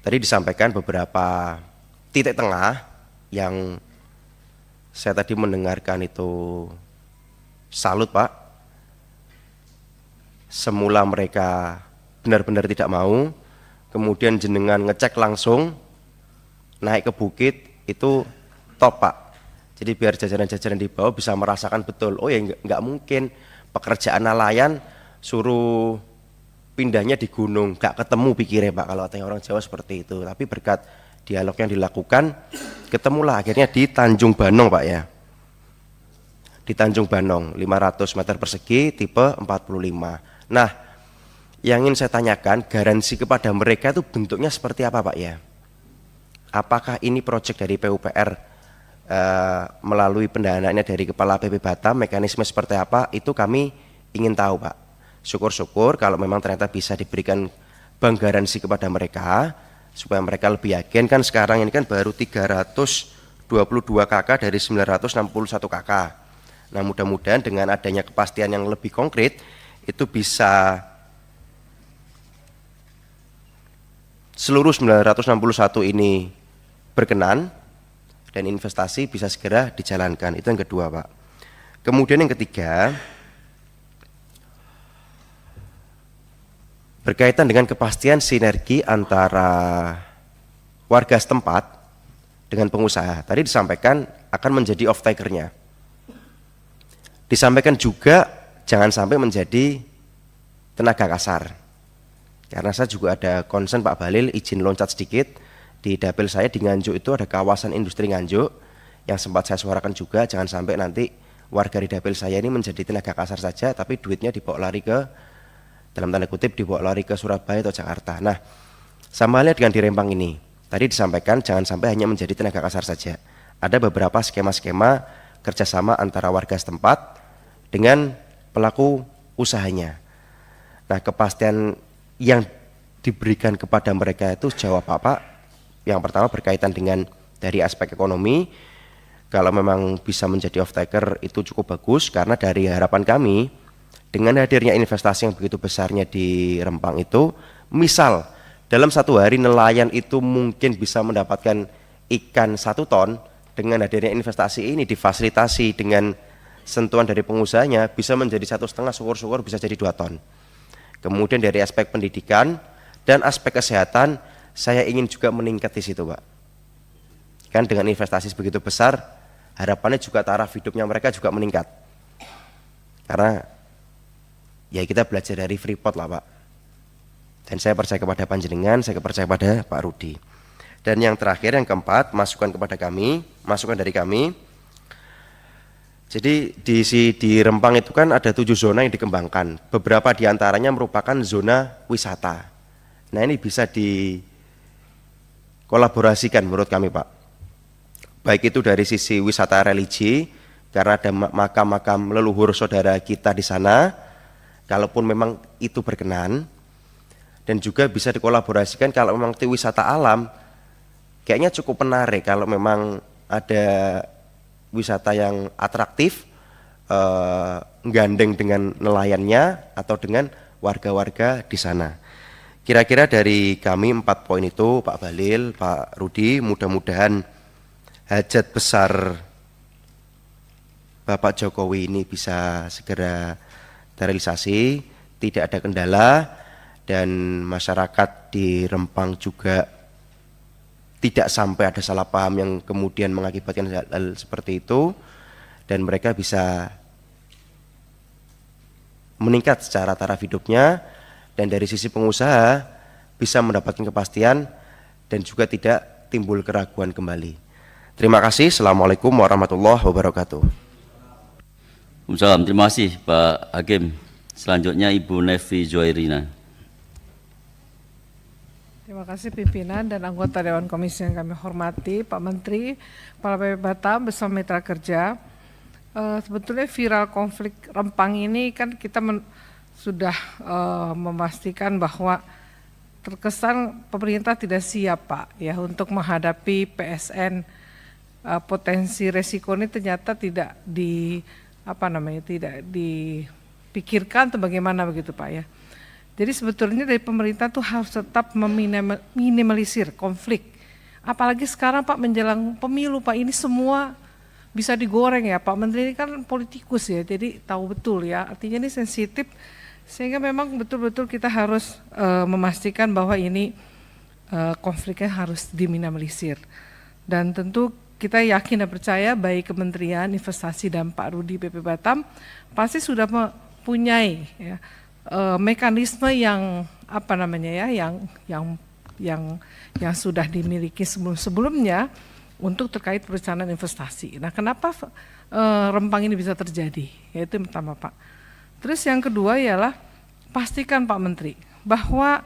tadi disampaikan beberapa titik tengah yang saya tadi mendengarkan itu salut Pak. Semula mereka benar-benar tidak mau, kemudian jenengan ngecek langsung, naik ke bukit, itu top Pak. Jadi biar jajaran-jajaran di bawah bisa merasakan betul, oh ya nggak mungkin pekerjaan nelayan suruh pindahnya di gunung, gak ketemu pikirnya Pak, kalau katanya orang Jawa seperti itu. Tapi berkat dialog yang dilakukan, ketemulah akhirnya di Tanjung Banong Pak ya. Di Tanjung Banong, 500 meter persegi, tipe 45. Nah, yang ingin saya tanyakan, garansi kepada mereka itu bentuknya seperti apa Pak ya? Apakah ini proyek dari PUPR melalui pendanaannya dari Kepala BP Batam, mekanisme seperti apa, itu kami ingin tahu Pak. Syukur-syukur kalau memang ternyata bisa diberikan bank garansi kepada mereka, supaya mereka lebih yakin. Kan sekarang ini kan baru 322 KK dari 961 KK. Nah, mudah-mudahan dengan adanya kepastian yang lebih konkret, itu bisa seluruh 961 ini berkenan dan investasi bisa segera dijalankan. Itu yang kedua Pak. Kemudian yang ketiga, berkaitan dengan kepastian sinergi antara warga setempat dengan pengusaha. Tadi disampaikan akan menjadi off-takernya. Disampaikan juga jangan sampai menjadi tenaga kasar. Karena saya juga ada concern Pak Bahlil, izin loncat sedikit. Di dapil saya di Nganjuk itu ada kawasan industri Nganjuk yang sempat saya suarakan juga, jangan sampai nanti warga di dapil saya ini menjadi tenaga kasar saja, tapi duitnya dibawa lari ke, dalam tanda kutip, dibawa lari ke Surabaya atau Jakarta. Nah, sama halnya dengan di Rembang ini, tadi disampaikan jangan sampai hanya menjadi tenaga kasar saja. Ada beberapa skema-skema kerjasama antara warga setempat dengan pelaku usahanya. Nah, kepastian yang diberikan kepada mereka itu jawab apa? Yang pertama berkaitan dengan dari aspek ekonomi, kalau memang bisa menjadi off-taker itu cukup bagus, karena dari harapan kami dengan hadirnya investasi yang begitu besarnya di Rempang itu, misal dalam satu hari nelayan itu mungkin bisa mendapatkan ikan 1 ton, dengan hadirnya investasi ini difasilitasi dengan sentuhan dari pengusahanya bisa menjadi 1,5, syukur-syukur bisa jadi 2 ton. Kemudian dari aspek pendidikan dan aspek kesehatan, saya ingin juga meningkat di situ Pak. Kan dengan investasi begitu besar, harapannya juga taraf hidupnya mereka juga meningkat. Karena ya kita belajar dari Freeport lah Pak. Dan saya percaya kepada panjenengan, saya percaya pada Pak Rudi. Dan yang terakhir, yang keempat, masukan kepada kami, masukan dari kami. Jadi di Rempang itu kan ada 7 zona yang dikembangkan. Beberapa diantaranya merupakan zona wisata. Nah, ini bisa kolaborasikan menurut kami Pak, baik itu dari sisi wisata religi, karena ada makam-makam leluhur saudara kita di sana, kalaupun memang itu berkenan, dan juga bisa dikolaborasikan kalau memang itu wisata alam, kayaknya cukup menarik kalau memang ada wisata yang atraktif, gandeng dengan nelayannya atau dengan warga-warga di sana. Kira-kira dari kami 4 poin itu, Pak Bahlil, Pak Rudi, mudah-mudahan hajat besar Bapak Jokowi ini bisa segera terrealisasi, tidak ada kendala, dan masyarakat di Rempang juga tidak sampai ada salah paham yang kemudian mengakibatkan hal seperti itu, dan mereka bisa meningkat secara taraf hidupnya, dan dari sisi pengusaha bisa mendapatkan kepastian dan juga tidak timbul keraguan kembali. Terima kasih. Assalamualaikum warahmatullahi wabarakatuh. Waalaikumsalam. Terima kasih Pak Hakim. Selanjutnya Ibu Nevi Joirina. Terima kasih pimpinan dan anggota Dewan Komisi yang kami hormati, Pak Menteri, Kepala BP Batam bersama mitra kerja. Sebetulnya viral konflik Rempang ini kan kita sudah memastikan bahwa terkesan pemerintah tidak siap Pak ya untuk menghadapi PSN. Potensi resiko ini ternyata tidak tidak dipikirkan atau bagaimana begitu Pak ya. Jadi sebetulnya dari pemerintah tuh harus tetap meminimalisir konflik. Apalagi sekarang Pak menjelang pemilu Pak, ini semua bisa digoreng ya. Pak Menteri ini kan politikus ya, jadi tahu betul ya. Artinya ini sensitif, sehingga memang betul-betul kita harus memastikan bahwa ini konfliknya harus diminimalisir. Dan tentu kita yakin dan percaya baik Kementerian Investasi dan Pak Rudi BP Batam pasti sudah mempunyai ya, mekanisme yang yang sudah dimiliki sebelumnya untuk terkait perencanaan investasi. Nah, kenapa Rempang ini bisa terjadi? Yaitu yang pertama Pak. Terus yang kedua ialah pastikan Pak Menteri bahwa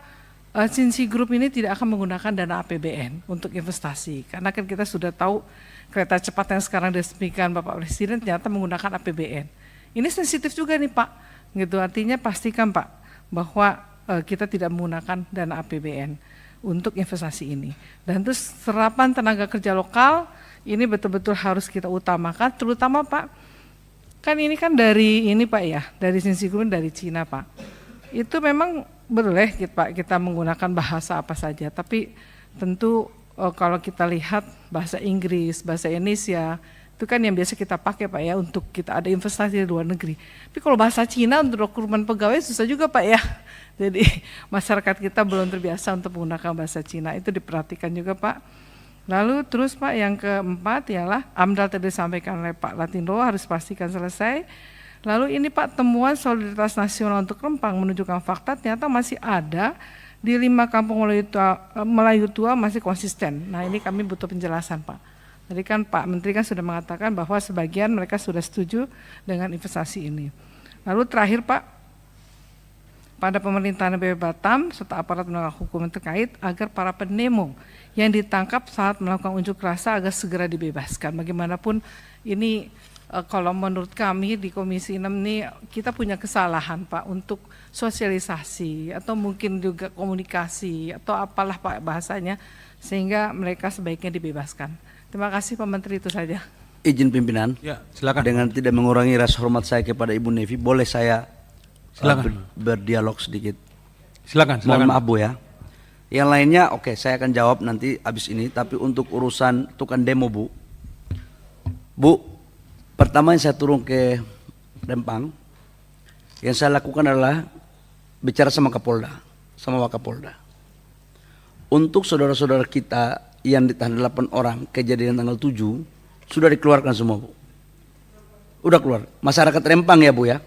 Cincy Group ini tidak akan menggunakan dana APBN untuk investasi, karena kan kita sudah tahu kereta cepat yang sekarang diresmikan Bapak Presiden ternyata menggunakan APBN. Ini sensitif juga nih Pak, gitu. Artinya pastikan Pak bahwa kita tidak menggunakan dana APBN untuk investasi ini. Dan terus serapan tenaga kerja lokal ini betul-betul harus kita utamakan, terutama Pak, kan ini kan dari ini Pak ya, dari Cincy Group dari Cina Pak. Itu memang boleh kita menggunakan bahasa apa saja, tapi tentu kalau kita lihat bahasa Inggris, bahasa Indonesia, itu kan yang biasa kita pakai Pak ya untuk kita ada investasi di luar negeri. Tapi kalau bahasa Cina untuk rekrutmen pegawai susah juga Pak ya. Jadi masyarakat kita belum terbiasa untuk menggunakan bahasa Cina, itu diperhatikan juga Pak. Lalu terus Pak yang keempat ialah AMDAL tadi disampaikan oleh Pak Latindo harus pastikan selesai. Lalu ini Pak, temuan solidaritas nasional untuk Rempang menunjukkan fakta ternyata masih ada di 5 kampung Melayu tua masih konsisten. Nah ini kami butuh penjelasan Pak. Tadi kan Pak Menteri kan sudah mengatakan bahwa sebagian mereka sudah setuju dengan investasi ini. Lalu terakhir Pak, pada pemerintahan BP Batam serta aparat penegak hukum yang terkait agar para pendemo yang ditangkap saat melakukan unjuk rasa agar segera dibebaskan. Bagaimanapun ini kalau menurut kami di Komisi 6 ini kita punya kesalahan Pak untuk sosialisasi atau mungkin juga komunikasi atau apalah Pak bahasanya, sehingga mereka sebaiknya dibebaskan. Terima kasih Pak Menteri, itu saja. Izin pimpinan, ya, silakan. Dengan tidak mengurangi rasa hormat saya kepada Ibu Nevi, boleh saya berdialog sedikit? Silakan. Mohon maaf Bu ya. Yang lainnya oke, saya akan jawab nanti habis ini, tapi untuk urusan tukang demo Bu, pertama yang saya turun ke Rempang, yang saya lakukan adalah bicara sama Kapolda, sama Wakapolda. Untuk saudara-saudara kita yang ditahan 8 orang, kejadian tanggal 7, sudah dikeluarkan semua Bu. Udah keluar, masyarakat Rempang ya Bu ya.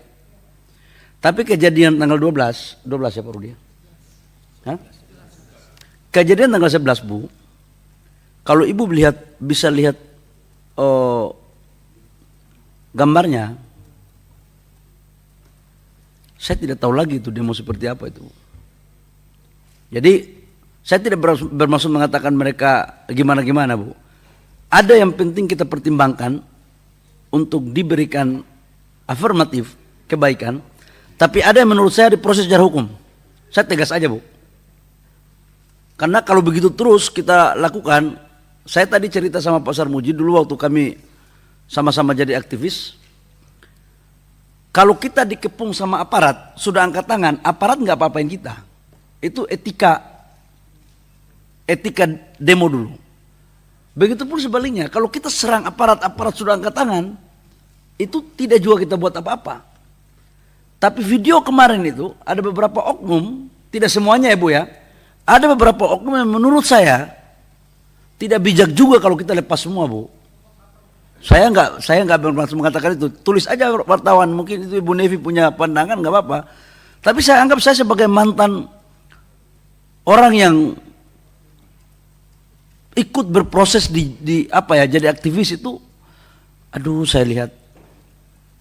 Tapi kejadian tanggal 12 ya Pak Rudi? Hah? Kejadian tanggal 11 Bu, kalau Ibu bisa lihat gambarnya, saya tidak tahu lagi itu demo seperti apa itu. Jadi saya tidak bermaksud mengatakan mereka gimana-gimana Bu. Ada yang penting kita pertimbangkan untuk diberikan afirmatif kebaikan, tapi ada yang menurut saya diproses secara hukum. Saya tegas aja Bu. Karena kalau begitu terus kita lakukan, saya tadi cerita sama Pak Sarmuji dulu waktu kami sama-sama jadi aktivis. Kalau kita dikepung sama aparat, sudah angkat tangan, aparat nggak apa-apain kita. Itu etika demo dulu. Begitupun sebaliknya, kalau kita serang aparat sudah angkat tangan, itu tidak juga kita buat apa-apa. Tapi video kemarin itu ada beberapa oknum, tidak semuanya ya Bu ya, ada beberapa oknum yang menurut saya Tidak bijak juga kalau kita lepas semua, Bu. Saya nggak bermaksud mengatakan itu. Tulis aja wartawan, mungkin itu Ibu Nevi punya pandangan, nggak apa-apa. Tapi saya anggap saya sebagai mantan orang yang ikut berproses di apa ya, jadi aktivis itu, aduh saya lihat.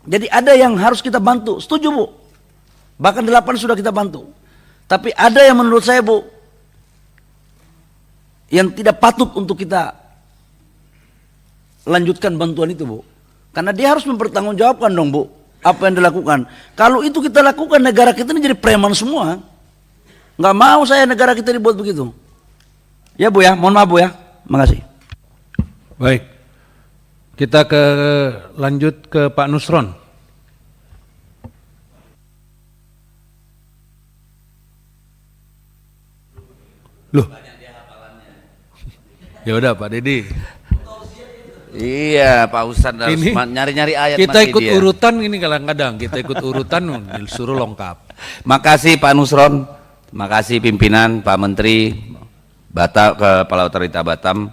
Jadi ada yang harus kita bantu, setuju Bu. Bahkan 8 sudah kita bantu. Tapi ada yang menurut saya Bu, yang tidak patut untuk kita lanjutkan bantuan itu Bu. Karena dia harus mempertanggungjawabkan dong Bu, apa yang dilakukan. Kalau itu kita lakukan, negara kita ini jadi preman semua. Nggak mau saya negara kita dibuat begitu. Ya Bu ya, mohon maaf Bu ya. Makasih. Baik. Kita lanjut ke Pak Nusron. Loh. Ya udah Pak Dedi. Iya, Pak Ustadz harus nyari-nyari ayat. Kita ikut urutan ini kadang-kadang, kita ikut urutan disuruh lengkap. Makasih Pak Nusron, makasih pimpinan, Pak Menteri, Kepala Otorita Batam.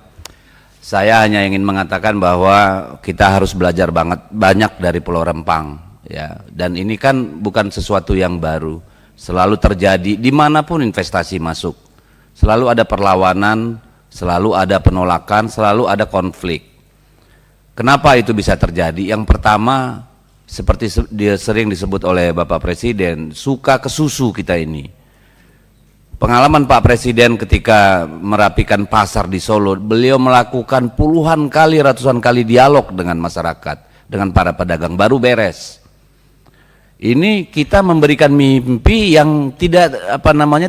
Saya hanya ingin mengatakan bahwa kita harus belajar banyak dari Pulau Rempang, ya. Dan ini kan bukan sesuatu yang baru, selalu terjadi dimanapun investasi masuk, selalu ada perlawanan, selalu ada penolakan, selalu ada konflik. Kenapa itu bisa terjadi? Yang pertama, seperti dia sering disebut oleh Bapak Presiden, suka kesusu kita ini. Pengalaman Pak Presiden ketika merapikan pasar di Solo, beliau melakukan puluhan kali, ratusan kali dialog dengan masyarakat, dengan para pedagang, baru beres. Ini kita memberikan mimpi yang tidak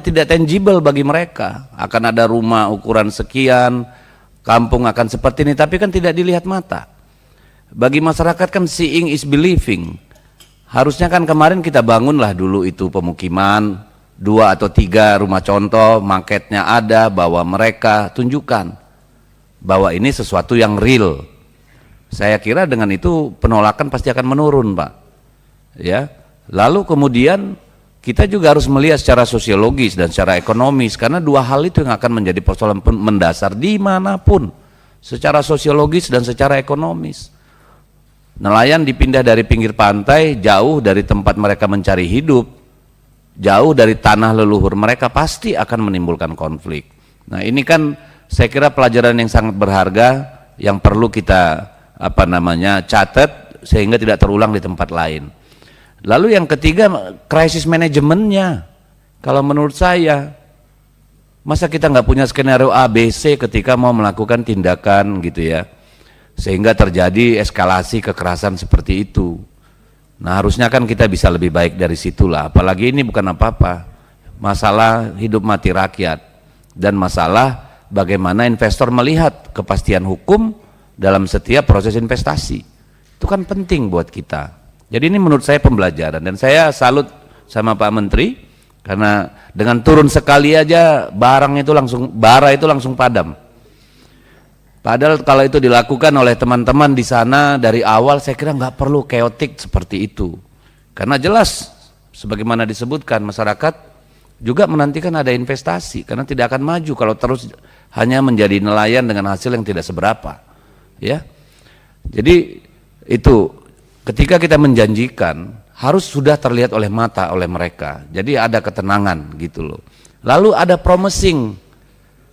tidak tangible bagi mereka. Akan ada rumah ukuran sekian, kampung akan seperti ini, tapi kan tidak dilihat mata. Bagi masyarakat kan seeing is believing. Harusnya kan kemarin kita bangunlah dulu itu pemukiman, 2 atau 3 rumah contoh, marketnya ada, bahwa mereka tunjukkan bahwa ini sesuatu yang real. Saya kira dengan itu penolakan pasti akan menurun, Pak. Ya. Lalu kemudian kita juga harus melihat secara sosiologis dan secara ekonomis, karena 2 hal itu yang akan menjadi persoalan mendasar dimanapun, secara sosiologis dan secara ekonomis. Nelayan dipindah dari pinggir pantai, jauh dari tempat mereka mencari hidup, jauh dari tanah leluhur mereka, pasti akan menimbulkan konflik. Nah ini kan saya kira pelajaran yang sangat berharga yang perlu kita catat sehingga tidak terulang di tempat lain. Lalu yang ketiga, krisis manajemennya. Kalau menurut saya, masa kita nggak punya skenario A, B, C ketika mau melakukan tindakan gitu ya, sehingga terjadi eskalasi kekerasan seperti itu. Nah harusnya kan kita bisa lebih baik dari situlah. Apalagi ini bukan apa-apa, masalah hidup mati rakyat dan masalah bagaimana investor melihat kepastian hukum dalam setiap proses investasi. Itu kan penting buat kita. Jadi ini menurut saya pembelajaran, dan saya salut sama Pak Menteri karena dengan turun sekali aja bara itu langsung padam. Padahal kalau itu dilakukan oleh teman-teman di sana dari awal, saya kira nggak perlu chaotic seperti itu. Karena jelas sebagaimana disebutkan, masyarakat juga menantikan ada investasi, karena tidak akan maju kalau terus hanya menjadi nelayan dengan hasil yang tidak seberapa. Ya. Jadi itu ketika kita menjanjikan harus sudah terlihat oleh mata oleh mereka. Jadi ada ketenangan gitu loh. Lalu ada promising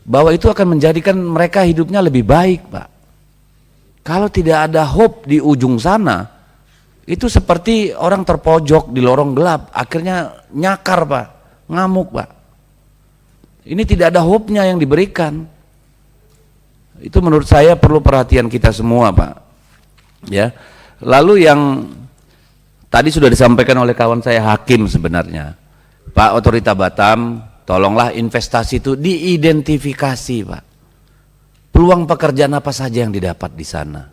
bahwa itu akan menjadikan mereka hidupnya lebih baik, Pak. Kalau tidak ada hope di ujung sana, itu seperti orang terpojok di lorong gelap, akhirnya nyakar, Pak, ngamuk, Pak. Ini tidak ada hope-nya yang diberikan. Itu menurut saya perlu perhatian kita semua, Pak. Ya. Lalu yang tadi sudah disampaikan oleh kawan saya Hakim sebenarnya, Pak Otorita Batam, tolonglah investasi itu diidentifikasi, Pak. Peluang pekerjaan apa saja yang didapat di sana.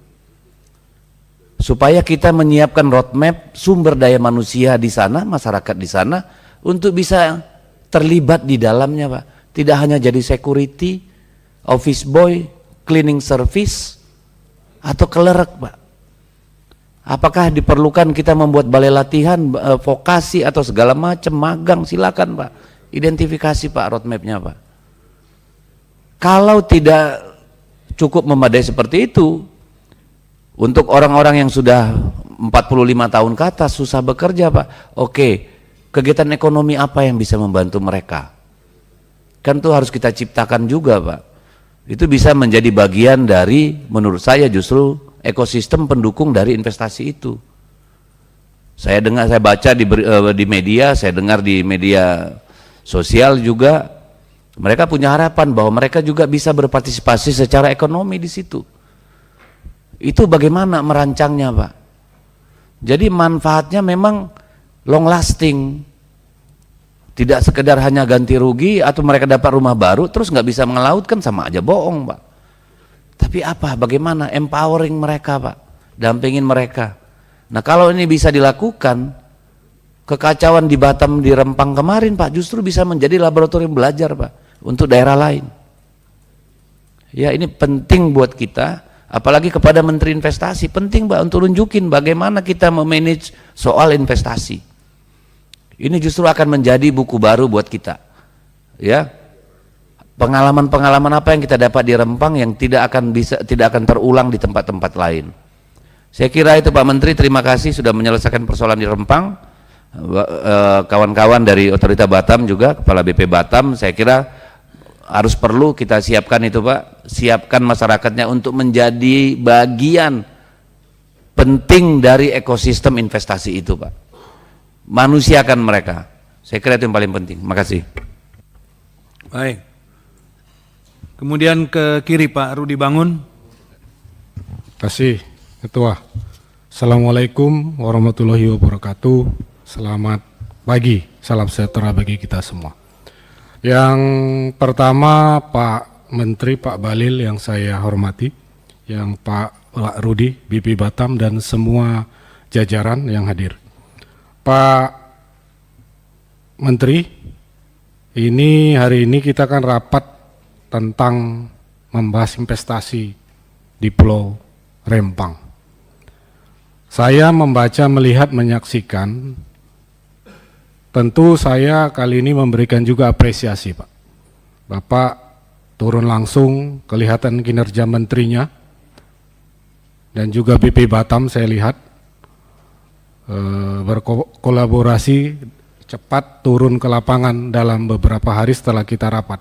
Supaya kita menyiapkan roadmap sumber daya manusia di sana, masyarakat di sana, untuk bisa terlibat di dalamnya, Pak. Tidak hanya jadi security, office boy, cleaning service, atau clerk, Pak. Apakah diperlukan kita membuat balai latihan, vokasi atau segala macam, magang, silakan, Pak. Identifikasi, Pak, roadmapnya, Pak. Kalau tidak cukup memadai seperti itu. Untuk orang-orang yang sudah 45 tahun ke atas susah bekerja, Pak. Oke, kegiatan ekonomi apa yang bisa membantu mereka? Kan itu harus kita ciptakan juga, Pak. Itu bisa menjadi bagian dari, menurut saya justru ekosistem pendukung dari investasi itu. Saya dengar, saya baca di media, saya dengar di media sosial juga, mereka punya harapan bahwa mereka juga bisa berpartisipasi secara ekonomi di situ. Itu bagaimana merancangnya, Pak? Jadi manfaatnya memang long lasting, tidak sekedar hanya ganti rugi atau mereka dapat rumah baru terus nggak bisa mengelautkan, sama aja bohong, Pak. Tapi apa? Bagaimana empowering mereka, Pak? Dampingin mereka. Nah, kalau ini bisa dilakukan, kekacauan di Batam, di Rempang kemarin, Pak, justru bisa menjadi laboratorium belajar, Pak, untuk daerah lain. Ya, ini penting buat kita, apalagi kepada Menteri Investasi, penting, Pak, untuk nunjukin bagaimana kita memanage soal investasi. Ini justru akan menjadi buku baru buat kita. Ya. Pengalaman-pengalaman apa yang kita dapat di Rempang yang tidak akan terulang di tempat-tempat lain. Saya kira itu, Pak Menteri, terima kasih sudah menyelesaikan persoalan di Rempang. Kawan-kawan dari Otorita Batam juga, Kepala BP Batam, saya kira harus perlu kita siapkan itu, Pak. Siapkan masyarakatnya untuk menjadi bagian penting dari ekosistem investasi itu, Pak. Manusiakan mereka. Saya kira itu yang paling penting. Makasih. Baik. Kemudian ke kiri Pak Rudi Bangun. Terima kasih Ketua. Assalamualaikum warahmatullahi wabarakatuh. Selamat pagi, salam sejahtera bagi kita semua. Yang pertama Pak Menteri, Pak Bahlil yang saya hormati, yang Pak Rudi, BP Batam dan semua jajaran yang hadir. Pak Menteri, hari ini kita kan rapat tentang membahas investasi di Pulau Rempang. Saya membaca, melihat, menyaksikan, tentu saya kali ini memberikan juga apresiasi, Pak. Bapak turun langsung, kelihatan kinerja menterinya, dan juga BP Batam saya lihat berkolaborasi cepat turun ke lapangan dalam beberapa hari setelah kita rapat.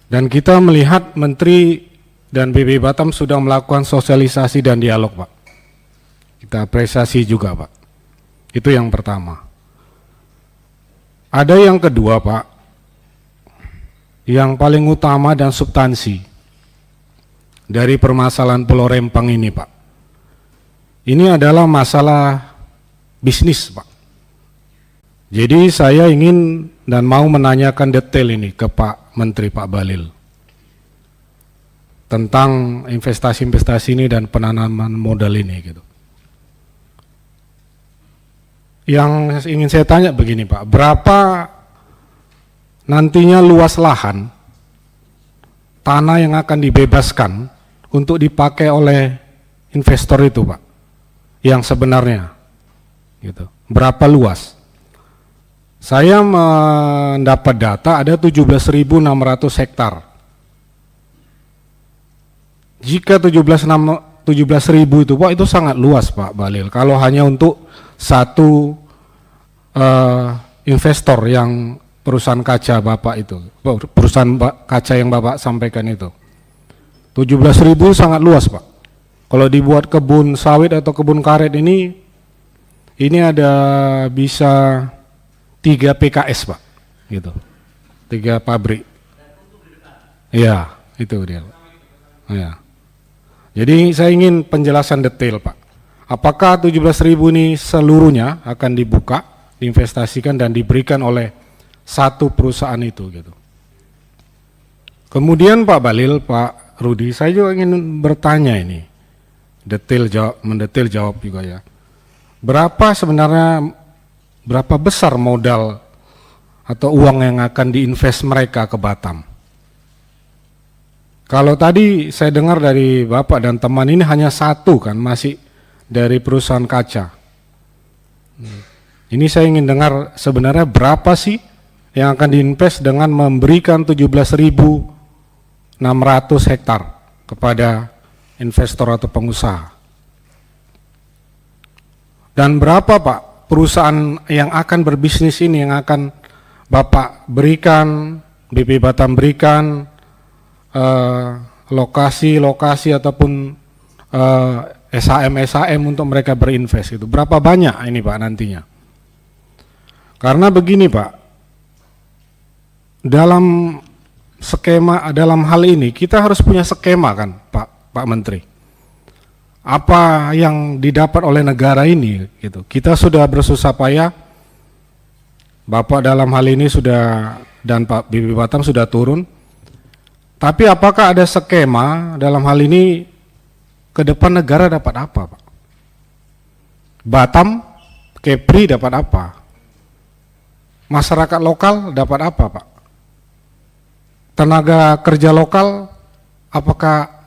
Dan kita melihat Menteri dan BP Batam sudah melakukan sosialisasi dan dialog, Pak. Kita apresiasi juga, Pak. Itu yang pertama. Ada yang kedua, Pak, yang paling utama dan substansi dari permasalahan Pulau Rempang ini, Pak. Ini adalah masalah bisnis, Pak. Jadi saya ingin dan mau menanyakan detail ini ke Pak Menteri, Pak Bahlil, tentang investasi-investasi ini dan penanaman modal ini gitu. Yang ingin saya tanya begini, Pak, berapa nantinya luas lahan tanah yang akan dibebaskan untuk dipakai oleh investor itu, Pak, yang sebenarnya gitu. Berapa luas? Saya mendapat data ada 17.600 hektar. Jika 17.000 itu, Pak, itu sangat luas, Pak Bahlil. Kalau hanya untuk satu investor yang perusahaan kaca Bapak itu, perusahaan kaca yang Bapak sampaikan itu, 17.000 sangat luas, Pak. Kalau dibuat kebun sawit atau kebun karet ini ada bisa 3 PKS, Pak, gitu, 3 pabrik. Iya, itu dia. Ya. Jadi saya ingin penjelasan detail, Pak. Apakah 17.000 ini seluruhnya akan dibuka, diinvestasikan dan diberikan oleh satu perusahaan itu, gitu. Kemudian Pak Bahlil, Pak Rudi, saya juga ingin bertanya ini, mendetail jawab juga ya. Berapa besar modal atau uang yang akan diinvest mereka ke Batam? Kalau tadi saya dengar dari Bapak dan teman ini hanya satu kan, masih dari perusahaan kaca. Ini saya ingin dengar sebenarnya berapa sih yang akan diinvest dengan memberikan 17.600 600 hektar kepada investor atau pengusaha. Dan berapa Pak perusahaan yang akan berbisnis ini yang akan Bapak berikan, BP Batam berikan lokasi-lokasi ataupun SHM untuk mereka berinvest itu? Berapa banyak ini Pak nantinya? Karena begini Pak, dalam skema, dalam hal ini kita harus punya skema kan Pak Menteri. Apa yang didapat oleh negara ini gitu. Kita sudah bersusah payah, Bapak dalam hal ini sudah dan Pak BP Batam sudah turun. Tapi apakah ada skema dalam hal ini ke depan negara dapat apa Pak? Batam, Kepri dapat apa? Masyarakat lokal dapat apa Pak? Tenaga kerja lokal apakah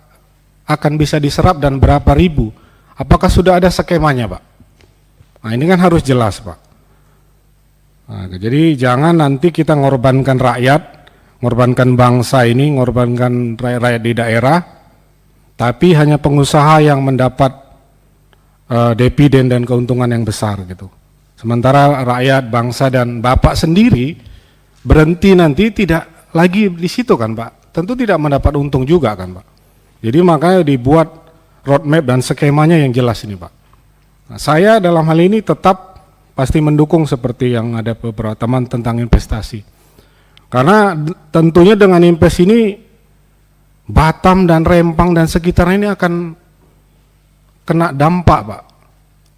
akan bisa diserap dan berapa ribu? Apakah sudah ada skemanya Pak? Nah ini kan harus jelas Pak. Nah, jadi jangan nanti kita ngorbankan rakyat, ngorbankan bangsa ini, ngorbankan rakyat-rakyat di daerah, tapi hanya pengusaha yang mendapat dividen dan keuntungan yang besar gitu. Sementara rakyat, bangsa dan Bapak sendiri berhenti nanti tidak lagi di situ kan Pak. Tentu tidak mendapat untung juga kan Pak. Jadi makanya dibuat roadmap dan skemanya yang jelas ini Pak. Nah, saya dalam hal ini tetap pasti mendukung seperti yang ada beberapa teman tentang investasi. Karena tentunya dengan invest ini Batam dan Rempang dan sekitarnya ini akan kena dampak Pak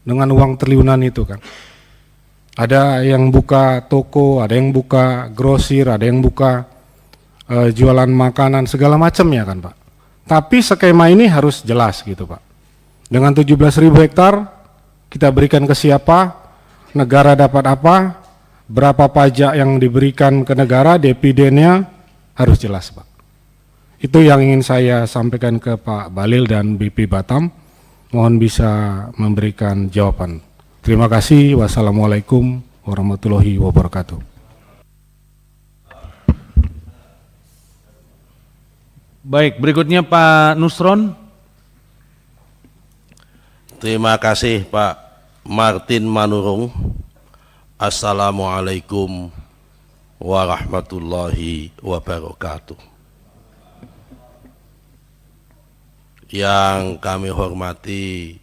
dengan uang triliunan itu kan. Ada yang buka toko, ada yang buka grosir, ada yang buka jualan makanan segala macamnya kan Pak. Tapi skema ini harus jelas gitu Pak. Dengan 17.000 hektar kita berikan ke siapa, negara dapat apa, berapa pajak yang diberikan ke negara, dividennya harus jelas Pak. Itu yang ingin saya sampaikan ke Pak Bahlil dan BP Batam. Mohon bisa memberikan jawaban. Terima kasih. Wassalamualaikum warahmatullahi wabarakatuh. Baik, berikutnya Pak Nusron. Terima kasih Pak Martin Manurung. Assalamualaikum warahmatullahi wabarakatuh. Yang kami hormati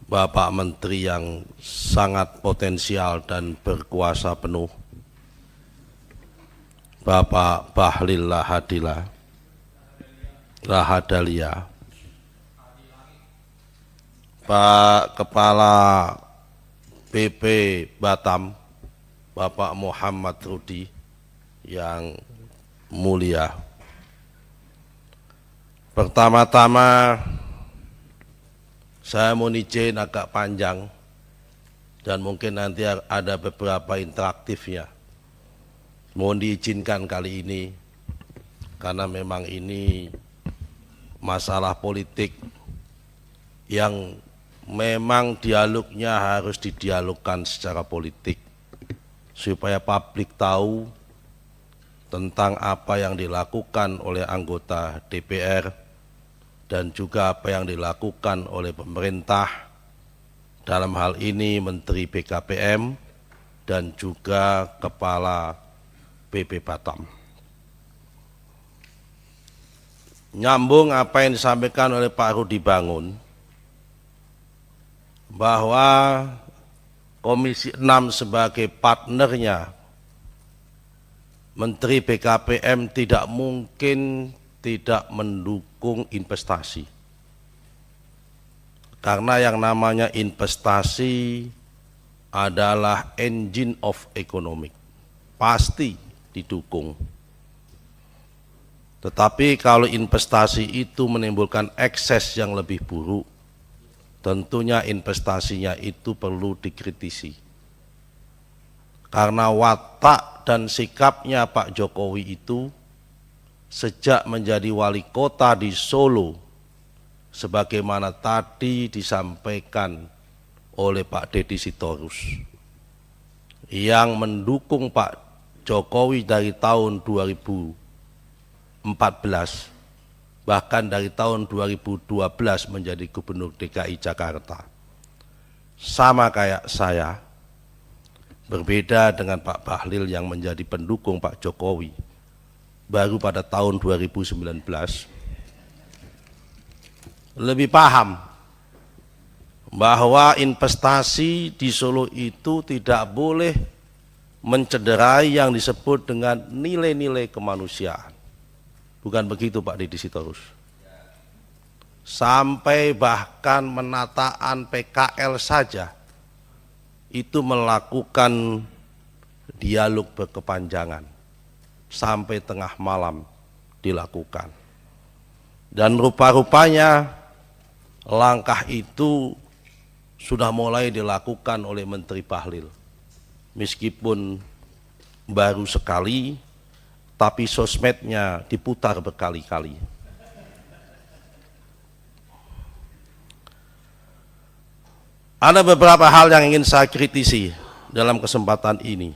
Bapak Menteri yang sangat potensial dan berkuasa penuh, Bapak Bahlil Lahadalia, Pak Kepala BP Batam, Bapak Muhammad Rudi yang mulia. Pertama-tama saya mohon izin agak panjang dan mungkin nanti ada beberapa interaktifnya. Mohon diizinkan kali ini karena memang ini masalah politik yang memang dialognya harus didialogkan secara politik supaya publik tahu tentang apa yang dilakukan oleh anggota DPR dan juga apa yang dilakukan oleh pemerintah, dalam hal ini Menteri BKPM dan juga Kepala BP Batam. Nyambung apa yang disampaikan oleh Pak Rudi Bangun, bahwa Komisi 6 sebagai partnernya Menteri BKPM tidak mungkin tidak mendukung investasi. Karena yang namanya investasi adalah engine of economic, pasti didukung. Tetapi kalau investasi itu menimbulkan ekses yang lebih buruk, tentunya investasinya itu perlu dikritisi. Karena watak dan sikapnya Pak Jokowi itu sejak menjadi wali kota di Solo, sebagaimana tadi disampaikan oleh Pak Deddy Sitorus, yang mendukung Pak Jokowi dari tahun 2014 bahkan dari tahun 2012 menjadi Gubernur DKI Jakarta. Sama kayak saya, berbeda dengan Pak Bahlil yang menjadi pendukung Pak Jokowi baru pada tahun 2019, lebih paham bahwa investasi di Solo itu tidak boleh mencederai yang disebut dengan nilai-nilai kemanusiaan. Bukan begitu Pak Didi Sitorus? Sampai bahkan menataan PKL saja itu melakukan dialog berkepanjangan sampai tengah malam dilakukan. Dan rupa-rupanya langkah itu sudah mulai dilakukan oleh Menteri Bahlil. Meskipun baru sekali, tapi sosmednya diputar berkali-kali. Ada beberapa hal yang ingin saya kritisi dalam kesempatan ini.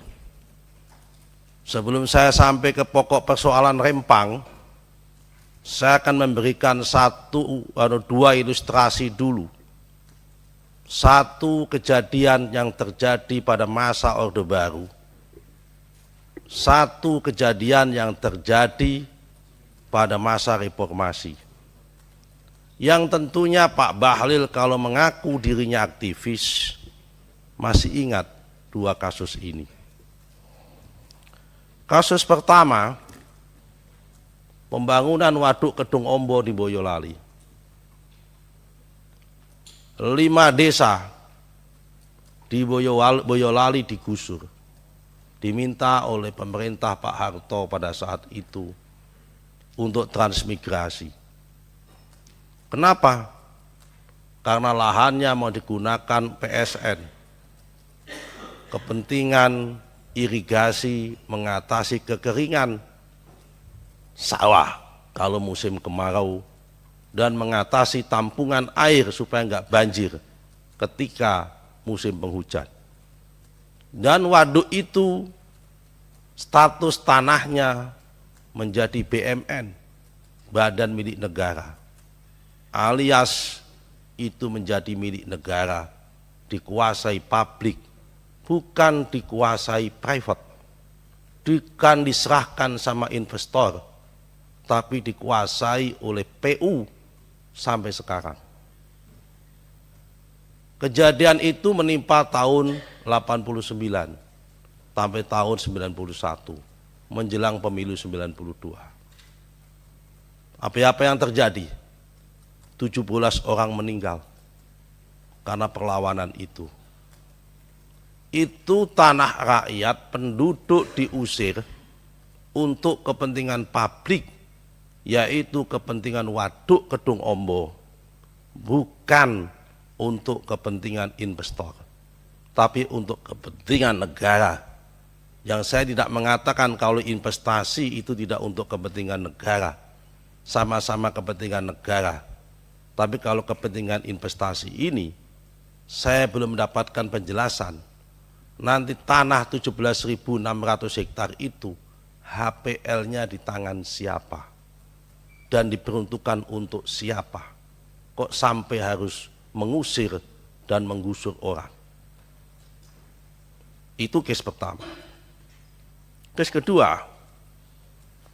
Sebelum saya sampai ke pokok persoalan Rempang, saya akan memberikan dua ilustrasi dulu. Satu kejadian yang terjadi pada masa Orde Baru, satu kejadian yang terjadi pada masa reformasi. Yang tentunya Pak Bahlil kalau mengaku dirinya aktivis masih ingat dua kasus ini. Kasus pertama, pembangunan Waduk Kedung Ombo di Boyolali. 5 desa di Boyolali digusur, diminta oleh pemerintah Pak Harto pada saat itu untuk transmigrasi. Kenapa? Karena lahannya mau digunakan PSN, kepentingan irigasi mengatasi kekeringan sawah kalau musim kemarau, dan mengatasi tampungan air supaya enggak banjir ketika musim penghujan. Dan waduk itu status tanahnya menjadi BMN, badan milik negara, alias itu menjadi milik negara, dikuasai publik, bukan dikuasai private, bukan diserahkan sama investor, tapi dikuasai oleh PU sampai sekarang. Kejadian itu menimpa tahun 89 sampai tahun 91, menjelang pemilu 92. Apa yang terjadi? 17 orang meninggal karena perlawanan itu. Itu tanah rakyat, penduduk diusir untuk kepentingan publik, yaitu kepentingan Waduk Kedung Ombo, bukan untuk kepentingan investor, tapi untuk kepentingan negara. Yang saya tidak mengatakan kalau investasi itu tidak untuk kepentingan negara, sama-sama kepentingan negara. Tapi kalau kepentingan investasi ini, saya belum mendapatkan penjelasan. Nanti tanah 17.600 hektar itu HPL-nya di tangan siapa? Dan diperuntukkan untuk siapa? Kok sampai harus mengusir dan menggusur orang? Itu case pertama. Case kedua,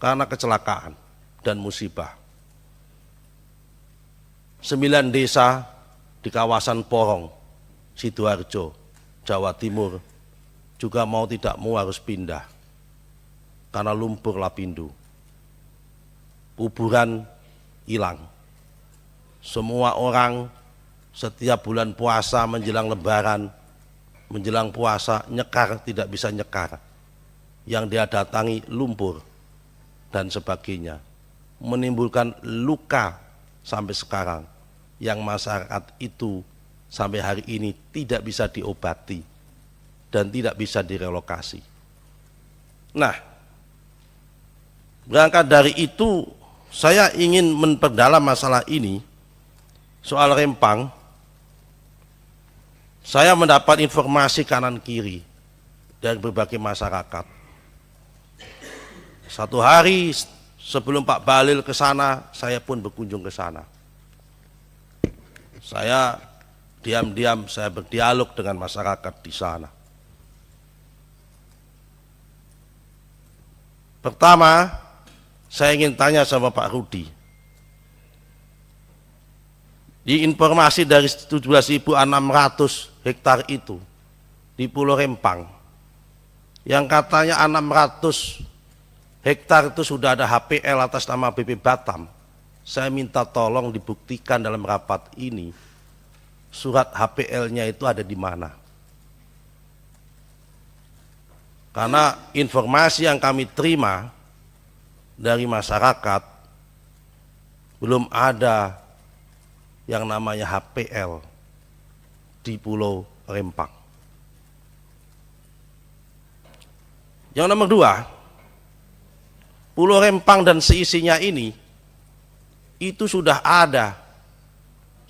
karena kecelakaan dan musibah. 9 desa di kawasan Porong, Sidoarjo, Jawa Timur, juga mau tidak mau harus pindah karena lumpur lapindo. Kuburan hilang. Semua orang setiap bulan puasa menjelang Lebaran, menjelang puasa nyekar tidak bisa nyekar. Yang dia datangi lumpur dan sebagainya, menimbulkan luka sampai sekarang yang masyarakat itu sampai hari ini tidak bisa diobati dan tidak bisa direlokasi. Nah, berangkat dari itu saya ingin memperdalam masalah ini. Soal Rempang, saya mendapat informasi kanan kiri dari berbagai masyarakat. Satu hari Sebelum Pak Bahlil ke sana, saya pun berkunjung ke sana. Saya diam-diam saya berdialog dengan masyarakat di sana. Pertama, saya ingin tanya sama Pak Rudi. Di informasi dari 17.600 hektar itu di Pulau Rempang, yang katanya 600 hektar itu sudah ada HPL atas nama BP Batam. Saya minta tolong dibuktikan dalam rapat ini, surat HPL-nya itu ada di mana. Karena informasi yang kami terima dari masyarakat, belum ada yang namanya HPL di Pulau Rempang. Yang nomor dua, Pulau Rempang dan seisinya ini itu sudah ada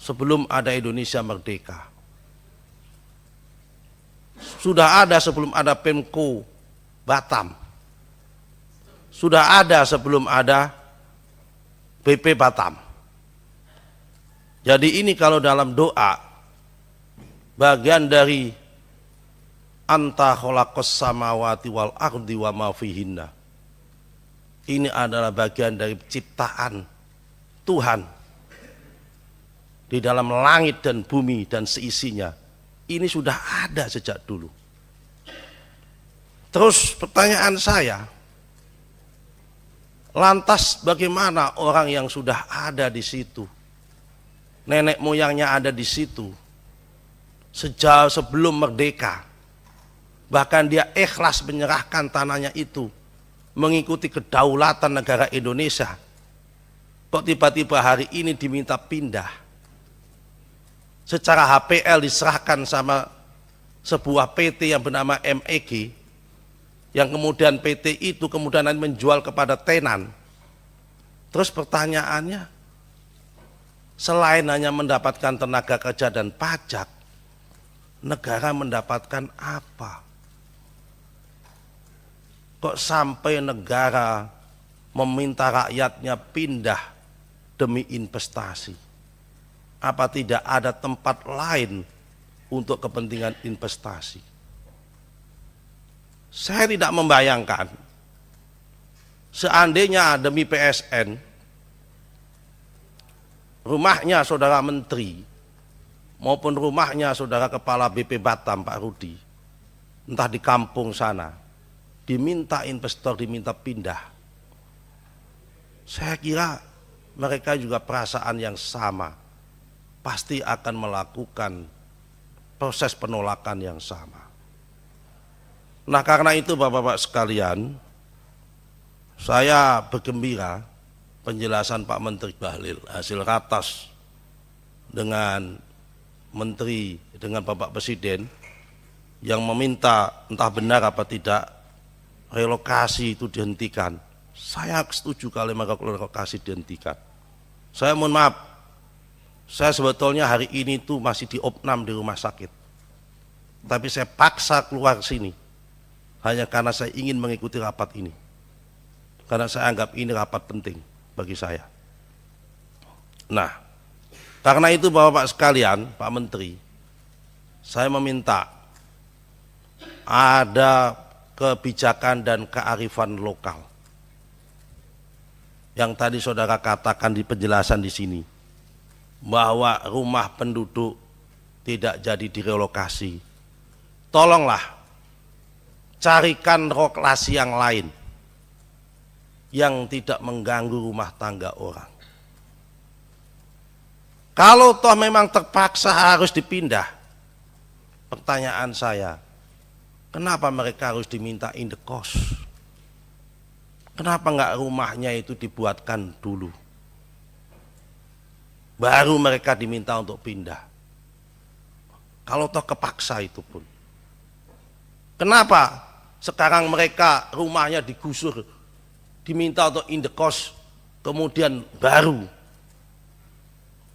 sebelum ada Indonesia merdeka. Sudah ada sebelum ada Pemko Batam. Sudah ada sebelum ada BP Batam. Jadi ini kalau dalam doa, bagian dari anta khalaqas samawati wal ardi wa ma fihinna. Ini adalah bagian dari ciptaan Tuhan di dalam langit dan bumi dan seisinya. Ini sudah ada sejak dulu. Terus pertanyaan saya, lantas bagaimana orang yang sudah ada di situ, nenek moyangnya ada di situ, sejak sebelum merdeka, bahkan dia ikhlas menyerahkan tanahnya itu, mengikuti kedaulatan negara Indonesia, kok tiba-tiba hari ini diminta pindah? Secara HPL diserahkan sama sebuah PT yang bernama MEG, yang kemudian PT itu kemudian menjual kepada tenan. Terus pertanyaannya, selain hanya mendapatkan tenaga kerja dan pajak, negara mendapatkan apa? Kok sampai negara meminta rakyatnya pindah demi investasi? Apa tidak ada tempat lain untuk kepentingan investasi? Saya tidak membayangkan seandainya demi PSN, rumahnya saudara menteri maupun rumahnya saudara kepala BP Batam Pak Rudi, entah di kampung sana, diminta investor, diminta pindah. Saya kira mereka juga perasaan yang sama, pasti akan melakukan proses penolakan yang sama. Nah, karena itu Bapak-bapak sekalian, saya bergembira penjelasan Pak Menteri Bahlil, hasil ratas dengan Menteri, dengan Bapak Presiden yang meminta entah benar apa tidak relokasi itu dihentikan. Saya setuju kalau relokasi dihentikan. Saya mohon maaf, saya sebetulnya hari ini tuh masih di opnam di rumah sakit, tapi saya paksa keluar sini hanya karena saya ingin mengikuti rapat ini, karena saya anggap ini rapat penting bagi saya. Nah, karena itu Bapak-bapak sekalian, Pak Menteri, saya meminta ada kebijakan dan kearifan lokal yang tadi saudara katakan di penjelasan di sini, bahwa rumah penduduk tidak jadi direlokasi. Tolonglah carikan relokasi yang lain yang tidak mengganggu rumah tangga orang. Kalau toh memang terpaksa harus dipindah, pertanyaan saya, kenapa mereka harus diminta indekos? Kenapa enggak rumahnya itu dibuatkan dulu, baru mereka diminta untuk pindah? Kalau toh kepaksa itu pun, kenapa sekarang mereka rumahnya digusur, diminta untuk indekos, kemudian baru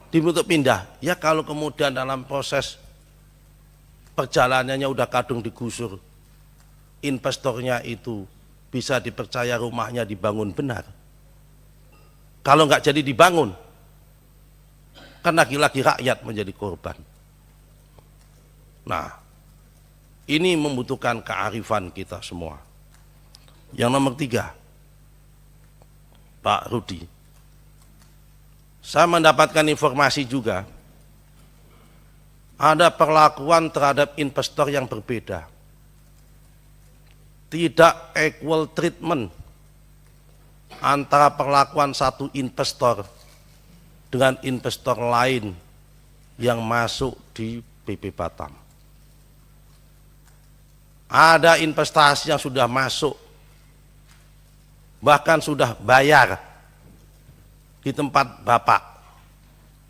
diminta pindah? Ya kalau kemudian dalam proses perjalanannya udah kadung digusur, investornya itu bisa dipercaya rumahnya dibangun benar, kalau nggak jadi dibangun, kan lagi-lagi rakyat menjadi korban. Nah, ini membutuhkan kearifan kita semua. Yang nomor 3, Pak Rudi, saya mendapatkan informasi juga ada perlakuan terhadap investor yang berbeda, tidak equal treatment antara perlakuan satu investor dengan investor lain yang masuk di BP Batam. Ada investasi yang sudah masuk, bahkan sudah bayar di tempat Bapak,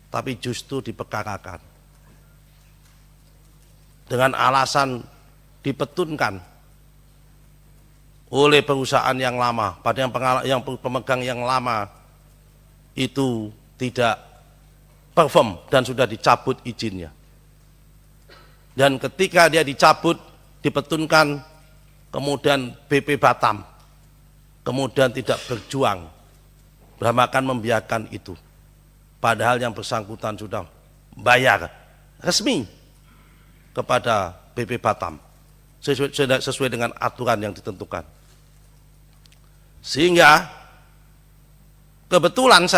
tapi justru diperkarakan dengan alasan dipetunkan oleh perusahaan yang lama, pada yang pemegang yang lama itu tidak perform dan sudah dicabut izinnya. Dan ketika dia dicabut, dipetunkan, kemudian BP Batam kemudian tidak berjuang, bahkan membiarkan itu, padahal yang bersangkutan sudah bayar resmi kepada BP Batam sesuai dengan aturan yang ditentukan. Sehingga kebetulan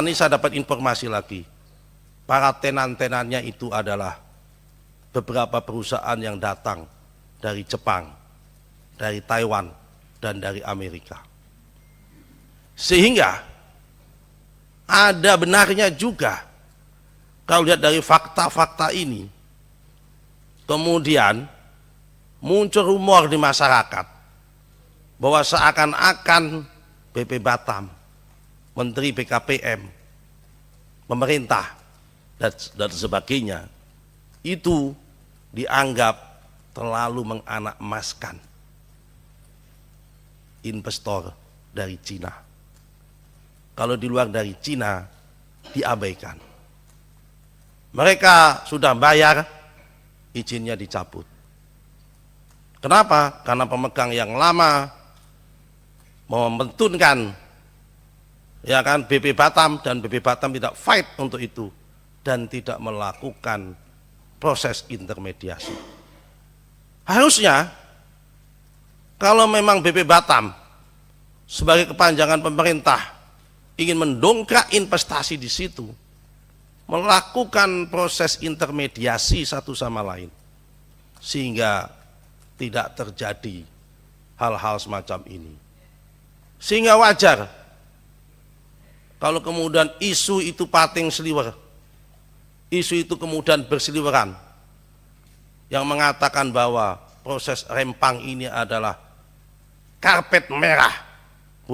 ini saya dapat informasi lagi, para tenan-tenannya itu adalah beberapa perusahaan yang datang dari Jepang, dari Taiwan, dan dari Amerika. Sehingga ada benarnya juga kalau lihat dari fakta-fakta ini, kemudian muncul rumor di masyarakat bahwa seakan-akan BP Batam, Menteri BKPM, pemerintah, dan sebagainya itu dianggap terlalu menganak-emaskan investor dari Cina. Kalau di luar dari Cina diabaikan. Mereka sudah bayar, izinnya dicabut. Kenapa? Karena pemegang yang lama membenturkan ya kan BP Batam, dan BP Batam tidak fight untuk itu dan tidak melakukan proses intermediasi. Harusnya kalau memang BP Batam sebagai kepanjangan pemerintah ingin mendongkrak investasi di situ, melakukan proses intermediasi satu sama lain sehingga tidak terjadi hal-hal semacam ini. Sehingga wajar kalau kemudian isu itu pating seliwer, isu itu kemudian berseliweran yang mengatakan bahwa proses Rempang ini adalah karpet merah